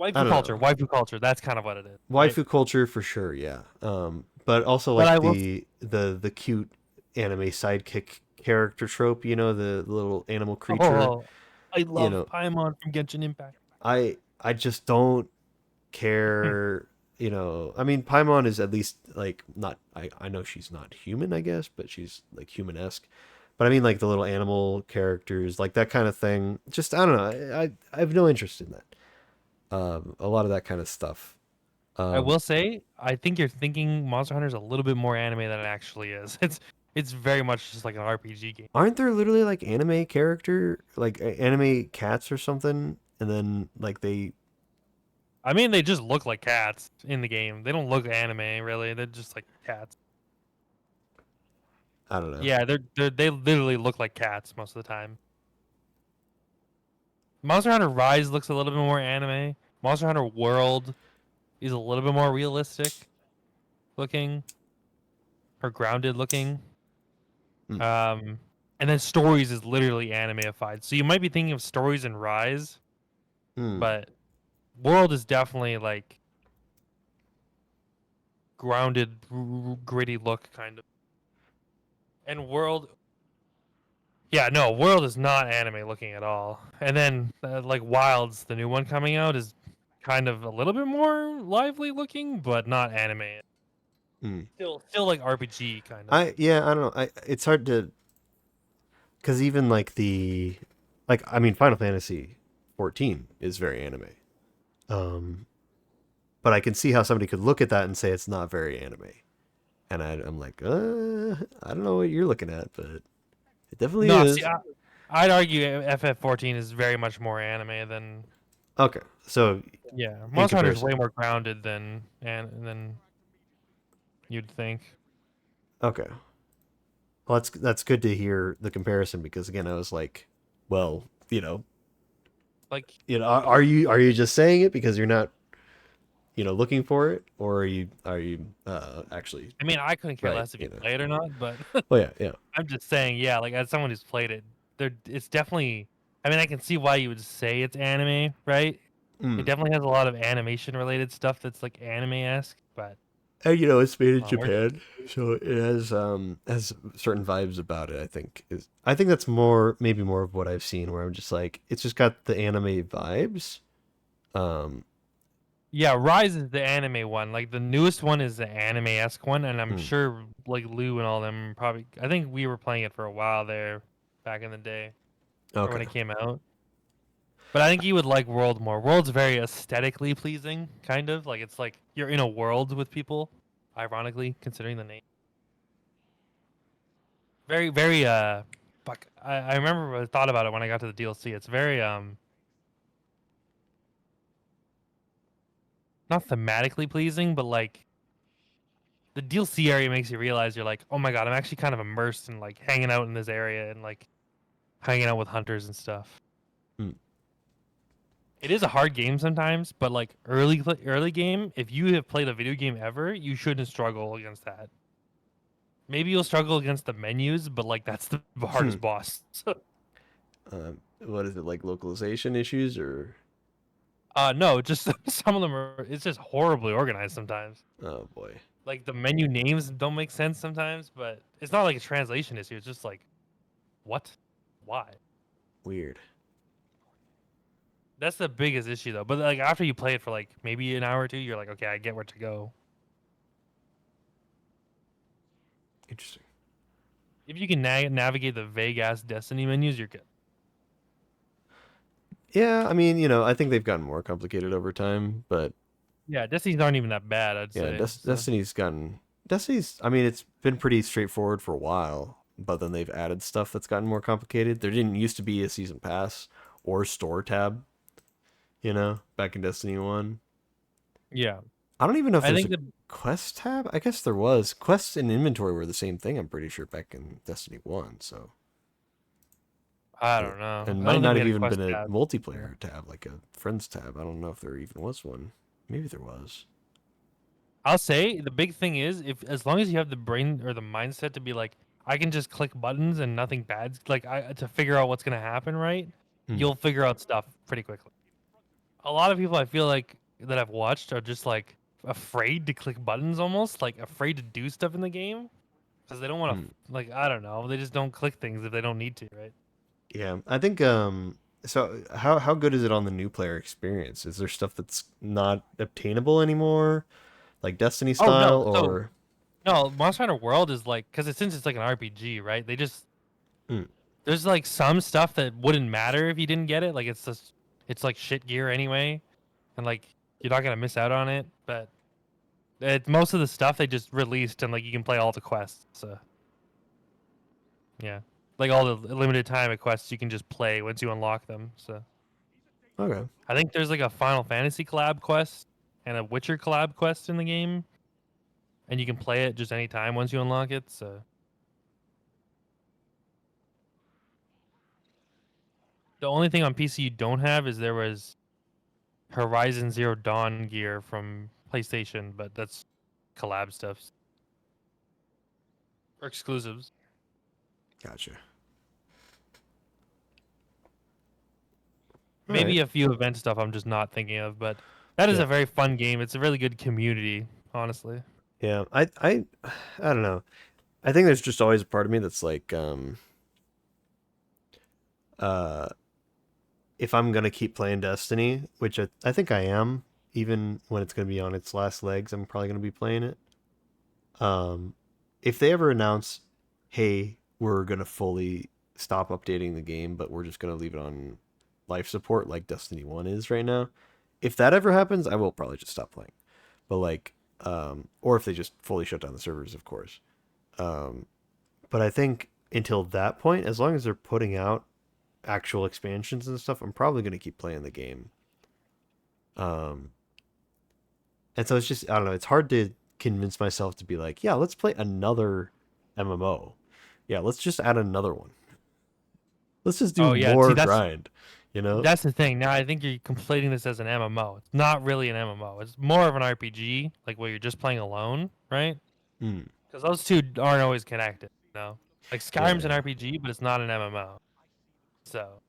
I Waifu don't culture, know. waifu culture. That's kind of what it is, right? Waifu culture for sure, yeah. But also But I like will. the cute anime sidekick character trope, the little animal creature, Oh, I you love know. Paimon from Genshin Impact. I just don't care, I mean Paimon is at least like not I know she's not human, I guess, but she's like human-esque. But I mean like the little animal characters, like that kind of thing. Just I don't know. I have no interest in that. A lot of that kind of stuff. I Um will say, I think you're thinking Monster Hunter is a little bit more anime than it actually is. It's very much just like an RPG game. Aren't there literally like anime character, like anime cats or something? And then like I mean, they just look like cats in the game. They don't look anime really. They're just like cats. I don't know. Yeah, they literally look like cats most of the time. Monster Hunter Rise looks a little bit more anime. Monster Hunter World is a little bit more realistic looking or grounded looking. Hmm. And then Stories is literally animeified. So you might be thinking of Stories and Rise, Hmm. but World is definitely like grounded, gritty look kind of. And World, yeah, no, World is not anime looking at all. And then like Wilds, the new one coming out, is kind of a little bit more lively looking, but not anime. Hmm. Still like RPG kind of. I don't know. It's hard to, because even like I mean Final Fantasy 14 is very anime. Um, but I can see how somebody could look at that and say it's not very anime. And I'm like, I don't know what you're looking at, but it definitely No, see, is. I'd argue FF14 is very much more anime than. Okay, so Yeah, in Monster Hunter is comparison, way more grounded than you'd think. okay. Well, that's good to hear the comparison because again, I was like, well, Like, are you just saying it because you're not, looking for it, or are you actually I mean, I couldn't care right? less if you play it or not, but Well, yeah, yeah. I'm just saying, yeah, like as someone who's played it, it's definitely. I mean, I can see why you would say it's anime, right? It Mm. definitely has a lot of animation related stuff that's like anime esque, but And it's made in Oh, we're- Japan, so it has certain vibes about it. I think that's maybe more of what I've seen, where I'm just like, it's just got the anime vibes. Um, Yeah, Rise is the anime one. Like the newest one is the anime-esque one, and I'm Hmm. sure like Lou and all them probably. I think we were playing it for a while there, back in the day, or when okay. it came out. But I think you would like World more. World's very aesthetically pleasing, kind of like it's like you're in a world with people. Ironically, considering the name. Very, very. Fuck. I remember I thought about it when I got to the DLC. It's very not thematically pleasing, but like the DLC area makes you realize you're like, oh my god, I'm actually kind of immersed in like hanging out in this area and like hanging out with hunters and stuff. Hmm. It is a hard game sometimes, but like early game, if you have played a video game ever, you shouldn't struggle against that. Maybe you'll struggle against the menus, but like that's the hardest boss. What is it, like localization issues or? No, just some of them are. It's just horribly organized sometimes. Oh boy. Like the menu names don't make sense sometimes, but it's not like a translation issue. It's just like, what, why? Weird. That's the biggest issue though. But like after you play it for like maybe an hour or two, you're like, okay, I get where to go. Interesting. If you can navigate the vague ass Destiny menus, you're good. Yeah, I mean, I think they've gotten more complicated over time, but Yeah, Destinies aren't even that bad, I'd yeah, say. So. Destiny's. I mean, it's been pretty straightforward for a while, but then they've added stuff that's gotten more complicated. There didn't used to be a season pass or store tab, back in Destiny 1. Yeah. I don't even know if I there's think a quest tab. I guess there was. Quests and inventory were the same thing, I'm pretty sure, back in Destiny 1, so. I don't know. And I might don't not think have we had even quest been a tab. multiplayer tab, like a friends tab. I don't know if there even was one. Maybe there was. I'll say the big thing is if as long as you have the brain or the mindset to be like, I can just click buttons and nothing bad's like to figure out what's gonna happen, right? You'll figure out stuff pretty quickly. A lot of people I feel like that I've watched are just like afraid to click buttons, almost like afraid to do stuff in the game because they don't want to. Like I don't know, they just don't click things if they don't need to, right? Yeah, I think so how good is it on the new player experience? Is there stuff that's not obtainable anymore? Like Destiny Oh style no, so or no, Monster Hunter World is like because since it's like an RPG, right? They just Hmm. there's like some stuff that wouldn't matter if you didn't get it. Like it's like shit gear anyway, and like you're not gonna miss out on it. But most of the stuff they just released and like you can play all the quests. So yeah, like all the limited time quests you can just play once you unlock them. So Okay. I think there's like a Final Fantasy collab quest and a Witcher collab quest in the game, and you can play it just anytime once you unlock it. So. The only thing on PC you don't have is there was Horizon Zero Dawn gear from PlayStation, but that's collab stuff or exclusives. Gotcha. Maybe a few event stuff I'm just not thinking of, but that is Yeah. a very fun game. It's a really good community, honestly. Yeah, I don't know. I think there's just always a part of me that's like uh if I'm gonna keep playing Destiny, which I think I am, even when it's gonna be on its last legs, I'm probably gonna be playing it. If they ever announce, hey, we're gonna fully stop updating the game, but we're just gonna leave it on life support like Destiny 1 is right now, if that ever happens, I will probably just stop playing. But like, or if they just fully shut down the servers, of course. But I think until that point, as long as they're putting out actual expansions and stuff, I'm probably going to keep playing the game. And so it's just, I don't know, it's hard to convince myself to be like, yeah, let's play another MMO. Yeah, let's just add another one. Let's just do more grind, That's the thing. Now I think you're conflating this as an MMO. It's not really an MMO. It's more of an RPG, like where you're just playing alone, right? Because those two aren't always connected, Like Skyrim's an RPG, but it's not an MMO. So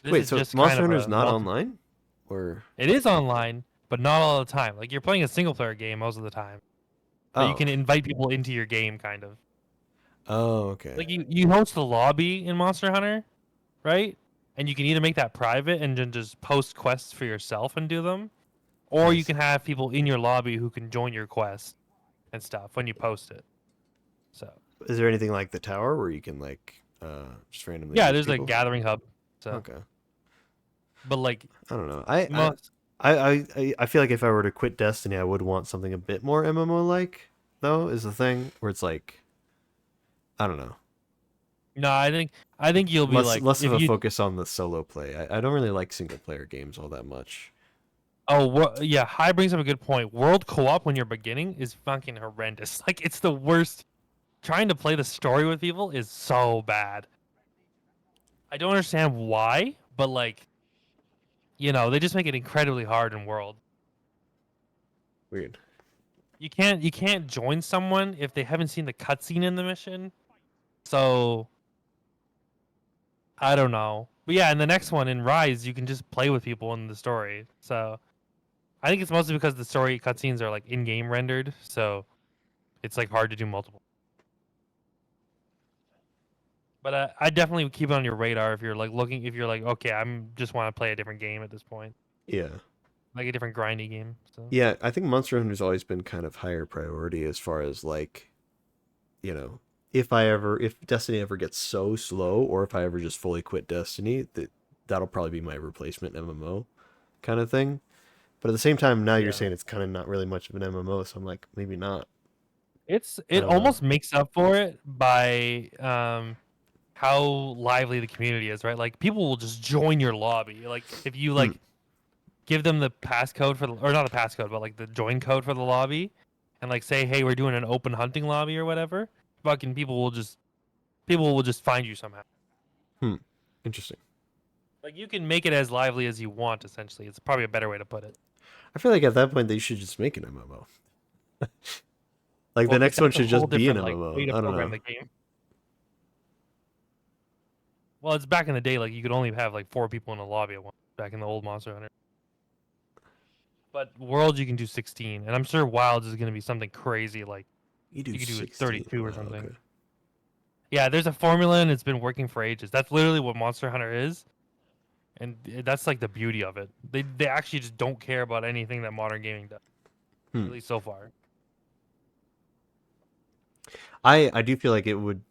this Wait, is so just Monster kind of Hunter's a not online? Or it is online, but not all the time. Like you're playing a single player game most of the time, but you Oh. can invite people into your game, kind of. Oh, okay. Like you host the lobby in Monster Hunter, right? And you can either make that private and then just post quests for yourself and do them, or you Nice. can have people in your lobby who can join your quest and stuff when you post it. So Is there anything like the tower where you can like just randomly yeah, meet there's a people? gathering hub. So Okay. but like I don't know. most I feel like if I were to quit Destiny, I would want something a bit more MMO like, though, is the thing where it's like, I don't know, no, I think you'll be like less of if a you focus on the solo play. I don't really like single player games all that much. yeah, High brings up a good point. World co-op when you're beginning is fucking horrendous. Like it's the worst. Trying to play the story with people is so bad. I don't understand why, but like, they just make it incredibly hard in World. Weird. You can't join someone if they haven't seen the cutscene in the mission. So I don't know. But yeah, in the next one in Rise, you can just play with people in the story. So I think it's mostly because the story cutscenes are like in-game rendered, so it's like hard to do multiple. But I definitely would keep it on your radar if you're like looking. If you're like, okay, I'm just want to play a different game at this point, Yeah. like a different grindy game. So Yeah, I think Monster Hunter's always been kind of higher priority as far as like, you know, if Destiny ever gets so slow, or if I ever just fully quit Destiny, that'll probably be my replacement MMO kind of thing. But at the same time, now you're yeah, saying it's kind of not really much of an MMO, so I'm like, maybe not. I it don't know. almost makes up for it by how lively the community is, right? Like people will just join your lobby. Like if you Hmm. like give them the passcode for the, or not the passcode, but like the join code for the lobby, and like say, hey, we're doing an open hunting lobby or whatever. Fucking people will just find you somehow. Hmm. Interesting. Like you can make it as lively as you want. Essentially, it's probably a better way to put it. I feel like at that point they should just make an MMO. Like the Well, next except one it's a should whole just be an different like way MMO. to I don't program know. the game. Well, it's back in the day, like you could only have like 4 people in a lobby at once. Back in the old Monster Hunter. But Worlds you can do 16, and I'm sure Wilds is going to be something crazy like You do you could do 16. 32 or Wow, something. okay. Yeah, there's a formula and it's been working for ages. That's literally what Monster Hunter is, and that's like the beauty of it. They actually just don't care about anything that modern gaming does, Hmm. at least so far. I do feel like it would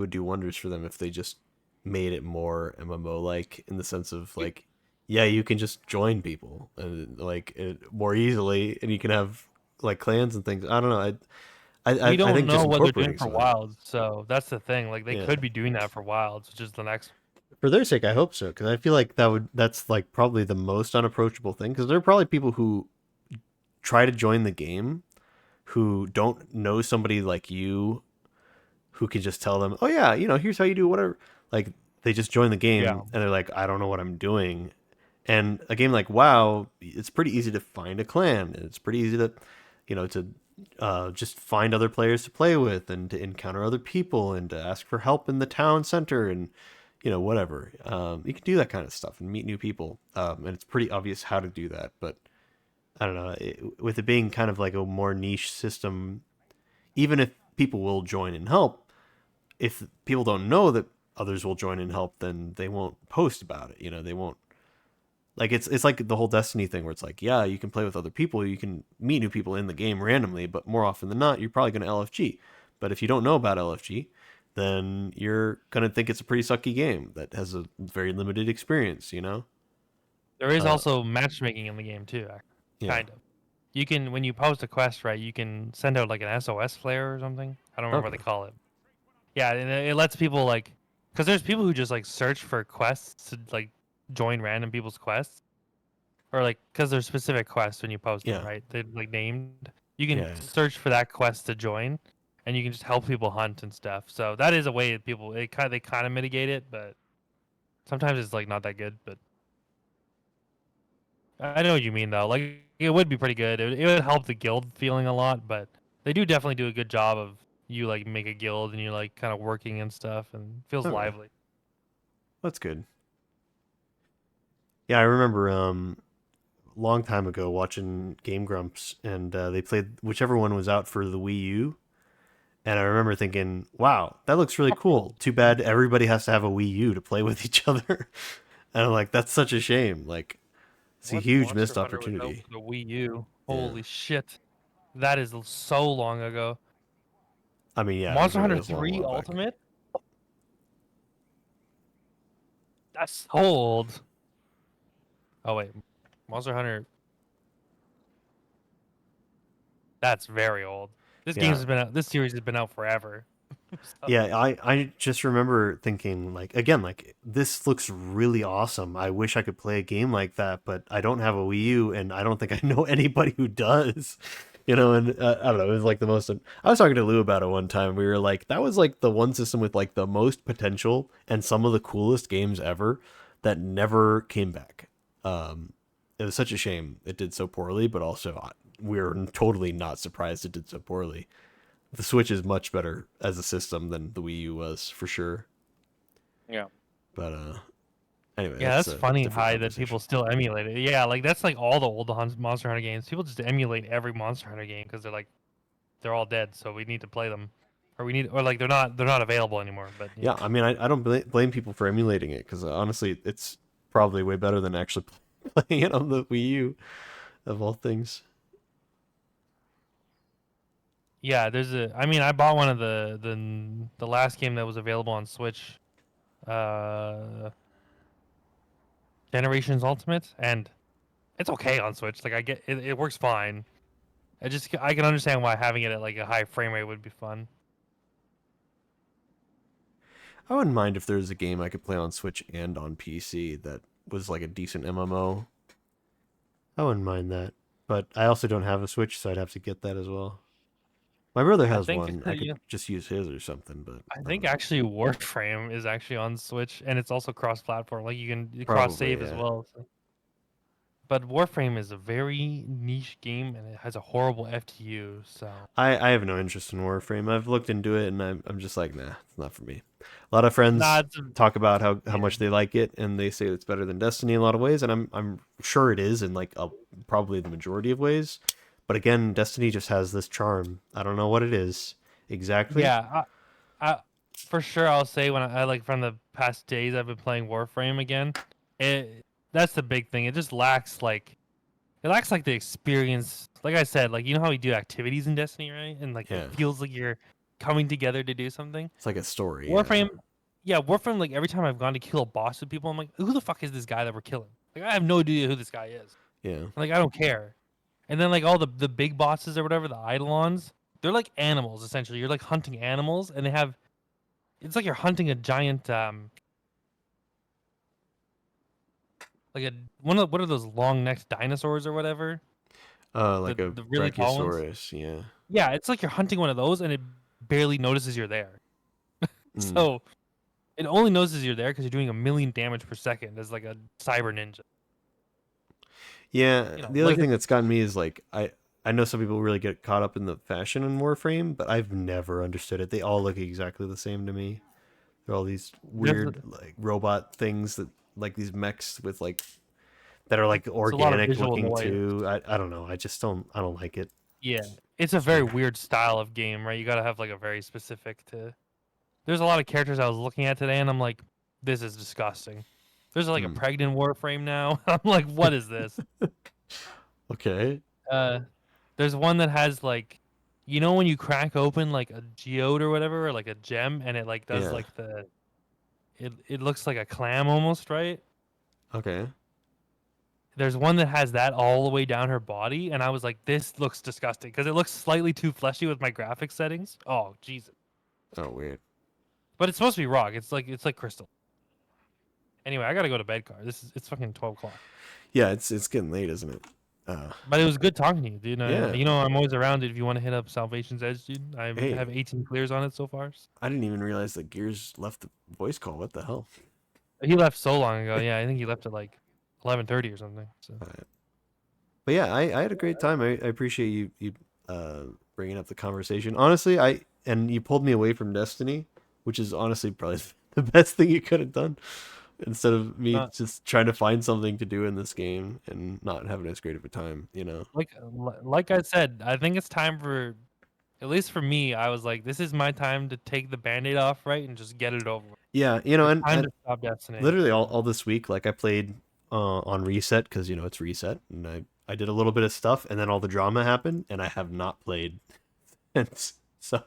do wonders for them if they just made it more MMO like, in the sense of like, yeah, you can just join people and like more easily, and you can have like clans and things. I don't know. We I don't think know just what they're doing incorporating for some of that. Wilds, so that's the thing. Like they Yeah. could be doing that for Wilds, which is the next. For their sake, I hope so, because I feel like that's like probably the most unapproachable thing, because there are probably people who try to join the game who don't know somebody like you who can just tell them, oh yeah, here's how you do whatever. Like they just join the Yeah. game and they're like, I don't know what I'm doing. And a game like WoW, it's pretty easy to find a clan, and it's pretty easy to, just find other players to play with, and to encounter other people, and to ask for help in the town center, and whatever. You can do that kind of stuff and meet new people, and it's pretty obvious how to do that. But I don't know, with it being kind of like a more niche system, even if people will join and help, if people don't know that others will join and help, then they won't post about it. They won't, like, it's like the whole Destiny thing where it's like, yeah, you can play with other people, you can meet new people in the game randomly, but more often than not, you're probably going to LFG. But if you don't know about LFG, then you're going to think it's a pretty sucky game that has a very limited experience, There is Uh, also matchmaking in the game too, yeah. kind of. You can, when you post a quest, right? You can send out like an SOS flare or something. I don't remember what Okay. they call it. Yeah, and it lets people like, because there's people who just like search for quests to like join random people's quests, or like because there's specific quests when you post them, Yeah. right? They're like named. You can Yeah. search for that quest to join, and you can just help people hunt and stuff. So that is a way that people they kind of mitigate it, but sometimes it's like not that good. But I know what you mean though. Like it would be pretty good. It would help the guild feeling a lot, but they do definitely do a good job of you like make a guild and you're like kind of working and stuff and it feels Okay. lively. That's good. Yeah, I remember long time ago watching Game Grumps, and they played whichever one was out for the Wii U. And I remember thinking, wow, that looks really cool. Too bad everybody has to have a Wii U to play with each other. And I'm like, that's such a shame. Like, it's a What huge Monster missed Hunter was out opportunity. for the Wii U? Yeah. Holy shit. That is so long ago. I mean, yeah, Monster it Hunter was a long 3 while back. Ultimate? That's old. Oh wait, Monster Hunter. That's very old. This Yeah. game's been out. This series has been out forever. So- Yeah, I just remember thinking, like, again, like, this looks really awesome. I wish I could play a game like that, but I don't have a Wii U, and I don't think I know anybody who does. You know, and I don't know, it was like the most. I was talking to Lou about it one time. We were like, that was like the one system with like the most potential and some of the coolest games ever that never came back. It was such a shame it did so poorly, but also we're totally not surprised it did so poorly. The Switch is much better as a system than the Wii U was, for sure. Yeah. But anyway, Yeah, that's a funny different how that conversation. people still emulate it. Yeah, like that's like all the old Monster Hunter games. People just emulate every Monster Hunter game because they're like, they're all dead, so we need to play them, or like they're not available anymore. But Yeah, I mean, I don't blame people for emulating it because honestly, it's probably way better than actually playing it on the Wii U, of all things. yeah, I mean, I bought one of the last game that was available on Switch, uh, Generations Ultimate, and it's okay on Switch. Like I get it, it works fine. I can understand why having it at like a high frame rate would be fun. I wouldn't mind if there was a game I could play on Switch and on PC that was like a decent MMO. I wouldn't mind that, but I also don't have a Switch, so I'd have to get that as well. My brother I has think one. I could just use his or something, but I I don't think know. actually Warframe is actually on Switch and it's also cross-platform. Like you can cross Probably, save as yeah. well. So. But Warframe is a very niche game and it has a horrible FTU. So I have no interest in Warframe. I've looked into it and I'm just like, nah, it's not for me. A lot of friends talk about how much they like it and they say it's better than Destiny in a lot of ways, and I'm sure it is in like probably the majority of ways. But again, Destiny just has this charm. I don't know what it is exactly. yeah, I for sure I'll say when I like from the past days I've been playing Warframe again. That's the big thing. It lacks like the experience. Like I said, like you know how we do activities in Destiny, right? And like Yeah. it feels like you're coming together to do something. It's like a story. Warframe, yeah, Warframe. Like every time I've gone to kill a boss with people, I'm like, who the fuck is this guy that we're killing? Like I have no idea who this guy is. Yeah. Like I don't care. And then like all the big bosses or whatever, the Eidolons, they're like animals essentially. You're like hunting animals, and it's like you're hunting a giant like a what are those long necked dinosaurs or whatever? Like a The really tall ones. Brachiosaurus, yeah. Yeah, it's like you're hunting one of those, and it barely notices you're there. So it only notices you're there because you're doing 1,000,000 damage per second as like a cyber ninja. Yeah, You know, the other like thing that's gotten me is like I know some people really get caught up in the fashion in Warframe, but I've never understood it. They all look exactly the same to me. They're all these weird like robot things that like these mechs with like that are like It's a lot of organic visual looking noise. too. I don't know. I don't like it. Yeah, it's a very weird style of game, right? You gotta have like a very specific to. There's a lot of characters I was looking at today, and I'm like, this is disgusting. There's like a pregnant Warframe now. I'm like, what is this? Okay. There's one that has like, you know, when you crack open like a geode or whatever, or like a gem, and it like does Yeah. like it looks like a clam almost, right? Okay. There's one that has that all the way down her body, and I was like, this looks disgusting because it looks slightly too fleshy with my graphics settings. Oh, Jesus. Oh, weird. But it's supposed to be rock. It's like crystal. Anyway, I gotta go to bed, Car. It's fucking 12 o'clock. Yeah, it's getting late, isn't it? But it was good talking to you, dude. Yeah. You know, I'm always around if you want to hit up Salvation's Edge, dude. I Hey. have 18 clears on it so far. I didn't even realize that Gears left the voice call. What the hell? He left so long ago. Yeah, I think he left at like 11:30 or something. So. But yeah, I had a great time. I appreciate you bringing up the conversation. Honestly, and you pulled me away from Destiny, which is honestly probably the best thing you could have done. Instead of me Uh, just trying to find something to do in this game and not having as great of a time, you know? like I said, I think it's time for, at least for me, I was like, this is my time to take the band-aid off, right, and just get it over with. Yeah, you know, It's and, time and to stop Destiny. literally all this week, like I played on reset because you know it's reset, and I did a little bit of stuff, and then all the drama happened, and I have not played since. So,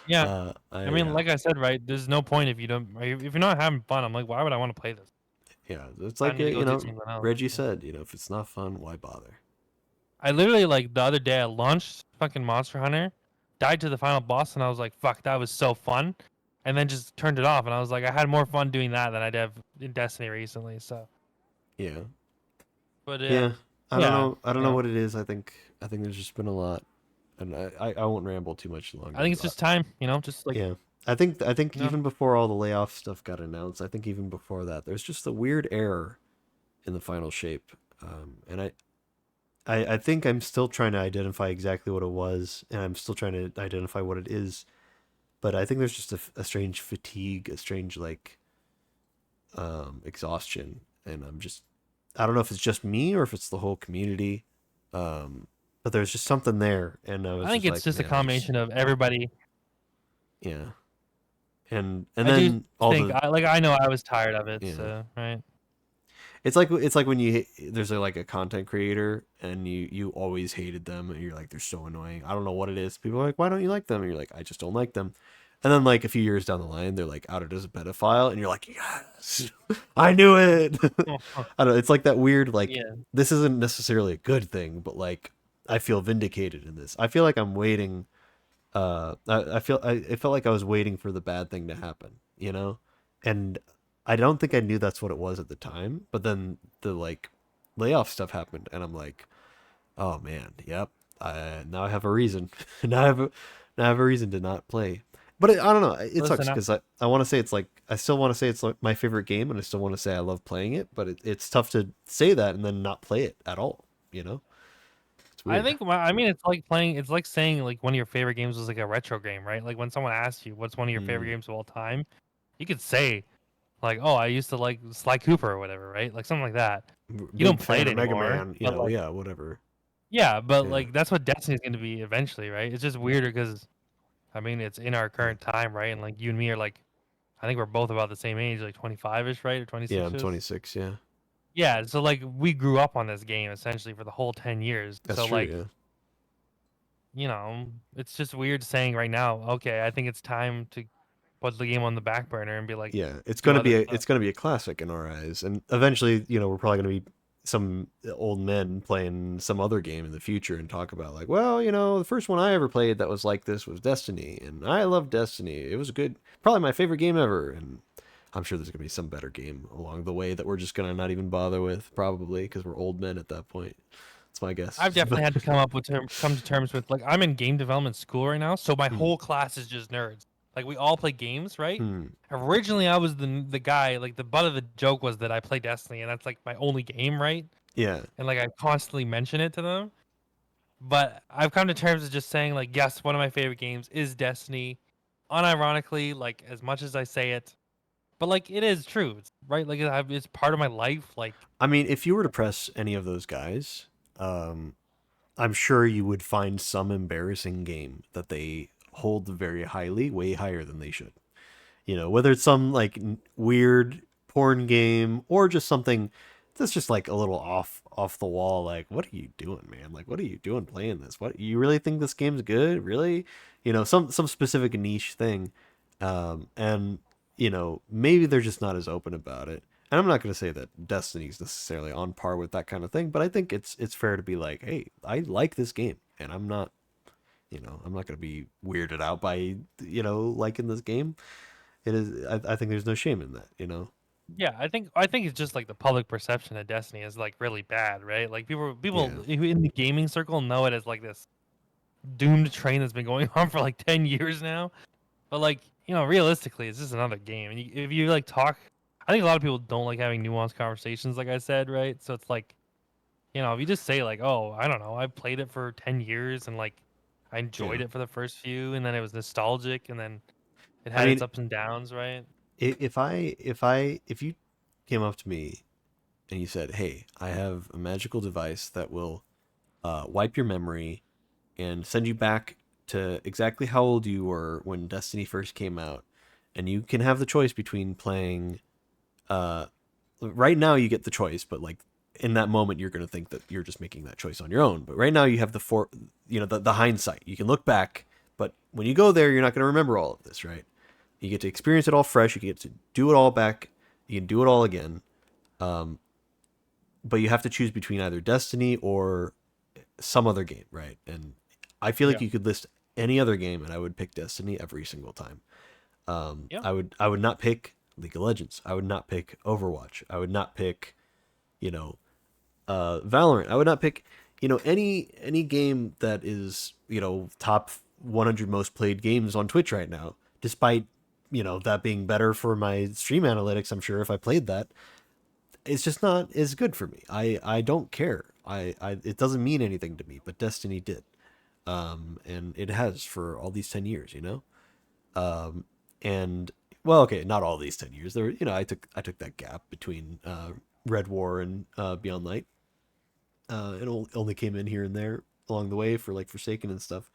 Yeah, I mean, yeah, like I said, right, there's no point if you don't, if you're not having fun. I'm like, why would I want to play this? yeah, it's I like need to go you do know something else. Reggie said, you know, if it's not fun, why bother? I literally, like, the other day I launched fucking Monster Hunter, died to the final boss, and I was like, fuck, that was so fun, and then just turned it off, and I was like, I had more fun doing that than I did have in Destiny recently. So, Yeah, but yeah, I don't yeah, know, I don't you know know, what it is. I think there's just been a lot, and I won't ramble too much I think longer. it's just time, you know, just like, Yeah. I think no, even before all the layoff stuff got announced, I think even before that, there's just a weird error in the final shape. And I think I'm still trying to identify exactly what it was, and I'm still trying to identify what it is. But I think there's just a strange fatigue, a strange like exhaustion, and I don't know if it's just me or if it's the whole community. But there's just something there, and I I was think just it's like, just a man, I just combination of everybody. yeah. And I do then all think, the I know I was tired of it, yeah. so right. It's like when there's like a content creator and you always hated them and you're like they're so annoying. I don't know what it is. People are like, why don't you like them? And you're like, I just don't like them. And then like a few years down the line, they're like outed as a pedophile, and you're like, yes, I knew it. I don't know. It's like that weird like Yeah. this isn't necessarily a good thing, but like I feel vindicated in this. I feel like I'm waiting. It felt like I was waiting for the bad thing to happen, you know, and I don't think I knew that's what it was at the time. But then the like layoff stuff happened, and I'm like, oh man, yep. Now I have a reason. Now I have a reason to not play. But I don't know. It sucks Listen, because I want to say it's like I still want to say it's like my favorite game, and I still want to say I love playing it. But it's tough to say that and then not play it at all. You know, it's I weird. think, I mean, it's like playing, it's like saying like one of your favorite games was like a retro game, right? Like when someone asks you what's one of your favorite Mm. games of all time, you could say like, oh, I used to like Sly Cooper or whatever, right? Like something like that. You don't Big play fan it of Mega anymore, Man. You but know, like, yeah, whatever. yeah, but Yeah. like that's what Destiny's going to be eventually, right? It's just weirder because, I mean, it's in our current time, right? And like you and me are like, I think we're both about the same age, like 25ish, right? Or Yeah, I'm 26ish. 26. Yeah, Yeah, so like we grew up on this game essentially for the whole 10 years. that's So true. like, Yeah. you know, it's just weird saying right now, okay, I think it's time to put the game on the back burner and be like, Yeah, do other stuff. it's gonna be a classic in our eyes, and eventually, you know, we're probably gonna be some old men playing some other game in the future and talk about like, well, you know, the first one I ever played that was like this was Destiny, and I love Destiny. It was good, probably my favorite game ever, and I'm sure there's gonna be some better game along the way that we're just gonna not even bother with, probably because we're old men at that point. That's my guess. I've definitely had to come to terms with, like, I'm in game development school right now, so my Hmm. whole class is just nerds. Like we all play games, right? Hmm. Originally, I was the guy, like the butt of the joke was that I play Destiny, and that's like my only game, right? Yeah. And like I constantly mention it to them. But I've come to terms with just saying like, yes, one of my favorite games is Destiny. Unironically, like as much as I say it, but like it is true, right? Like it's part of my life. Like I mean, if you were to press any of those guys, um, I'm sure you would find some embarrassing game that they hold very highly, way higher than they should. You know, whether it's some like weird porn game or just something that's just like a little off the wall. Like, what are you doing, man? Like, what are you doing playing this? What, you really think this game's good? Really? You know, some specific niche thing. And you know, maybe they're just not as open about it. And I'm not going to say that Destiny's necessarily on par with that kind of thing, but I think it's fair to be like, hey, I like this game, and I'm not, you know, I'm not going to be weirded out by, you know, liking this game. It is. I think there's no shame in that. You know. yeah, I think it's just like the public perception of Destiny is like really bad, right? Like people Yeah. who in the gaming circle know it as like this doomed train that's been going on for like 10 years now. But like, you know, realistically, it's just another game. And if you like talk, I think a lot of people don't like having nuanced conversations, like I said, right? So it's like, you know, if you just say like, oh, I don't know, I played it for 10 years and like I enjoyed Yeah. it for the first few, and then it was nostalgic, and then it I had its mean, ups and downs, right? if you came up to me and you said, "Hey, I have a magical device that will wipe your memory and send you back to exactly how old you were when Destiny first came out, and you can have the choice between playing. Right now, you get the choice, but like in that moment, you're going to think that you're just making that choice on your own. But right now, you have the hindsight. You can look back, but when you go there, you're not going to remember all of this, right? You get to experience it all fresh. You get to do it all back. You can do it all again. But you have to choose between either Destiny or some other game, right? And I feel like you could list any other game, and I would pick Destiny every single time. I would not pick League of Legends. I would not pick Overwatch. I would not pick, Valorant. I would not pick, any game that is, top 100 most played games on Twitch right now. Despite, that being better for my stream analytics, I'm sure if I played that, it's just not as good for me. I don't care. It doesn't mean anything to me, but Destiny did. And it has for all these 10 years, and well, okay, not all these 10 years. There, I took that gap between Red War and Beyond Light. It only came in here and there along the way for like Forsaken and stuff.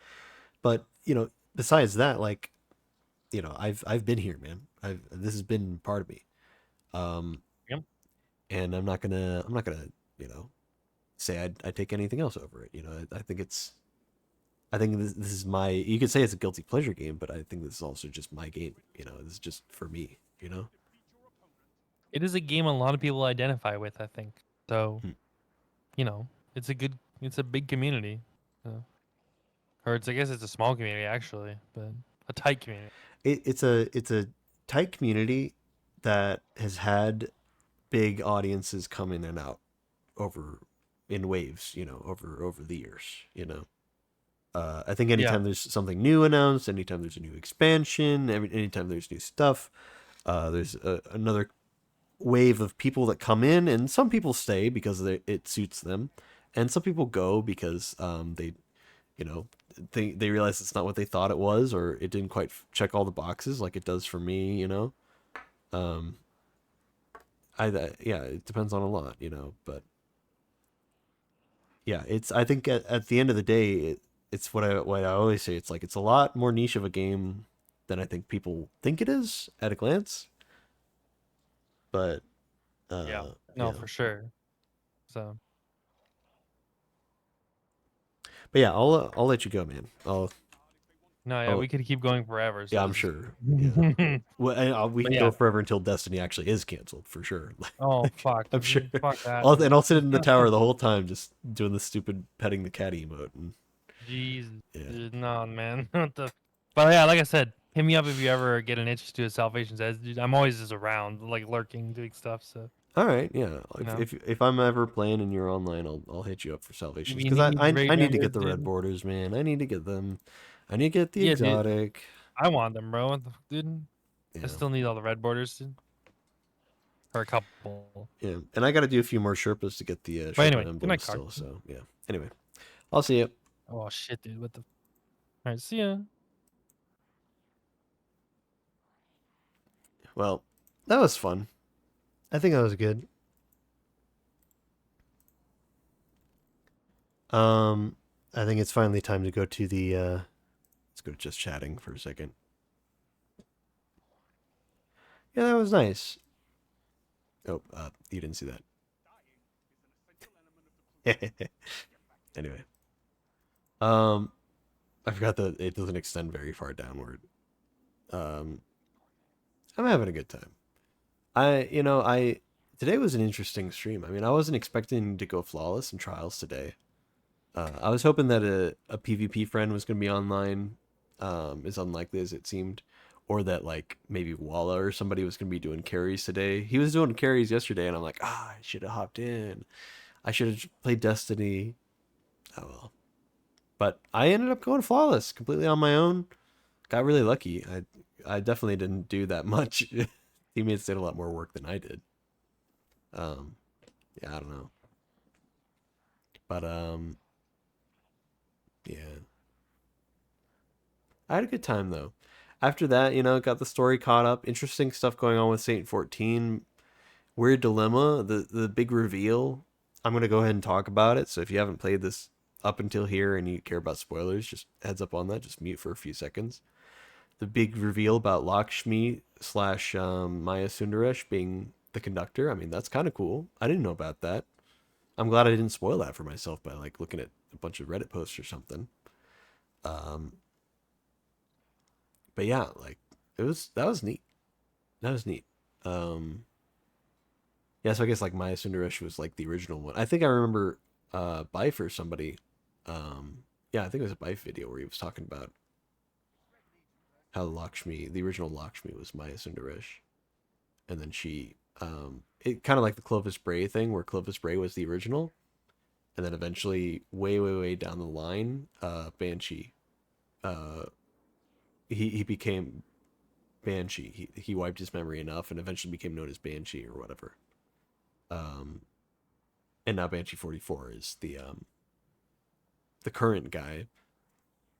But besides that, like, I've been here, man. This has been part of me. And I'm not gonna say I'd take anything else over it. I think this is my. You could say it's a guilty pleasure game, but I think this is also just my game. This is just for me. It is a game a lot of people identify with, I think. So, it's a big community. Or I guess it's a small community actually, but a tight community. It's a tight community that has had big audiences come in and out in waves, over the years, I think anytime there's something new announced, anytime there's a new expansion, anytime there's new stuff, there's another wave of people that come in, and some people stay because it suits them, and some people go because they realize it's not what they thought it was, or it didn't quite check all the boxes like it does for me. It depends on a lot, but yeah, I think at the end of the day, it's what I always say. It's like it's a lot more niche of a game than I think people think it is at a glance. But for sure. So, but yeah, I'll let you go, man. we could keep going forever. So yeah, I'm sure. Yeah. Well, we can go forever until Destiny actually is canceled for sure. Oh fuck! I'm sure. Fuck that. I'll sit in the tower the whole time just doing the stupid petting the cat emote. And, Jesus, no, man. What the? But yeah, like I said, hit me up if you ever get an itch to a Salvation's Edge. Dude, I'm always just around, like lurking, doing stuff. So. All right, yeah. If I'm ever playing and you're online, I'll hit you up for Salvation because I need to get the red borders, man. I need to get them. I need to get the exotic. Dude, I want them, bro. Dude, I still need all the red borders, dude. Or a couple. Yeah, and I got to do a few more Sherpas to get the Sherpa emblems still. So yeah. Anyway, I'll see you. Oh shit, dude! What the? All right, see ya. Well, that was fun. I think that was good. I think it's finally time to go to the. Let's go to just chatting for a second. Yeah, that was nice. Oh, you didn't see that. Anyway. I forgot that it doesn't extend very far downward. I'm having a good time. Today was an interesting stream. I mean, I wasn't expecting to go flawless in trials today. I was hoping that a PvP friend was going to be online, as unlikely as it seemed, or that like maybe Walla or somebody was going to be doing carries today. He was doing carries yesterday, and I'm like, I should have hopped in. I should have played Destiny. Oh well. But I ended up going flawless, completely on my own. Got really lucky. I definitely didn't do that much. Teammates did a lot more work than I did. Yeah, I don't know. But yeah. I had a good time though. After that, got the story caught up. Interesting stuff going on with Saint 14. weird dilemma. The big reveal. I'm gonna go ahead and talk about it. So if you haven't played this up until here and you care about spoilers, just heads up on that. Just mute for a few seconds. The big reveal about Lakshmi slash Maya Sundaresh being the conductor. I mean, that's kind of cool. I didn't know about that. I'm glad I didn't spoil that for myself by like looking at a bunch of Reddit posts or something. But yeah, like that was neat. That was neat. Yeah, so I guess like Maya Sundaresh was like the original one. I think I remember Bife or somebody. Yeah, I think it was a Bife video where he was talking about how Lakshmi, the original Lakshmi, was Maya Sundaresh, and then she, it kind of like the Clovis Bray thing, where Clovis Bray was the original, and then eventually, way down the line, Banshee, he became Banshee. He wiped his memory enough, and eventually became known as Banshee or whatever. And now Banshee 44 is the current guy.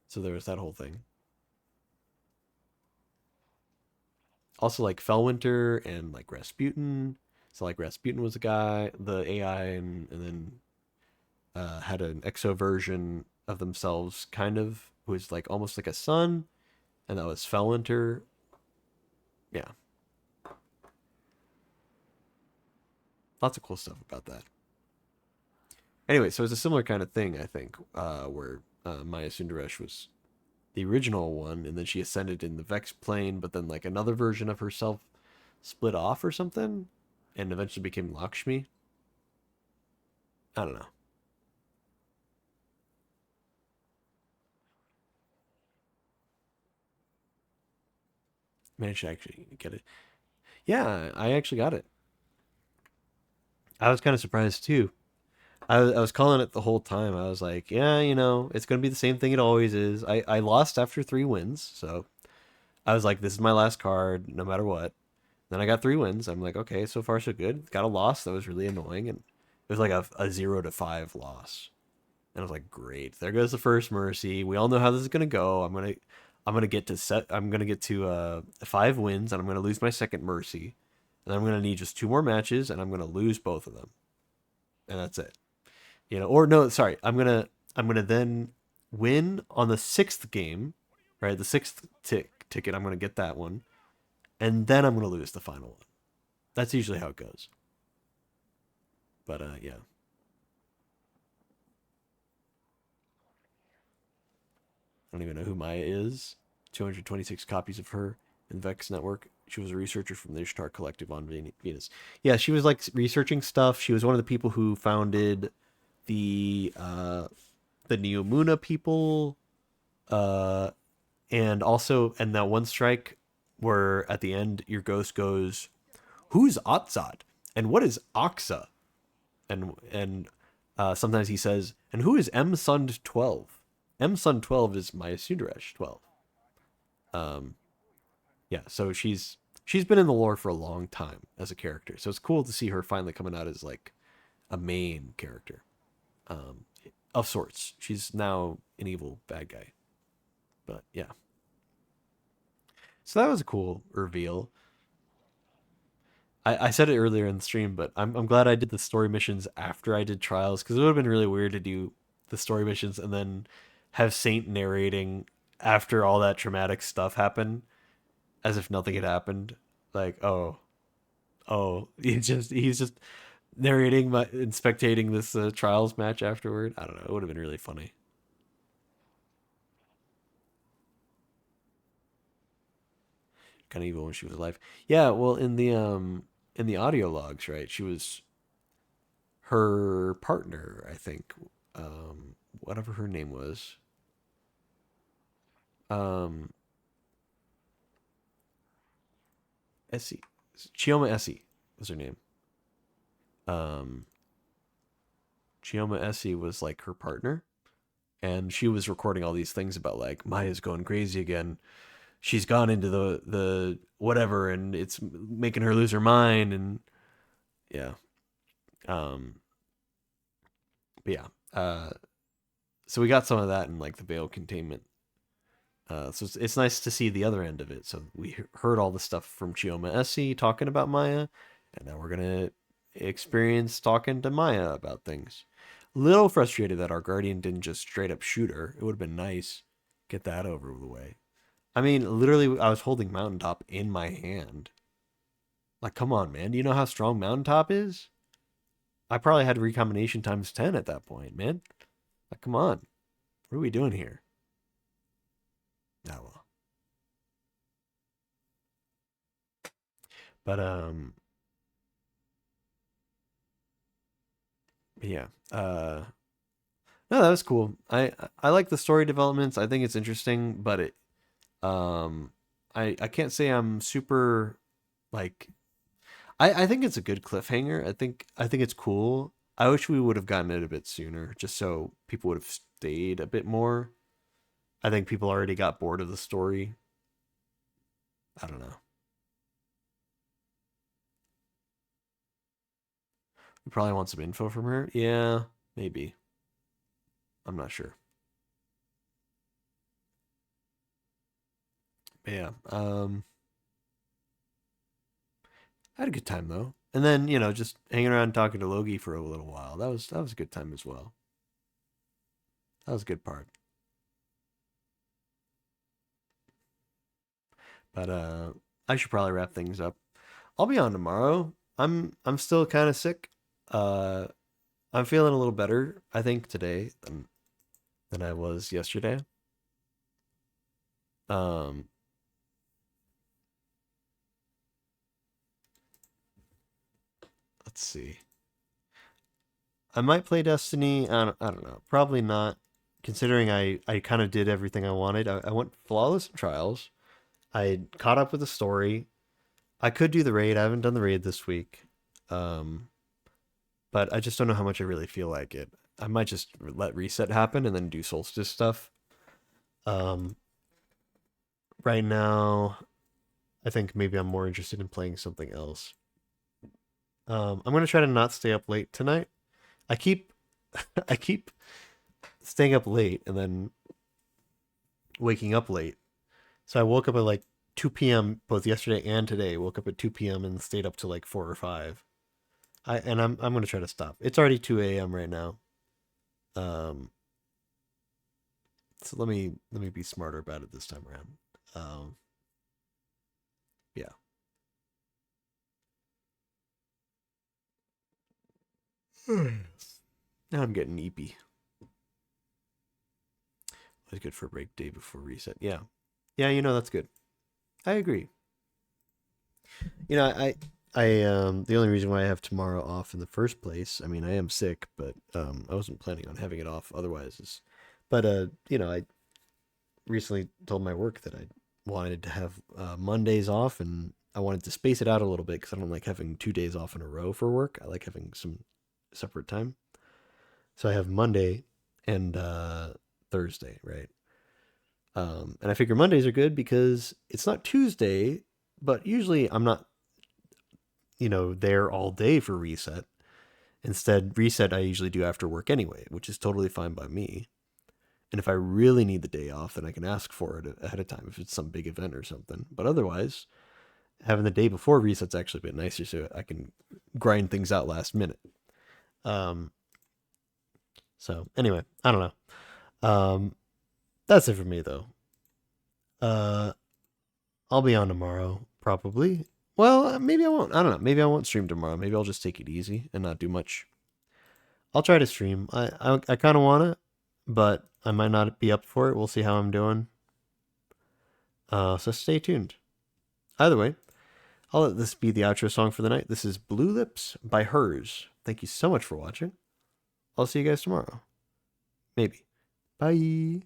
So there was that whole thing. Also, like Fellwinter and like Rasputin. So like Rasputin was a guy, the AI, and then had an exo version of themselves, kind of, who was like almost like a son, and that was Fellwinter. Yeah. Lots of cool stuff about that. Anyway, so it's a similar kind of thing, I think, where Maya Sundaresh was the original one, and then she ascended in the Vex plane, but then like another version of herself split off or something, and eventually became Lakshmi. I don't know. Managed to actually get it. Yeah, I actually got it. I was kind of surprised too. I was calling it the whole time. I was like, yeah, you know, it's going to be the same thing it always is. I lost after 3 wins, so I was like, this is my last card, no matter what. Then I got 3 wins. I'm like, okay, so far so good. Got a loss that was really annoying, and it was like a 0 to 5 loss. And I was like, great, there goes the first mercy. We all know how this is gonna go. I'm gonna get to 5 wins, and I'm gonna lose my second mercy, and I'm gonna need just 2 more matches, and I'm gonna lose both of them, and that's it. You know, or no, sorry, I'm gonna then win on the 6th game, right? The 6th ticket, I'm gonna get that one, and then I'm gonna lose the final one. That's usually how it goes. But yeah. I don't even know who Maya is. 226 copies of her in Vex Network. She was a researcher from the Ishtar Collective on Venus. Yeah, she was like researching stuff. She was one of the people who founded the Neomuna people, and also that one strike where at the end your ghost goes, "Who's Atzad? And what is Oxa?" And sometimes he says, "And who is M Sund 12? M Sund 12 is Maya Sundaresh 12." Yeah, so she's been in the lore for a long time as a character. So it's cool to see her finally coming out as like a main character. Of sorts. She's now an evil bad guy. But yeah. So that was a cool reveal. I said it earlier in the stream, but I'm glad I did the story missions after I did trials, because it would have been really weird to do the story missions and then have Saint narrating after all that traumatic stuff happened, as if nothing had happened. Like, oh, he's just narrating and spectating this trials match afterward. I don't know. It would have been really funny. Kind of evil when she was alive. Yeah, well, in the audio logs, right? She was her partner, I think. Whatever her name was. Essie. Chioma Essie was her name. Chioma Essie was like her partner, and she was recording all these things about like Maya's going crazy again. She's gone into the whatever, and it's making her lose her mind, and yeah. But yeah. So we got some of that in like the veil containment. So it's nice to see the other end of it. So we heard all the stuff from Chioma Essie talking about Maya, And now we're gonna experience talking to Maya about things. Little frustrated that our guardian didn't just straight up shoot her. It would have been nice. Get that over the way. I mean, literally, I was holding Mountaintop in my hand. Like, come on, man. Do you know how strong Mountaintop is? I probably had recombination times 10 at that point, man. Like, come on. What are we doing here? Oh, well. But, yeah. No, that was cool. I like the story developments. I think it's interesting, but I can't say I'm super, like, I think it's a good cliffhanger. I think it's cool. I wish we would have gotten it a bit sooner, just so people would have stayed a bit more. I think people already got bored of the story. I don't know. We probably want some info from her. Yeah, maybe. I'm not sure. But yeah, I had a good time though. And then, you know, just hanging around talking to Logi for a little while. That was a good time as well. That was a good part. But I should probably wrap things up. I'll be on tomorrow. I'm still kind of sick. I'm feeling a little better, I think, today than I was yesterday. Let's see. I might play Destiny. I don't know. Probably not, considering I kind of did everything I wanted. I went flawless in Trials. I caught up with the story. I could do the raid. I haven't done the raid this week. But I just don't know how much I really feel like it. I might just let reset happen and then do Solstice stuff. Right now, I think maybe I'm more interested in playing something else. I'm gonna try to not stay up late tonight. I keep staying up late and then waking up late. So I woke up at like 2 p.m. both yesterday and today. Woke up at 2 p.m. and stayed up till like 4 or 5. I'm gonna try to stop. It's already 2 a.m. right now. So let me be smarter about it this time around. Yeah. Now I'm getting eepy. It's good for a break day before reset. Yeah. Yeah, you know, that's good. I agree. You know, I the only reason why I have tomorrow off in the first place, I mean, I am sick, but I wasn't planning on having it off otherwise. But you know, I recently told my work that I wanted to have Mondays off, and I wanted to space it out a little bit because I don't like having 2 days off in a row for work. I like having some separate time. So I have Monday and Thursday, right? And I figure Mondays are good because it's not Tuesday, but usually I'm not, you know, there all day for reset. Instead, reset I usually do after work anyway, which is totally fine by me. And if I really need the day off, then I can ask for it ahead of time if it's some big event or something. But otherwise, having the day before reset's actually a bit nicer, so I can grind things out last minute. So anyway, I don't know. That's it for me though. I'll be on tomorrow probably. Well, maybe I won't. I don't know. Maybe I won't stream tomorrow. Maybe I'll just take it easy and not do much. I'll try to stream. I kind of want to, but I might not be up for it. We'll see how I'm doing. So stay tuned. Either way, I'll let this be the outro song for the night. This is Blue Lips by Hers. Thank you so much for watching. I'll see you guys tomorrow. Maybe. Bye.